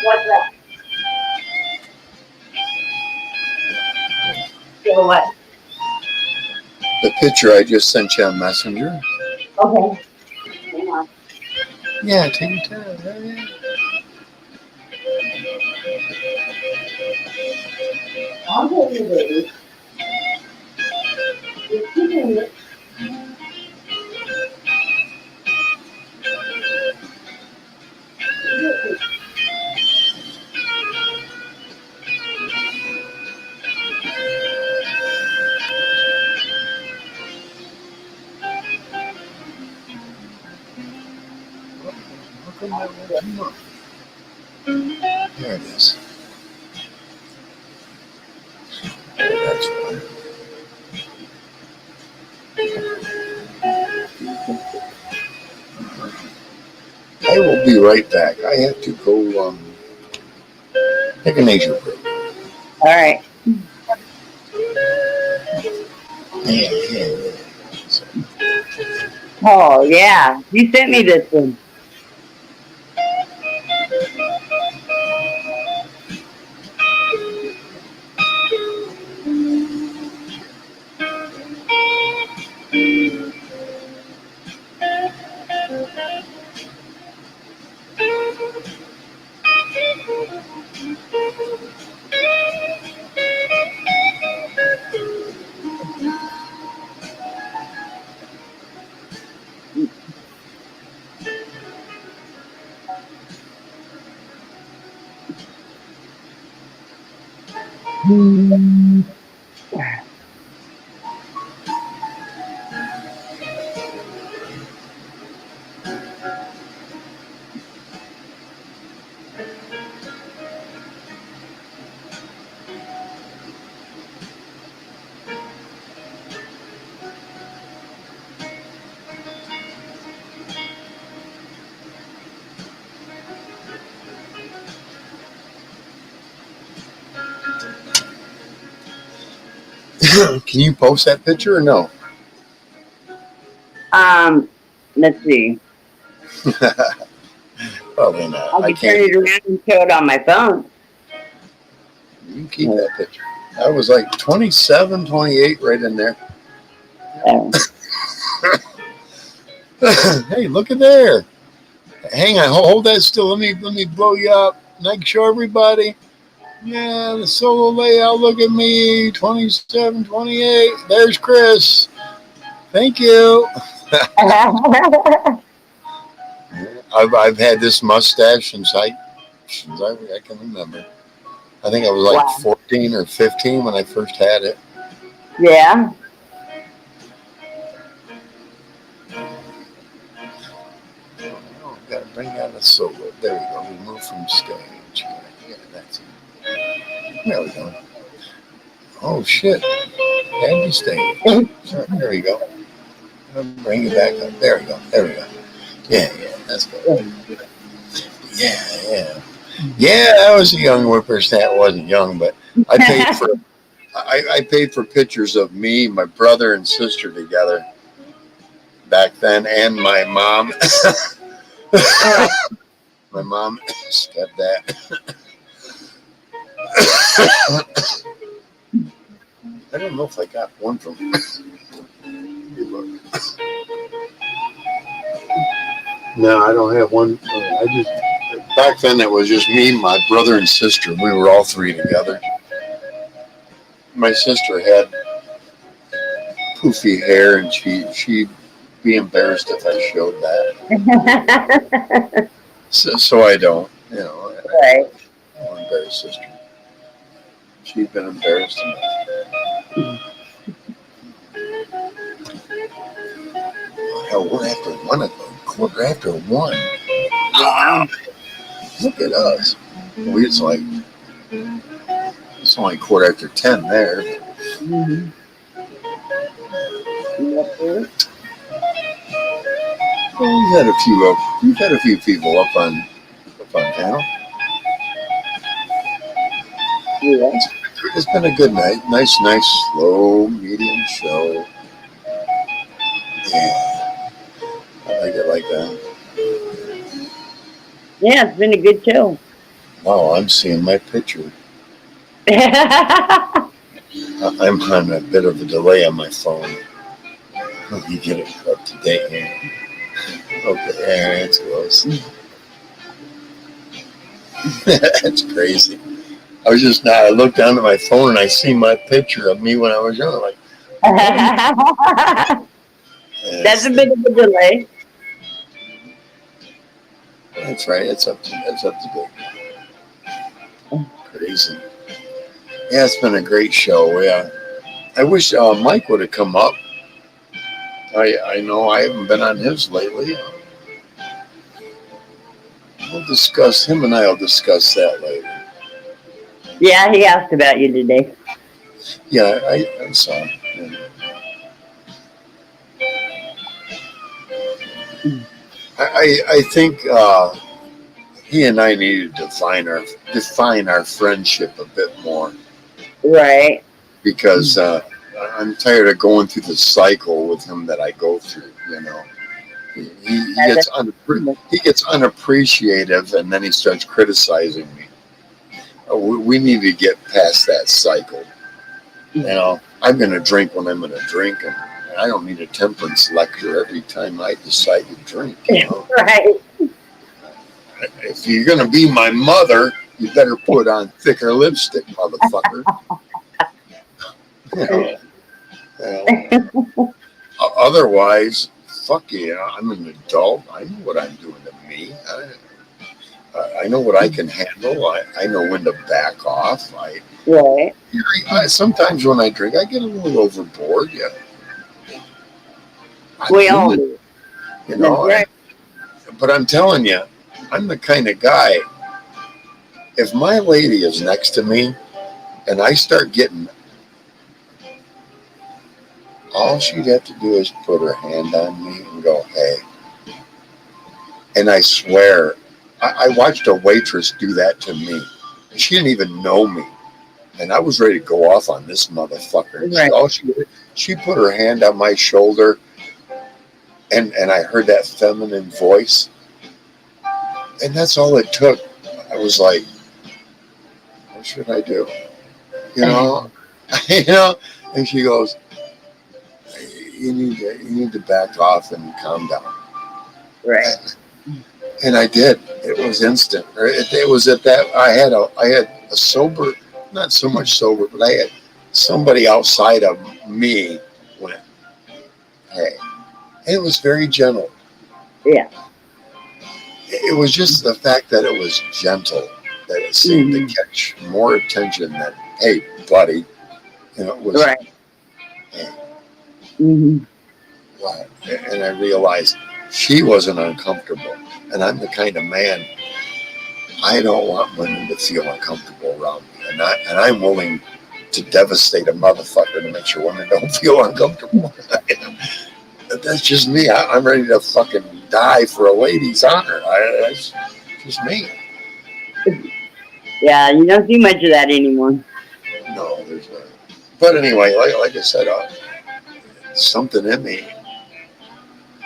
What's that? So what? The picture I just sent you on Messenger. Okay. Hang on. Yeah, take your time. Yeah. I'll get you, baby. Just keep it. How come that won't come up? There it is. That's fine. I will be right back. I have to go take a nature break. All right. Yeah. Oh yeah, you sent me this one. Can you post that picture or no? Let's see. Probably not. I can turn it around and show it on my phone. You can keep that picture. I was like 27, 28 right in there. Hey, look at there. Hang on, hold that still. Let me blow you up. And I can show everybody. Yeah, the solo layout. Look at me. 27, 28. There's Chris. Thank you. I've had this mustache since I can remember. I think I was like 14 or 15 when I first had it. Yeah. Oh, got to bring out a solo. There we go. Remove from stage. Yeah, that's it. There we go. Oh shit. Add to stage. There we go. I'll bring it back up. There we go. There we go. Yeah, that's good. Yeah. Yeah, I was a young whippersnapper. Wasn't young, but I paid for pictures of me, my brother, and sister together back then, and my mom. My mom, stepdad. I don't know if I got one from. No, I don't have one. I just back then it was just me, my brother, and sister. We were all three together. My sister had poofy hair, and she'd be embarrassed if I showed that. So I don't. You know, Right. I don't embarrass sister. She's been embarrassed enough. Hell, we're after 1 o'clock. Quarter after 1. Wow. Look at us. It's only quarter after 10 there. Mm-hmm. Yep. Well, we've had a few people up on panel. Yeah. It's been a good night. Nice, slow, medium show. Yeah. I like it like that. Yeah, it's been a good show. Wow, I'm seeing my picture. I'm on a bit of a delay on my phone. Let me get it up to date here. Okay, yeah, it's close. That's crazy. I looked down at my phone and I see my picture of me when I was young. I'm like, That's a bit of a delay. That's right. That's up to date. Crazy. Yeah, it's been a great show. Yeah, I wish Mike would have come up. I know I haven't been on his lately. Him and I will discuss that later. Yeah, he asked about you today. Yeah, I saw him. Yeah. I think he and I need to define our friendship a bit more. Right. Because I'm tired of going through the cycle with him that I go through. You know, he gets unappreciative, and then he starts criticizing me. We need to get past that cycle. You know, I'm going to drink when I'm going to drink, and I don't need a temperance lecture every time I decide to drink. You know? Right. If you're going to be my mother, you better put on thicker lipstick, motherfucker. You know, otherwise, fuck yeah, I'm an adult. I know what I'm doing to me. I know what I can handle. I know when to back off. Right. Sometimes when I drink, I get a little overboard. Yeah. We all do. You know, right. But I'm telling you, I'm the kind of guy, if my lady is next to me and I start getting, all she'd have to do is put her hand on me and go, hey. And I swear, I watched a waitress do that to me. She didn't even know me. And I was ready to go off on this motherfucker. Right. She put her hand on my shoulder, and I heard that feminine voice. And that's all it took. I was like, what should I do? You know? And she goes, you need to back off and calm down. Right. And I did. It was instant. It was at that I had a sober, not so much sober, but I had somebody outside of me went, hey. And it was very gentle. Yeah. It was just the fact that it was gentle that it seemed to catch more attention than, hey, buddy. You know, it was right. Hey. Mm-hmm. Wow. And I realized she wasn't uncomfortable. And I'm the kind of man, I don't want women to feel uncomfortable around me. And I'm willing to devastate a motherfucker to make sure women don't feel uncomfortable. That's just me. I'm ready to fucking die for a lady's honor. That's just me. Yeah, you don't see much of that anymore. No, there's not. But anyway, like I said, something in me.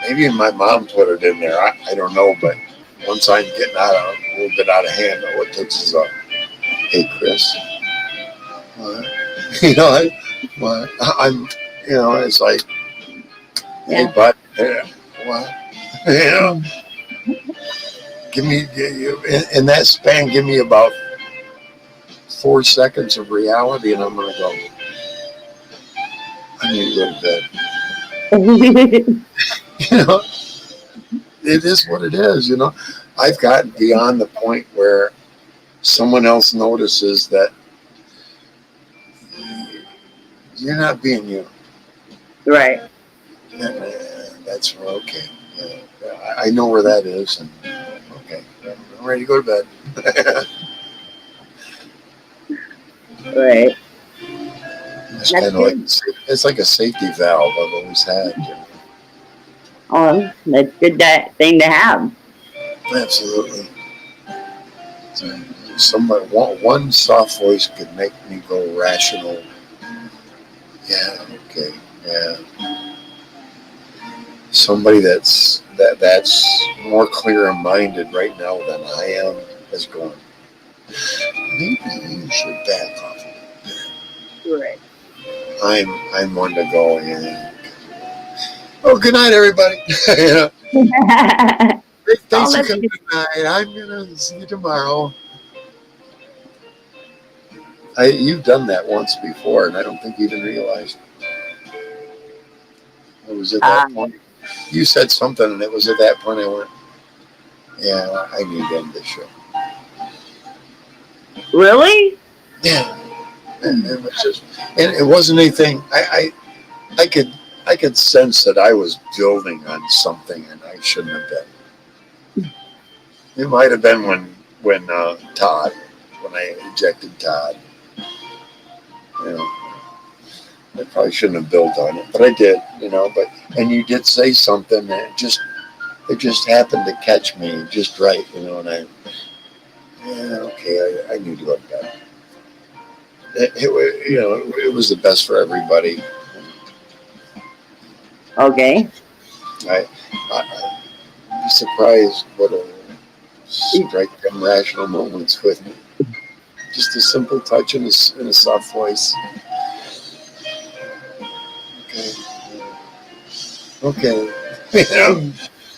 Maybe my mom put it in there. I don't know, but once I'm getting a little bit out of hand, all it takes is hey, Chris. You know, What? I'm, it's like, hey, Yeah. bud, what? Give me, in that span, give me about 4 seconds of reality, and I'm going to go, I need to go to bed. It is what it is, I've gotten beyond the point where someone else notices that you're not being you. Right. And, that's okay. I know where that is, and okay, I'm ready to go to bed. Right. It's kind of like it's like a safety valve I've always had. Oh, that's a good thing to have. Absolutely. Somebody, one soft voice could make me go rational. Yeah. Okay. Yeah. Somebody that's more clear-minded right now than I am is going, maybe you should back off. Right. I'm one to go in. Oh, good night, everybody. Thanks for coming tonight. I'm gonna see you tomorrow. You've done that once before, and I don't think you even realized. It was at that point. You said something, and it was at that point I went, yeah, I need to end this show. Really? Yeah. And it was just, and it wasn't anything. I could sense that I was building on something, and I shouldn't have been. It might have been when Todd, when I ejected Todd. I probably shouldn't have built on it, but I did. And you did say something that it just happened to catch me just right. And okay, I need to go to bed. It was the best for everybody. Okay. I'm surprised what a strike them rational moments with me. Just a simple touch in a soft voice. Okay.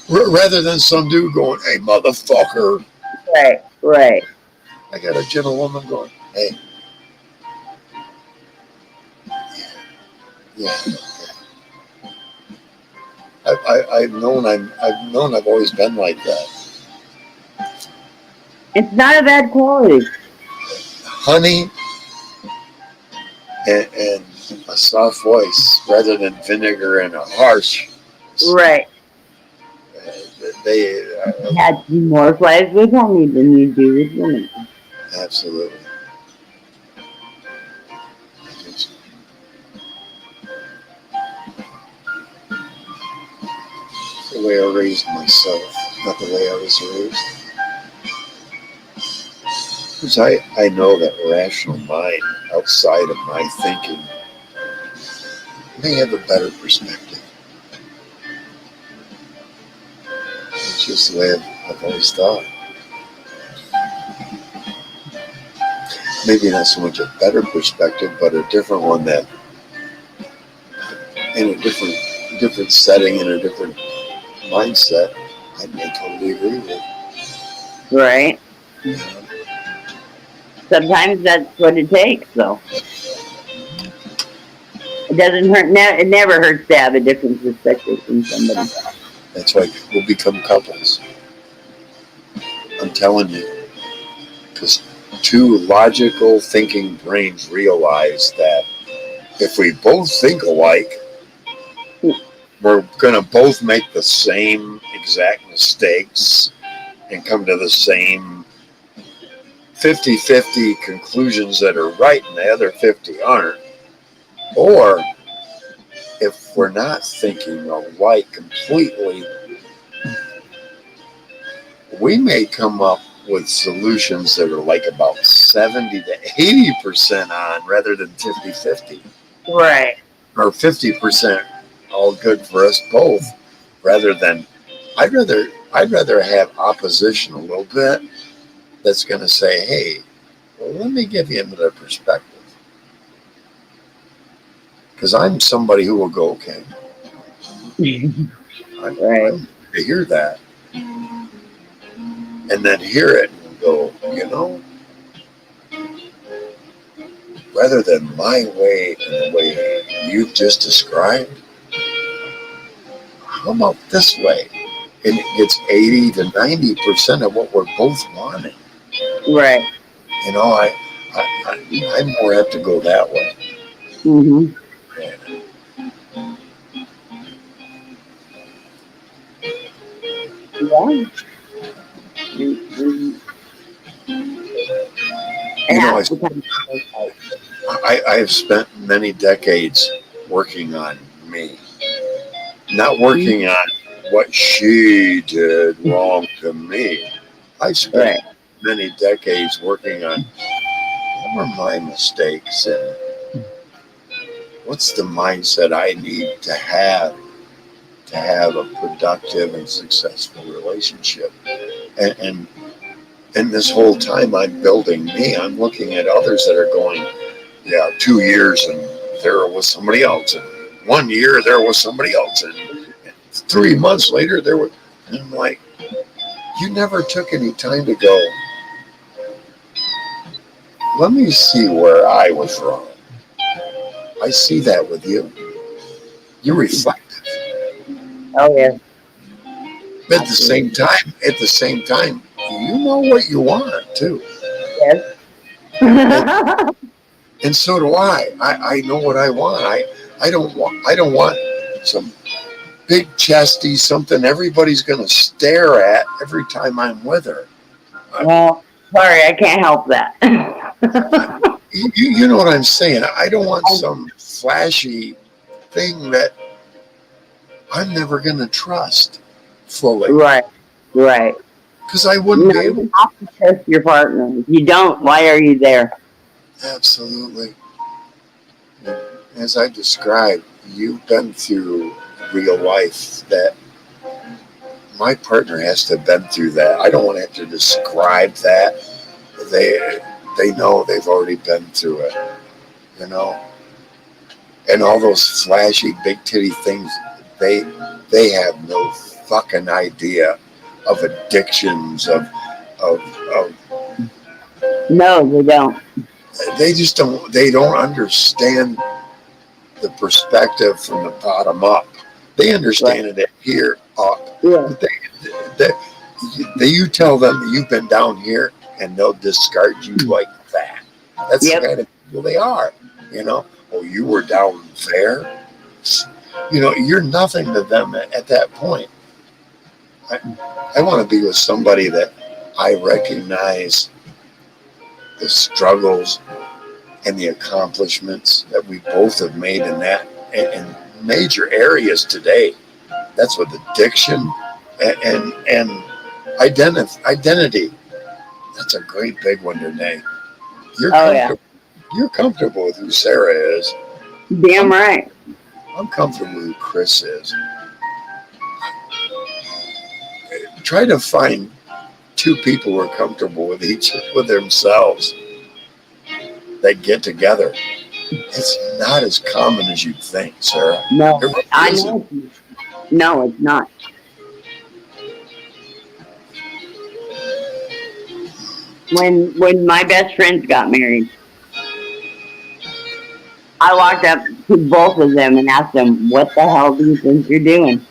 Rather than some dude going, hey, motherfucker. Right. I got a gentlewoman going, hey. Yeah. I've known I've always been like that. It's not a bad quality. Honey and a soft voice rather than vinegar and a harsh. Right. They had more flies with honey than you do with women. Absolutely. The way I raised myself, not the way I was raised. Because I know that rational mind outside of my thinking may have a better perspective. It's just the way I've always thought. Maybe not so much a better perspective, but a different one that in a different setting, in a different mindset, I may totally agree with. Right. Sometimes that's what it takes, though. It doesn't hurt. It never hurts to have a different perspective from somebody. That's why we'll become couples. I'm telling you, because two logical thinking brains realize that if we both think alike, we're going to both make the same exact mistakes and come to the same 50-50 conclusions that are right and the other 50 aren't. Or if we're not thinking alike completely, we may come up with solutions that are like about 70 to 80% on rather than 50-50. Right. Or 50% all good for us both, rather than I'd rather have opposition a little bit that's going to say, hey, well, let me give you another perspective. Because I'm somebody who will go, okay, Right. I'm to hear that, and then hear it and go, rather than my way and the way you've just described, how about this way? And it gets 80 to 90% of what we're both wanting. Right. I'm more apt to go that way. Mm-hmm. Yeah. I have spent many decades working on me, not working on what she did wrong to me. I spent many decades working on what were my mistakes and what's the mindset I need to have a productive and successful relationship. And this whole time I'm building me, I'm looking at others that are going, 2 years and there was somebody else, and 1 year there was somebody else, and 3 months later there was, and I'm like, you never took any time to go, let me see where I was wrong. I see that with you. You're reflective. Oh yeah. At the same time, you know what you want too. Yes. And so do I. I know what I want. I don't want some big chesty something everybody's going to stare at every time I'm with her. Well, sorry, I can't help that. You know what I'm saying? I don't want some flashy thing that I'm never going to trust fully. Right. Because I wouldn't be able to trust your partner. If you don't, why are you there? Absolutely. As I described, you've been through real life that my partner has to have been through that. I don't want to have to describe that. They know they've already been through it, And all those flashy big titty things, they have no fucking idea of addictions of No, they don't. They just don't. They don't understand the perspective from the bottom up. They understand it here up. Yeah. You tell them that you've been down here, and they'll discard you like that. That's the kind of people they are. Oh, you were down there. You're nothing to them at that point. I want to be with somebody that I recognize the struggles and the accomplishments that we both have made in major areas today. That's with addiction and identity. That's a great big one today. You're comfortable with who Sarah is. Damn right. I'm comfortable with who Chris is. Try to find two people who are comfortable with themselves that get together. It's not as common as you'd think, Sarah. No, I know. No, it's not. When my best friends got married, I walked up to both of them and asked them, "What the hell do you think you're doing?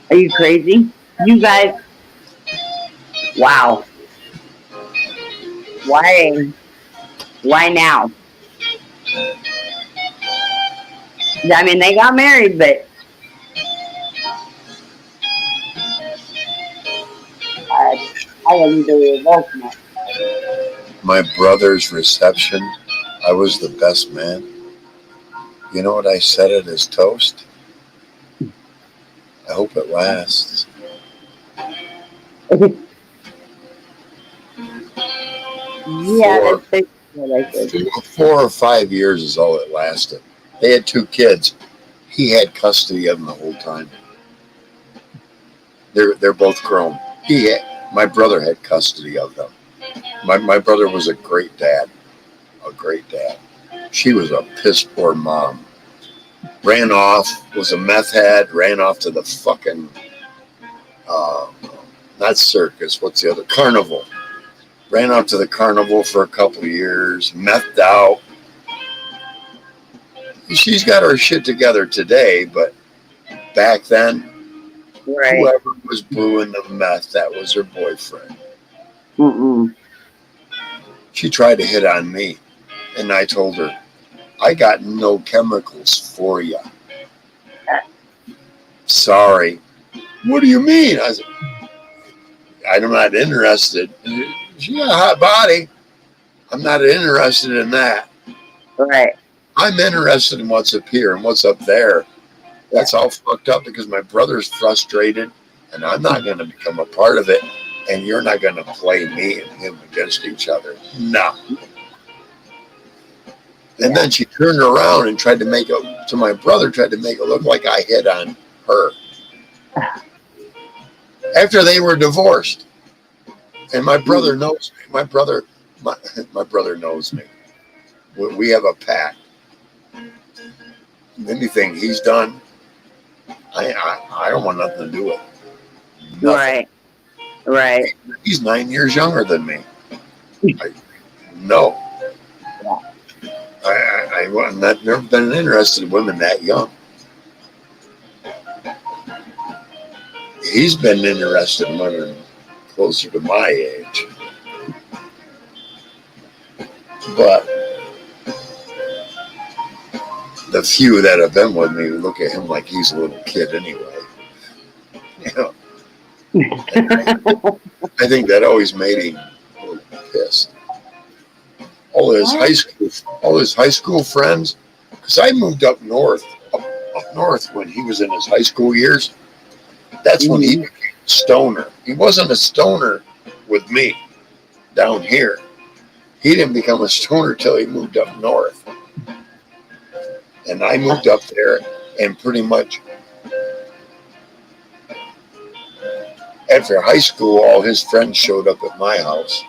Are you crazy? You guys, wow. Why now?" I mean, they got married, but I wasn't the revolt. My brother's reception, I was the best man. You know what I said at his toast? I hope it lasts. Yeah, that's what I said. 4 or 5 years is all it lasted. They had 2 kids. He had custody of them the whole time. They're both grown. My brother had custody of them. My brother was a great dad. She was a piss poor mom. ran off, was a meth head, ran off to the fucking, not circus, what's the other, carnival. Ran off to the carnival for a couple of years, methed out. She's got her shit together today, but back then, Right. whoever was brewing the meth, that was her boyfriend. Mm-mm. She tried to hit on me, and I told her, I got no chemicals for you. Sorry. What do you mean? I said, I'm not interested. She got a hot body. I'm not interested in that. Right. I'm interested in what's up here and what's up there. That's all fucked up because my brother's frustrated, and I'm not going to become a part of it, and you're not going to play me and him against each other. No. And then she turned around and tried to make it to my brother, tried to make it look like I hit on her. After they were divorced. And my brother knows me. My brother knows me. We have a pact. Anything he's done, I don't want nothing to do with it. Nothing. Right. Right. He's 9 years younger than me. No. I've never been interested in women that young. He's been interested in women closer to my age. But the few that have been with me look at him like he's a little kid anyway. You know, I think that always made him a little pissed. All his high school friends, because I moved up north when he was in his high school years. That's when he became a stoner. He wasn't a stoner with me down here. He didn't become a stoner till he moved up north. And I moved up there, and pretty much after high school, all his friends showed up at my house.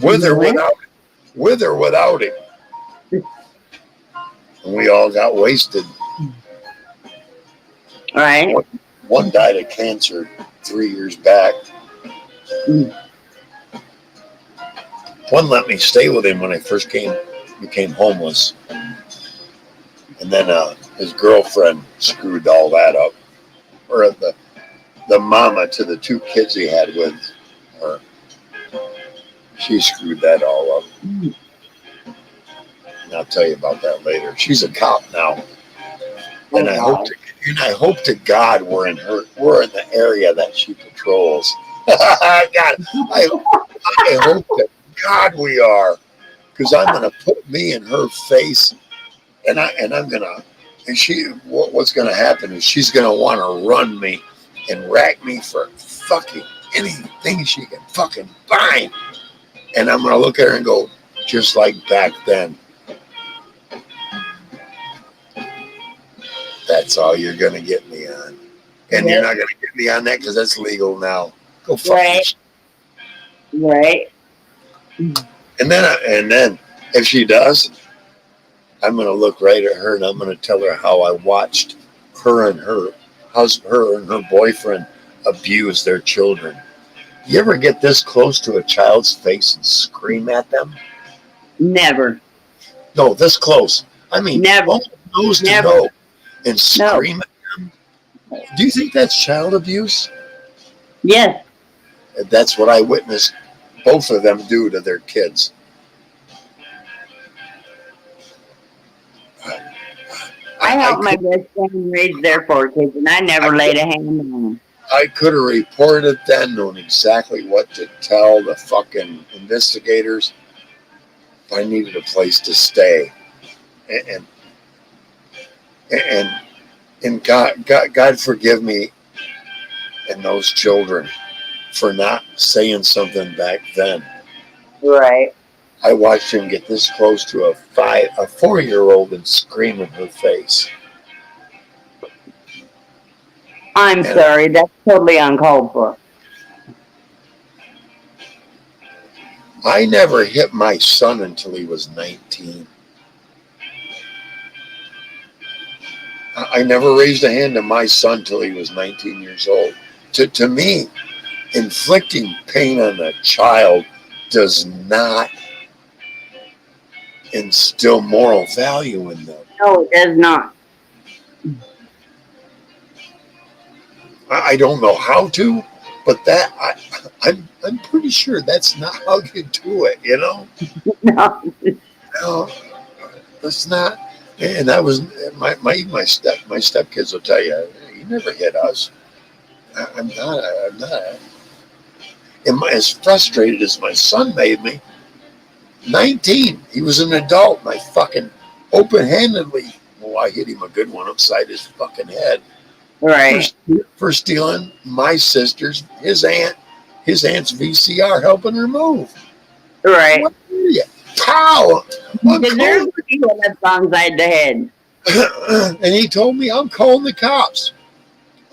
with or without him. And we all got wasted. Right. One died of cancer 3 years back. One let me stay with him when I first became homeless. And then his girlfriend screwed all that up. Or the mama to the 2 kids he had with her. She screwed that all up. And I'll tell you about that later. She's a cop now. And I hope to God we're in the area that she patrols. God, I hope to God we are. Because I'm gonna put me in her face, and what's gonna happen is she's gonna want to run me and rack me for fucking anything she can fucking find. And I'm going to look at her and go, just like back then. That's all you're going to get me on. And you're not going to get me on that because that's legal now. Go fuck yourself. Right. And then if she does, I'm going to look right at her and I'm going to tell her how I watched her and her boyfriend abuse their children. You ever get this close to a child's face and scream at them? Never. No, this close. I mean, never. Nose to nose and scream at them. Do you think that's child abuse? Yes. That's what I witnessed both of them do to their kids. I helped my best friend raise their 4 kids, and I never laid a hand on them. I could have reported then, known exactly what to tell the fucking investigators. I needed a place to stay, and God forgive me and those children for not saying something back then. Right. I watched him get this close to a 4-year-old and scream in her face. I'm sorry, that's totally uncalled for. I never hit my son until he was 19. I never raised a hand to my son till he was 19 years old. To me, inflicting pain on a child does not instill moral value in them. No, it does not. I don't know how to, but that I'm pretty sure that's not how you do it. You know, No. no, that's not. And I was my stepkids will tell you he never hit us. I'm not. And as frustrated as my son made me, 19, he was an adult, and I fucking open-handedly, I hit him a good one upside his fucking head. Right. For stealing my sister's, his aunt's VCR, helping her move. Right. What idiot. Pow! He deserves to be hit alongside the head. And he told me, I'm calling the cops.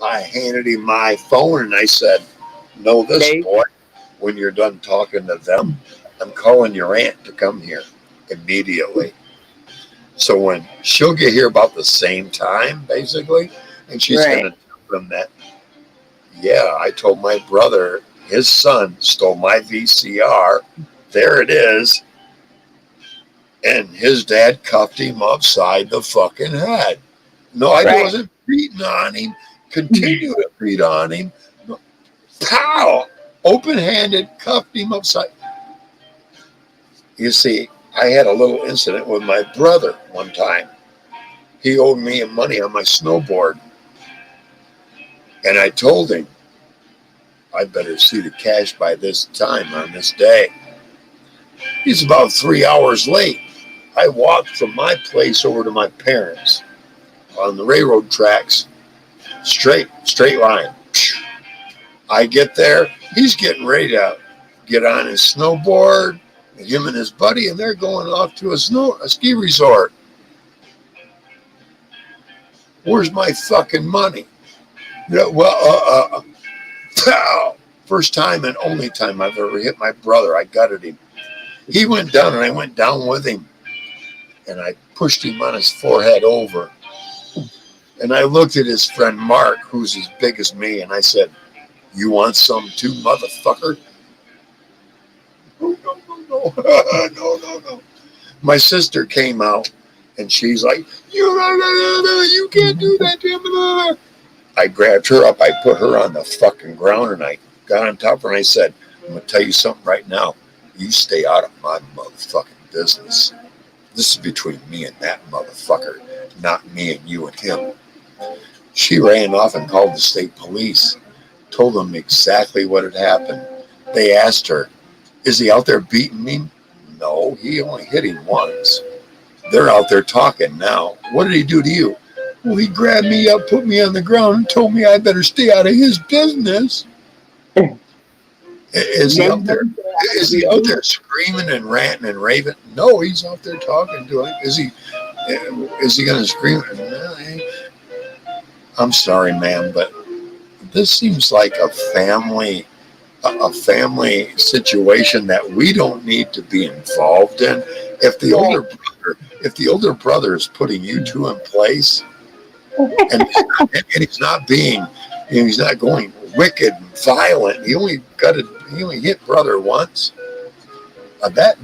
I handed him my phone and I said, know this, boy, when you're done talking to them, I'm calling your aunt to come here immediately. So when she'll get here about the same time, basically, and she's going to tell them that, yeah, I told my brother, his son stole my VCR. There it is. And his dad cuffed him upside the fucking head. No, I wasn't beating on him. Continue to beat on him. Pow! Open-handed, cuffed him upside. You see, I had a little incident with my brother one time. He owed me money on my snowboard. And I told him, I better see the cash by this time on this day. He's about 3 hours late. I walked from my place over to my parents on the railroad tracks. Straight line. I get there. He's getting ready to get on his snowboard. Him and his buddy, and they're going off to a ski resort. Where's my fucking money? Well, first time and only time I've ever hit my brother. I gutted him. He went down, and I went down with him, and I pushed him on his forehead over. And I looked at his friend Mark, who's as big as me, and I said, "You want some too, motherfucker?" No. My sister came out, and she's like, "You can't do that to him." I grabbed her up, I put her on the fucking ground, and I got on top of her, and I said, "I'm going to tell you something right now. You stay out of my motherfucking business. This is between me and that motherfucker, not me and you and him." She ran off and called the state police, told them exactly what had happened. They asked her, "Is he out there beating me?" "No, he only hit him once." They're out there talking now. "What did he do to you?" "Well, he grabbed me up, put me on the ground, and told me I better stay out of his business." Is he out there? Is he out there screaming and ranting and raving? No, he's out there talking to him. Is he going to scream? No, I'm sorry, ma'am, but this seems like a family situation that we don't need to be involved in. If the older brother is putting you two in place, and he's not being, he's not going wicked and violent. He only hit brother once. That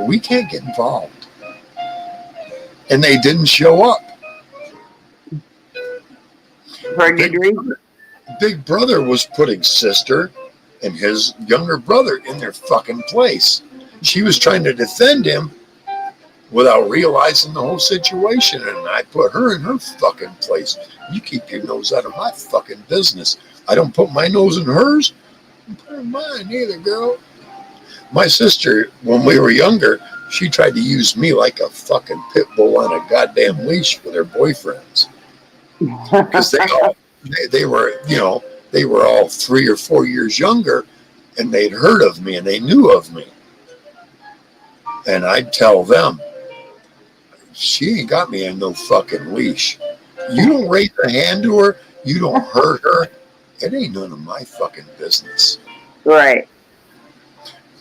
we can't get involved, and they didn't show up. For a good reason. Big brother was putting sister and his younger brother in their fucking place. She was trying to defend him without realizing the whole situation, and I put her in her fucking place. You keep your nose out of my fucking business. I don't put my nose in hers. I don't put her in mine either, girl. My sister, when we were younger, she tried to use me like a fucking pit bull on a goddamn leash with her boyfriends. Because they were all 3 or 4 years younger, and they'd heard of me and they knew of me. And I'd tell them, she ain't got me in no fucking leash. You don't raise a hand to her, you don't hurt her, it ain't none of my fucking business. Right.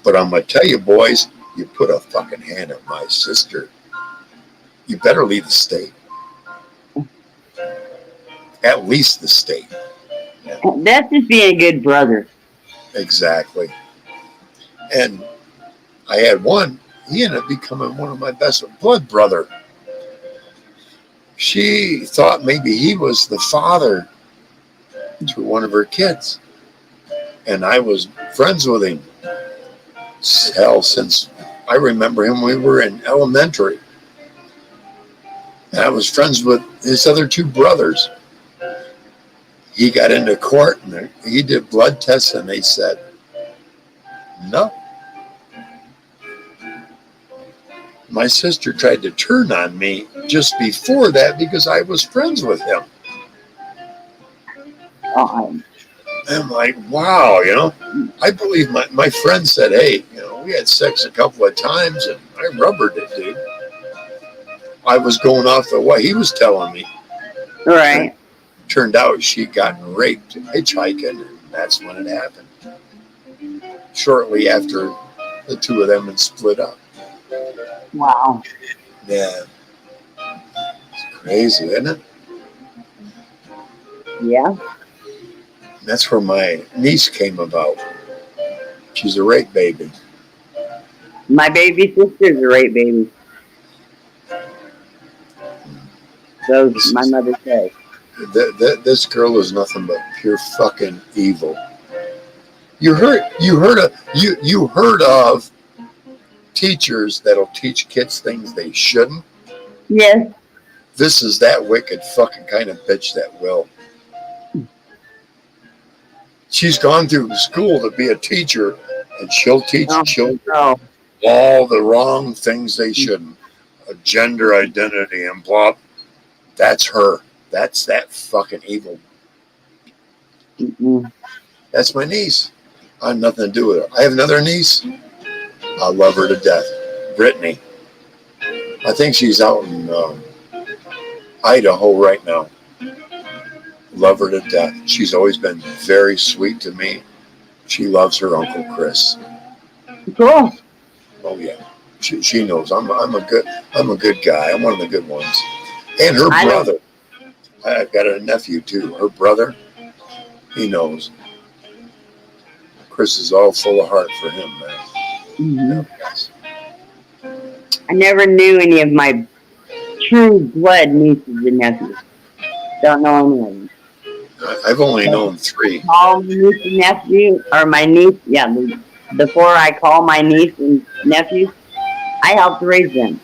But I'm going to tell you, boys, you put a fucking hand on my sister, you better leave the state. At least the state. Yeah. That's just being a good brother. Exactly. And I had one, he ended up becoming one of my best blood brother. She thought maybe he was the father to one of her kids. And I was friends with him. Hell, since I remember him, we were in elementary. And I was friends with his other two brothers. He got into court and he did blood tests and they said, no. My sister tried to turn on me just before that because I was friends with him. I'm like, wow, you know, I believe my friend said, hey, you know, we had sex a couple of times and I rubbered it, dude. I was going off of what he was telling me. Right. Turned out she'd gotten raped hitchhiking, and that's when it happened. Shortly after the two of them had split up. Wow. Yeah. It's crazy, isn't it? Yeah. That's where my niece came about. She's a rape baby. My baby sister's a rape baby. So my mother said. This girl is nothing but pure fucking evil. You heard of teachers that'll teach kids things they shouldn't? Yes. This is that wicked fucking kind of bitch that will. She's gone through school to be a teacher, and she'll teach children all the wrong things they shouldn't. A gender identity and blah. That's her. That's that fucking evil. Mm-mm. That's my niece. I have nothing to do with her. I have another niece. I love her to death. Brittany. I think she's out in Idaho right now. Love her to death. She's always been very sweet to me. She loves her Uncle Chris. Cool. Oh yeah. She knows I'm a good guy. I'm one of the good ones. And her brother. I've got a nephew too. Her brother, he knows. Chris is all full of heart for him, man. Mm-hmm. I never knew any of my true blood nieces and nephews. Don't know any of them. I've only known 3. Call my niece and nephew, or my niece, yeah, before I call my niece and nephews, I helped raise them.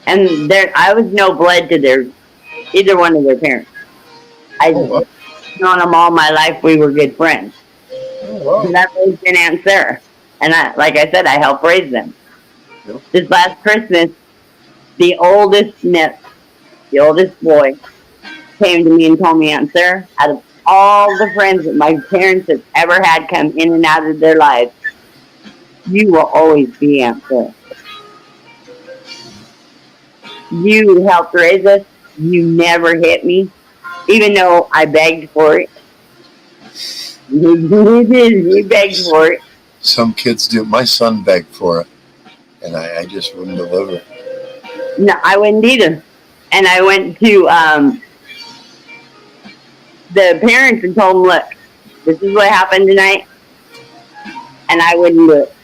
And I was no blood to either one of their parents. I've known them all my life. We were good friends. Oh, wow. That raised in Aunt Sarah. And like I said, I helped raise them. Yep. This last Christmas, the oldest boy, came to me and told me, Aunt Sarah, out of all the friends that my parents have ever had come in and out of their lives, you will always be Aunt Sarah. You helped raise us. You never hit me, even though I begged for it. You begged for it. Some kids do. My son begged for it, and I just wouldn't deliver. No, I wouldn't either. And I went to the parents and told them, look, this is what happened tonight, and I wouldn't do it.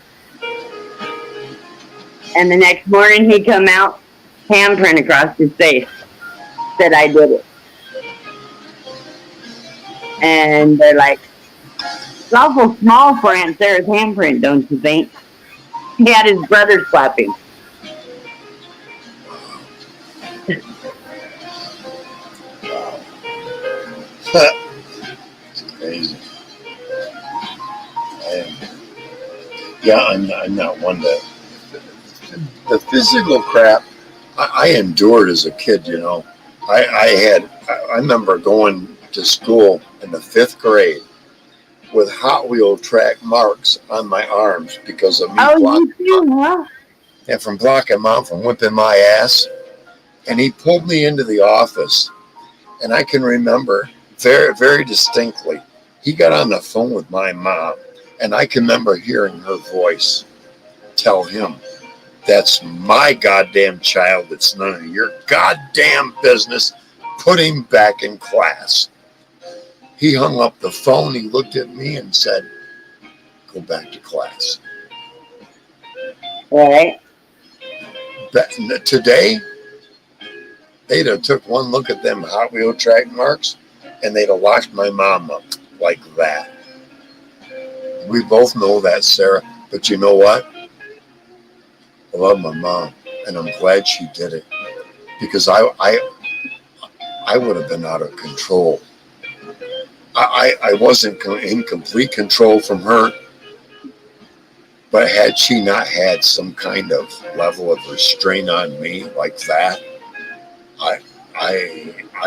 And the next morning he come out, handprint across his face, said I did it. And they're like, it's awful small for Aunt Sarah's handprint, don't you think? He had his brother slap him. It's crazy. I'm not one to. The physical crap I endured as a kid, you know. I remember going to school in the 5th grade with Hot Wheel track marks on my arms because of me blocking. You too, huh? And from blocking Mom from whipping my ass. And he pulled me into the office. And I can remember very, very distinctly, he got on the phone with my mom. And I can remember hearing her voice. tell him, that's my goddamn child. It's none of your goddamn business. Put him back in class. He hung up the phone. He looked at me and said, go back to class. Right. Today, they'd have took one look at them Hot Wheel track marks and they'd have locked my mom up like that. We both know that, Sarah. But you know what? I love my mom, and I'm glad she did it, because I would have been out of control. I wasn't in complete control from her, but had she not had some kind of level of restraint on me like that, I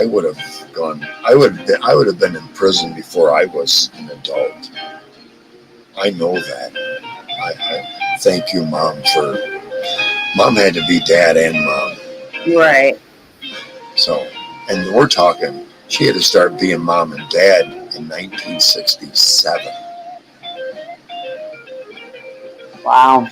would have gone. I would have been in prison before I was an adult. I know that. I thank you, Mom, for. Mom had to be dad and mom. Right. So, and we're talking, she had to start being mom and dad in 1967. Wow.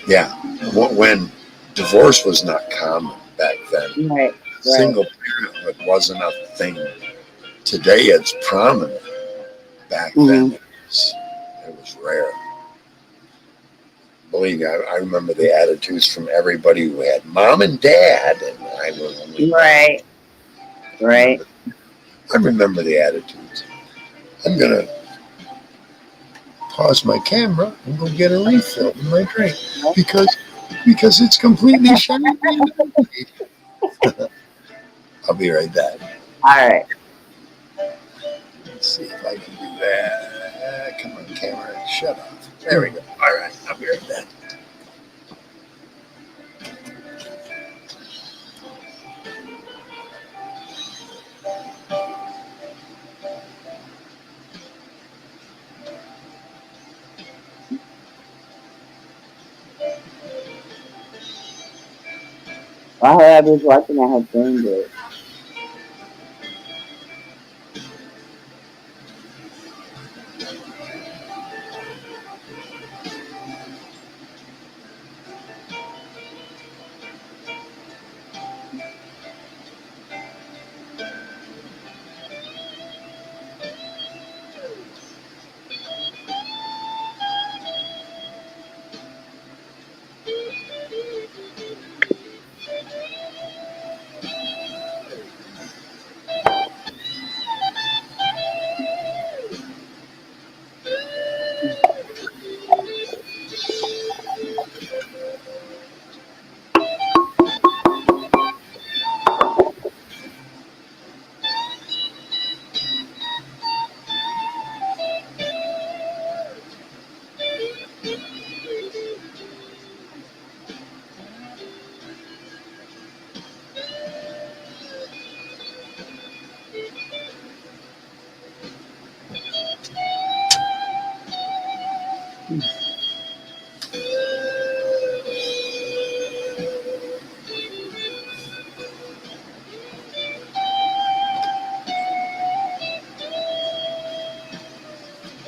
Yeah. When divorce was not common back then. Right. Single parenthood wasn't a thing. Today it's prominent. Back then it was rare. Believe me, I remember the attitudes from everybody who had mom and dad, and I was only right. I remember the attitudes. I'm gonna pause my camera and go get a refill in my drink because it's completely shut. I'll be right back. All right. Let's see if I can do that. Come on, camera, shut off. There we go. All right, I'll be right back. While I was watching, I had turned it.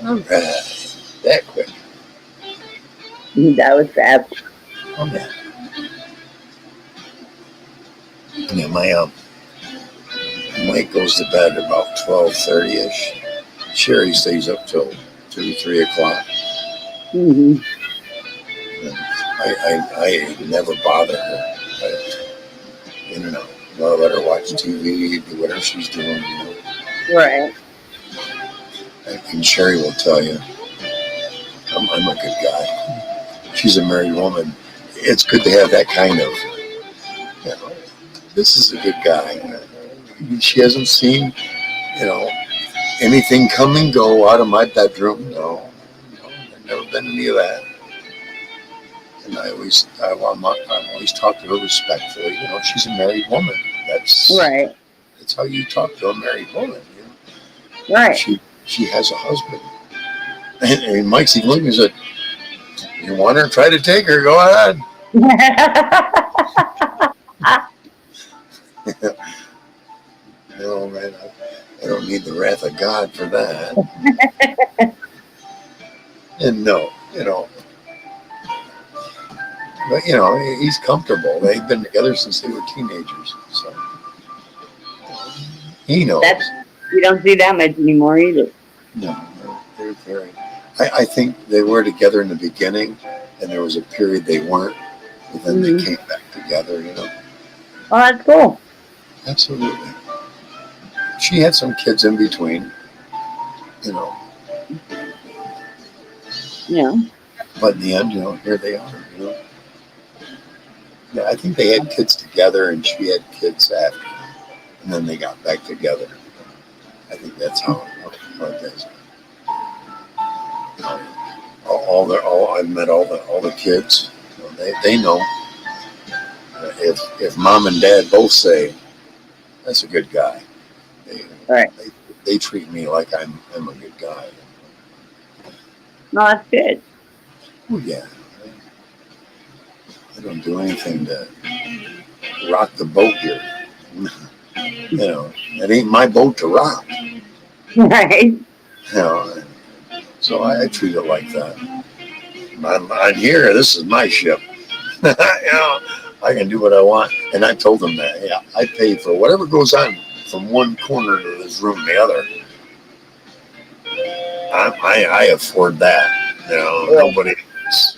All right, that quick. That was fast. Okay. Yeah, my Mike goes to bed about 12:30ish. Sherry stays up till 2-3 o'clock. Mm-hmm. I never bother her. In and out. I'll let her watch TV, do whatever she's doing. Right. And Sherry will tell you, I'm a good guy. She's a married woman. It's good to have that kind of, this is a good guy. She hasn't seen, anything come and go out of my bedroom. No, I've never been any of that. And I always talk to her respectfully. She's a married woman. That's right. That's how you talk to a married woman. Right. She has a husband. And Mike's even looking and said, you want her? Try to take her. Go ahead. No, man, I don't need the wrath of God for that. And no, But he's comfortable. They've been together since they were teenagers, so he knows. You don't see that much anymore either. No, they're very. I think they were together in the beginning, and there was a period they weren't, but then they came back together. Oh, that's cool. Absolutely. She had some kids in between. Yeah. But in the end, here they are. Yeah, I think they had kids together, and she had kids after, and then they got back together. I think that's how it is. I've met all the kids. They know. If mom and dad both say that's a good guy, they treat me like I'm a good guy. No, that's good. Oh yeah. I don't do anything to rock the boat here. It ain't my boat to rock. Right. So I treat it like that. I'm here. This is my ship. I can do what I want. And I told them that. Yeah, I pay for whatever goes on from one corner of this room to the other. I afford that. Nobody else.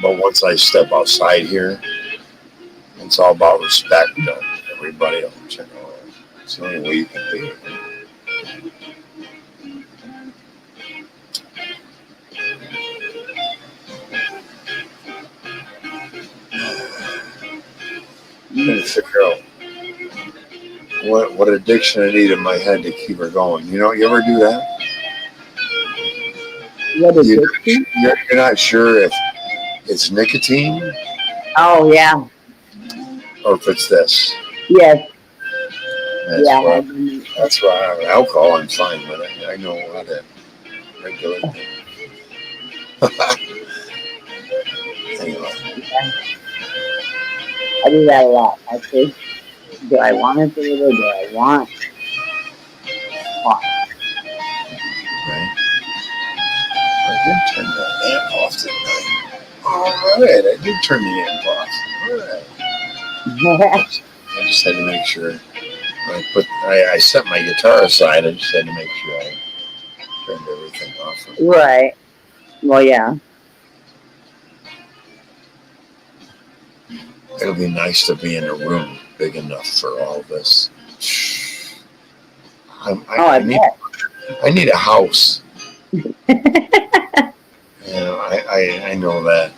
But once I step outside here, it's all about respect to everybody else. It's the only way you can be. I'm trying to figure out what addiction I need in my head to keep her going. You ever do that? What addiction? You're not sure if it's nicotine. Oh yeah. Or if it's this. Yes. That's why alcohol I'm fine with. I know how to regulate it. Anyway. I do that a lot. I think, do I want it or do I want pot? Right. I did turn the amp off tonight. All right, I did turn the amp off. All right. I just had to make sure. I set my guitar aside. I just had to make sure I turned everything off. Right. Well, yeah. It'll be nice to be in a room big enough for all this. I need a house. I know that.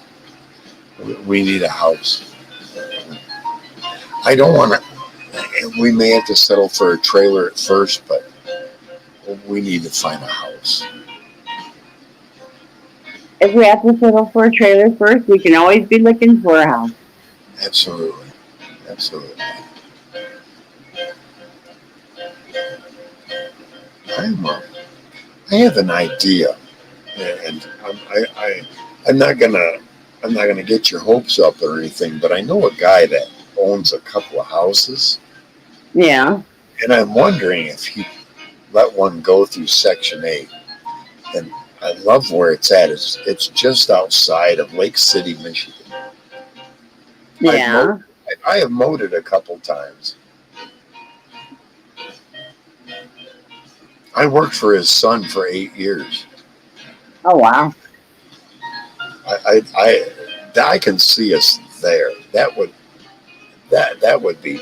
We need a house. I don't want to. We may have to settle for a trailer at first, but we need to find a house. If we have to settle for a trailer first, we can always be looking for a house. Absolutely. I have an idea, and I'm not gonna get your hopes up or anything, but I know a guy that owns a couple of houses. Yeah. And I'm wondering if he let one go through Section 8. And I love where it's at. It's just outside of Lake City, Michigan. Yeah. I have mowed it a couple times. I worked for his son for 8 years. Oh wow. I can see us there. That would be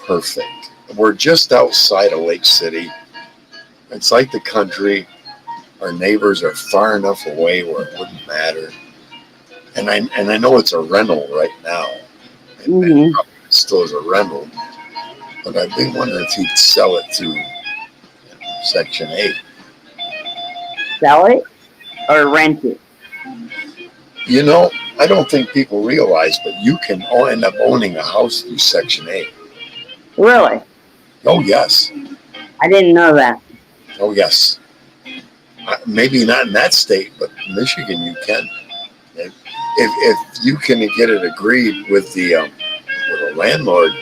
perfect. We're just outside of Lake City. It's like the country. Our neighbors are far enough away where it wouldn't matter. And I know it's a rental right now. And it still is a rental. But I've been wondering if he'd sell it to Section 8. Sell it or rent it? I don't think people realize, but you can end up owning a house through Section 8. Really? Oh, yes. I didn't know that. Oh, yes. Maybe not in that state, but Michigan you can. If you can get it agreed with the landlord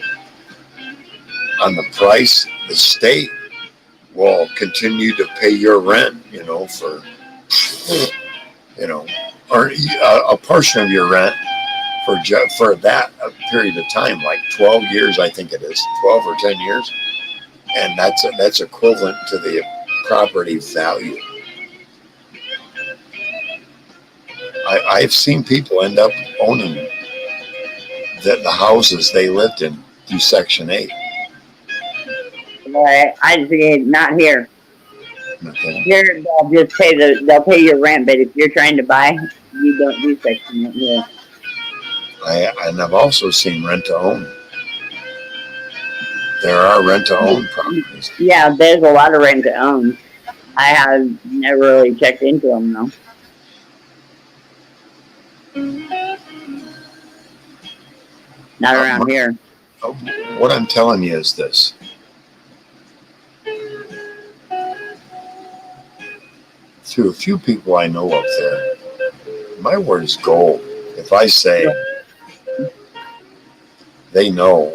on the price, the state will continue to pay your rent, for or a portion of your rent for that period of time, like 12 years, I think it is, 12 or 10 years, and that's equivalent to the property value. I've seen people end up owning the houses they lived in through Section 8. I see, not here. Okay. Here, they'll just they'll pay your rent, but if you're trying to buy, you don't do Section 8 here. And I've also seen rent to own. There are rent to own properties. Yeah, there's a lot of rent to own. I have never really checked into them though. Not around here. What I'm telling you is this. To a few people I know up there, my word is gold. If I say, they know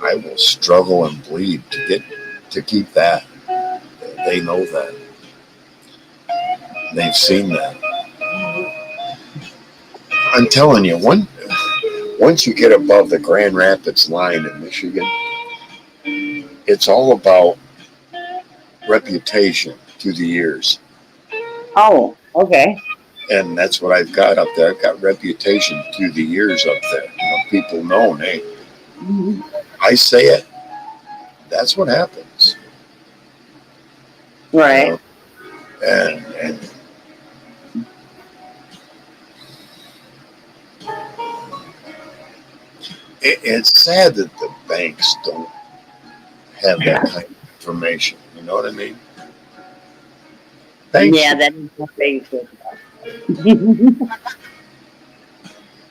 I will struggle and bleed to keep that. They know that. They've seen that. I'm telling you, once you get above the Grand Rapids line in Michigan, it's all about reputation through the years. Oh, okay. And that's what I've got up there. I've got reputation through the years up there. People know, hey, I say it. That's what happens. Right. And it's sad that the banks don't have that kind of information. You know what I mean? Banks, yeah, that is what they say.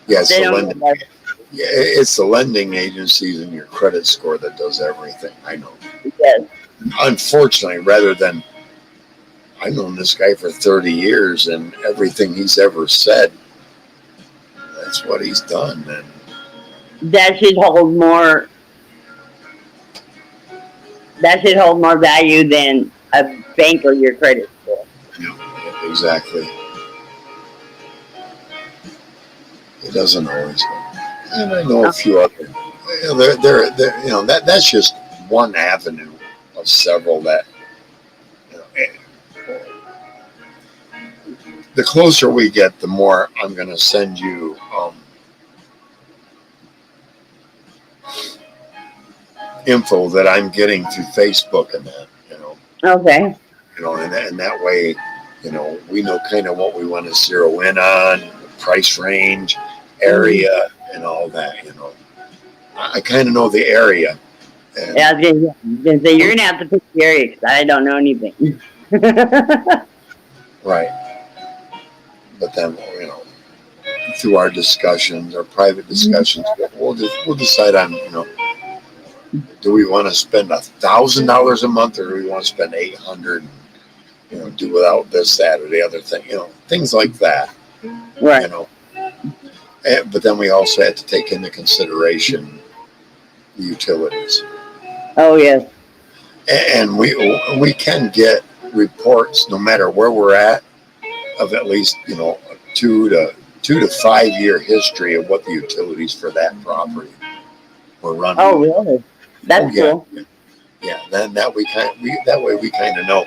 yes, They don't know about it. yeah, it's the lending agencies and your credit score that does everything. I know. Yes. Unfortunately, rather than, I've known this guy for 30 years and everything he's ever said, that's what he's done. And That should hold more value than a bank or your credit score. yeah, exactly. It doesn't always. And I know a few other. They're that's just one avenue of several that. The closer we get, the more I'm going to send you info that I'm getting through Facebook and that, Okay. And that way, we know kind of what we want to zero in on, the price range, area, and all that, I kind of know the area. And Yeah, I was gonna say, you're gonna have to pick the area because I don't know anything. right. But then, through our discussions, our private discussions, we'll decide on, do we want to spend $1,000 a month, or do we want to spend $800? Do without this, that, or the other thing. Things like that. Right. But then we also have to take into consideration the utilities, Oh yes. and we can get reports no matter where we're at least a 2 to 5 year history of what the utilities for that property were running. Oh really? That's cool. Yeah, then that way we kind of know.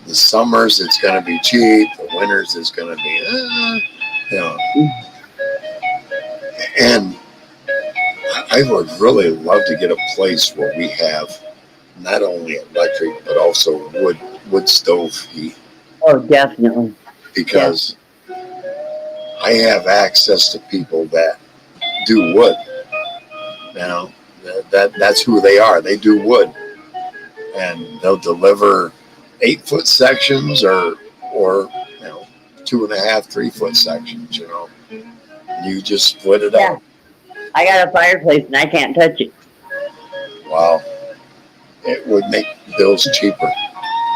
The summers it's going to be cheap. The winters it's going to be, And I would really love to get a place where we have not only electric but also wood stove heat, Oh definitely. because I have access to people that do wood. That's who they are. They do wood, and they'll deliver 8-foot sections or 2.5, 3-foot sections. You just split it Yeah. up. I got a fireplace and I can't touch it. Wow, it would make bills cheaper,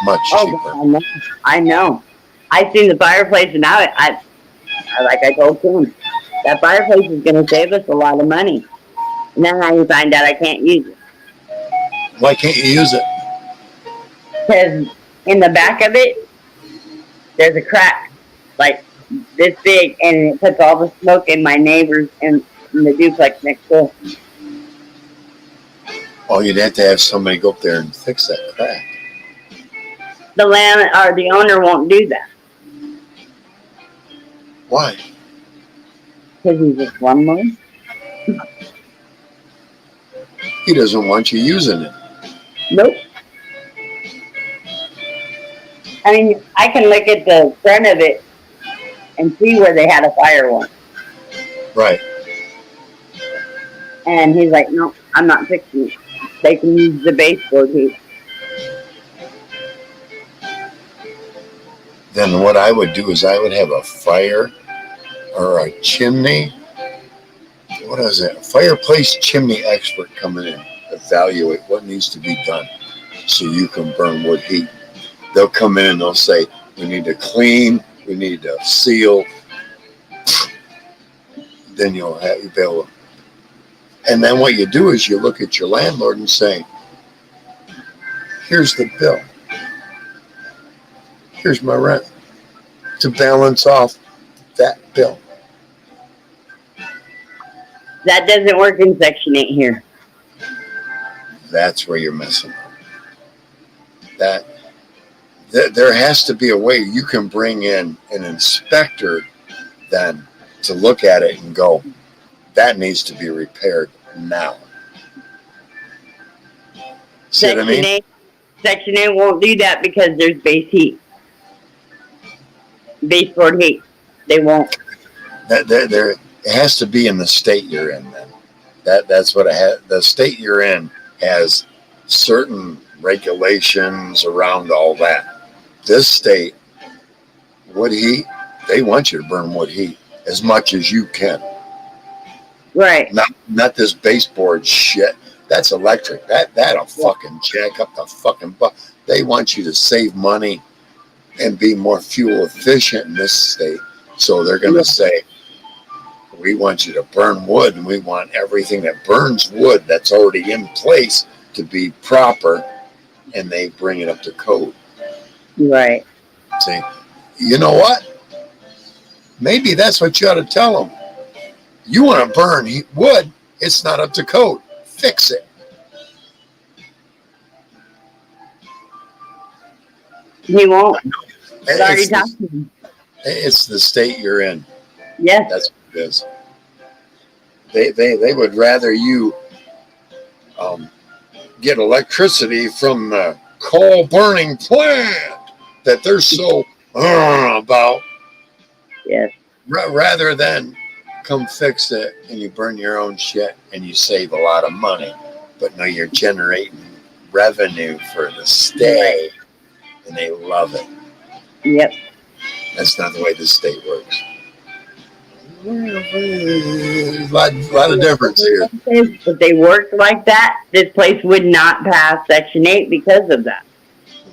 much cheaper. I know. I seen the fireplace and now I like I told Tim, that fireplace is gonna save us a lot of money. And then I find out I can't use it. Why can't you use it? Because in the back of it, there's a crack like this big, and it puts all the smoke in my neighbors in the duplex next door. Oh, you'd have to have somebody go up there and fix that crack. The owner won't do that. Why? Because he's a slumlord. He doesn't want you using it. Nope. I mean, I can look at the front of it and see where they had a fire once. Right. And he's like, no, I'm not fixing it. They can use the baseboard heat. Then what I would do is I would have a fire or a chimney. What is it? A fireplace chimney expert come in and evaluate what needs to be done so you can burn wood heat. They'll come in and they'll say, we need to clean, we need to seal. Then you'll be able to. And then what you do is you look at your landlord and say, here's the bill. Here's my rent to balance off that bill. That doesn't work in Section 8 here. That's where you're messing up. There has to be a way you can bring in an inspector then to look at it and go, that needs to be repaired now. See what I mean? Section 8 won't do that because there's base heat. Baseboard heat. They won't. There it has to be in the state you're in then. That's what it has. The state you're in has certain regulations around all that. This state, wood heat, they want you to burn wood heat as much as you can. Right. Not this baseboard shit. That's electric. That'll fucking jack up the fucking butt. They want you to save money and be more fuel efficient in this state. So they're going to say, we want you to burn wood, and we want everything that burns wood that's already in place to be proper, and they bring it up to code. Right. See, you know what? Maybe that's what you ought to tell them. You want to burn wood, it's not up to code. Fix it. He won't. I've already talked to him. It's the state you're in. Yes. That's what it is. They would rather you get electricity from the coal burning plant that they're so about. Yes. Rather than come fix it and you burn your own shit and you save a lot of money, but no, you're generating revenue for the state and they love it. Yep. That's not the way this state works. A lot of difference here. If they worked like that, this place would not pass Section 8 because of that.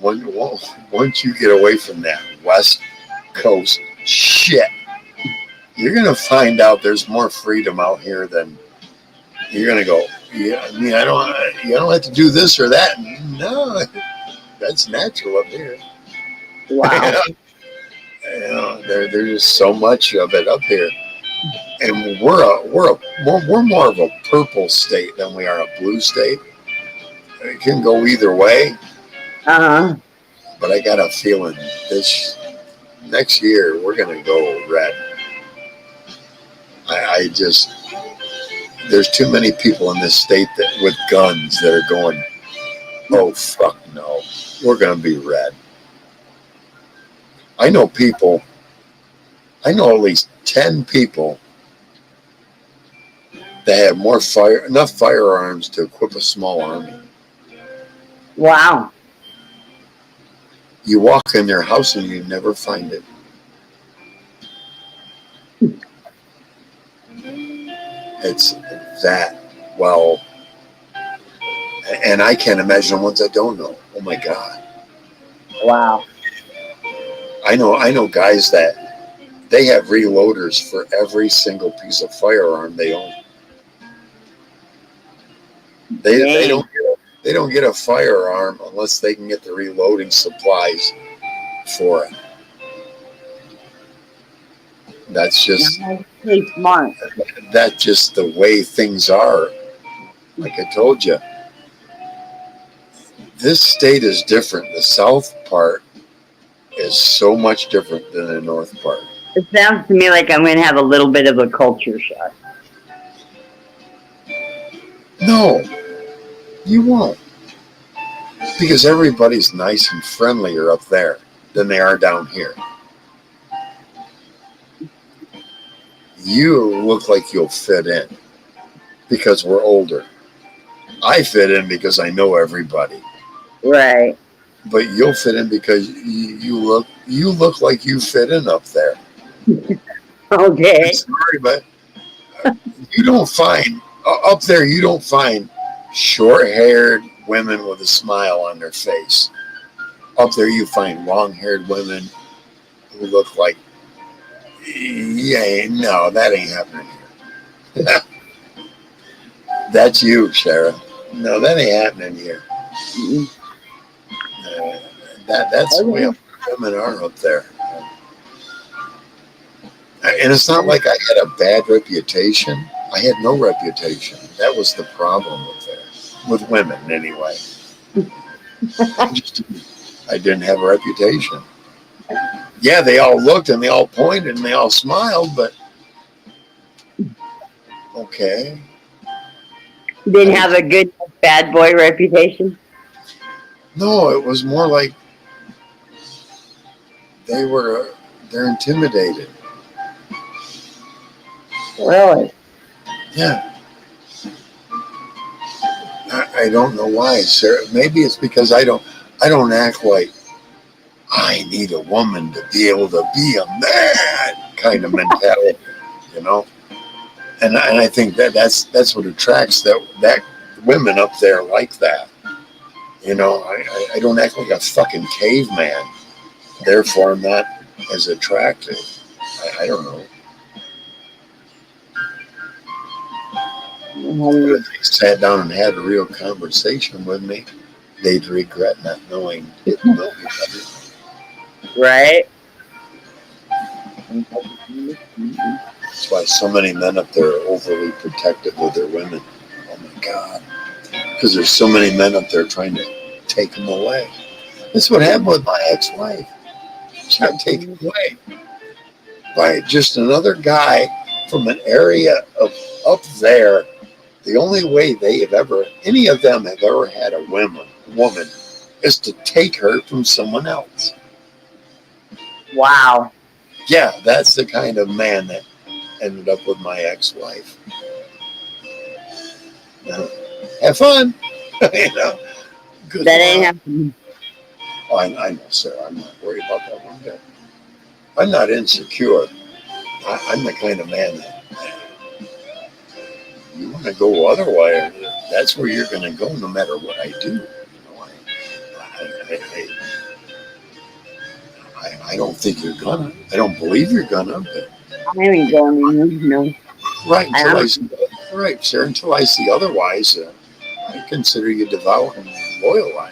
Once you get away from that West Coast shit, you're going to find out there's more freedom out here than you're going to go, yeah, I mean, you don't have to do this or that. No, that's natural up here. Wow. There's just so much of it up here. And we're more of a purple state than we are a blue state. It can go either way. Uh-huh. But I got a feeling this next year we're gonna go red. I just there's too many people in this state that with guns that are going, oh fuck no, we're gonna be red. I know at least 10 people that have enough firearms to equip a small army. Wow. You walk in their house and you never find it. It's that well, and I can't imagine the ones I don't know. Oh my God. Wow. I know guys that they have reloaders for every single piece of firearm they own. They don't get a firearm unless they can get the reloading supplies for it. That's just He's smart. that's just the way things are. Like I told you, this state is different. The south part is so much different than the north part. It sounds to me like I'm going to have a little bit of a culture shock. No, you won't. Because everybody's nice and friendlier up there than they are down here. You look like you'll fit in because we're older. I fit in because I know everybody. Right. But you'll fit in because you look like you fit in up there. Okay. Sorry, but you don't find up there. You don't find short-haired women with a smile on their face. Up there, you find long-haired women who look like, yeah, no, that ain't happening here. That's you, Sarah. No, that ain't happening here. That's the way women are up there. And it's not like I had a bad reputation. I had no reputation. That was the problem up there. With women, anyway. I didn't have a reputation. Yeah, they all looked and they all pointed and they all smiled, but okay. Didn't have a good bad boy reputation? No, it was more like they're intimidated. Really? Yeah. I don't know why, Sarah. Maybe it's because I don't act like I need a woman to be able to be a man kind of mentality, you know. And I think that's what attracts that women up there like that. You know, I don't act like a fucking caveman. Therefore, I'm not as attractive. I don't know. If they sat down and had a real conversation with me, they'd regret not knowing me better. Right. That's why so many men up there are overly protective of their women. Oh my God. Because there's so many men up there trying to take them away. That's what happened with my ex-wife. She got taken away by just another guy from an area of up there. The only way any of them have ever had a woman is to take her from someone else. Wow. Yeah, that's the kind of man that ended up with my ex-wife. Have fun. You know, good That ain't luck. happening. Oh, I know, Sarah. I'm not worried about that one bit. I'm not insecure. I'm the kind of man that you want to go otherwise, that's where you're going to go no matter what I do. You know, I don't think you're gonna. I don't believe you're gonna. But I ain't going anywhere, no. right Sarah. Until I see otherwise, I consider you devout and loyal.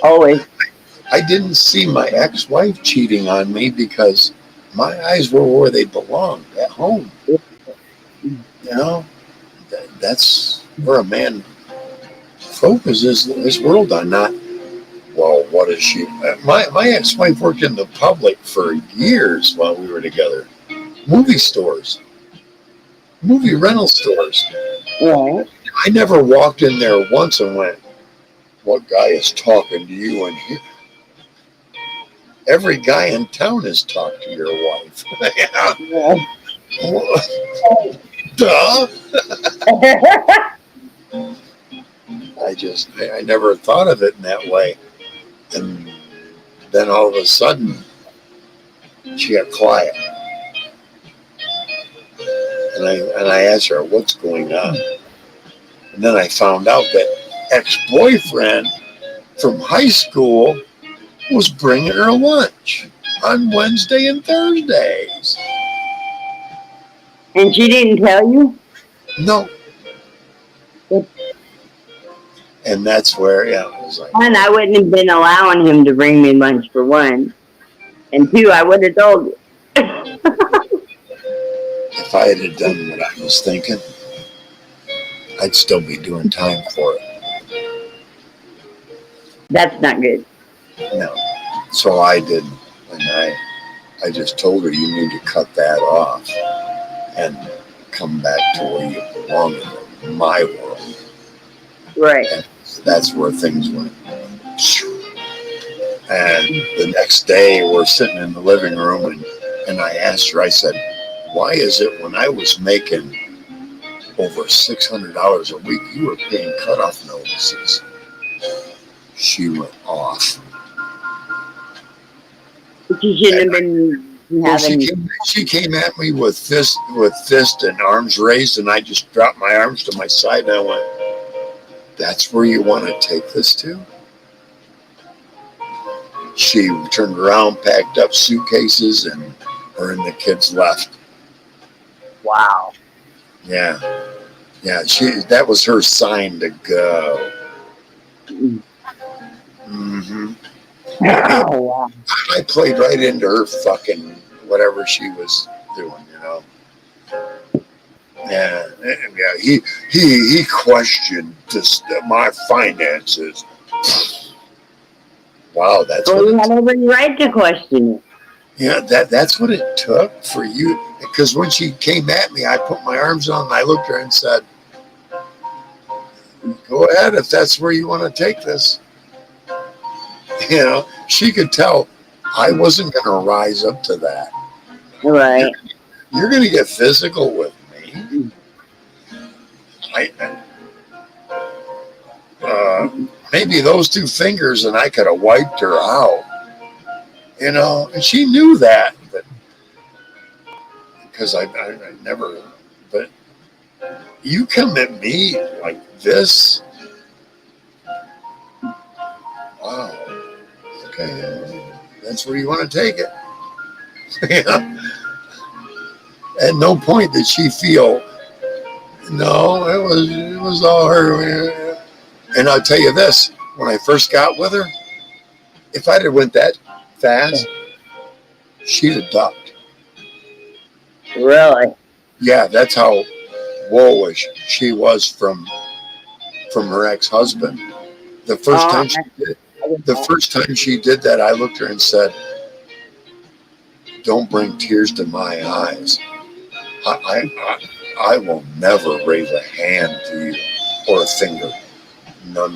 Always. I didn't see my ex-wife cheating on me because my eyes were where they belonged, at home. You know, that's where a man focuses his world on, not, well, what is she? My ex-wife worked in the public for years while we were together. Movie stores. Movie rental stores. Right. I never walked in there once and went, what guy is talking to you in here? Every guy in town has talked to your wife. Yeah. Duh. I never thought of it in that way. And then all of a sudden, she got quiet. And I asked her, what's going on? And then I found out that ex-boyfriend from high school was bringing her lunch on Wednesday and Thursdays. And she didn't tell you? No. And that's where, it was like. One, I wouldn't have been allowing him to bring me lunch for one. And two, I would have told you. if I had done what I was thinking, I'd still be doing time for it. That's not good. No. So I didn't. And I just told her, you need to cut that off and come back to where you belong in my world. Right. And that's where things went. And the next day, we're sitting in the living room, and I asked her, I said, why is it when I was making over $600 a week, you were paying cutoff notices? She went off. She shouldn't have been having. She came at me with fist and arms raised, and I just dropped my arms to my side, and I went, that's where you want to take this to? She turned around, packed up suitcases, and her and the kids left. Wow. Yeah. That was her sign to go. Mm-hmm. Oh, wow. I played right into her fucking whatever she was doing, you know. Yeah. He questioned my finances. Wow, that's well, you had every right to question it. Yeah, that's what it took for you. Because when she came at me, I put my arms on and I looked at her and said, go ahead if that's where you want to take this. You know, she could tell I wasn't going to rise up to that. Right. You're going to get physical with me. Maybe those 2 fingers and I could have wiped her out. You know, and she knew that. But because I never, but you come at me like this. Wow. Okay, that's where you want to take it. Yeah. At no point did she feel, no, it was all her. And I'll tell you this, when I first got with her, if I'd have went that fast, she'd have ducked. Really? Yeah, that's how wolfish she was from her ex-husband. The first time she did that, I looked at her and said, don't bring tears to my eyes. I will never raise a hand to you or a finger. No.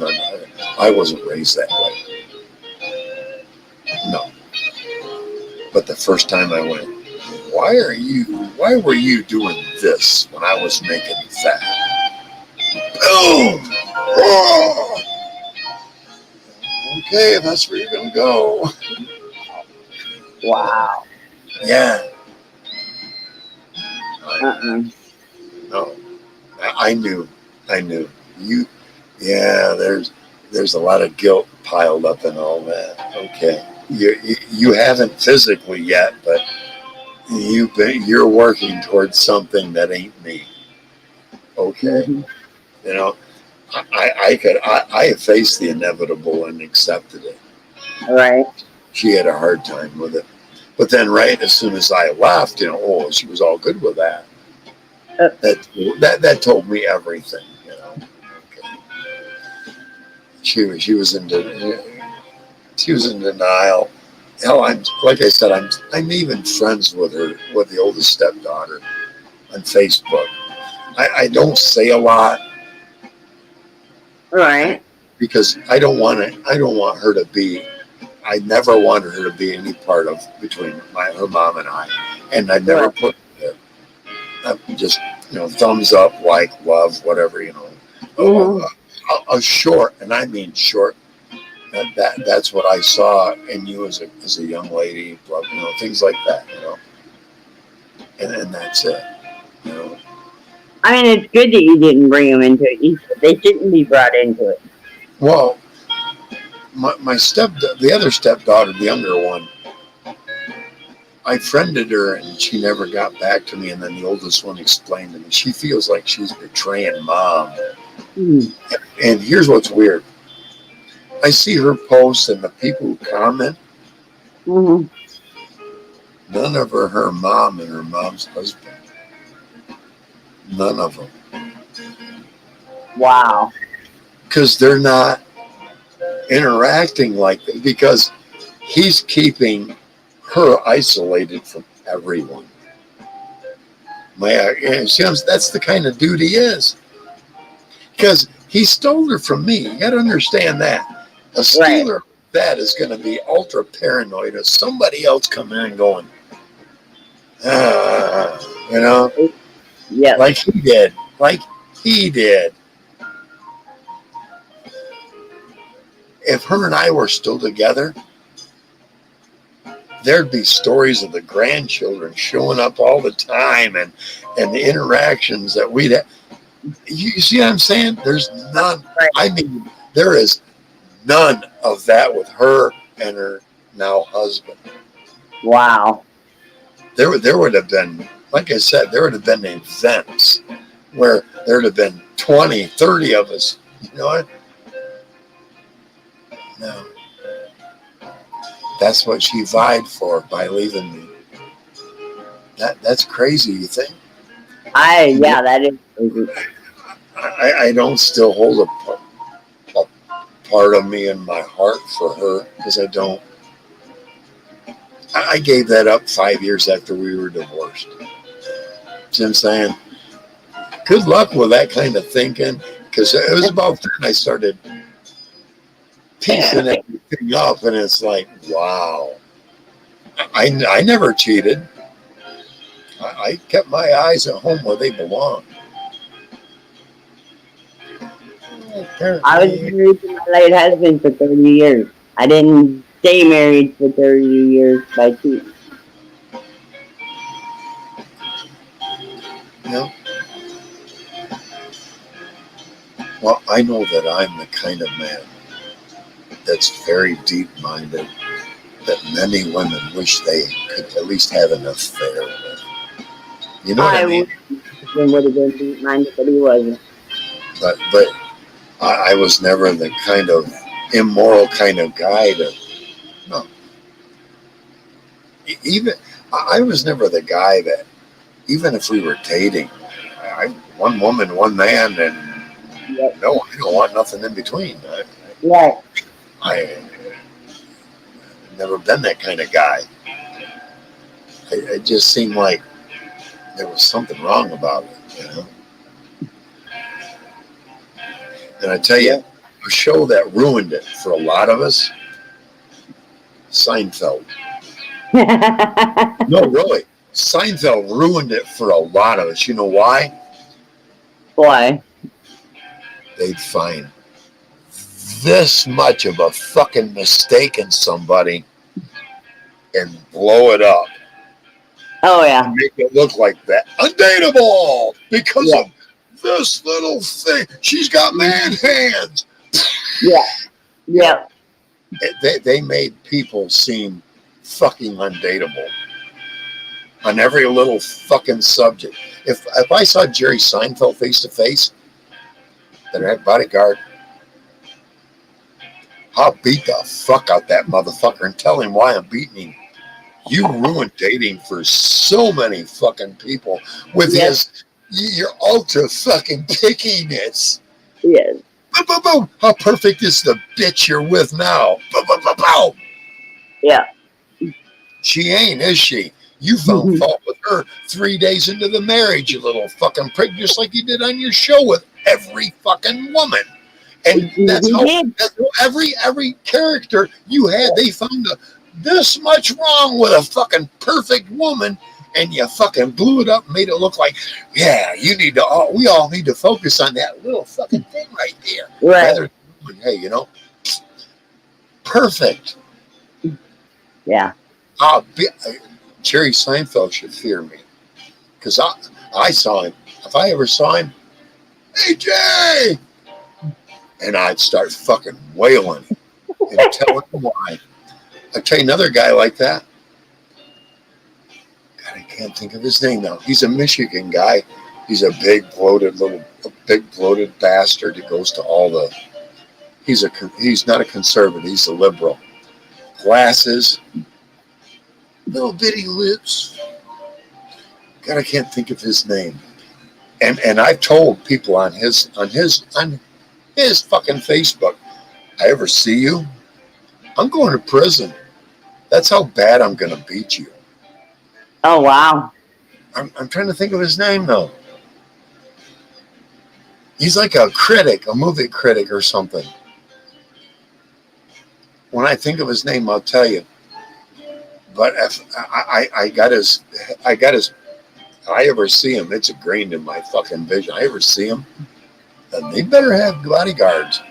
I wasn't raised that way. No. But the first time I went, why were you doing this when I was making that? Boom! Oh! Okay, that's where you're gonna go. Wow. Yeah. Uh-uh. No. I knew. You. Yeah. There's a lot of guilt piled up in all that. Okay. You haven't physically yet, but you're working towards something that ain't me. Okay. Mm-hmm. You know, I faced the inevitable and accepted it. Right. She had a hard time with it. But then right as soon as I left, you know, she was all good with that. That told me everything, you know. Okay. She was in denial. Hell, like I said, I'm even friends with the oldest stepdaughter on Facebook. I don't say a lot. Right. Because I never wanted her to be any part of between her mom and I. And I never put it. Just, you know, thumbs up, like, love, whatever, you know. Mm-hmm. A short, and I mean short. That's what I saw in you as a young lady, you know, things like that, you know. And that's it, you know. I mean, it's good that you didn't bring them into it. They shouldn't be brought into it. Well, the other stepdaughter, the younger one, I friended her and she never got back to me. And then the oldest one explained to me, she feels like she's betraying mom. Mm. And here's what's weird. I see her posts and the people who comment, Mm-hmm. none of her mom and her mom's husband. None of them. Wow. Because they're not interacting like that. Because he's keeping her isolated from everyone. That's the kind of dude he is. Because he stole her from me. You got to understand that. A stealer of that is going to be ultra paranoid of somebody else coming in and going, you know? Yeah. Like he did. Like he did. If her and I were still together, there'd be stories of the grandchildren showing up all the time and the interactions that we'd have. You see what I'm saying? There's none. I mean, there is none of that with her and her now husband. Wow. There would have been, like I said, there would have been events where there would have been 20, 30 of us. You know what? No. That's what she vied for by leaving me. That's crazy, you think? That is crazy. I don't still hold a part of me in my heart for her because I don't. I gave that up 5 years after we were divorced. See what I'm saying? Good luck with that kind of thinking, because it was about then I started piecing everything up, and it's like, wow. I never cheated. I kept my eyes at home where they belong. I was married to my late husband for 30 years. I didn't stay married for 30 years by cheating. No. Well, I know that I'm the kind of man that's very deep-minded, that many women wish they could at least have an affair with. You know what I mean? Would have been deep-minded, but he wasn't. But I was never the kind of immoral kind of guy to, no. Even, I was never the guy that, even if we were dating, one woman, one man, and no, I don't want nothing in between. I never been that kind of guy. It just seemed like there was something wrong about it, you know? And I tell you, a show that ruined it for a lot of us, Seinfeld. No, really. Seinfeld ruined it for a lot of us. You know why? Why? They'd find this much of a fucking mistake in somebody and blow it up. Oh, yeah. And make it look like that. Undateable! Because of this little thing. She's got man hands. Yeah. They made people seem fucking undateable on every little fucking subject. If I saw Jerry Seinfeld face to face, that had bodyguard, I'll beat the fuck out that motherfucker and tell him why I'm beating him. You ruined dating for so many fucking people with your ultra fucking pickiness. Yes. Boom, boom, boom. How perfect is the bitch you're with now? Boom, boom, boom, boom. Yeah. She ain't, is she? You found fault with her 3 days into the marriage, you little fucking prick, just like you did on your show with every fucking woman. And that's how every character you had, they found this much wrong with a fucking perfect woman, and you fucking blew it up and made it look like, we all need to focus on that little fucking thing right there. Right. Rather than, hey, perfect. Yeah. Jerry Seinfeld should fear me, because I saw him. If I ever saw him, hey Jay, and I'd start fucking wailing and telling him why. I'll tell you another guy like that. God, I can't think of his name now. He's a Michigan guy. He's a big bloated bastard. He goes to all the. He's not a conservative. He's a liberal. Glasses. Little bitty lips. God, I can't think of his name. And I've told people on his fucking Facebook, I ever see you, I'm going to prison. That's how bad I'm going to beat you. Oh, wow. I'm trying to think of his name though. He's like a critic, a movie critic or something. When I think of his name, I'll tell you. But if I got his, I ever see him, it's ingrained in my fucking vision. I ever see him, then they better have bodyguards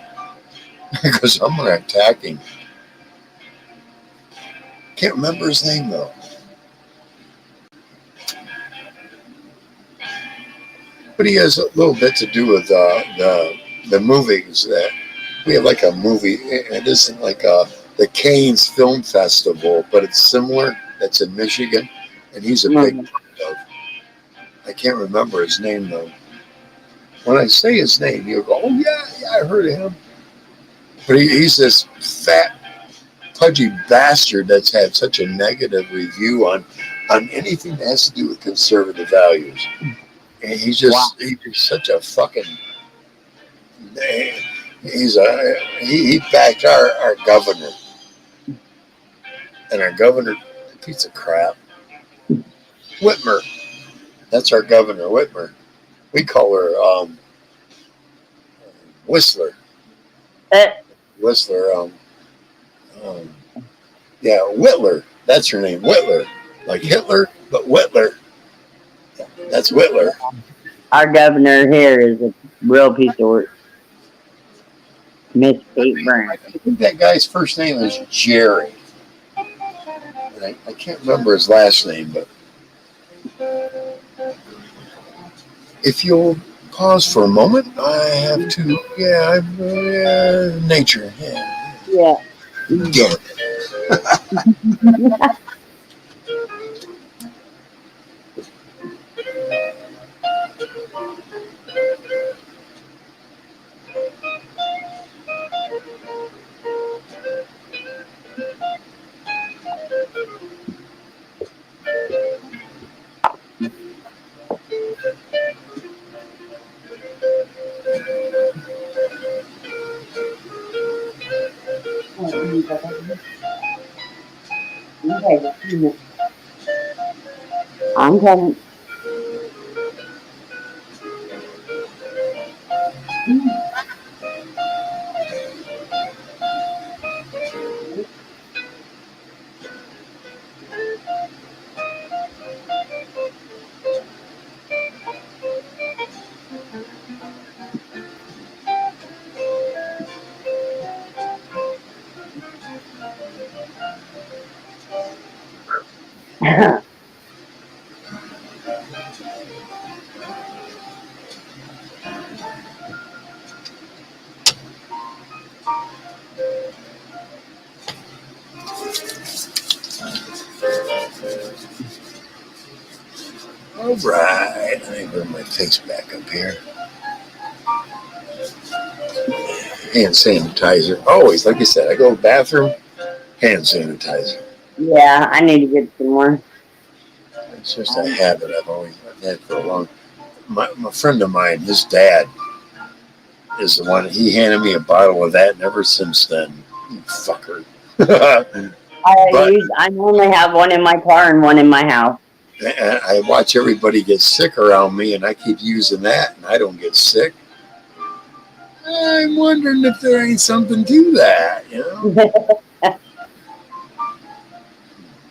because I'm going to attack him. Can't remember his name though. But he has a little bit to do with the movies that we have, like a movie. It isn't like the Cannes Film Festival, but it's similar. That's in Michigan, and he's a big part of. I can't remember his name though. When I say his name, you'll go, "Oh yeah, I heard of him." But he's this fat, pudgy bastard that's had such a negative review on anything that has to do with conservative values. And he's just such a fucking. He backed our governor, and our governor, piece of crap. Whitmer, that's our governor, Whitmer. We call her Whistler. Whistler. Yeah, Whitler. That's her name, Whitler. Like Hitler, but Whitler. That's Whitler. Our governor here is a real piece of work. Miss Kate Brown. I think that guy's first name is Jerry. And I can't remember his last name, but if you'll pause for a moment, I have to. Nature. Yeah. Yeah. I'm coming. All right. Let me bring my face back up here. Hand sanitizer. Always, like I said, I go to the bathroom, hand sanitizer. Yeah, I need to get some more. It's just a habit I've had for a long time. My friend of mine, his dad, is the one. He handed me a bottle of that, and ever since then, you fucker. I normally have one in my car and one in my house. And I watch everybody get sick around me, and I keep using that, and I don't get sick. I'm wondering if there ain't something to that, you know?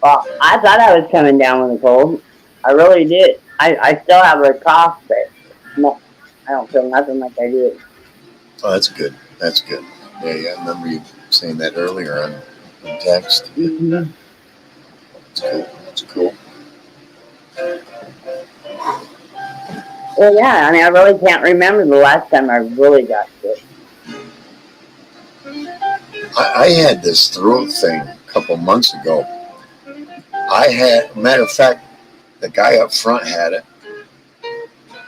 Well, I thought I was coming down with a cold. I really did. I still have a cough, but no, I don't feel nothing like I did. Oh, that's good. That's good. Yeah, I remember you saying that earlier on text. Mm-hmm. That's cool. That's cool. Well, yeah, I mean, I really can't remember the last time I really got sick. I had this throat thing a couple months ago. Matter of fact, the guy up front had it,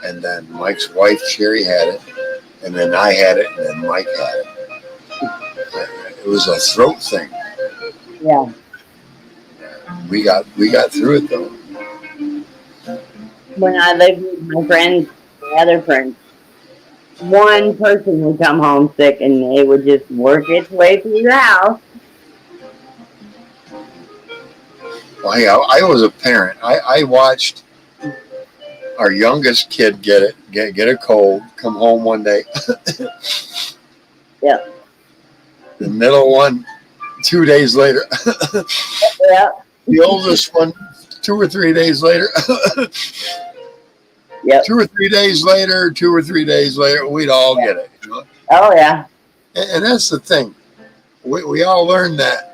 and then Mike's wife, Sherry, had it, and then I had it, and then Mike had it. It was a throat thing. Yeah. We got through it though. When I lived with my friends my other friends, one person would come home sick and it would just work its way through the house. Well, yeah, I was a parent. I watched our youngest kid get a cold, come home one day. Yeah. The middle one, 2 days later. Yeah. The oldest one, 2 or 3 days later. Yep. 2 or 3 days later, we'd all get it. You know? Oh yeah. And that's the thing. We all learned that.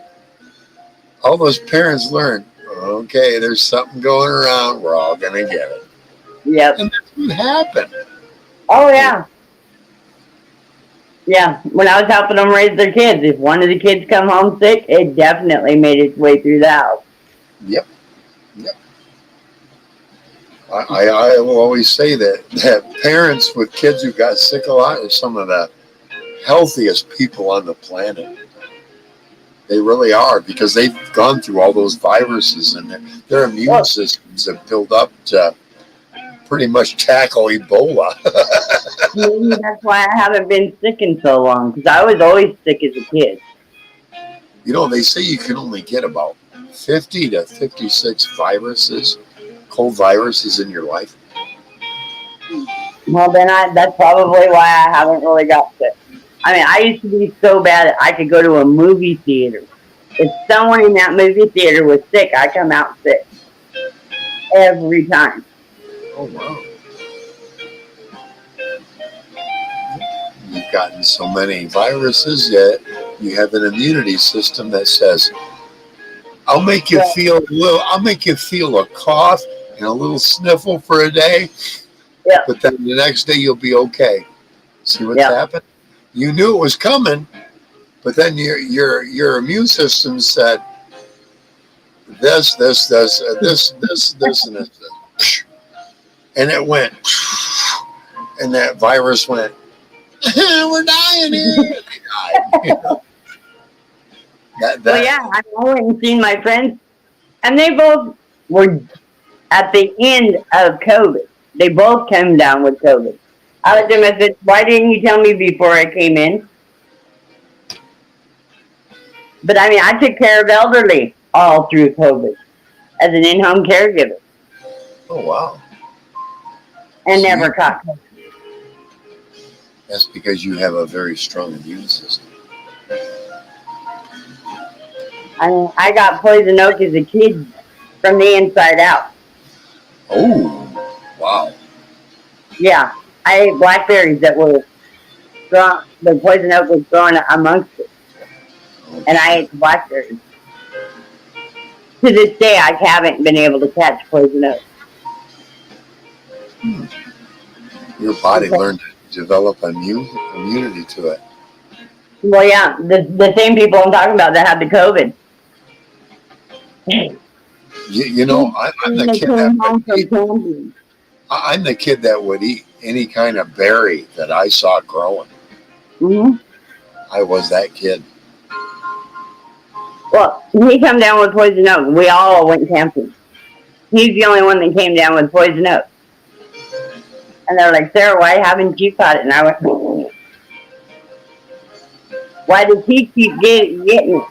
All those parents learned, okay, there's something going around. We're all going to get it. Yep. And that's what happened. Oh yeah. Yeah. When I was helping them raise their kids, if one of the kids come home sick, it definitely made its way through the house. Yep. I will always say that parents with kids who got sick a lot are some of the healthiest people on the planet. They really are, because they've gone through all those viruses and their immune systems have built up to pretty much tackle Ebola. Maybe that's why I haven't been sick in so long, because I was always sick as a kid. You know, they say you can only get about 50 to 56 cold viruses in your life. Well, then that's probably why I haven't really got sick. I mean, I used to be so bad that I could go to a movie theater. If someone in that movie theater was sick, I come out sick. Every time. Oh, wow. You've gotten so many viruses that you have an immunity system that says, I'll make you feel a cough and a little sniffle for a day. Yeah. But then the next day you'll be okay. See what's happened? You knew it was coming, but then your immune system said this, and this. And it went, and that virus went, we're dying here. They died. Well, yeah, I went and seen my friends, and they both were at the end of COVID. They both came down with COVID. I looked at them and said, why didn't you tell me before I came in? But I mean, I took care of elderly all through COVID as an in-home caregiver. Oh, wow. And never caught COVID. That's because you have a very strong immune system. I mean, I got poison oak as a kid from the inside out. Oh, wow. Yeah, I ate blackberries that were grown, the poison oak was growing amongst it. And I ate the blackberries. To this day, I haven't been able to catch poison oak. Your body learned to develop immunity to it. Well, yeah, the same people I'm talking about that had the COVID. You know, I'm the kid that would eat any kind of berry that I saw growing. Mm-hmm. I was that kid. Well, he come down with poison oak. We all went camping. He's the only one that came down with poison oak. And they're like, Sarah, why haven't you caught it? And I went, why does he keep getting it?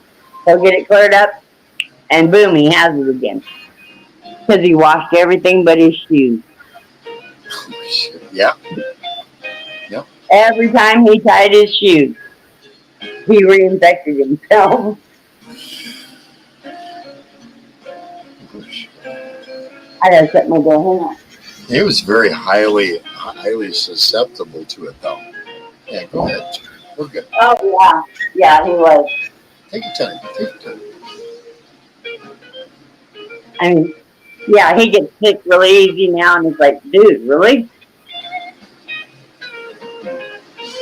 He'll get it cleared up, and boom, he has it again. Because he washed everything but his shoes. Yeah. Every time he tied his shoes, he reinfected himself. I gotta set my door. Hang on. He was very highly susceptible to it, though. Yeah, go ahead. We're good. Oh, yeah. Yeah, he was. Take your time. I mean, yeah, he gets sick really easy now, and it's like, dude, really?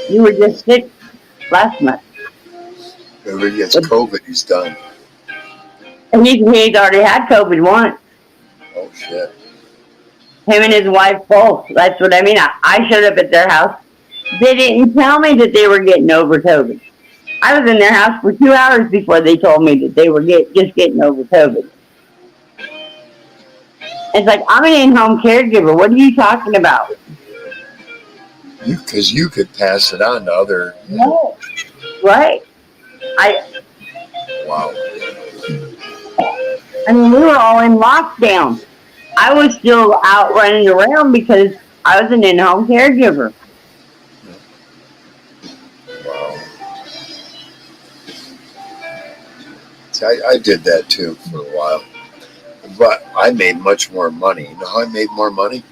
You were just sick last month. Whoever gets COVID, he's done. And he's already had COVID once. Oh, shit. Him and his wife both. That's what I mean. I showed up at their house. They didn't tell me that they were getting over COVID. I was in their house for 2 hours before they told me that they were just getting over COVID. It's like, I'm an in-home caregiver. What are you talking about? Because you could pass it on to other. No. Right. Wow. I mean, we were all in lockdown. I was still out running around because I was an in-home caregiver. Wow. See, I did that too for a while. But I made much more money. You know how I made more money?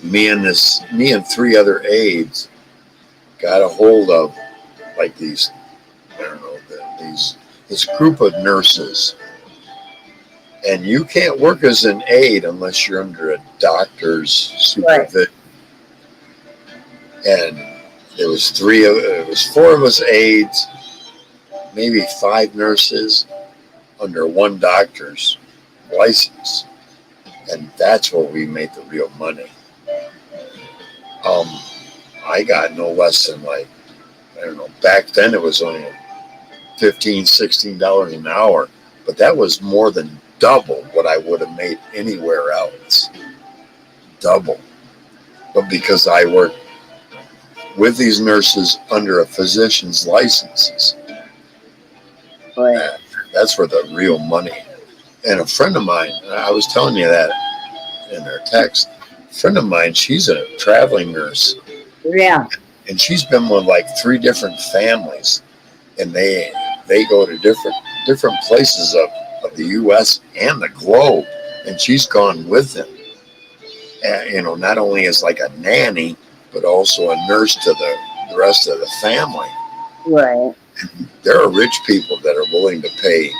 Me and 3 other aides got a hold of like these, I don't know, this group of nurses. And you can't work as an aide unless you're under a doctor's supervision. Right. And it was 4 of us aides, maybe 5 nurses under 1 doctor's license. And that's where we made the real money. I got no less than I don't know, back then it was only $15, $16 an hour, but that was more than double what I would have made anywhere else. Double. But because I worked with these nurses under a physician's licenses, right. That's where the real money. And a friend of mine, I was telling you that in her text, a friend of mine, she's a traveling nurse. Yeah. And she's been with 3 different families, and they go to different places of the U.S. and the globe, and she's gone with them. And, not only as a nanny, but also a nurse to the rest of the family. Right. And there are rich people that are willing to pay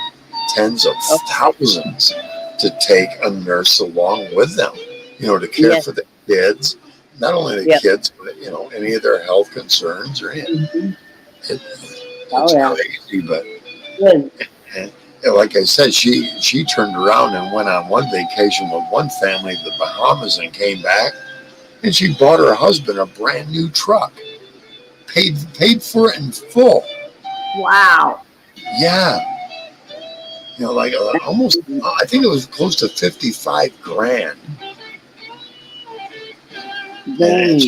tens of thousands to take a nurse along with them, to care for the kids. Not only the kids, but any of their health concerns or anything. It's crazy, but and like I said, she turned around and went on one vacation with one family to the Bahamas and came back, and she bought her husband a brand new truck, paid for it in full. Wow. Yeah. Almost, I think it was close to 55 grand. And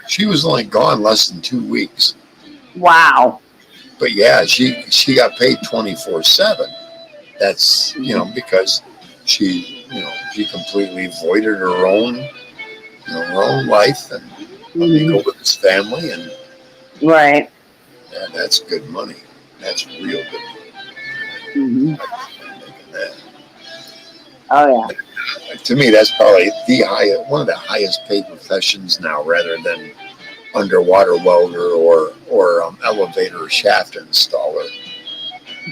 she was only gone less than 2 weeks. Wow. But yeah, she got paid 24/7. That's because she completely voided her own life and go with his family and right. Yeah, that's good money. That's real good money. Oh yeah. To me, that's probably one of the highest paid professions now, rather than underwater welder or elevator shaft installer.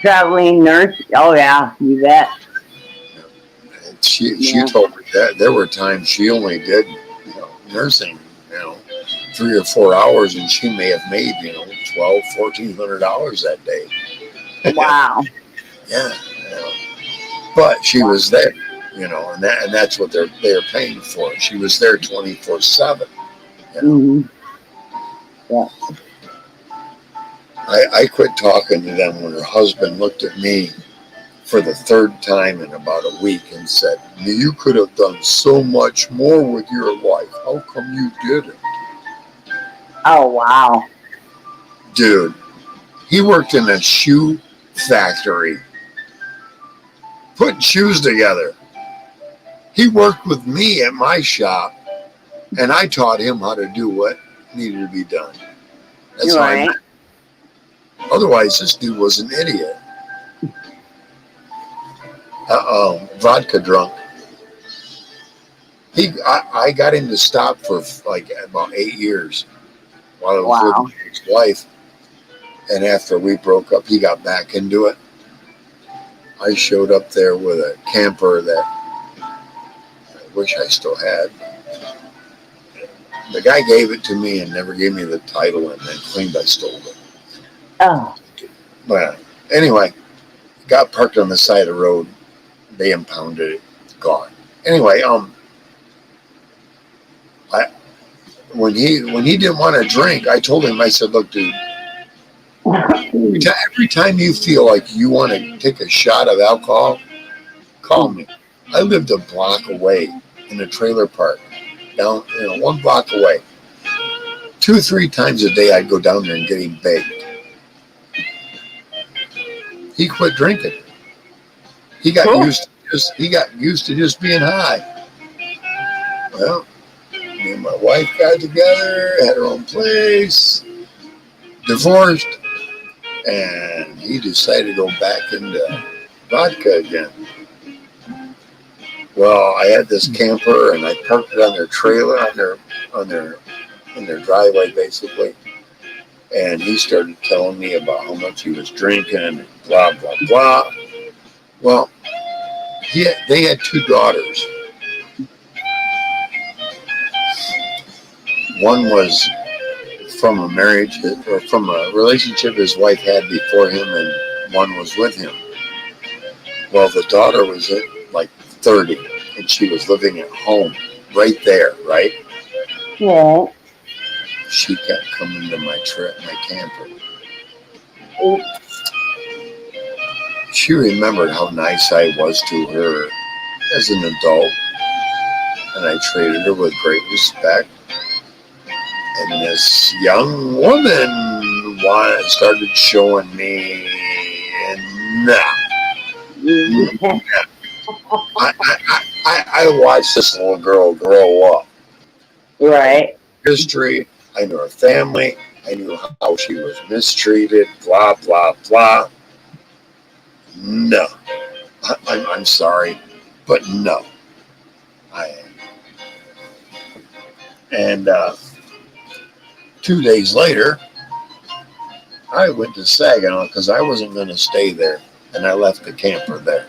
Traveling nurse. Oh yeah, you bet. And she told me that there were times she only did nursing 3 or 4 hours, and she may have made $1,200-$1,400 that day. Wow. Yeah. But she was there. And that's what they're paying for. She was there 24/7. Yeah. I quit talking to them when her husband looked at me for the 3rd time in about a week and said, "You could have done so much more with your life. How come you didn't?" Oh wow. Dude, he worked in a shoe factory, putting shoes together. He worked with me at my shop, and I taught him how to do what needed to be done. That's right. Otherwise, this dude was an idiot. Vodka drunk. I got him to stop for about 8 years while I was with his wife. And after we broke up, he got back into it. I showed up there with a camper that I wish I still had. The guy gave it to me and never gave me the title, and then claimed I stole it. Oh. But anyway, got parked on the side of the road. They impounded it. Gone. Anyway, when he didn't want to drink, I told him, I said, "Look, dude, every time you feel like you want to take a shot of alcohol, call me." I lived a block away in a trailer park, down 1 block away. 2-3 times a day I'd go down there and get him baked. He quit drinking. He got used to just being high. Well, me and my wife got together, had her own place, divorced, and he decided to go back into vodka again. Well, I had this camper and I parked it on their trailer, on their driveway basically. And he started telling me about how much he was drinking and blah, blah, blah. Well, they had 2 daughters. One was from a marriage or from a relationship his wife had before him, and one was with him. Well, the daughter was at like 30, and she was living at home right there, right? Yeah. She kept coming to my camper. She remembered how nice I was to her as an adult, and I treated her with great respect. And this young woman started showing me, I watched this little girl grow up. Right. History. I knew her family. I knew how she was mistreated. Blah blah blah. No, I'm sorry, but no. And 2 days later, I went to Saginaw because I wasn't going to stay there, and I left the camper there.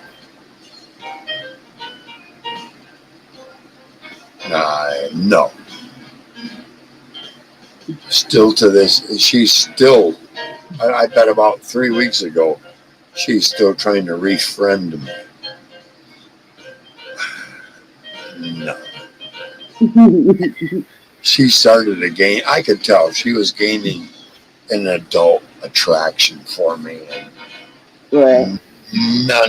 No. Still to this, she's still, I bet about 3 weeks ago, she's still trying to refriend me. No. She started to gain, I could tell she was gaining an adult attraction for me. Right. No.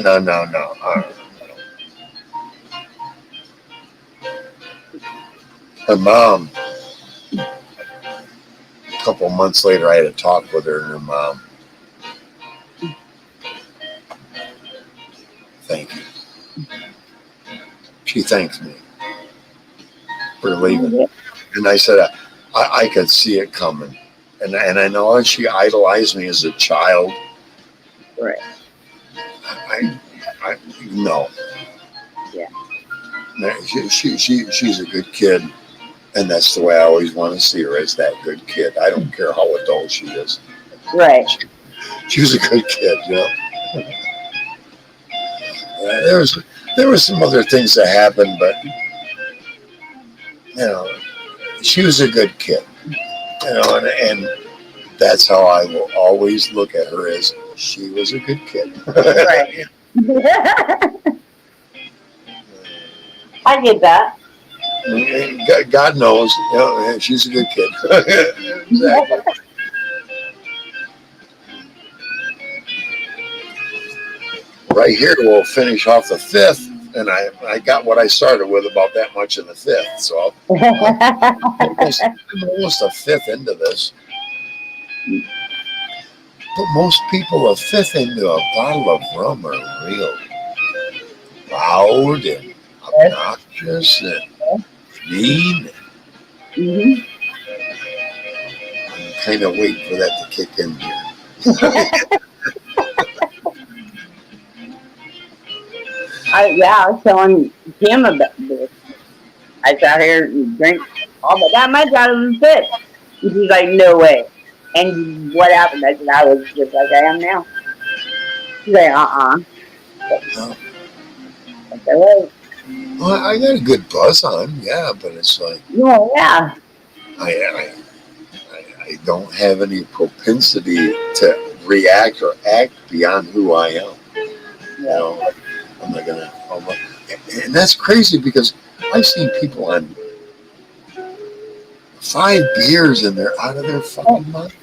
Her mom, a couple of months later, I had a talk with her and her mom. Thank you. She thanks me for leaving. And I said, I could see it coming. And I know she idolized me as a child. Right. No. Yeah. She's a good kid. And that's the way I always want to see her, as that good kid. I don't care how adult she is. Right. She was a good kid, you know. There was some other things that happened, but you know, she was a good kid. You know, and that's how I will always look at her, as she was a good kid. Right. I get that. God knows, you know, she's a good kid. Exactly. Right here, we'll finish off the 5th, and I got what I started with about that much in the 5th, so I'm almost a 5th into this. But most people a 5th into a bottle of rum are real loud and obnoxious and mean. Mm-hmm. I'm kind of waiting for that to kick in here. I was telling Kim about this. I sat here and drank all but that much out of the 5th. And she's like, no way. And what happened? I said, I was just like I am now. She's like, No. I said, well, I got a good buzz on, yeah, but it's like, yeah. I don't have any propensity to react or act beyond who I am. You know, I'm not gonna. And that's crazy, because I've seen people on 5 beers and they're out of their fucking mind.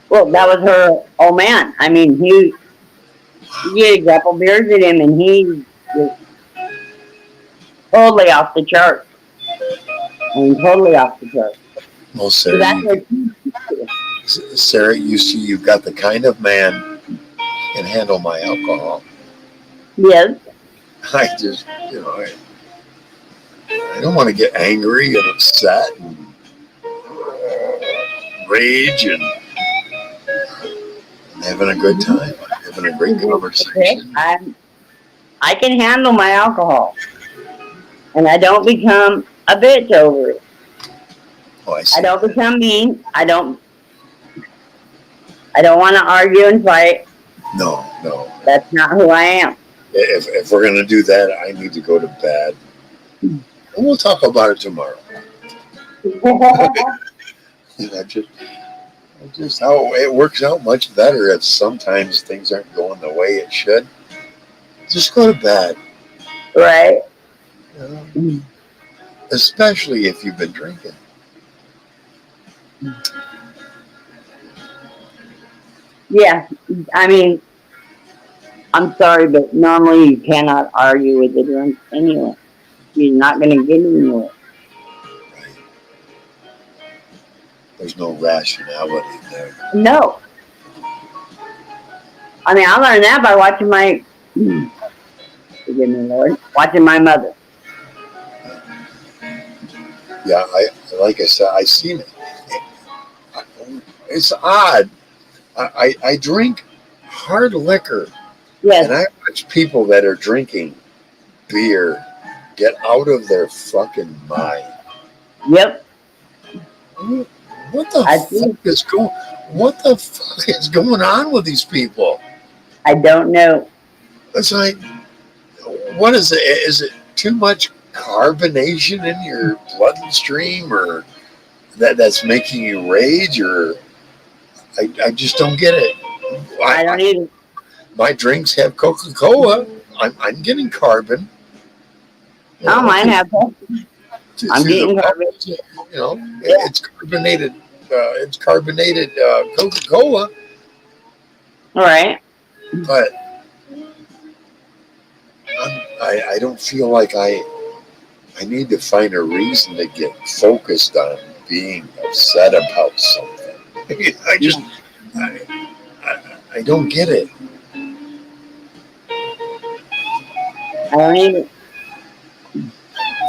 Well, that was her old man. I mean, he had a couple beers at him, and he was totally off the chart. I mean, totally off the chart. Well, So that's what. Sarah, you see, you've got the kind of man can handle my alcohol. Yes. I just, I don't want to get angry and upset and rage and having a good time, having a great conversation. I can handle my alcohol, and I don't become a bitch over it. Oh, I see. I don't become mean. I don't want to argue and fight. No. That's not who I am. If we're gonna do that, I need to go to bed. And we'll talk about it tomorrow. Just how it works out much better if sometimes things aren't going the way it should. Just go to bed. Right. Especially if you've been drinking. Yeah. I mean, I'm sorry, but normally you cannot argue with the drunk anyway. You're not going to get anywhere. There's no rationality there. No. I mean, I learned that by watching forgive me, Lord, watching my mother. Yeah, like I said, I seen it. It's odd. I drink hard liquor. Yes. And I watch people that are drinking beer get out of their fucking mind. Yep. What the fuck is going on with these people? I don't know. It's like, what is it? Is it too much carbonation in your bloodstream, or that's making you rage, or I just don't get it. I don't either. My drinks have Coca-Cola. I'm getting carbon. Oh, mine have. I'm getting carbon. It's carbonated. It's carbonated Coca-Cola. All right. But I don't feel like I need to find a reason to get focused on being upset about something. I don't get it. I don't either.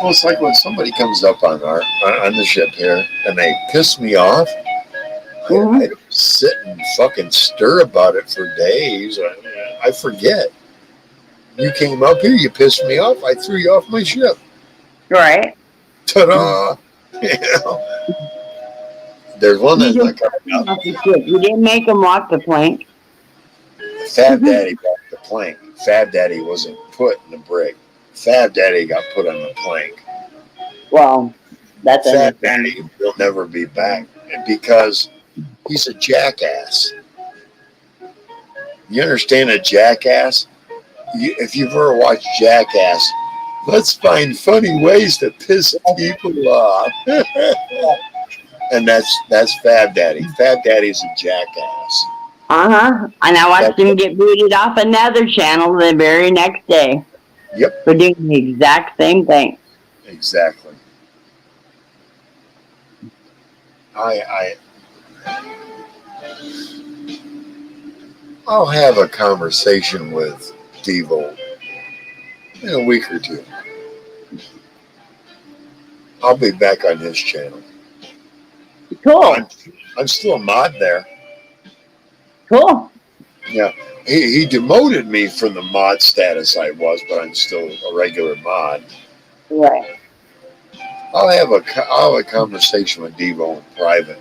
Well, it's like when somebody comes up on the ship here and they piss me off. I don't sit and fucking stir about it for days. I forget. You came up here, you pissed me off. I threw you off my ship. Right. Ta-da! There's one that's like, you didn't make him walk the plank. Fab Daddy walked the plank. Fab Daddy wasn't put in the brig. Fab Daddy got put on the plank. Well, that's Fab Daddy will never be back because he's a jackass. You understand a jackass? If you've ever watched Jackass, let's find funny ways to piss people off. And that's Fab Daddy. Fab Daddy's a jackass. And I watched him get booted off another channel the very next day. Yep. For doing the exact same thing. Exactly. I'll have a conversation with Devo in a week or two. I'll be back on his channel. Cool. I'm still a mod there. Cool. Yeah. He demoted me from the mod status I was, but I'm still a regular mod. Right. I'll have a conversation with Devo in private.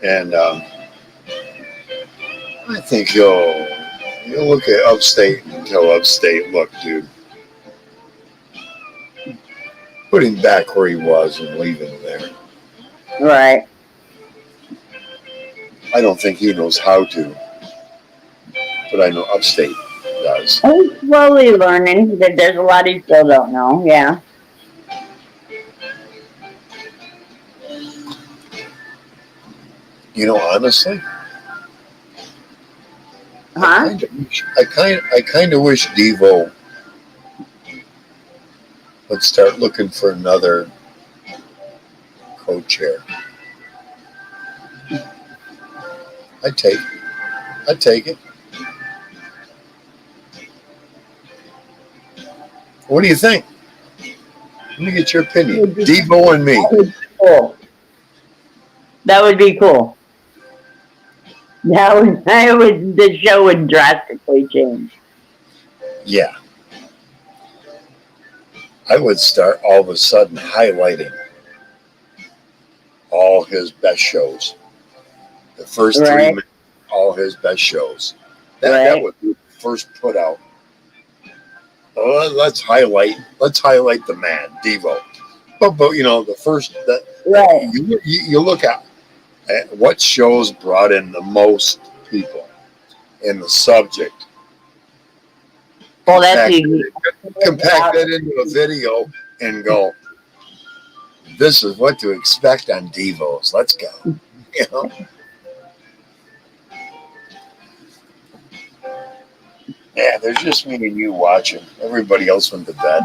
And I think you'll look at Upstate and tell Upstate, look, dude, put him back where he was and leave him there. Right. I don't think he knows how to, but I know Upstate does. He's slowly learning. That there's a lot he still don't know. Yeah. Honestly, Huh? I kind of wish Devo would start looking for another co-chair. I'd take it. What do you think? Let me get your opinion. Devo and me. Cool. That would be cool. The show would drastically change. Yeah. I would start all of a sudden highlighting all his best shows. The first 3 minutes, all his best shows. That would be the first put out. Let's highlight the man, Devo. But the first you look at what shows brought in the most people in the subject. Well, that's easy. Compact that into a video and go, this is what to expect on Devos. Let's go. Yeah, there's just me and you watching. Everybody else went to bed.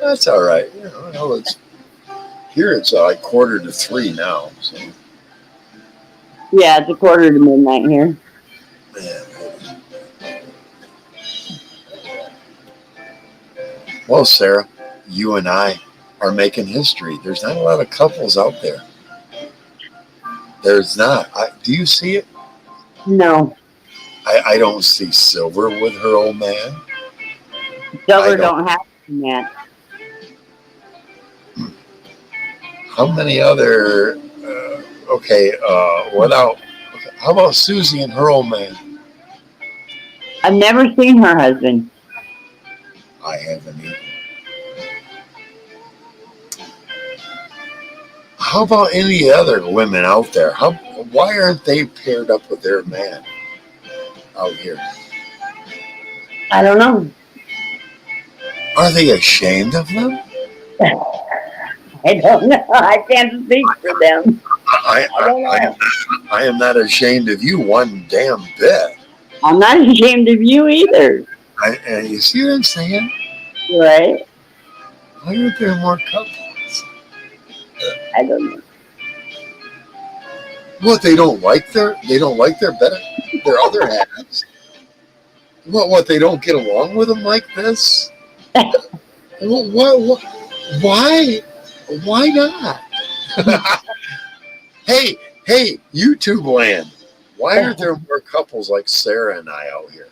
That's all right. Here it's like 2:45 now. So. Yeah, it's 1:45 here. Yeah. Well, Sarah, you and I are making history. There's not a lot of couples out there. There's not. Do you see it? No. I don't see Silver with her old man. Silver don't have a man. How many other? How about Susie and her old man? I've never seen her husband. I haven't either. How about any other women out there? Why aren't they paired up with their man out here? I don't know. Are they ashamed of them? I don't know. I can't speak for them. I am not ashamed of you one damn bit. I'm not ashamed of you either. You see what I'm saying? Right. Why aren't there more couples? I don't know. What, they don't like their other halves? What they don't get along with them like this? What? Why not? Hey, YouTube land. Why aren't there more couples like Sarah and I out here?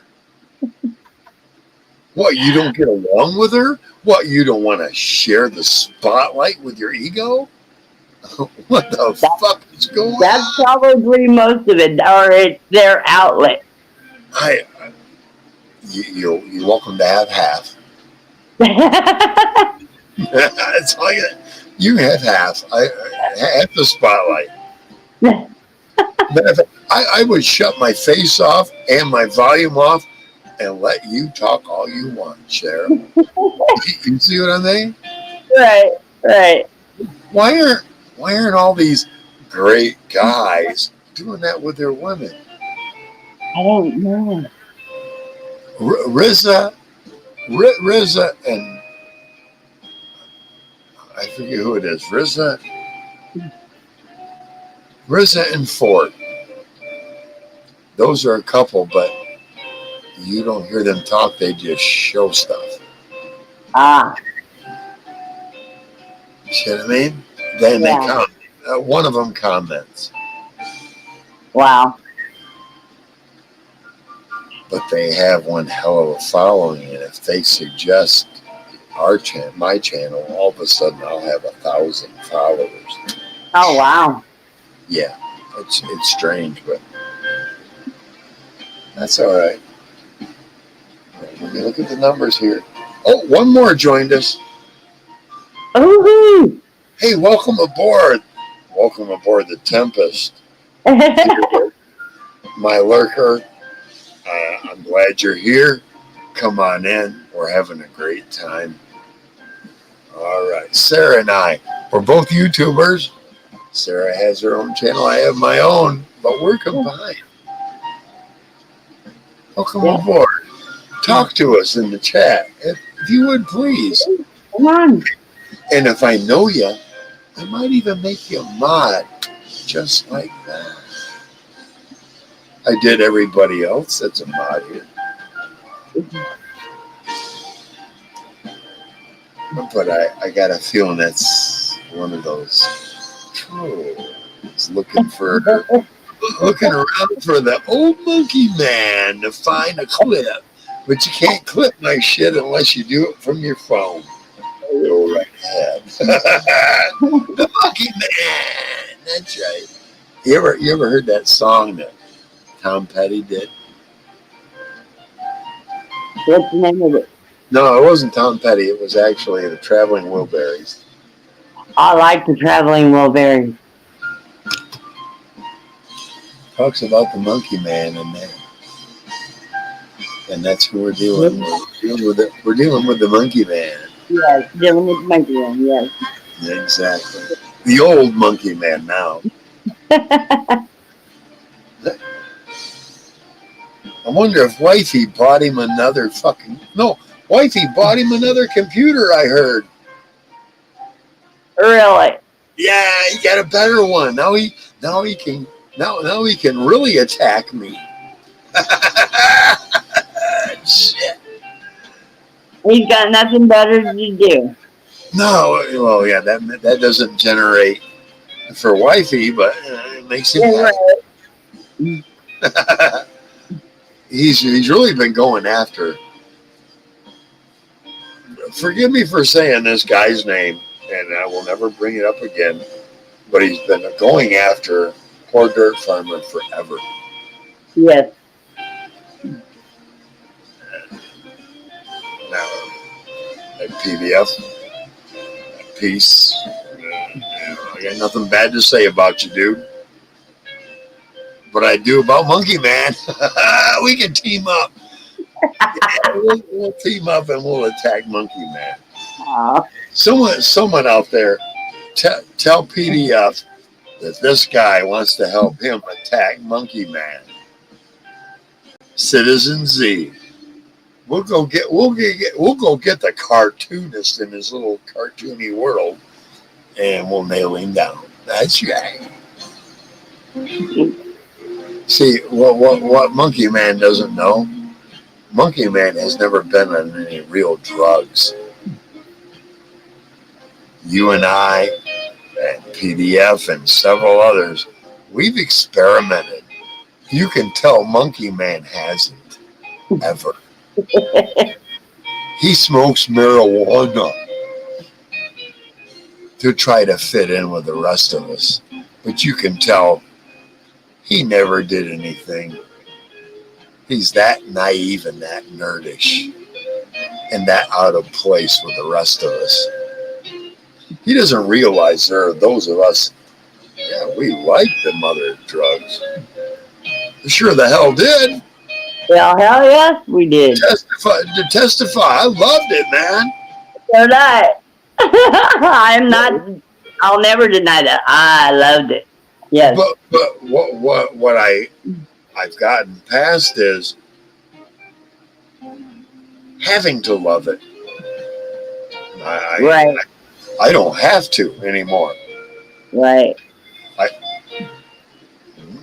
What, you don't get along with her? What, you don't want to share the spotlight with your ego? What the fuck is going on? That's probably most of it, or it's their outlet. You're welcome to have half. It's like you have half. I have the spotlight. I would shut my face off and my volume off and let you talk all you want, Cheryl. You see what I mean? Right. Why aren't all these great guys doing that with their women? I don't know. RZA and I forget who it is. RZA and Ford. Those are a couple, but you don't hear them talk. They just show stuff. See what I mean? Then they comment. One of them comments. Wow. But they have one hell of a following, and if they suggest my channel, all of a sudden I'll have 1,000 followers. Oh wow. Yeah, it's strange, but that's all right. Look at the numbers here. Oh, one more joined us. Ooh. Hey, welcome aboard. Welcome aboard the Tempest. My lurker. I'm glad you're here. Come on in. We're having a great time. All right. Sarah and I, we're both YouTubers. Sarah has her own channel. I have my own, but we're combined. Welcome aboard. Talk to us in the chat. If you would, please. Come on. And if I know you, I might even make you a mod. Just like that. I did everybody else that's a mod here. But I got a feeling that's one of those trolls looking around for the old monkey man to find a clip. But you can't clip my shit unless you do it from your phone. Go right ahead. The monkey man. That's right. You ever heard that song that Tom Petty did? What's the name of it? No, it wasn't Tom Petty. It was actually the Traveling Wilburys. I like the Traveling Wilburys. Talks about the monkey man in there. And that's who we're dealing with. We're dealing with the monkey man. Yes, dealing with the monkey man, yes. Exactly. The old monkey man now. I wonder if Wifey bought him another Wifey bought him another computer, I heard. Really? Yeah, he got a better one. Now he can really attack me. Shit. He's got nothing better to do. No, well, yeah, that doesn't generate for Wifey, but it makes him happy. He's really been going after. Forgive me for saying this guy's name, and I will never bring it up again. But he's been going after Poor Dirt Farmer forever. Yes. Now, at PDF, peace. I got nothing bad to say about you, dude. But I do about Monkey Man. We can team up. Yeah, we'll team up and we'll attack Monkey Man. Aww. Someone out there, tell PDF that this guy wants to help him attack Monkey Man. Citizen Z. We'll go get the cartoonist in his little cartoony world, and we'll nail him down. That's right. See, what Monkey Man doesn't know, Monkey Man has never been on any real drugs. You and I, and PDF, and several others, we've experimented. You can tell Monkey Man hasn't, ever. He smokes marijuana to try to fit in with the rest of us. But you can tell he never did anything. He's that naive and that nerdish and that out of place with the rest of us. He doesn't realize there are those of us, yeah, we like the mother drugs. Sure the hell did. Well, hell yes, we did. To testify. I loved it, man. So did I. I'll never deny that. I loved it. Yes. But what I've gotten past is having to love it. Right. I don't have to anymore. Right.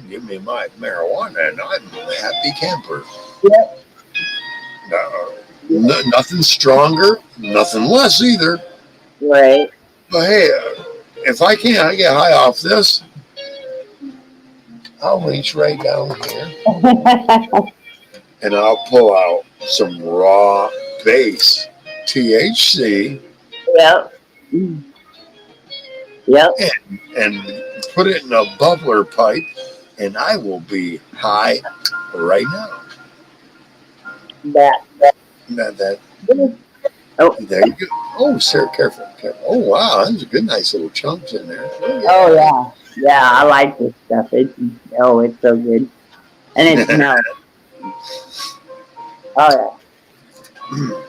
Give me my marijuana and I'm a happy camper. Yep. Nothing stronger, nothing less either. Right. But hey, if I can't get high off this, I'll reach right down here and I'll pull out some raw base THC. Yep. Yep. And put it in a bubbler pipe, and I will be high right now. That. Oh, there you go. Oh, sir, careful. Oh, wow, that's a good, nice little chunks in there. Oh yeah, yeah. I like this stuff. It's so good, and it smells. Oh yeah.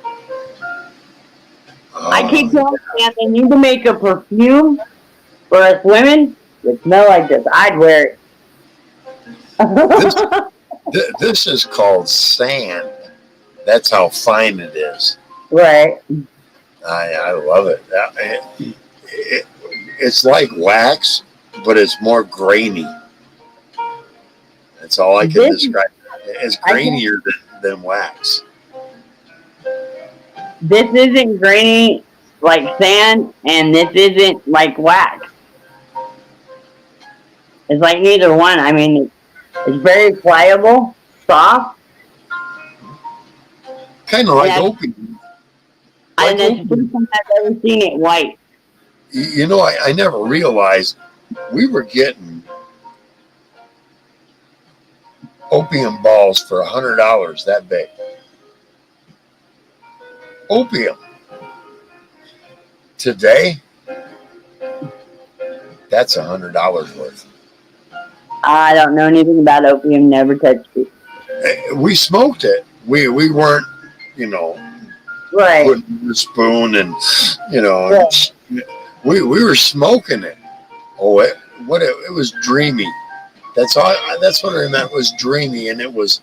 I keep telling you, they need to make a perfume for us women that smell like this. I'd wear it. This is called sand. That's how fine it is. Right. I love it. It's like wax, but it's more grainy. That's all I can describe. It's grainier than wax. This isn't grainy like sand, and this isn't like wax. It's like neither one. I mean, it's very pliable, soft. Kind of like opium. And it's the first time I've ever seen it white. You know, I never realized we were getting opium balls for $100 that big. Opium. Today, that's $100 worth. I don't know anything about opium, never touched it. We smoked it. We weren't, you know, right. Putting the spoon and, you know, right. we were smoking it. Oh, it was dreamy. That's all. That's what I meant, was dreamy, and it was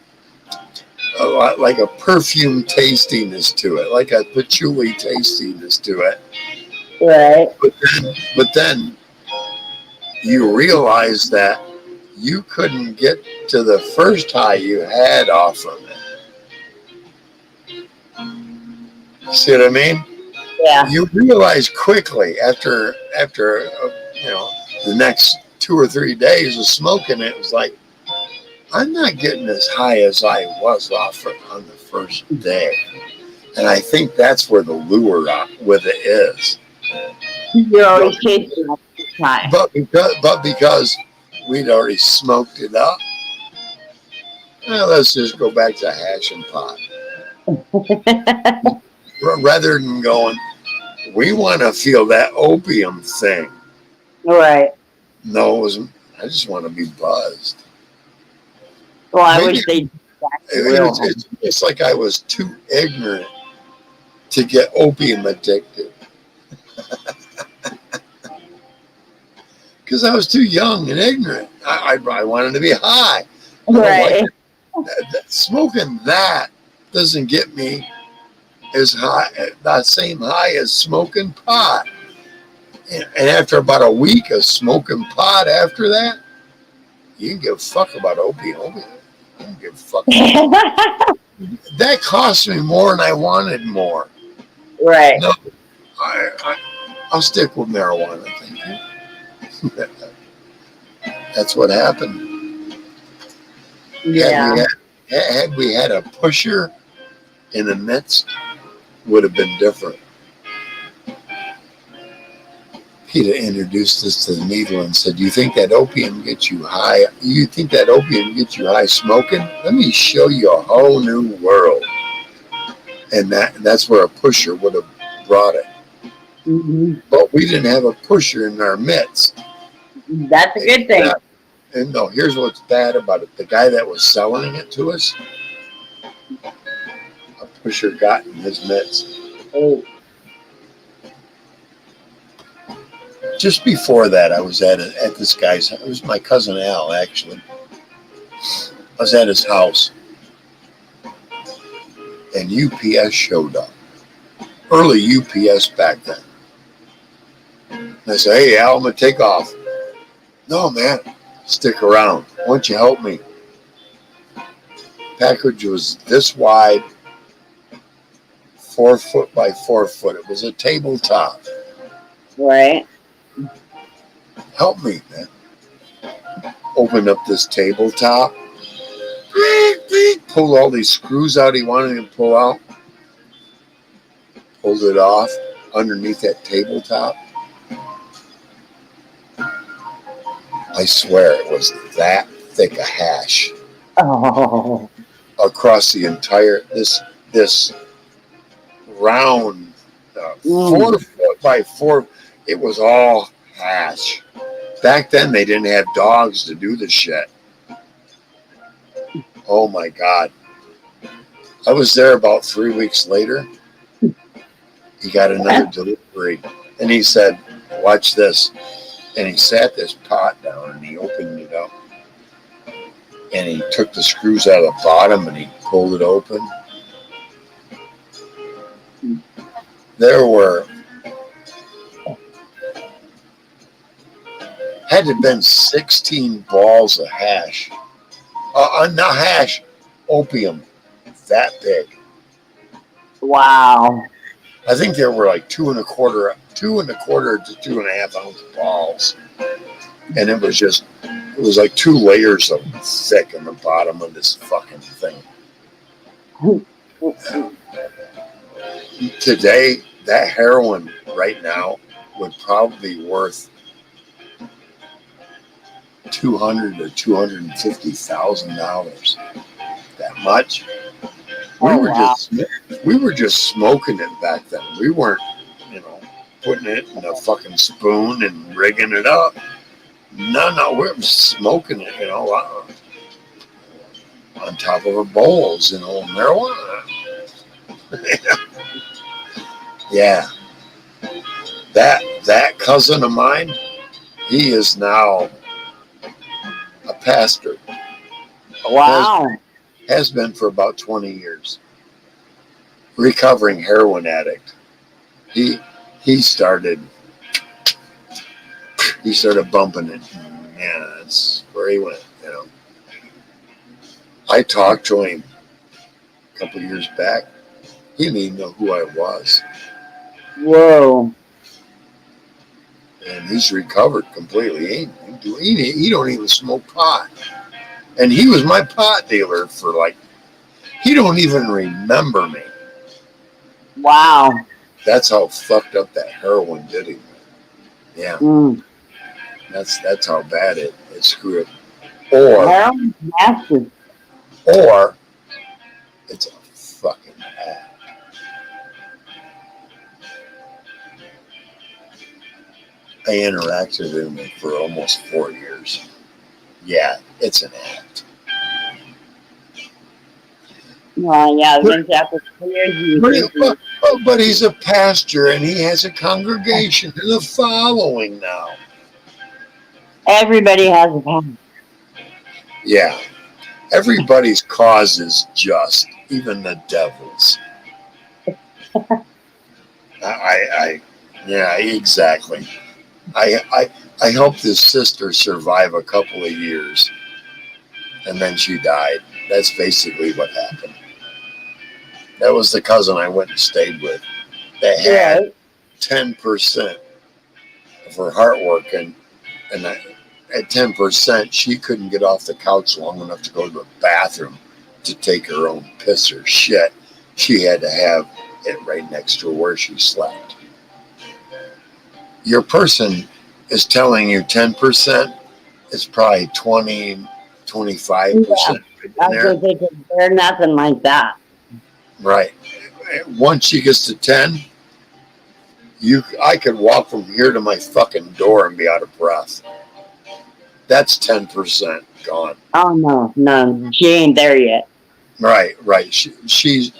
a lot like a perfume tastiness to it, like a patchouli tastiness to it. Right. But then you realize that you couldn't get to the first high you had off of it. See what I mean? Yeah. You realize quickly after you know, the next 2 or 3 days of smoking it, was like, I'm not getting as high as I was off on the first day. And I think that's where the lure with it is. You're always chasing that high. But because we'd already smoked it up, well, let's just go back to hash and pot. Rather than going, we want to feel that opium thing. Right. No, it wasn't. I just want to be buzzed. Well, I wish they. It's like I was too ignorant to get opium addicted. Because I was too young and ignorant. I wanted to be high. Right. Smoking that doesn't get me as high, the same high as smoking pot. And after about a week of smoking pot after that, you can give a fuck about opium. I don't give a fuck. That cost me more than I wanted more. Right. No, I'll stick with marijuana, thank you. That's what happened. Yeah. Had we had a pusher in the midst, would have been different. Peter introduced us to the needle and said, "You think that opium gets you high? You think that opium gets you high smoking? Let me show you a whole new world." And that's where a pusher would have brought it. Mm-hmm. But we didn't have a pusher in our midst. That's a good thing. And no, here's what's bad about it. The guy that was selling it to us, a pusher got in his midst. Oh. Just before that, I was at this guy's. It was my cousin Al, actually. I was at his house, and UPS showed up. Early UPS back then. And I said, "Hey, Al, I'm gonna take off." "No, man, stick around. Why don't you help me?" Package was this wide, 4 foot by 4 foot. It was a tabletop. Right. "Help me, man." Opened up this tabletop. Pulled all these screws out he wanted to pull out. Pulled it off underneath that tabletop. I swear it was that thick a hash. Oh. Across the entire, this round 4 foot by 4, it was all hash. Back then they didn't have dogs to do the shit. Oh my God. I was there about 3 weeks later. He got another delivery and he said, "Watch this." And he sat this pot down and he opened it up. And he took the screws out of the bottom and he pulled it open. there were, had to have been 16 balls of hash. Not hash, opium. That big. Wow. I think there were like 2.25 to 2.5 ounce balls. And it was like 2 layers of thick in the bottom of this fucking thing. Today, that heroin right now would probably be worth $200,000 or $250,000. That much. We were just smoking it back then. We weren't, putting it in a fucking spoon and rigging it up. No, we were smoking it, on top of our bowls, marijuana. Yeah. That cousin of mine, he is now a pastor. Wow. Has been for about 20 years. Recovering heroin addict. He started bumping it. Yeah, that's where he went, I talked to him a couple years back. He didn't even know who I was. Whoa. And he's recovered completely. He don't even smoke pot. And he was my pot dealer for he don't even remember me. Wow. That's how fucked up that heroin did him. Yeah. Mm. That's how bad it screwed up. Or Heroin's nasty. Or it's a fucking act. I interacted with him for almost 4 years. Yeah, it's an act. Well, yeah, after 4 years. But he's a pastor and he has a congregation and a following now. Everybody has a pastor. Yeah. Everybody's cause is just, even the devil's. Yeah, exactly. I helped his sister survive a couple of years, and then she died. That's basically what happened. That was the cousin I went and stayed with that had 10% of her heart working, and at 10%, she couldn't get off the couch long enough to go to the bathroom to take her own piss or shit. She had to have it right next to where she slept. Your person is telling you 10%, it's probably 20, 25%. They're nothing like that. Right. Once she gets to 10, I could walk from here to my fucking door and be out of breath. That's 10% gone. Oh no, she ain't there yet. Right. She's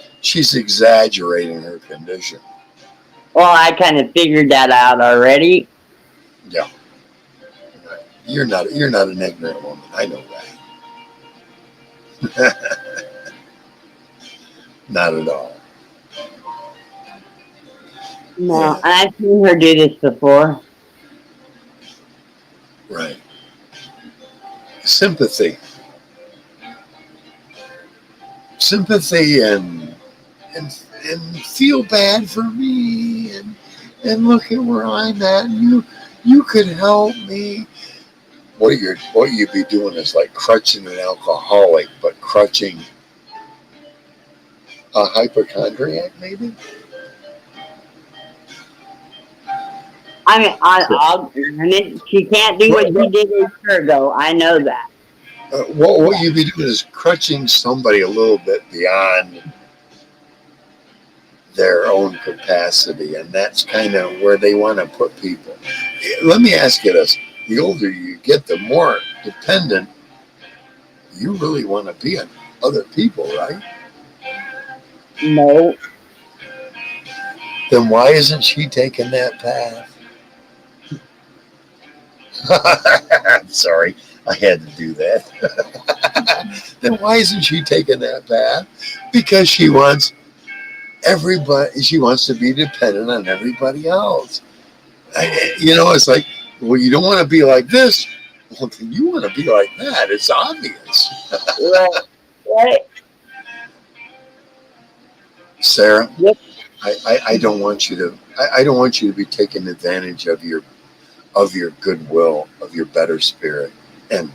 exaggerating her condition. Well, I kind of figured that out already. Yeah. You're not an ignorant woman. I know that. Not at all. No, yeah. I've seen her do this before. Right. Sympathy and feel bad for me and look at where I'm at and you could help me. What you be doing is like crutching an alcoholic, but crutching a hypochondriac, maybe. I mean, she can't do what you did a year ago. I know that. What you be doing is crutching somebody a little bit beyond their own capacity, and that's kind of where they want to put people. Let me ask you this. The older you get, the more dependent you really want to be on other people, right? No. Then why isn't she taking that path? I'm sorry, I had to do that. Then why isn't she taking that path? Because she wants everybody, she wants to be dependent on everybody else. It's like, well, you don't want to be like this. Well, then you want to be like that. It's obvious. Right. Right. Sarah, Yep. I don't want you to. I don't want you to be taking advantage of your goodwill, of your better spirit, and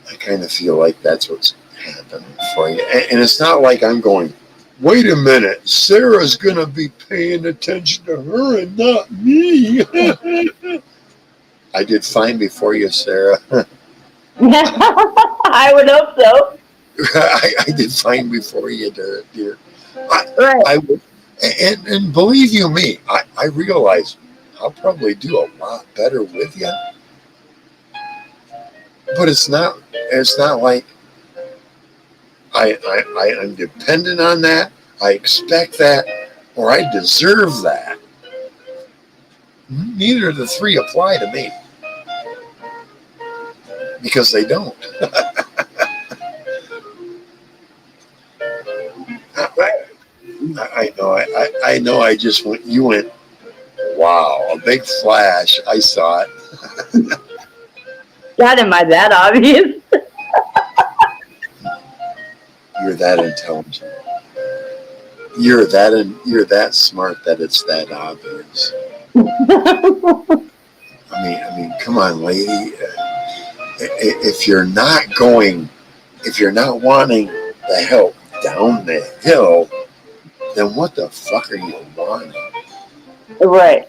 I kind of feel like that's what's happening for you. And it's not like I'm going, wait a minute, Sarah's going to be paying attention to her and not me. I did fine before you, Sarah. I would hope so. I did fine before you, dear. Right. I would, and believe you me, I realize I'll probably do a lot better with you. But it's not like I'm dependent on that. I expect that, or I deserve that. Neither of the three apply to me because they don't. I know. I know. I just went. You went. Wow! A big flash. I saw it. God, am I that obvious? You're that intelligent. You're that smart that it's that obvious. I mean, come on, lady. If you're not wanting the help down the hill, then what the fuck are you wanting? Right.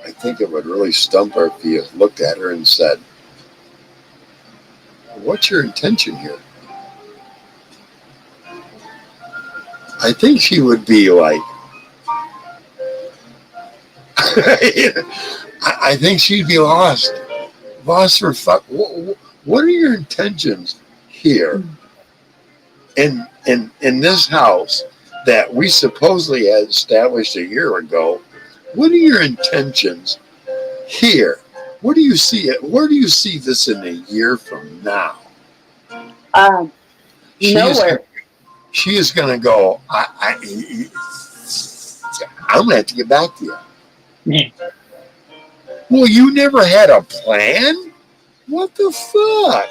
I think it would really stump her if you looked at her and said, what's your intention here? I think she would be like, I think she'd be lost for fuck. What are your intentions here in this house that we supposedly had established a year ago? What are your intentions here? Where do you see it? Where do you see this in a year from now? Nowhere. She is going to go, I'm going to have to get back to you. Well, you never had a plan? What the fuck?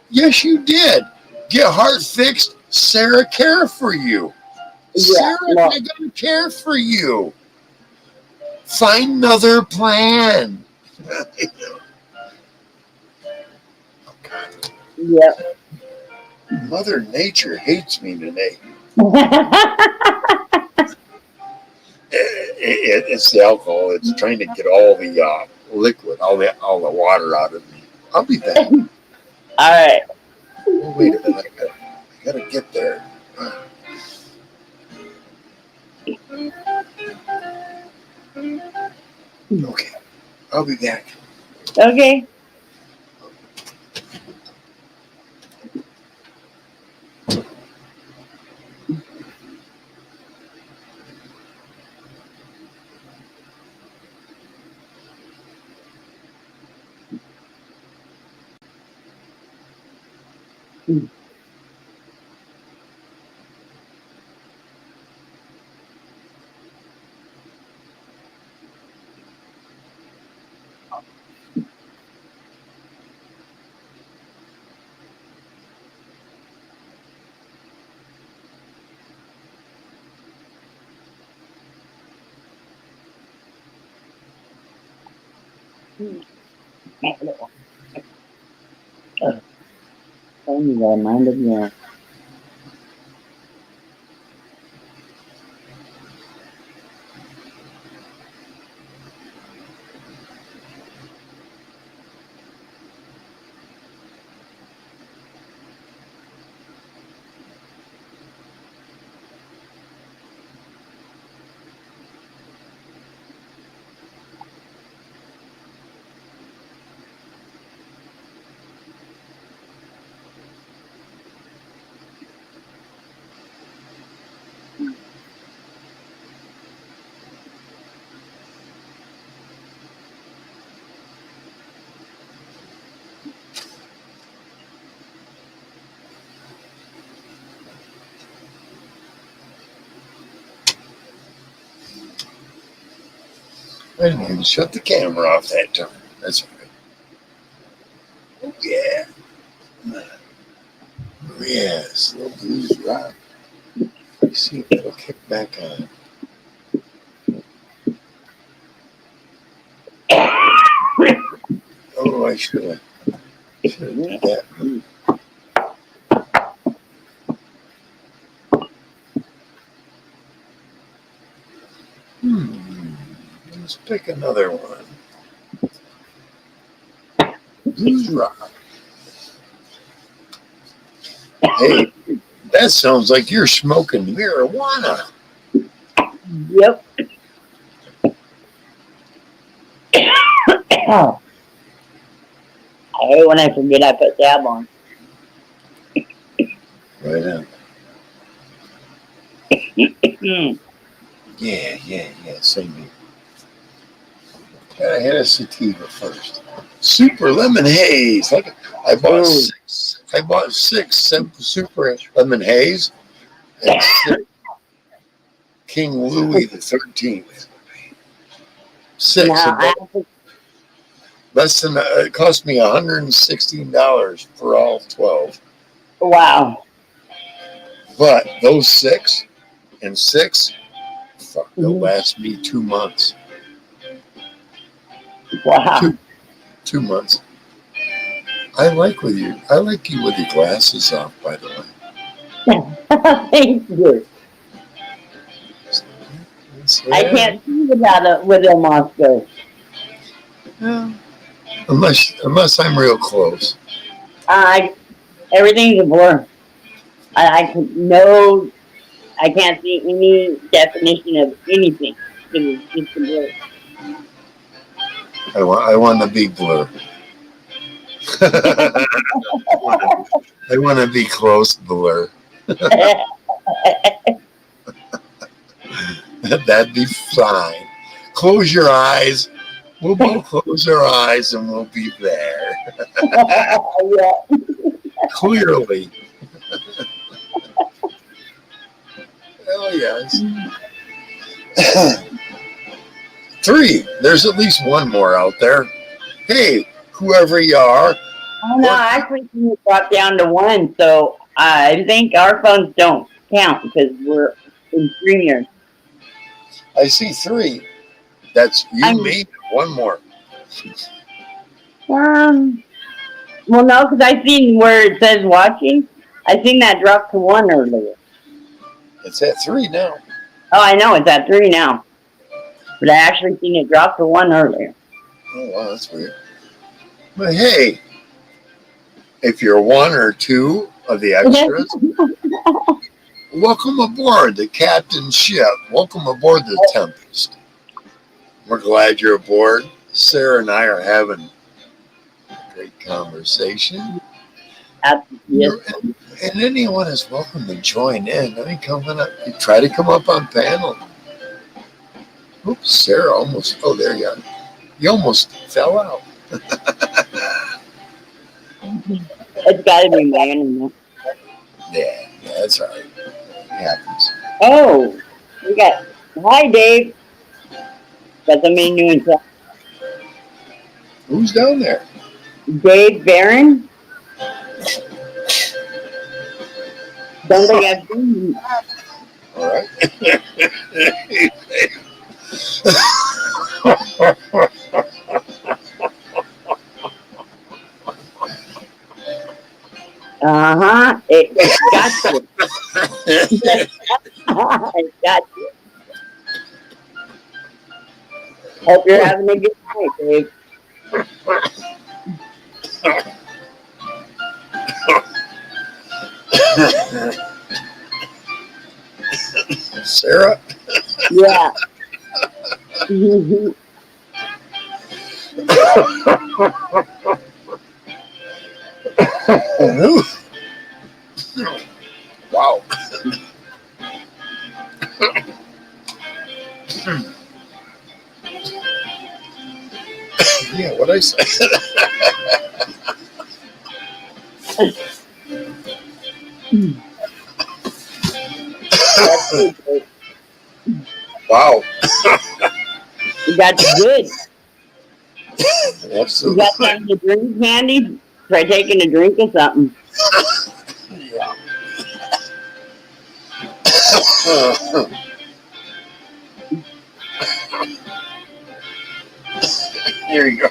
Yes, you did. Get heart fixed. Sarah care for you. Sarah's going to care for you. Find another plan. Yep. Mother Nature hates me today. It's the alcohol. It's trying to get all the liquid, all the water out of me. I'll be back. All right. Oh, wait a minute. I gotta get there. Okay. I'll be back. Okay. Không giờ mang đến nhà. I didn't even shut the camera off that time. That's all right. Oh, yeah. Oh, yes. Little blues rock. Let's see if it'll kick back on. Oh, I should have did that. Let's pick another one. Blues rock. Hey, that sounds like you're smoking marijuana. Yep. I hate when I forget I put dab on. Right on. Yeah. Same here. Gotta hit a sativa first. Super lemon haze. I bought six. I bought 6 super lemon haze and 6 King Louis the 13th. 6. Less than it cost me $116 for all 12. Wow. But those 6 and 6, they'll last me 2 months. Wow. 2 months. I like you with your glasses off, by the way. Thank you. I can't see without it with them Oscar. Unless I'm real close. Everything's a blur. I can't see any definition of anything. It's just a blur. I want to be blur. I want to be close blur. That'd be fine. Close your eyes. We'll both close our eyes and we'll be there. Clearly. Oh, yes. 3. There's at least one more out there. Hey, whoever you are. Oh, no, actually, we dropped down to 1, so I think our phones don't count because we're in premiere. I see 3. That's you, me, one more. Well, no, because I seen where it says watching. I seen that drop to 1 earlier. It's at 3 now. Oh, I know, it's at 3 now. But I actually seen it drop to 1 earlier. Oh, wow, that's weird. But hey, if you're 1 or 2 of the extras, welcome aboard the captain's ship. Welcome aboard the Tempest. We're glad you're aboard. Sarah and I are having a great conversation. Yes. And anyone is welcome to join in. I mean, try to come up on panel. Oops, Sarah almost. Oh, there you are. You almost fell out. It's got to be my internet. Yeah, that's all right. It happens. Oh, we got. Hi, Dave. Got somebody new inside. Who's down there? Dave Barron. Don't think I've seen you. All right. It got you. It got you. Hope you're having a good night, Dave. Sarah? Yeah. Wow. Yeah, what I said. Wow. You got the good. You Absolutely. got something to drink, Candy? Try taking a drink or something. Yeah. Here you go.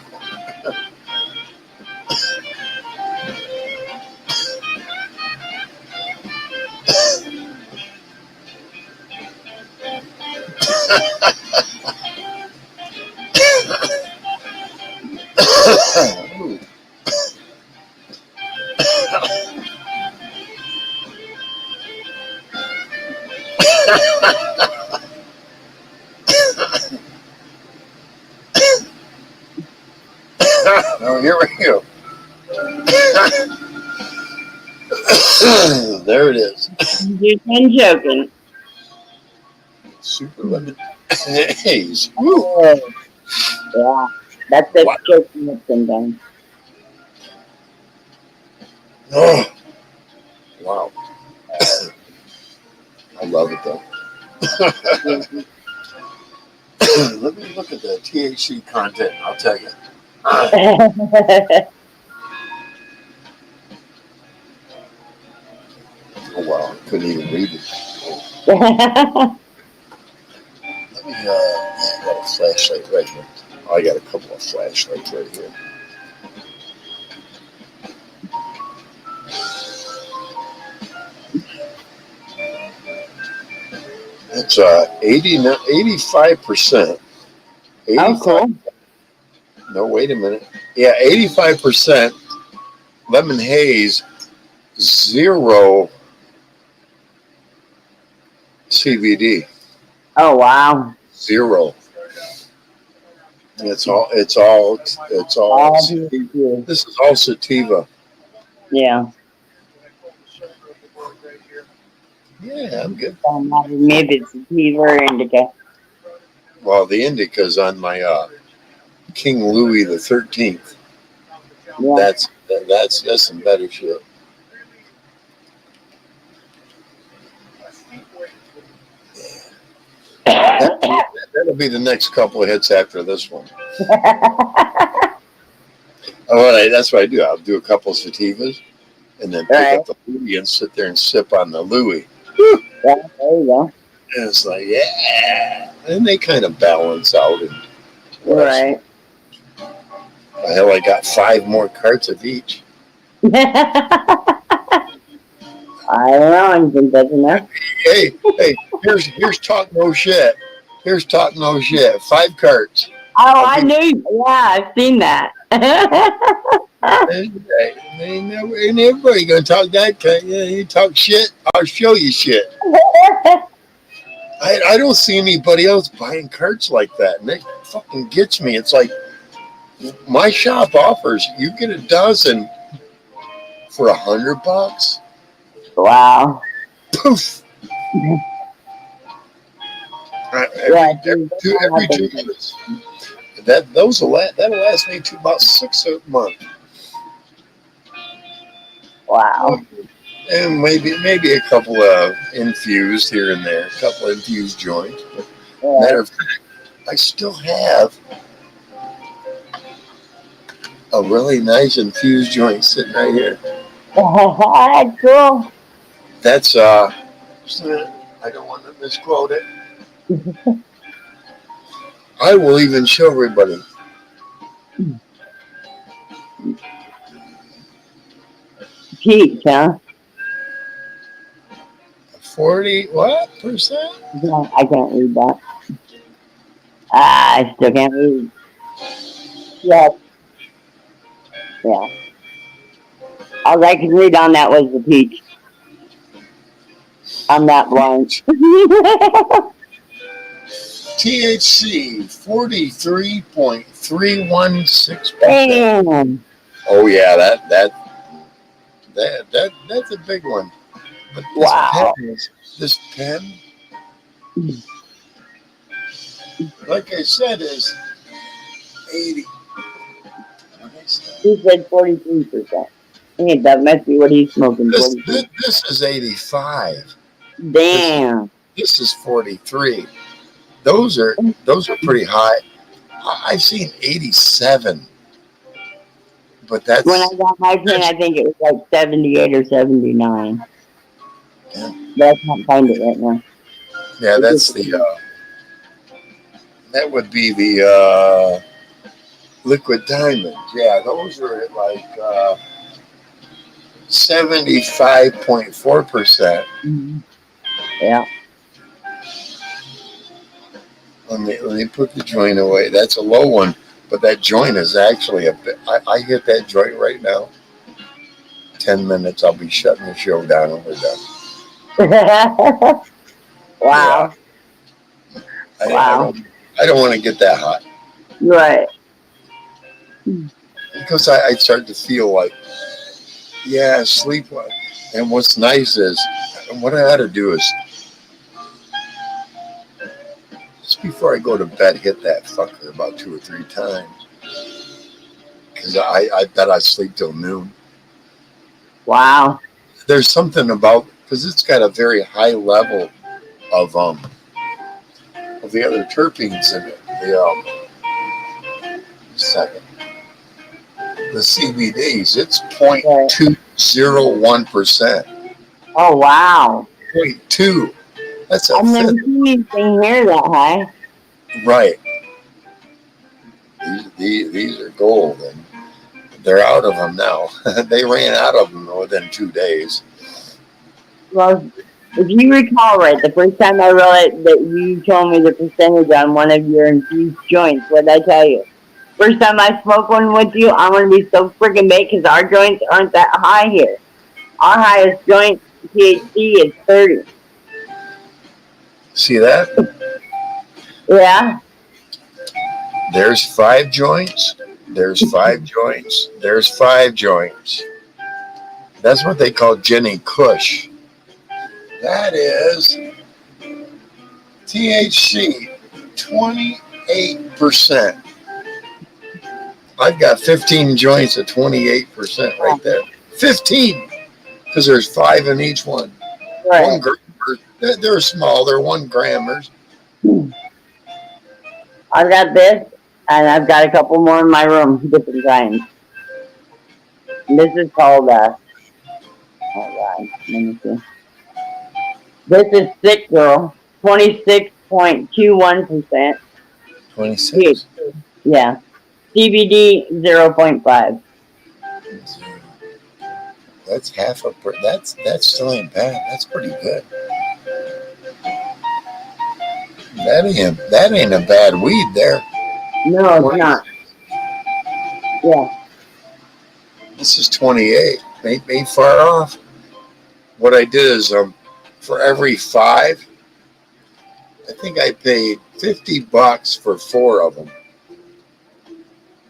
Oh, here we go. There it is. You've been joking. Super lemon haze. Woo. Oh, yeah. That's the Wow. joking that's been done. Oh, wow. I love it though. Let me look at the THC content. I'll tell you. Oh wow, I couldn't even read it. Let me. I got a flashlight right here. Oh, I got a couple of flashlights right here. It's 85%. Oh, cool. No, wait a minute. Yeah, 85% lemon haze, 0 CBD. Oh, wow. 0. It's all. All sativa. good. This is all sativa. Yeah. Yeah, I'm good. Maybe it's sativa or indica. Well, the indica's on my King Louis the 13th. Yeah. That's some better shit. That'll be the next couple of hits after this one. That's what I do. I'll do a couple of sativas and then pick up the Louis and sit there and sip on the Louis. Yeah, there you go. And it's like, yeah. And they kind of balance out. And Right. hell, I got 5 more carts of each. I don't know. I think that's enough. Hey, here's talk no shit. Here's talk no shit. 5 carts. Oh, I knew. Yeah, I've seen that. Ain't everybody gonna talk that kind. Yeah, you talk shit, I'll show you shit. I don't see anybody else buying carts like that, and it fucking gets me. It's like my shop offers you get a dozen for $100. Wow. Poof. Every 2 years. That'll last me to about 6 a month. Wow. And maybe a couple of infused here and there, a couple of infused joints. But matter of fact, I still have a really nice infused joint sitting right here. Cool. That's I don't want to misquote it. I will even show everybody. Peach, huh? 40 what percent? No, I can't read that. I still can't read. Yeah. Yeah. All I could read on that was the peach. I'm not blind. THC 43.316%. Damn. Oh yeah, that's a big one. But this pen, like I said, is 80. He said 43%. Hey, that must be what he's smoking. This is 85. Damn. This is 43. Those are pretty high. I've seen 87, but that's When I got my pin, I think it was like 78 or 79. Yeah. But I can't find it right now. yeah, that's the that would be the liquid diamonds. Yeah, those are at like 75.4%. Mhm. Yeah. When they put the joint away, that's a low one, but that joint is actually a bit. I hit that joint right now. 10 minutes, I'll be shutting the show down and we're done. Wow. I Wow. don't want to get that hot Right. because I start to feel like, yeah, sleep well. And what's nice is, what I ought to do is, just before I go to bed, hit that fucker about 2 or 3 times. Because I bet I sleep till noon. Wow. There's something about, because it's got a very high level of the other terpenes in it. The CBDs, it's 0.201%. Oh, wow. 0.2. That's a I've never fifth. seen anything near that high. Right. These are gold, and they're out of them now. They ran out of them within 2 days. Well, if you recall right, the first time I realized that you told me the percentage on one of your infused joints, what did I tell you? First time I smoke one with you, I'm going to be so freaking baked because our joints aren't that high here. Our highest joint THC is 30. See that? Yeah. There's 5 joints. There's 5 joints. There's 5 joints. That's what they call Jenny Kush. That is THC 28%. I've got 15 joints at 28% right there. 15, because there's 5 in each one. Right. 1 grammer. They're small. They're 1 grammers. I've got this, and I've got a couple more in my room, different kinds. This is called, oh God, let me see. This is Sick Girl, 26.21%. 26. Yeah. CBD, 0.5. That's half a. That still ain't bad. That's pretty good. That ain't a bad weed there. No, it's not. Yeah. This is 28. Ain't far off. What I did is for every 5, I think I paid $50 for 4 of them.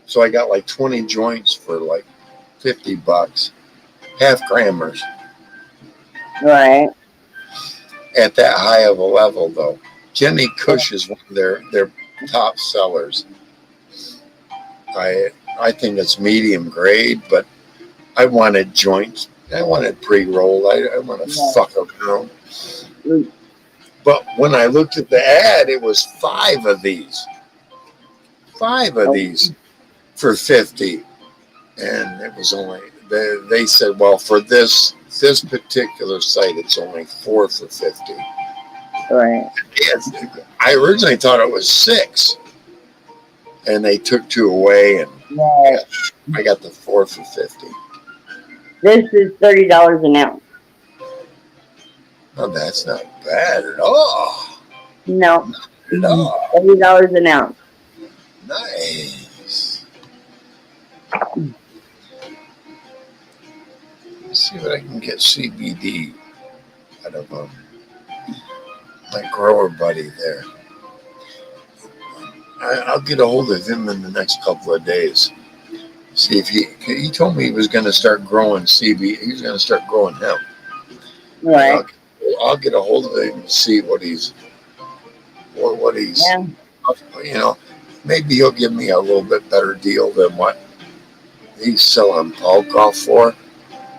So I got like 20 joints for like $50. Half grammers. Right. At that high of a level though. Jenny Kush is one of their top sellers. I think it's medium grade, but I wanted joints. I wanted pre-rolled. I want to fuck around. But when I looked at the ad, it was 5 of these. 5 of these for 50. And it was only, they said, well, for this particular site, it's only 4 for 50. Right. I originally thought it was 6. And they took 2 away, and I got the 4 for 50. This is $30 an ounce. Oh, that's not bad at all. No. Not at all. $30 an ounce. Nice. Let's see what I can get CBD out of my grower buddy there. I'll get a hold of him in the next couple of days. See if he told me he was going to start growing CBD. He was going to start growing hemp. Right. I'll get a hold of him and see what he's, maybe he'll give me a little bit better deal than what he's selling bulk off for.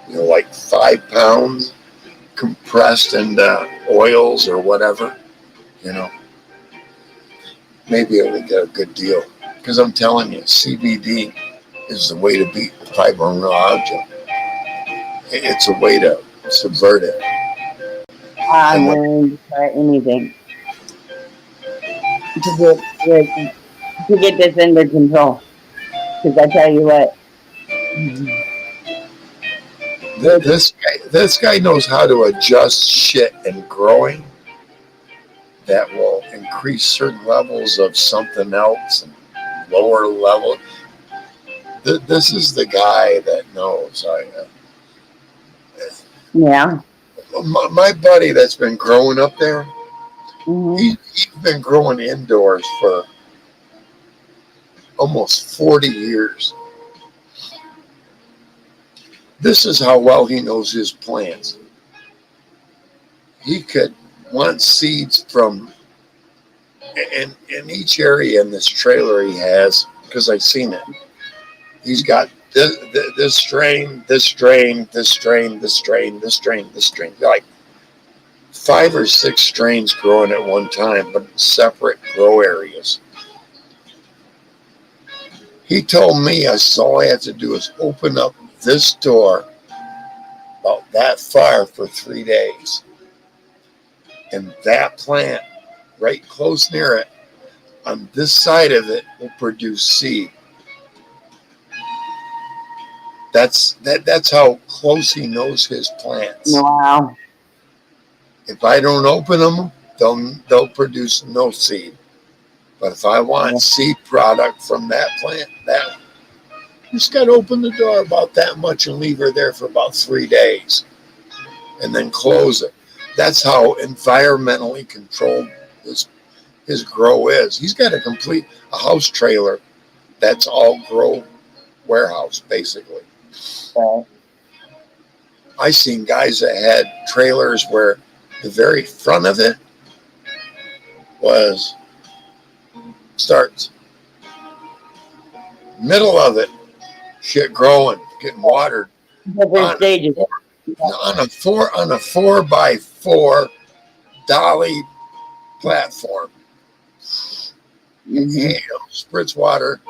Like 5 pounds compressed into oils or whatever. Maybe he'll get a good deal. Because I'm telling you, CBD is the way to beat fibromyalgia. It's a way to subvert it. I'm willing to try anything to get this under control. Because I tell you what, This guy knows how to adjust shit and growing that will increase certain levels of something else and lower level. This is the guy that knows. yeah. My buddy that's been growing up there, Mm-hmm. he's been growing indoors for almost 40 years. This is how well he knows his plants. He could want seeds from, in each area in this trailer he has, because I've seen it. He's got this strain, this strain, this strain, this strain, this strain, this strain. Like 5 or 6 strains growing at one time, but separate grow areas. He told me all I had to do is open up this door about that far for 3 days. And that plant, right close near it, on this side of it, will produce seed. That's how close he knows his plants. Wow. If I don't open them, they'll produce no seed. But if I want seed product from that plant, you just got to open the door about that much and leave her there for about 3 days, and then close it. That's how environmentally controlled his grow is. He's got a house trailer that's all grow warehouse, basically. Right. I seen guys that had trailers where the very front of it was starts. Middle of it, shit growing, getting watered. Different stages. On a 4x4 dolly platform. Spritz water,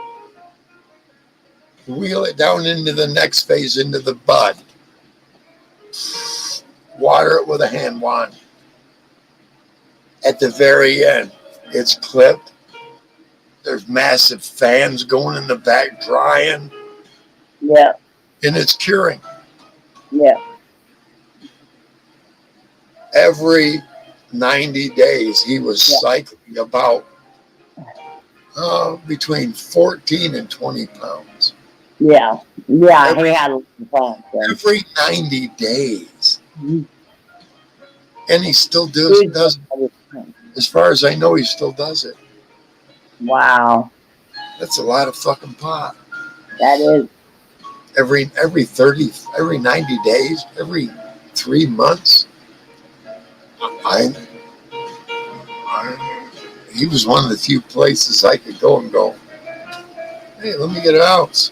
wheel it down into the next phase, into the bud. Water it with a hand wand. At the very end, it's clipped. There's massive fans going in the back, drying. Yeah. And it's curing. Yeah. Every 90 days, he was cycling about between 14 and 20 pounds. Yeah. Yeah. He had a lot. Every 90 days. Mm-hmm. And he still does it. As far as I know, he still does it. Wow. That's a lot of fucking pot. That is. Every 90 days, every 3 months. He was one of the few places I could go and go, hey, let me get an ounce.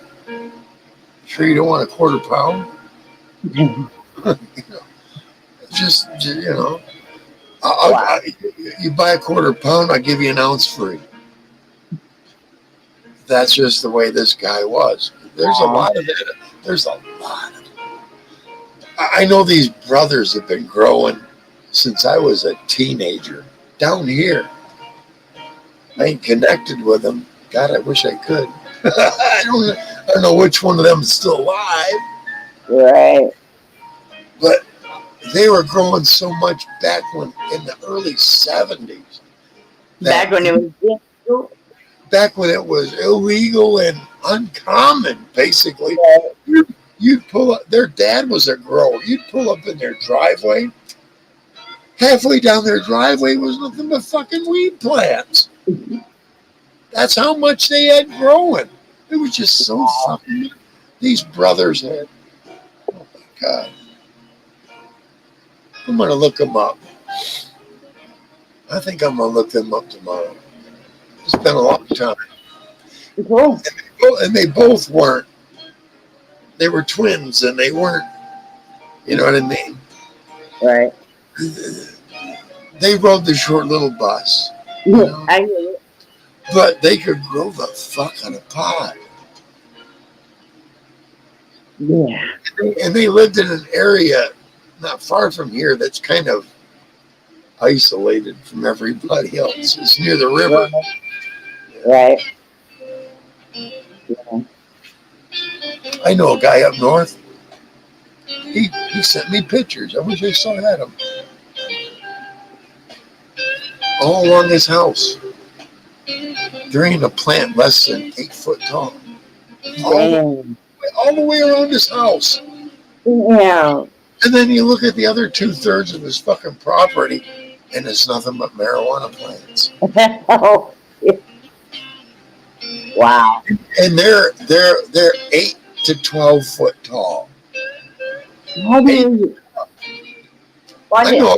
Sure you don't want a quarter pound? You buy a quarter pound, I'll give you an ounce free. That's just the way this guy was. There's a lot of it. There's a lot of it. I know these brothers have been growing since I was a teenager down here. I ain't connected with them. God, I wish I could. I don't know which one of them is still alive. Right. But they were growing so much back in the early 70s. Back when it was illegal and uncommon, basically. Yeah. You'd pull up, their dad was a grower. You'd pull up in their driveway. Halfway down their driveway was nothing but fucking weed plants. That's how much they had growing. It was just so fucking. These brothers had. Oh my God. I'm going to look them up. I think I'm going to look them up tomorrow. It's been a long time. Cool. And they both weren't. They were twins and they weren't. You know what I mean? Right. They rode the short little bus. You know? I knew it. but they could grow the fuck out of pot. Yeah. And they lived in an area not far from here that's kind of isolated from everybody else. It's near the river. Right. Yeah. I know a guy up north. He sent me pictures. I wish I still had them. All along his house. There ain't a plant less than 8 foot tall. All the way around his house. Yeah. And then you look at the other 2/3 of his fucking property, and it's nothing but marijuana plants. Wow. And they're 8 to 12 foot tall. How do you? I know.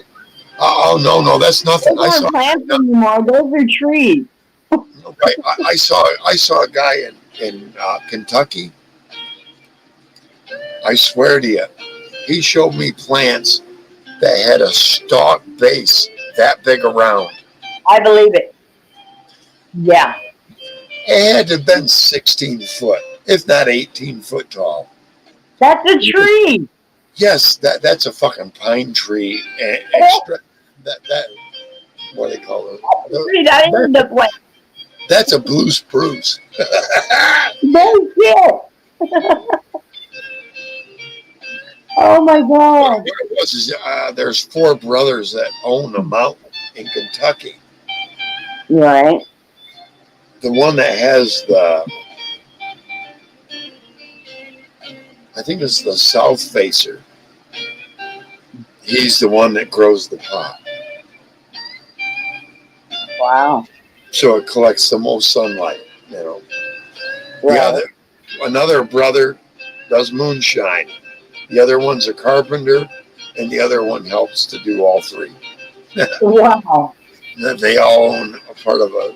Oh no, that's nothing. Those aren't plants anymore. Those are trees. I saw a guy in Kentucky. I swear to you, he showed me plants that had a stalk base that big around. I believe it. Yeah. It had to have been 16 foot, if not 18 foot tall. That's a tree. Yes, that's a fucking pine tree. Extra, that what do they call it? That isn't the plant. That's a blue spruce. No shit. Oh my God. What it was is there's 4 brothers that own a mountain in Kentucky. Right. The one that has I think it's the South Facer. He's the one that grows the pot. Wow. So it collects the most sunlight, you know. Right. Another brother does moonshine. The other one's a carpenter, and the other one helps to do all 3. Wow. They all own a part of a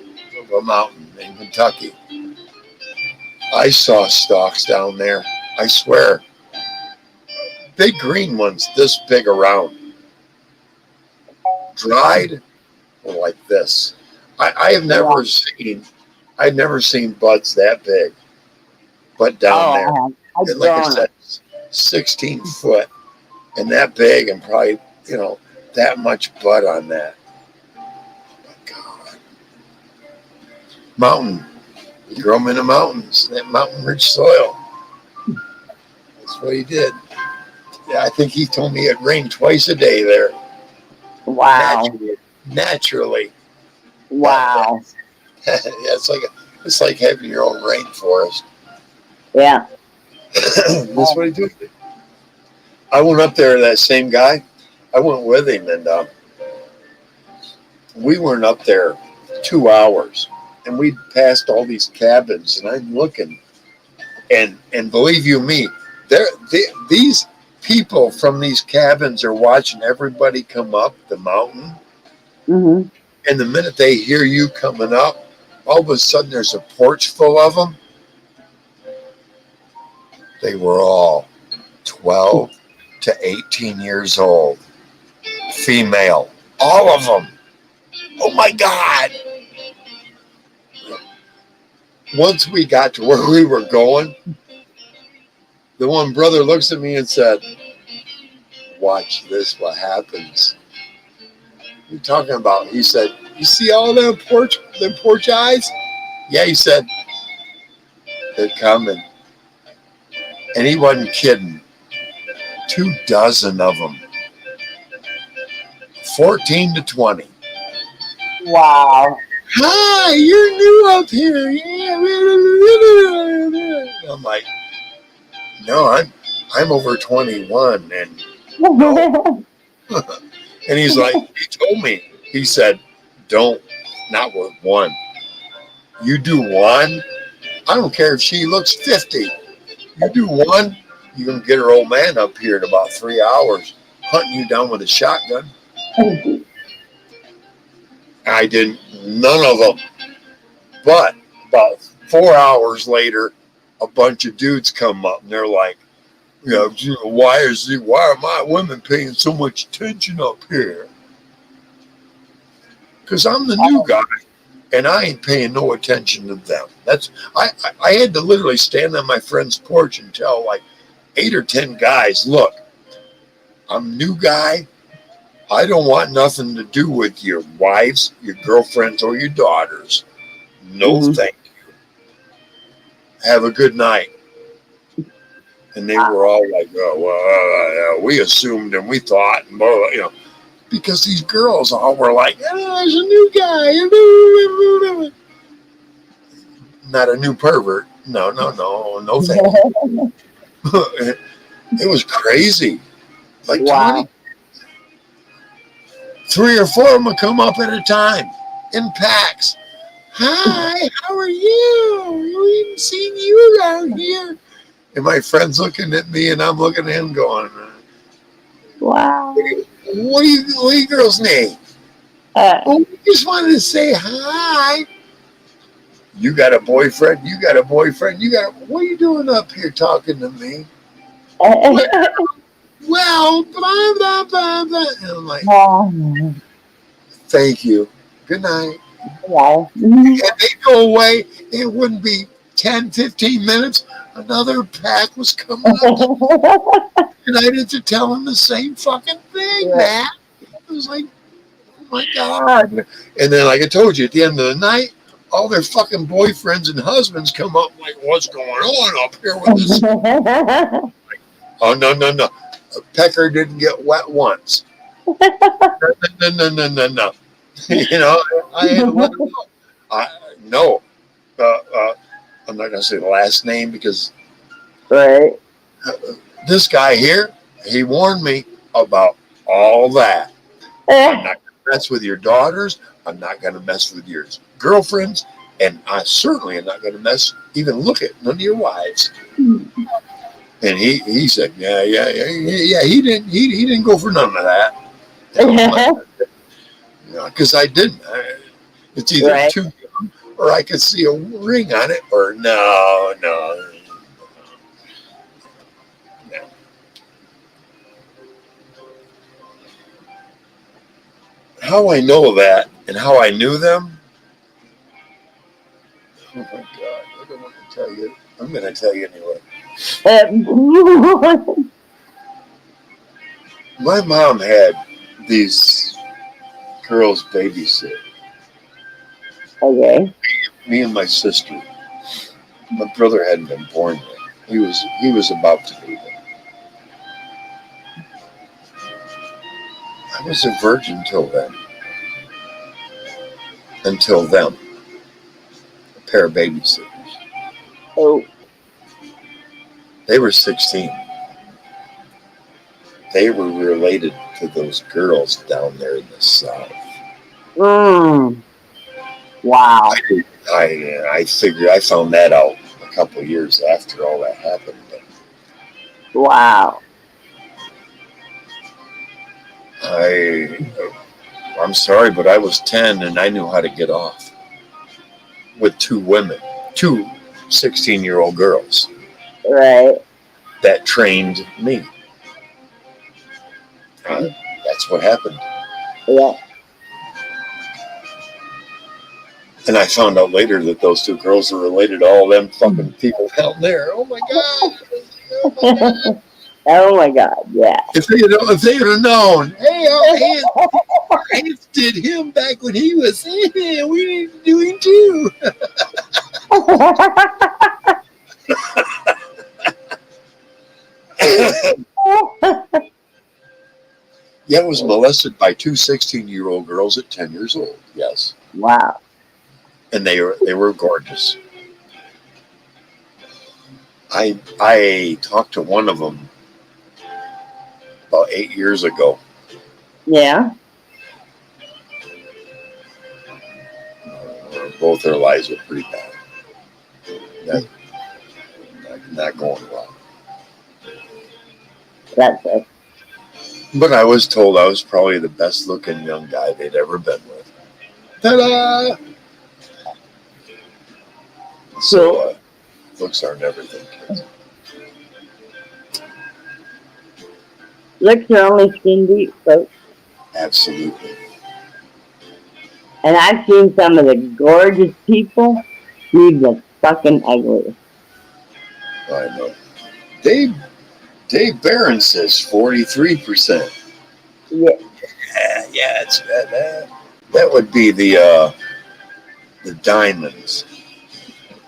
mountain in Kentucky. I saw stalks down there. I swear. Big green ones this big around. Dried or like this. I've never seen buds that big. But down there. And like I said, 16 foot and that big and probably, that much bud on that. Oh my God. Mountain. You grow them in the mountains, that mountain rich soil. That's what he did. Yeah, I think he told me it rained twice a day there. Wow. Naturally. Wow. Yeah, it's like having your own rainforest. Yeah. That's what he did. I went up there, that same guy. I went with him, and we weren't up there 2 hours, and we passed all these cabins, and I'm looking, and believe you me, these people from these cabins are watching everybody come up the mountain. Mm-hmm. And the minute they hear you coming up, all of a sudden there's a porch full of them. They were all 12 to 18 years old. Female. All of them. Oh my God. Once we got to where we were going, the one brother looks at me and said, "Watch this, what happens." You're talking about, he said, "You see all them porch eyes?" Yeah, he said, "They're coming." And he wasn't kidding. 24 of them. 14 to 20. Wow. "Hi, you're new up here." Yeah. I'm like, "No, I'm over 21." And no. And he's like, he told me, he said, not with one. You do one, I don't care if she looks 50. You do one, you're going to get her old man up here in about 3 hours, hunting you down with a shotgun. I didn't, none of them. But about 4 hours later, a bunch of dudes come up and they're like, why are my women paying so much attention up here? Because I'm the new guy. and I ain't paying no attention to them. I had to literally stand on my friend's porch and tell like 8 or 10 guys, look, I'm a new guy. I don't want nothing to do with your wives, your girlfriends, or your daughters. No, thank you. Have a good night. And they were all like, oh, well, we assumed and we thought, and blah, blah, because these girls all were like, oh, there's a new guy. Not a new pervert. No, thank you. It was crazy. Like 20, 3 or 4 of them would come up at a time in packs. Hi, how are you? We haven't seen you around here. And my friend's looking at me, and I'm looking at him going, Wow. What are you girl's name? We just wanted to say hi. You got a boyfriend? What are you doing up here talking to me? Well, blah, blah, blah, blah. And I'm like, thank you. Good night. And they go away. It wouldn't be 10, 15 minutes. Another pack was coming up. And I had to tell them the same fucking thing, man. It was like, oh my God. And then, like I told you, at the end of the night, all their fucking boyfriends and husbands come up like, what's going on up here with this? Oh, no. Pecker didn't get wet once. No. I had to let them know. I'm not going to say the last name because this guy here, he warned me about all that. I'm not going to mess with your daughters. I'm not going to mess with your girlfriends. And I certainly am not going to look at none of your wives. And he said, yeah. He didn't go for none of that. Because I didn't. It's either too young, or I could see a ring on it, or no. How I know that and how I knew them. Oh my God! I don't want to tell you. I'm going to tell you anyway. My mom had these girls babysit. Okay. Me and my sister. My brother hadn't been born yet. He was about to be there. I was a virgin till then. Until them. A pair of babysitters. Oh. They were 16. They were related to those girls down there in the South. Wow. I figured I found that out a couple of years after all that happened. But wow. I'm sorry, but I was 10 and I knew how to get off with 2 women, 2 16-year-old girls. Right. That trained me. That's what happened. Yeah. And I found out later that those 2 girls are related to all them fucking people down there. Oh my God. Oh my God, yeah. If they had known, hey, Hans did him back when he was, hey, we need to do him too. Yeah, I was molested by 2 16-year-old girls at 10 years old. Yes. Wow. And they were gorgeous. I talked to one of them about 8 years ago. Yeah. Both their lives were pretty bad. Not going well. That's it. But I was told I was probably the best looking young guy they'd ever been with. Ta-da! So, looks aren't everything, kids. Looks are only skin deep, folks. Absolutely. And I've seen some of the gorgeous people be the fucking ugly. I know. Dave Barron says 43%. Yeah. Yeah, it's that would be the diamonds.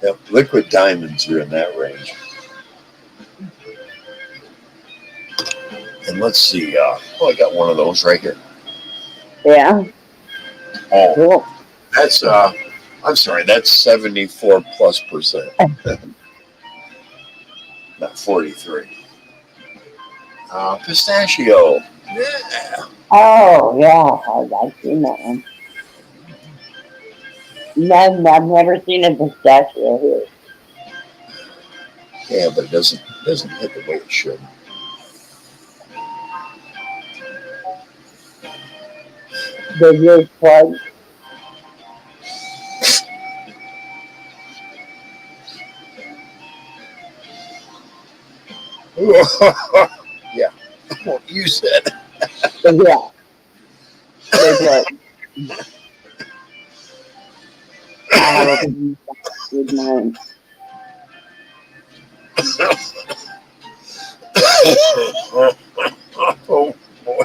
Yep, liquid diamonds are in that range. And let's see. I got one of those right here. Yeah. Oh, Cool. that's I'm sorry, that's 74+%. Not 43. Pistachio. Yeah. Oh, yeah. I've seen that one. No, I've never seen a pistachio here. Yeah, but it doesn't hit the way it should. The real plug. Yeah. Well, you said. Yeah. They plug. I have a problem with mine. Oh boy.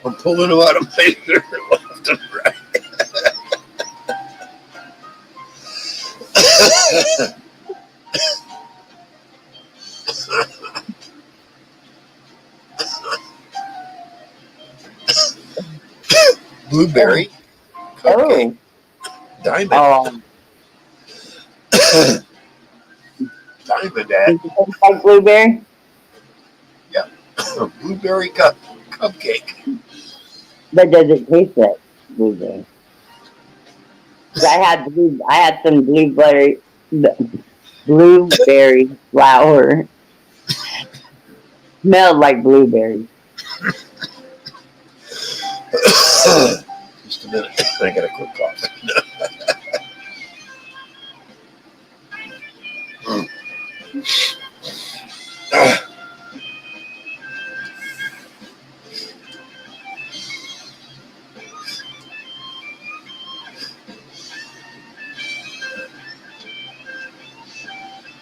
I'm pulling them out of my ear left and right. Blueberry cupcake. Diamond. Diamond ad. Like blueberry? Yeah. Blueberry cupcake. But does it taste like blueberry? 'Cause I had some blueberry flour. Smelled like blueberry. Just a minute. I got a quick cough.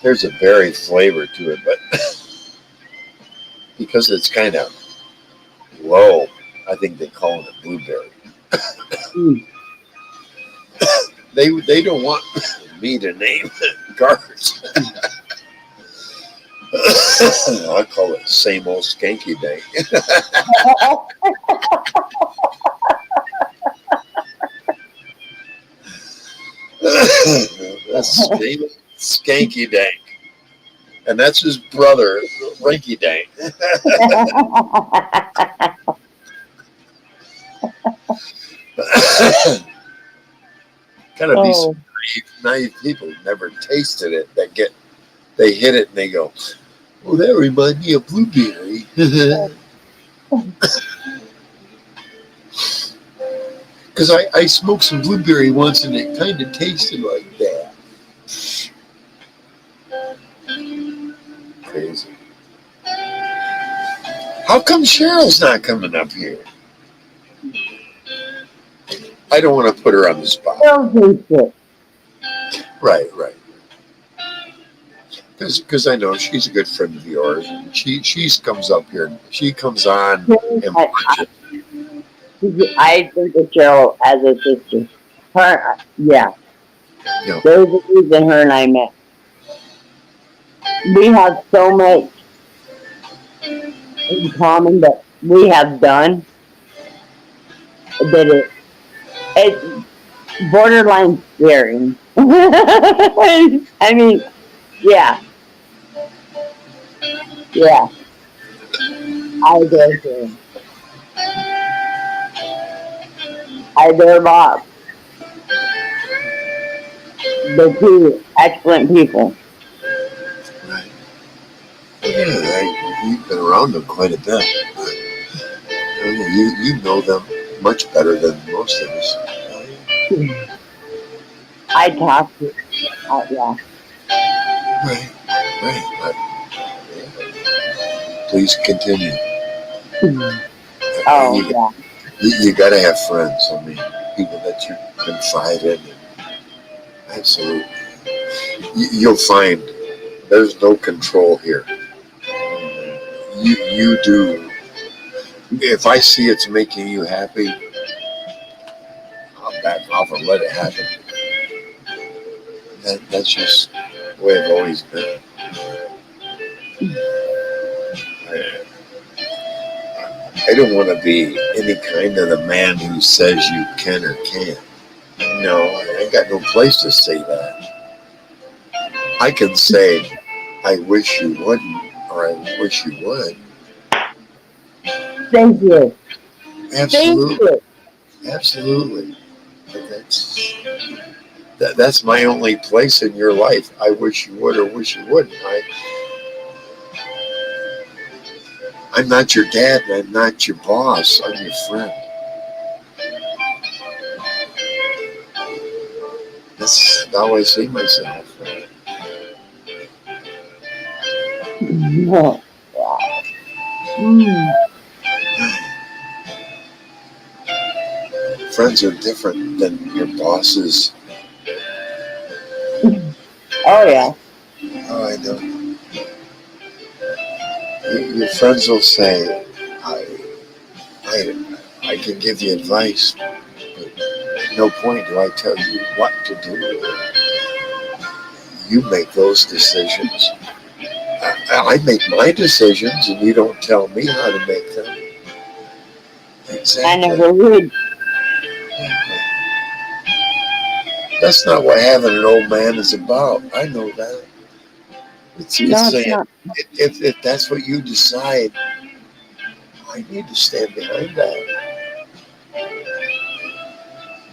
There's a berry flavor to it, but because it's kind of low, I think they call it a blueberry. They don't want me to name cards. I call it same old skanky day. That's Skanky Dank. And that's his brother, Rinky Dank. Kind of these naive people who never tasted it they hit it and they go, "Oh, that reminds me of blueberry." Because I smoked some blueberry once and it kind of tasted like that. Crazy. How come Cheryl's not coming up here? I don't want to put her on the spot. Right. Because I know she's a good friend of yours, and she comes up here. She comes on and watches. I think of Cheryl as a sister. Her, yeah. Yeah. There's a reason her and I met. We have so much in common that we have done that it's borderline scary. I mean, yeah. I adore him. I adore Bob. They're two excellent people. Right. Yeah, you've been around them quite a bit. You know them much better than most of us. I talk to, yeah. Right. Please continue. Oh, You, yeah. you got to have friends. I mean, people that you confide in. Absolutely. You'll find there's no control here. You do. If I see it's making you happy, I'll back off and let it happen. That's just the way I've always been. I don't want to be any kind of the man who says you can or can't. No, I ain't got no place to say that. I can say, I wish you wouldn't, or I wish you would. Thank you. Absolutely. Thank you. Absolutely. But that's my only place in your life. I wish you would or wish you wouldn't. I'm not your dad, and I'm not your boss. I'm your friend. That's how I see myself. Yeah. Mm. Friends are different than your bosses. Oh, yeah. Oh, I know. Your friends will say, I can give you advice, but at no point do I tell you what to do. You make those decisions. I make my decisions, and you don't tell me how to make them. Exactly. I never would. That's not what having an old man is about. I know that. It's saying, not. if that's what you decide, I need to stand behind that.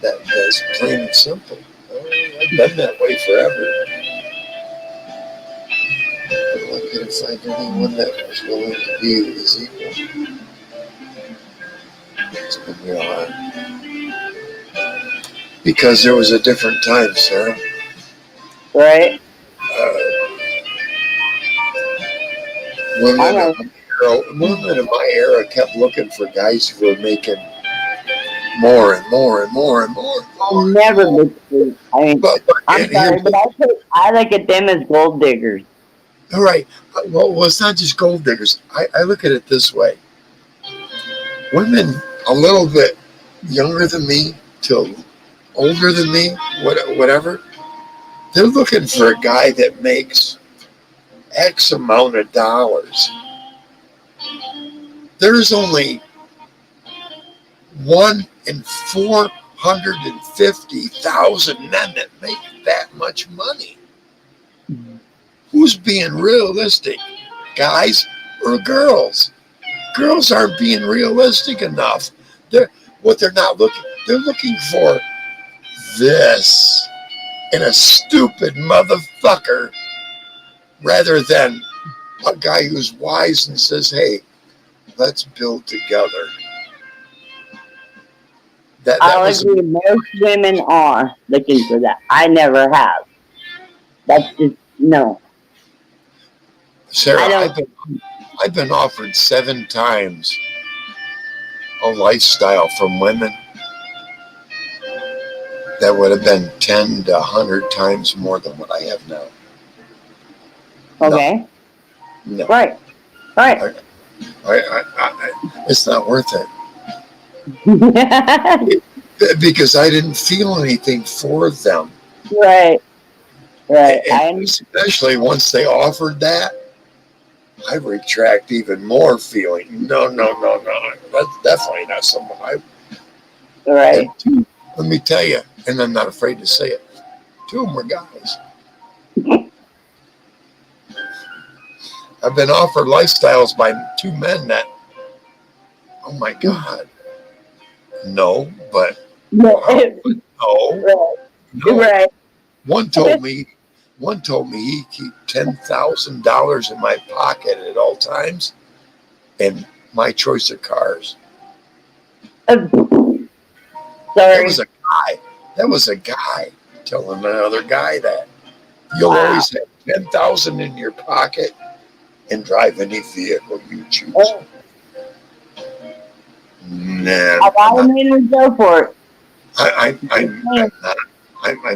That's plain and simple. I've been that way forever. But I couldn't find anyone that was willing to be his equal. It's been real hard. Because there was a different time, Sarah. Right? Women in my era kept looking for guys who were making more and more and more and more. I'll never look for. I mean, I'm sorry, but I look at them as gold diggers. All right. Well, it's not just gold diggers. I look at it this way. Women a little bit younger than me till older than me, whatever, they're looking for a guy that makes X amount of dollars. There's only 1 in 450,000 men that make that much money. Who's being realistic, guys or girls? Girls aren't being realistic enough. They're not looking. They're looking for this in a stupid motherfucker, rather than a guy who's wise and says, "Hey, let's build together." I'll agree. Most women are looking for that. I never have. That's just no. Sarah, I've been offered 7 times a lifestyle from women that would have been 10 to 100 times more than what I have now. Okay. No. Right. It's not worth it. Because I didn't feel anything for them. Right. And especially once they offered that, I retract even more, feeling no. That's definitely not someone I. Right. And let me tell you, and I'm not afraid to say it. 2 of them were guys. I've been offered lifestyles by 2 men that, oh my God, no, but no. Right. One told me he'd keep $10,000 in my pocket at all times, and my choice of cars. Sorry. That was a guy telling another guy that you'll always have $10,000 in your pocket and drive any vehicle you choose. Nah, I made him go for it. I'm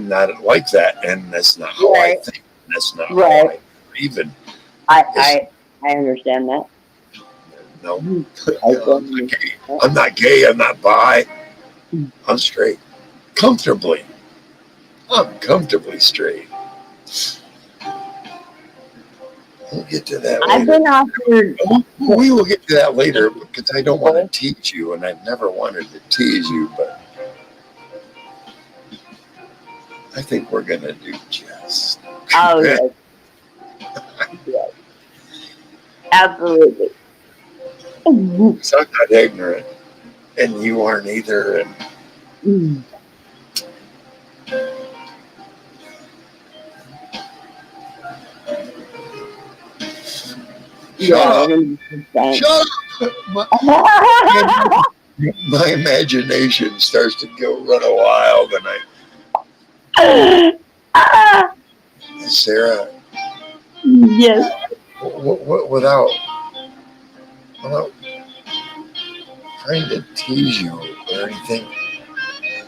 not like that, and that's not how I think. That's not how I even. I understand that. No, I'm not gay. I'm not bi. I'm straight. Comfortably. I'm comfortably straight. We'll get to that later. I've been offered. We will get to that later because I don't want to tease you, and I've never wanted to tease you, but I think we're going to do just. Oh, yes. Yes. Absolutely. So I'm not ignorant, and you aren't either. And Shut up! My imagination starts to go run wild, and Sarah. Yes. Without trying to tease you or anything,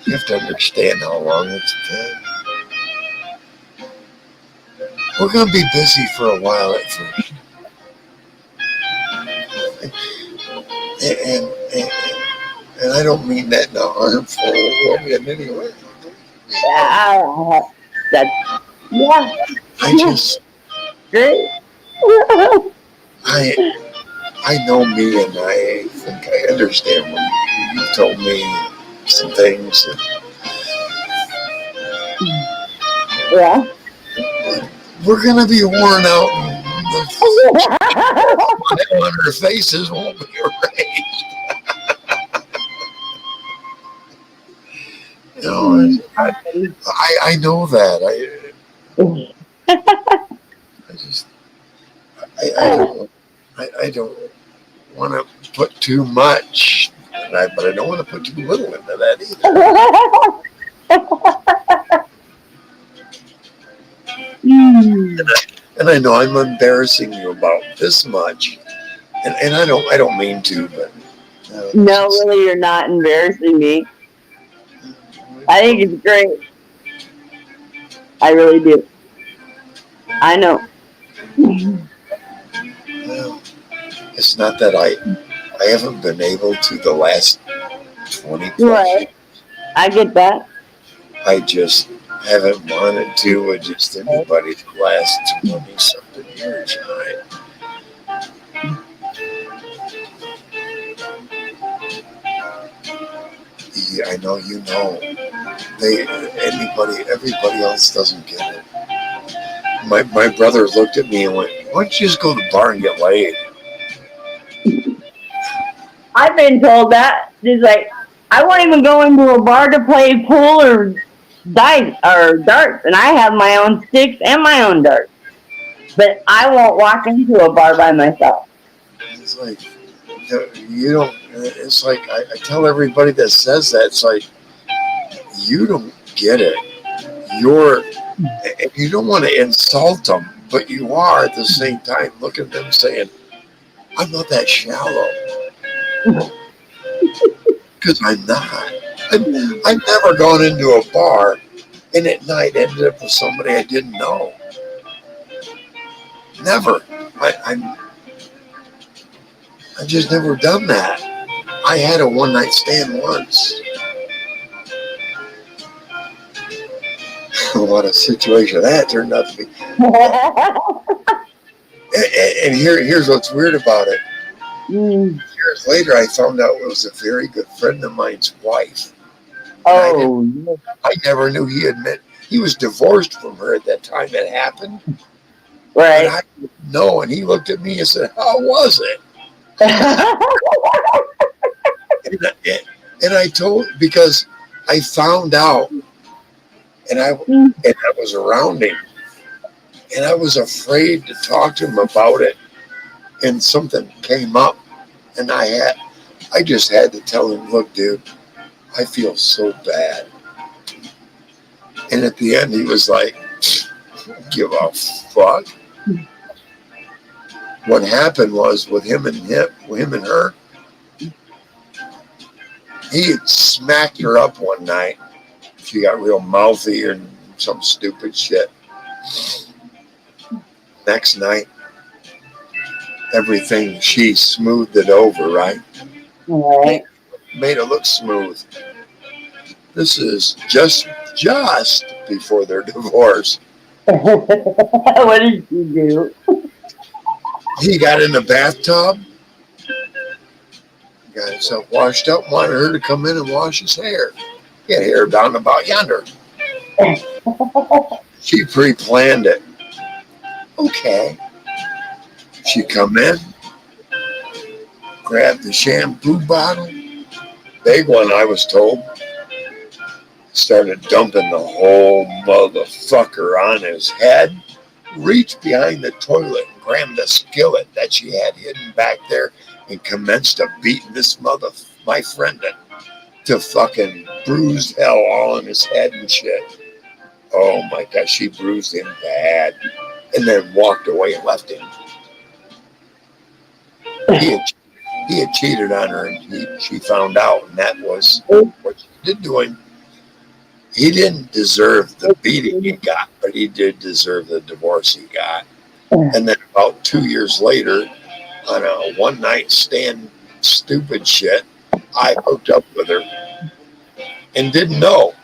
you have to understand how long it's been. We're going to be busy for a while at first. And I don't mean that in a harmful way in any way. I just, I know me, and I think I understand when you told me some things. Yeah. We're going to be worn out. The smile on our faces won't be erased. You know, I know that. I don't want to put too much, but I don't want to put too little into that either. And I know I'm embarrassing you about this much, and I don't mean to, but no, really, you're not embarrassing me. I think it's great. I really do. I know. Well, it's not that I haven't been able to the last 20 plus years. I get that. I just haven't wanted to with just anybody the last 20-something years, right? Yeah, I know you know. Everybody else doesn't get it. My brother looked at me and went, "Why don't you just go to the bar and get laid?" I've been told that. He's like, I won't even go into a bar to play pool or dice or darts, and I have my own sticks and my own darts. But I won't walk into a bar by myself. It's like, you don't, it's like, I tell everybody that says that, it's like, you don't get it. You don't want to insult them, but you are at the same time looking at them saying, I'm not that shallow. Because I'm not. I've never gone into a bar and at night ended up with somebody I didn't know. Never. I've just never done that. I had a one-night stand once. What a situation that turned out to be. And here's what's weird about it. Years later, I found out it was a very good friend of mine's wife. Oh. I never knew he was divorced from her at that time it happened. Right. But I didn't know, and he looked at me and said, "How was it?" and I told, because I found out, and I was around him, and I was afraid to talk to him about it, and something came up, and I just had to tell him, "Look, dude, I feel so bad." And at the end, he was like, "Give a fuck." What happened was with him and her, He had smacked her up one night. She got real mouthy or some stupid shit. Next night, everything, she smoothed it over, right? Right. Made it look smooth. This is just before their divorce. What did you do? He got in the bathtub, got himself washed up, wanted her to come in and wash his hair. He had hair down about yonder. She pre-planned it. Okay. She come in, grabbed the shampoo bottle, big one I was told, started dumping the whole motherfucker on his head, reached behind the toilet and grabbed the skillet that she had hidden back there and commenced to beat my friend to fucking bruised hell all in his head and shit. Oh my God, she bruised him bad and then walked away and left him. He had cheated on her and she found out, and that was what she did to him. He didn't deserve the beating he got, but he did deserve the divorce he got. And then about 2 years later, on a one night stand stupid shit, I hooked up with her and didn't know.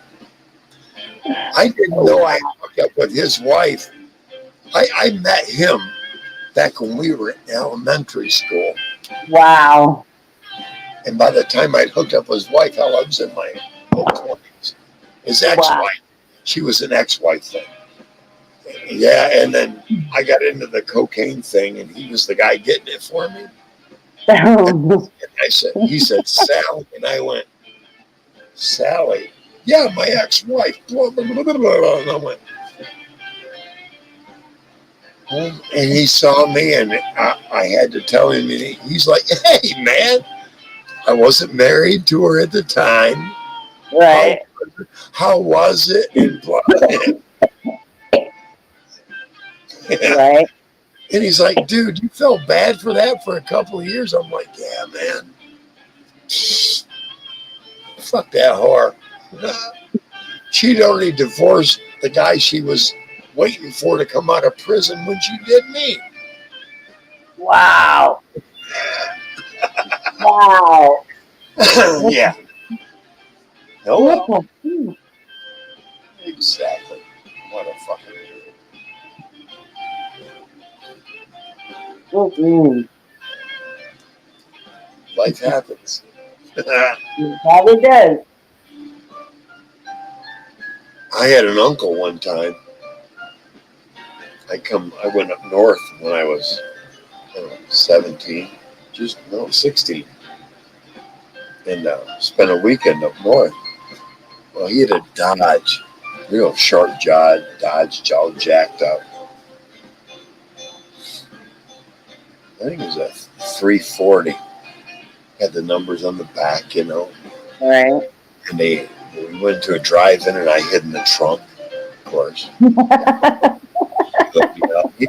I didn't know I hooked up with his wife. I met him back when we were in elementary school. Wow. And by the time I'd hooked up with his wife, I was in my low 20s. His ex-wife, she was an ex-wife thing. Yeah, and then I got into the cocaine thing, and he was the guy getting it for me. And he said, Sally, and I went, Sally? Yeah, my ex-wife. Blah, blah, blah, blah, blah. And I went, and he saw me, and I had to tell him, and he's like, hey, man, I wasn't married to her at the time. Right. How was it? And blah. Right. And he's like, dude, you felt bad for that for a couple of years. I'm like, yeah, man. Fuck that whore. She'd already divorced the guy she was waiting for to come out of prison when she did me. Wow. Wow. Yeah. No. Exactly. What a fucking. Mm-hmm. Life happens. Probably does. I had an uncle one time. I went up north when I was 17, 16, and spent a weekend up north. Well, he had a Dodge, real short Dodge, all jacked up. I think it was a 340. Had the numbers on the back, Right. And we went to a drive-in, and I hid in the trunk, of course. But,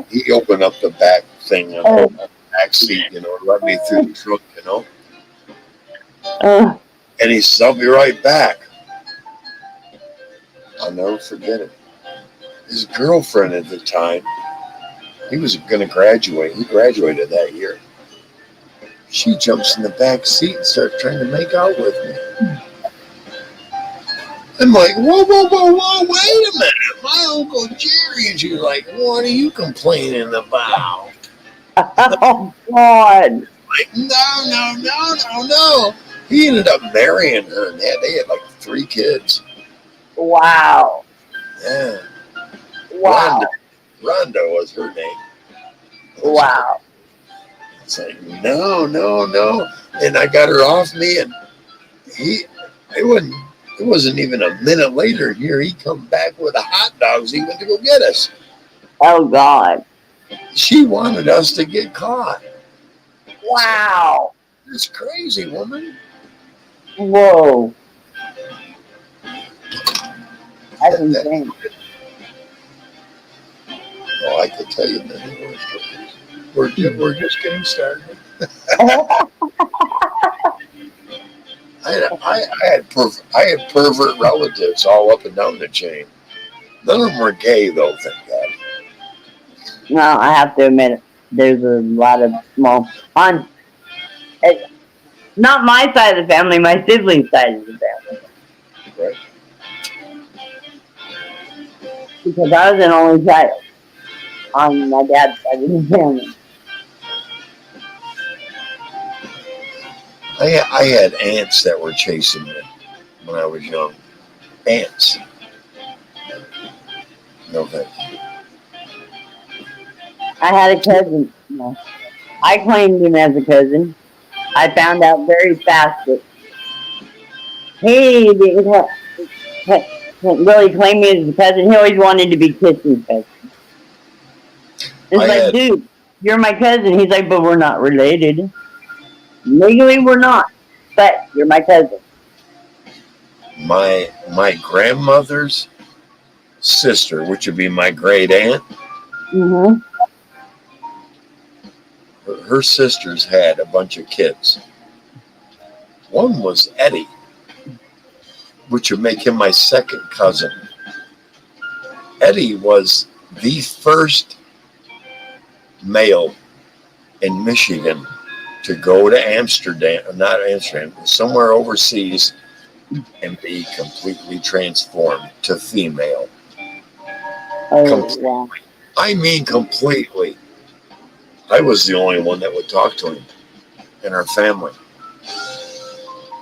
he opened up the back thing on the back seat, let me through the trunk, And he said, I'll be right back. I'll never forget it. His girlfriend at the time, he was going to graduate. He graduated that year. She jumps in the back seat and starts trying to make out with me. I'm like, whoa, wait a minute. My Uncle Jerry. And she's like, what are you complaining about? Oh, God. Like, no. He ended up marrying her, and they had like 3 kids. Wow. Yeah. Wow. Rhonda was her name. Wow. It's like, no. And I got her off me, and it wasn't even a minute later, and here he come back with the hot dogs. He went to go get us. Oh, God. She wanted us to get caught. Wow. It's crazy, woman. Whoa. That's insane. Oh, I could tell you many more stories. We're just getting started. I had pervert relatives all up and down the chain. None of them were gay, though, thank God. No, I have to admit, there's a lot of on not my side of the family, my siblings' side of the family. Right. Because I was an only child on my dad's side of the family. I had aunts that were chasing me when I was young. Aunts. No thank you. I had a cousin. No. I claimed him as a cousin. I found out very fast that he didn't really claim me as a cousin. He always wanted to be kissing cousin. It's dude, you're my cousin. He's like, but we're not related. Legally, we're not, but you're my cousin. My grandmother's sister, which would be my great aunt, Mm-hmm. her sisters had a bunch of kids. One was Eddie, which would make him my second cousin. Eddie was the first male in Michigan to go to Amsterdam, not Amsterdam, somewhere overseas, and be completely transformed to female. Oh, wow. I mean, completely. I was the only one that would talk to him in our family.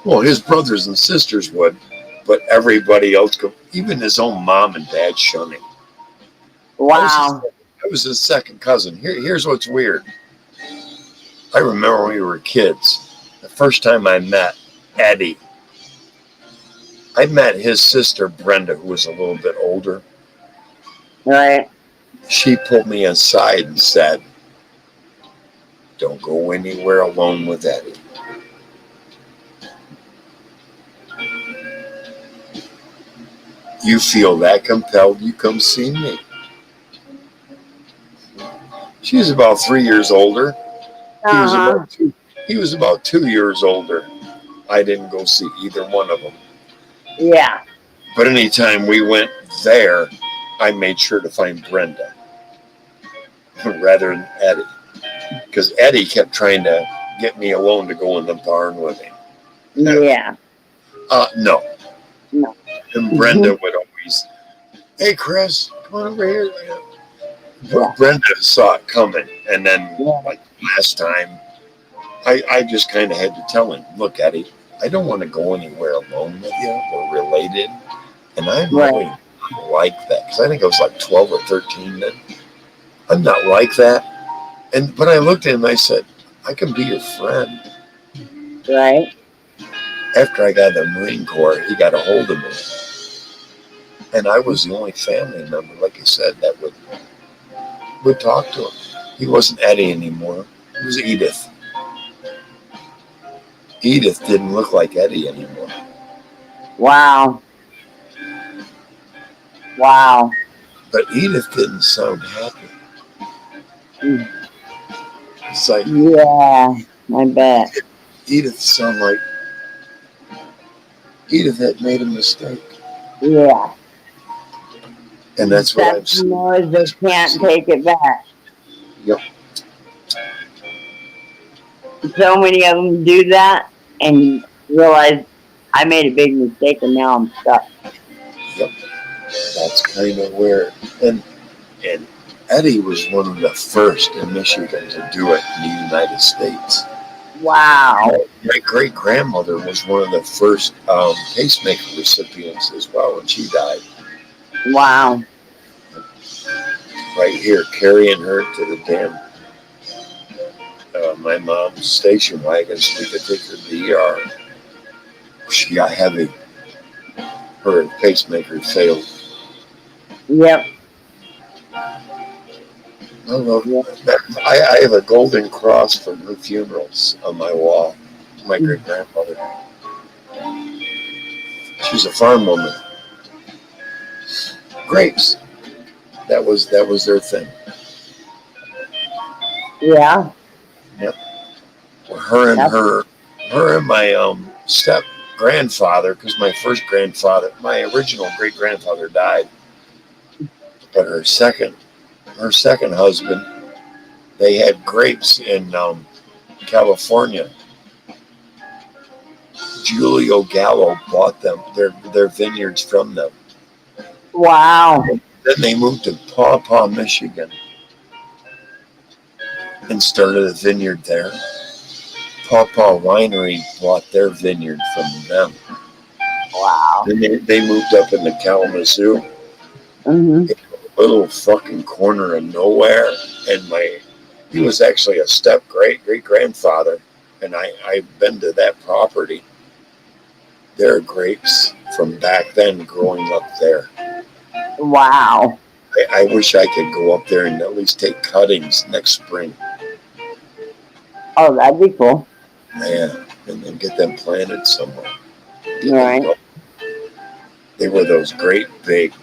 Well, his brothers and sisters would, but everybody else could, even his own mom and dad shunned him. Wow. I was his second cousin. Here's what's weird. I remember when we were kids, the first time I met Eddie, I met his sister Brenda, who was a little bit older. Right. She pulled me aside and said, "Don't go anywhere alone with Eddie." You feel that compelled, you come see me. She was about 3 years older. Uh-huh. He was about 2 years older. I didn't go see either one of them. Yeah. But anytime we went there, I made sure to find Brenda rather than Eddie. Because Eddie kept trying to get me alone to go in the barn with him. Yeah. No. No. And Brenda would always, "Hey, Chris, come on over here." Yeah. Brenda saw it coming. And then, Yeah. like last time, I just kind of had to tell him, "Look, Eddie, I don't want to go anywhere alone with you. We're related." And I'm really not like that. Because I think I was like 12 or 13 then. I'm not like that. But I looked at him and I said, "I can be your friend." Right. After I got the Marine Corps, he got a hold of me. And I was the only family member, like I said, that would talk to him. He wasn't Eddie anymore. It was Edith. Edith didn't look like Eddie anymore. Wow. Wow. But Edith didn't sound happy. Mm. It's like, yeah, I bet. Edith sounded like Edith had made a mistake. Yeah. And that's what I'm saying. They can't take it back. Yep. So many of them do that and realize I made a big mistake and now I'm stuck. Yep. That's kind of where, and Eddie was one of the first in Michigan to do it in the United States. Wow. My great grandmother was one of the first pacemaker recipients as well when she died. Wow. Right here, carrying her to the damn my mom's station wagon so we could take her to the ER. She got heavy. Her pacemaker failed. Yep. I have a golden cross from her funerals on my wall. My great grandmother. She's a farm woman. Grapes. That was their thing. Yeah. Yep. Her and my grandfather, because my original great grandfather died, but her second husband, they had grapes in California. Julio Gallo bought them, their vineyards from them. Wow. Then they moved to Paw Paw, Michigan, and started a vineyard there. Paw Paw Winery bought their vineyard from them. Wow. Then they moved up into Kalamazoo, Mm-hmm. a little fucking corner of nowhere. And he was actually a step great grandfather, and I've been to that property. There are grapes from back then growing up there. Wow. I wish I could go up there and at least take cuttings next spring. Oh, that'd be cool. Yeah, and then get them planted somewhere. Right. They were those great big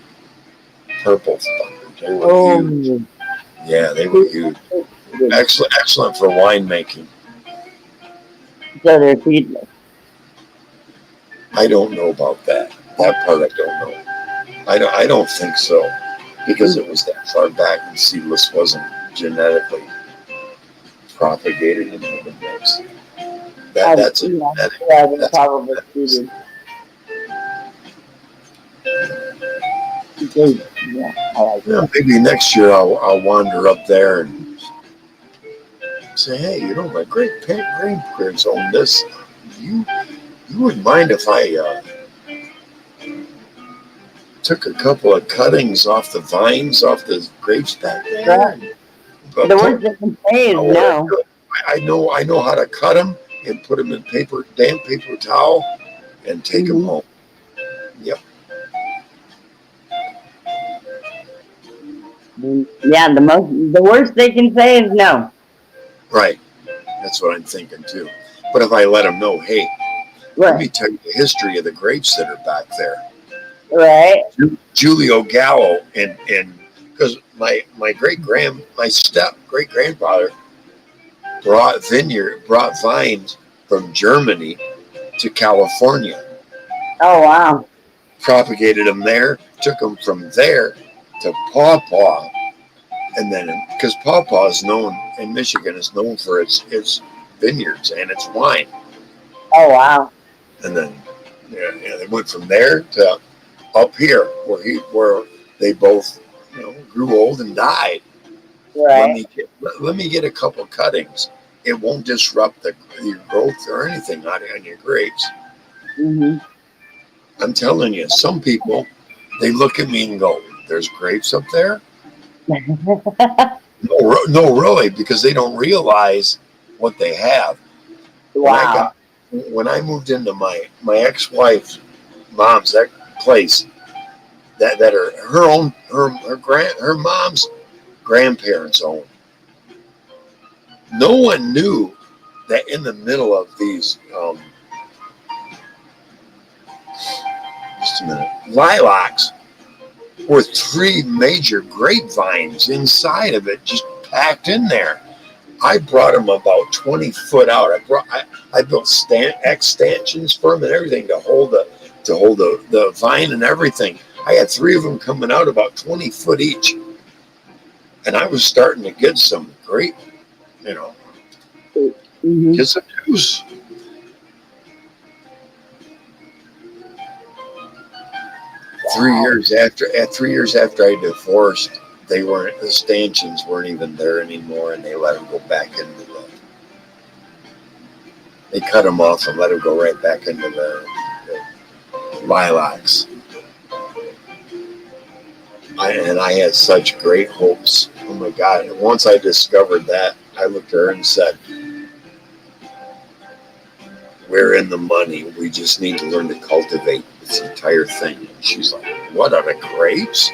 purple fuckers. They were huge. Yeah, they were huge. Excellent for winemaking. So they're seedless. I don't know about that. That part I don't know. I don't think so, because it was that far back and seedless wasn't genetically propagated into the mix. That's genetic. Yeah, they're probably seeded. Yeah, I like that. Maybe next year I'll wander up there and say, hey, my great grandparents own this. You wouldn't mind if I took a couple of cuttings off the vines, off the grapes back there. The worst they can say is no. I know how to cut them and put them in damp paper towel and take them home. Yep. Yeah, the worst they can say is no. Right. That's what I'm thinking too. But if I let them know, hey, let me tell you the history of the grapes that are back there. Right. Julio Gallo and because my step great grandfather brought vines from Germany to California. Oh wow. Propagated them there, took them from there to Paw Paw, and then because Paw Paw is known in Michigan is known for its vineyards and its wine. Oh wow. And then they went from there to up here where they both grew old and died. Right. Let me get a couple cuttings. It won't disrupt your growth or anything on your grapes. Mm-hmm. I'm telling you, some people, they look at me and go, there's grapes up there? No, really, because they don't realize what they have. Wow. When I moved into my ex-wife's mom's place, that her mom's grandparents owned. No one knew that in the middle of these lilacs were 3 major grapevines inside of it, just packed in there. I brought them about 20 foot out. I built extensions for them and everything to hold the vine and everything. I had 3 of them coming out about 20 foot each, and I was starting to get some great, get some juice. Wow. 3 years after I divorced, the stanchions weren't even there anymore, and they let them go back into they cut them off and let them go right back into the lilacs. And I had such great hopes. Oh my God. And once I discovered that, I looked at her and said, we're in the money. We just need to learn to cultivate this entire thing. And she's like, what, are the grapes?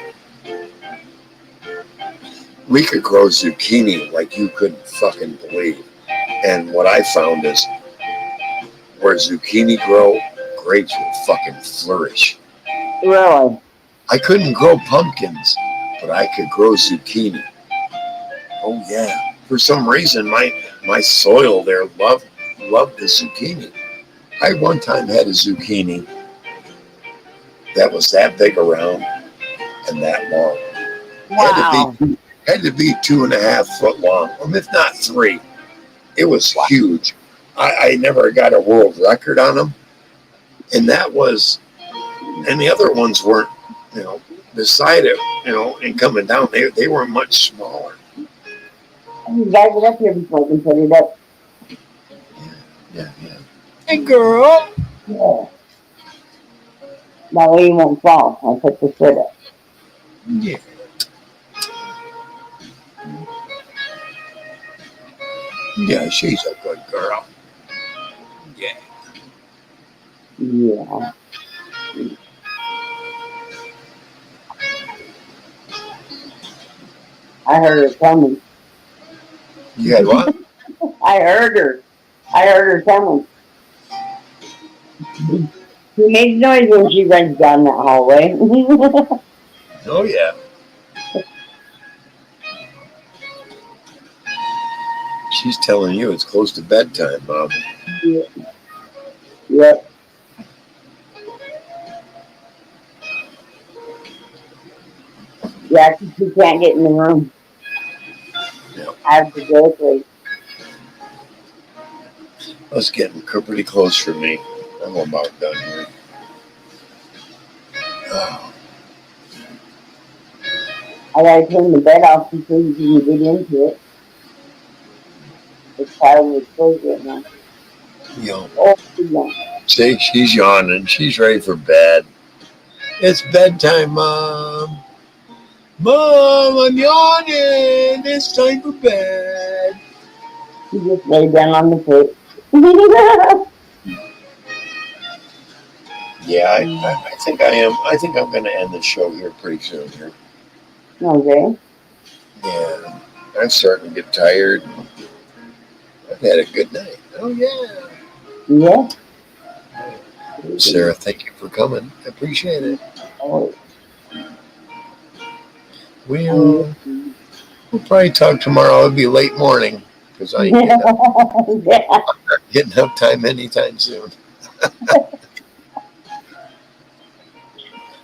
We could grow zucchini like you couldn't fucking believe. And what I found is where zucchini grow, grapes will fucking flourish. Really? I couldn't grow pumpkins, but I could grow zucchini. Oh yeah. For some reason, my soil there loved the zucchini. I one time had a zucchini that was that big around and that long. Wow. Had to be 2.5 foot long, or if not 3. It was huge. I never got a world record on them, and that was, and the other ones weren't, beside it, and coming down, they were much smaller. You guys it up here before I can put it up. Yeah. Hey, girl. Yeah. That way you won't fall. I'll put the foot up. Yeah. Yeah, she's a good girl. Yeah. Yeah. I heard her coming. You had what? I heard her coming. She makes noise when she runs down that hallway. Oh, yeah. She's telling you it's close to bedtime, Mom. Yeah. Yep. Yeah, she can't get in the room. Yeah. Absolutely. It's getting pretty close for me. I'm about done here. Oh. I gotta turn the bed off before you can get into it. It's probably closed right now. Oh, yeah. See, she's yawning. She's ready for bed. It's bedtime, Mom. Mom, I'm yawning. It's time for bed. She just lay down on the foot. Yeah, I think I am. I think I'm going to end the show here pretty soon here. Okay. Yeah, I'm starting to get tired. I've had a good night. Oh, yeah. Yeah. Sarah, thank you for coming. I appreciate it. Oh. We'll probably talk tomorrow. It'll be late morning because I ain't getting up time anytime soon.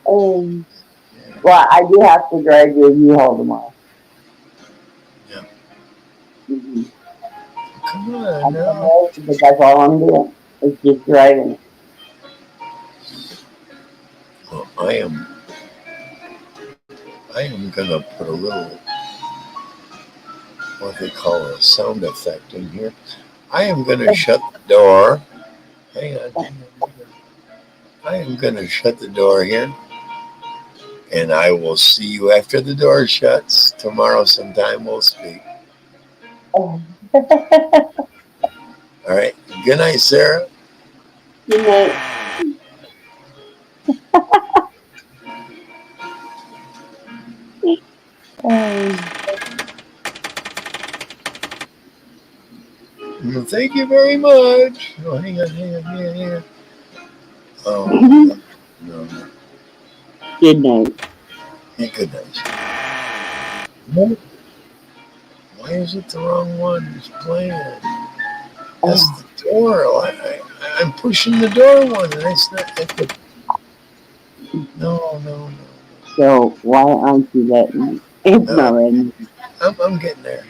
Well, I do have to drive your U-Haul tomorrow. Yeah. Mm-hmm. Come on now. But that's all I'm doing. It's just driving it. Well, I am gonna put a little, what they call a sound effect in here. I am gonna shut the door. Hang on. I am gonna shut the door here. And I will see you after the door shuts. Tomorrow sometime we'll speak. All right. Good night, Sarah. Good night. Well, thank you very much. Oh, hang on. Oh, no. Good night. Yeah, good night. No. Why is it the wrong one? It's playing. That's the door. I'm pushing the door one, and it's not. No. So why aren't you letting me? It's not letting me. I'm getting there.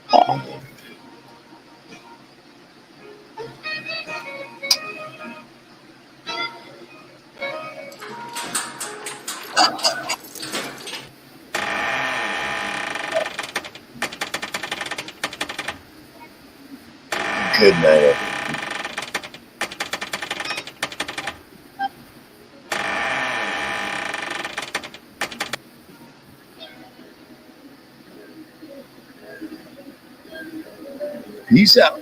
Hang on. Good night, everyone. Peace out.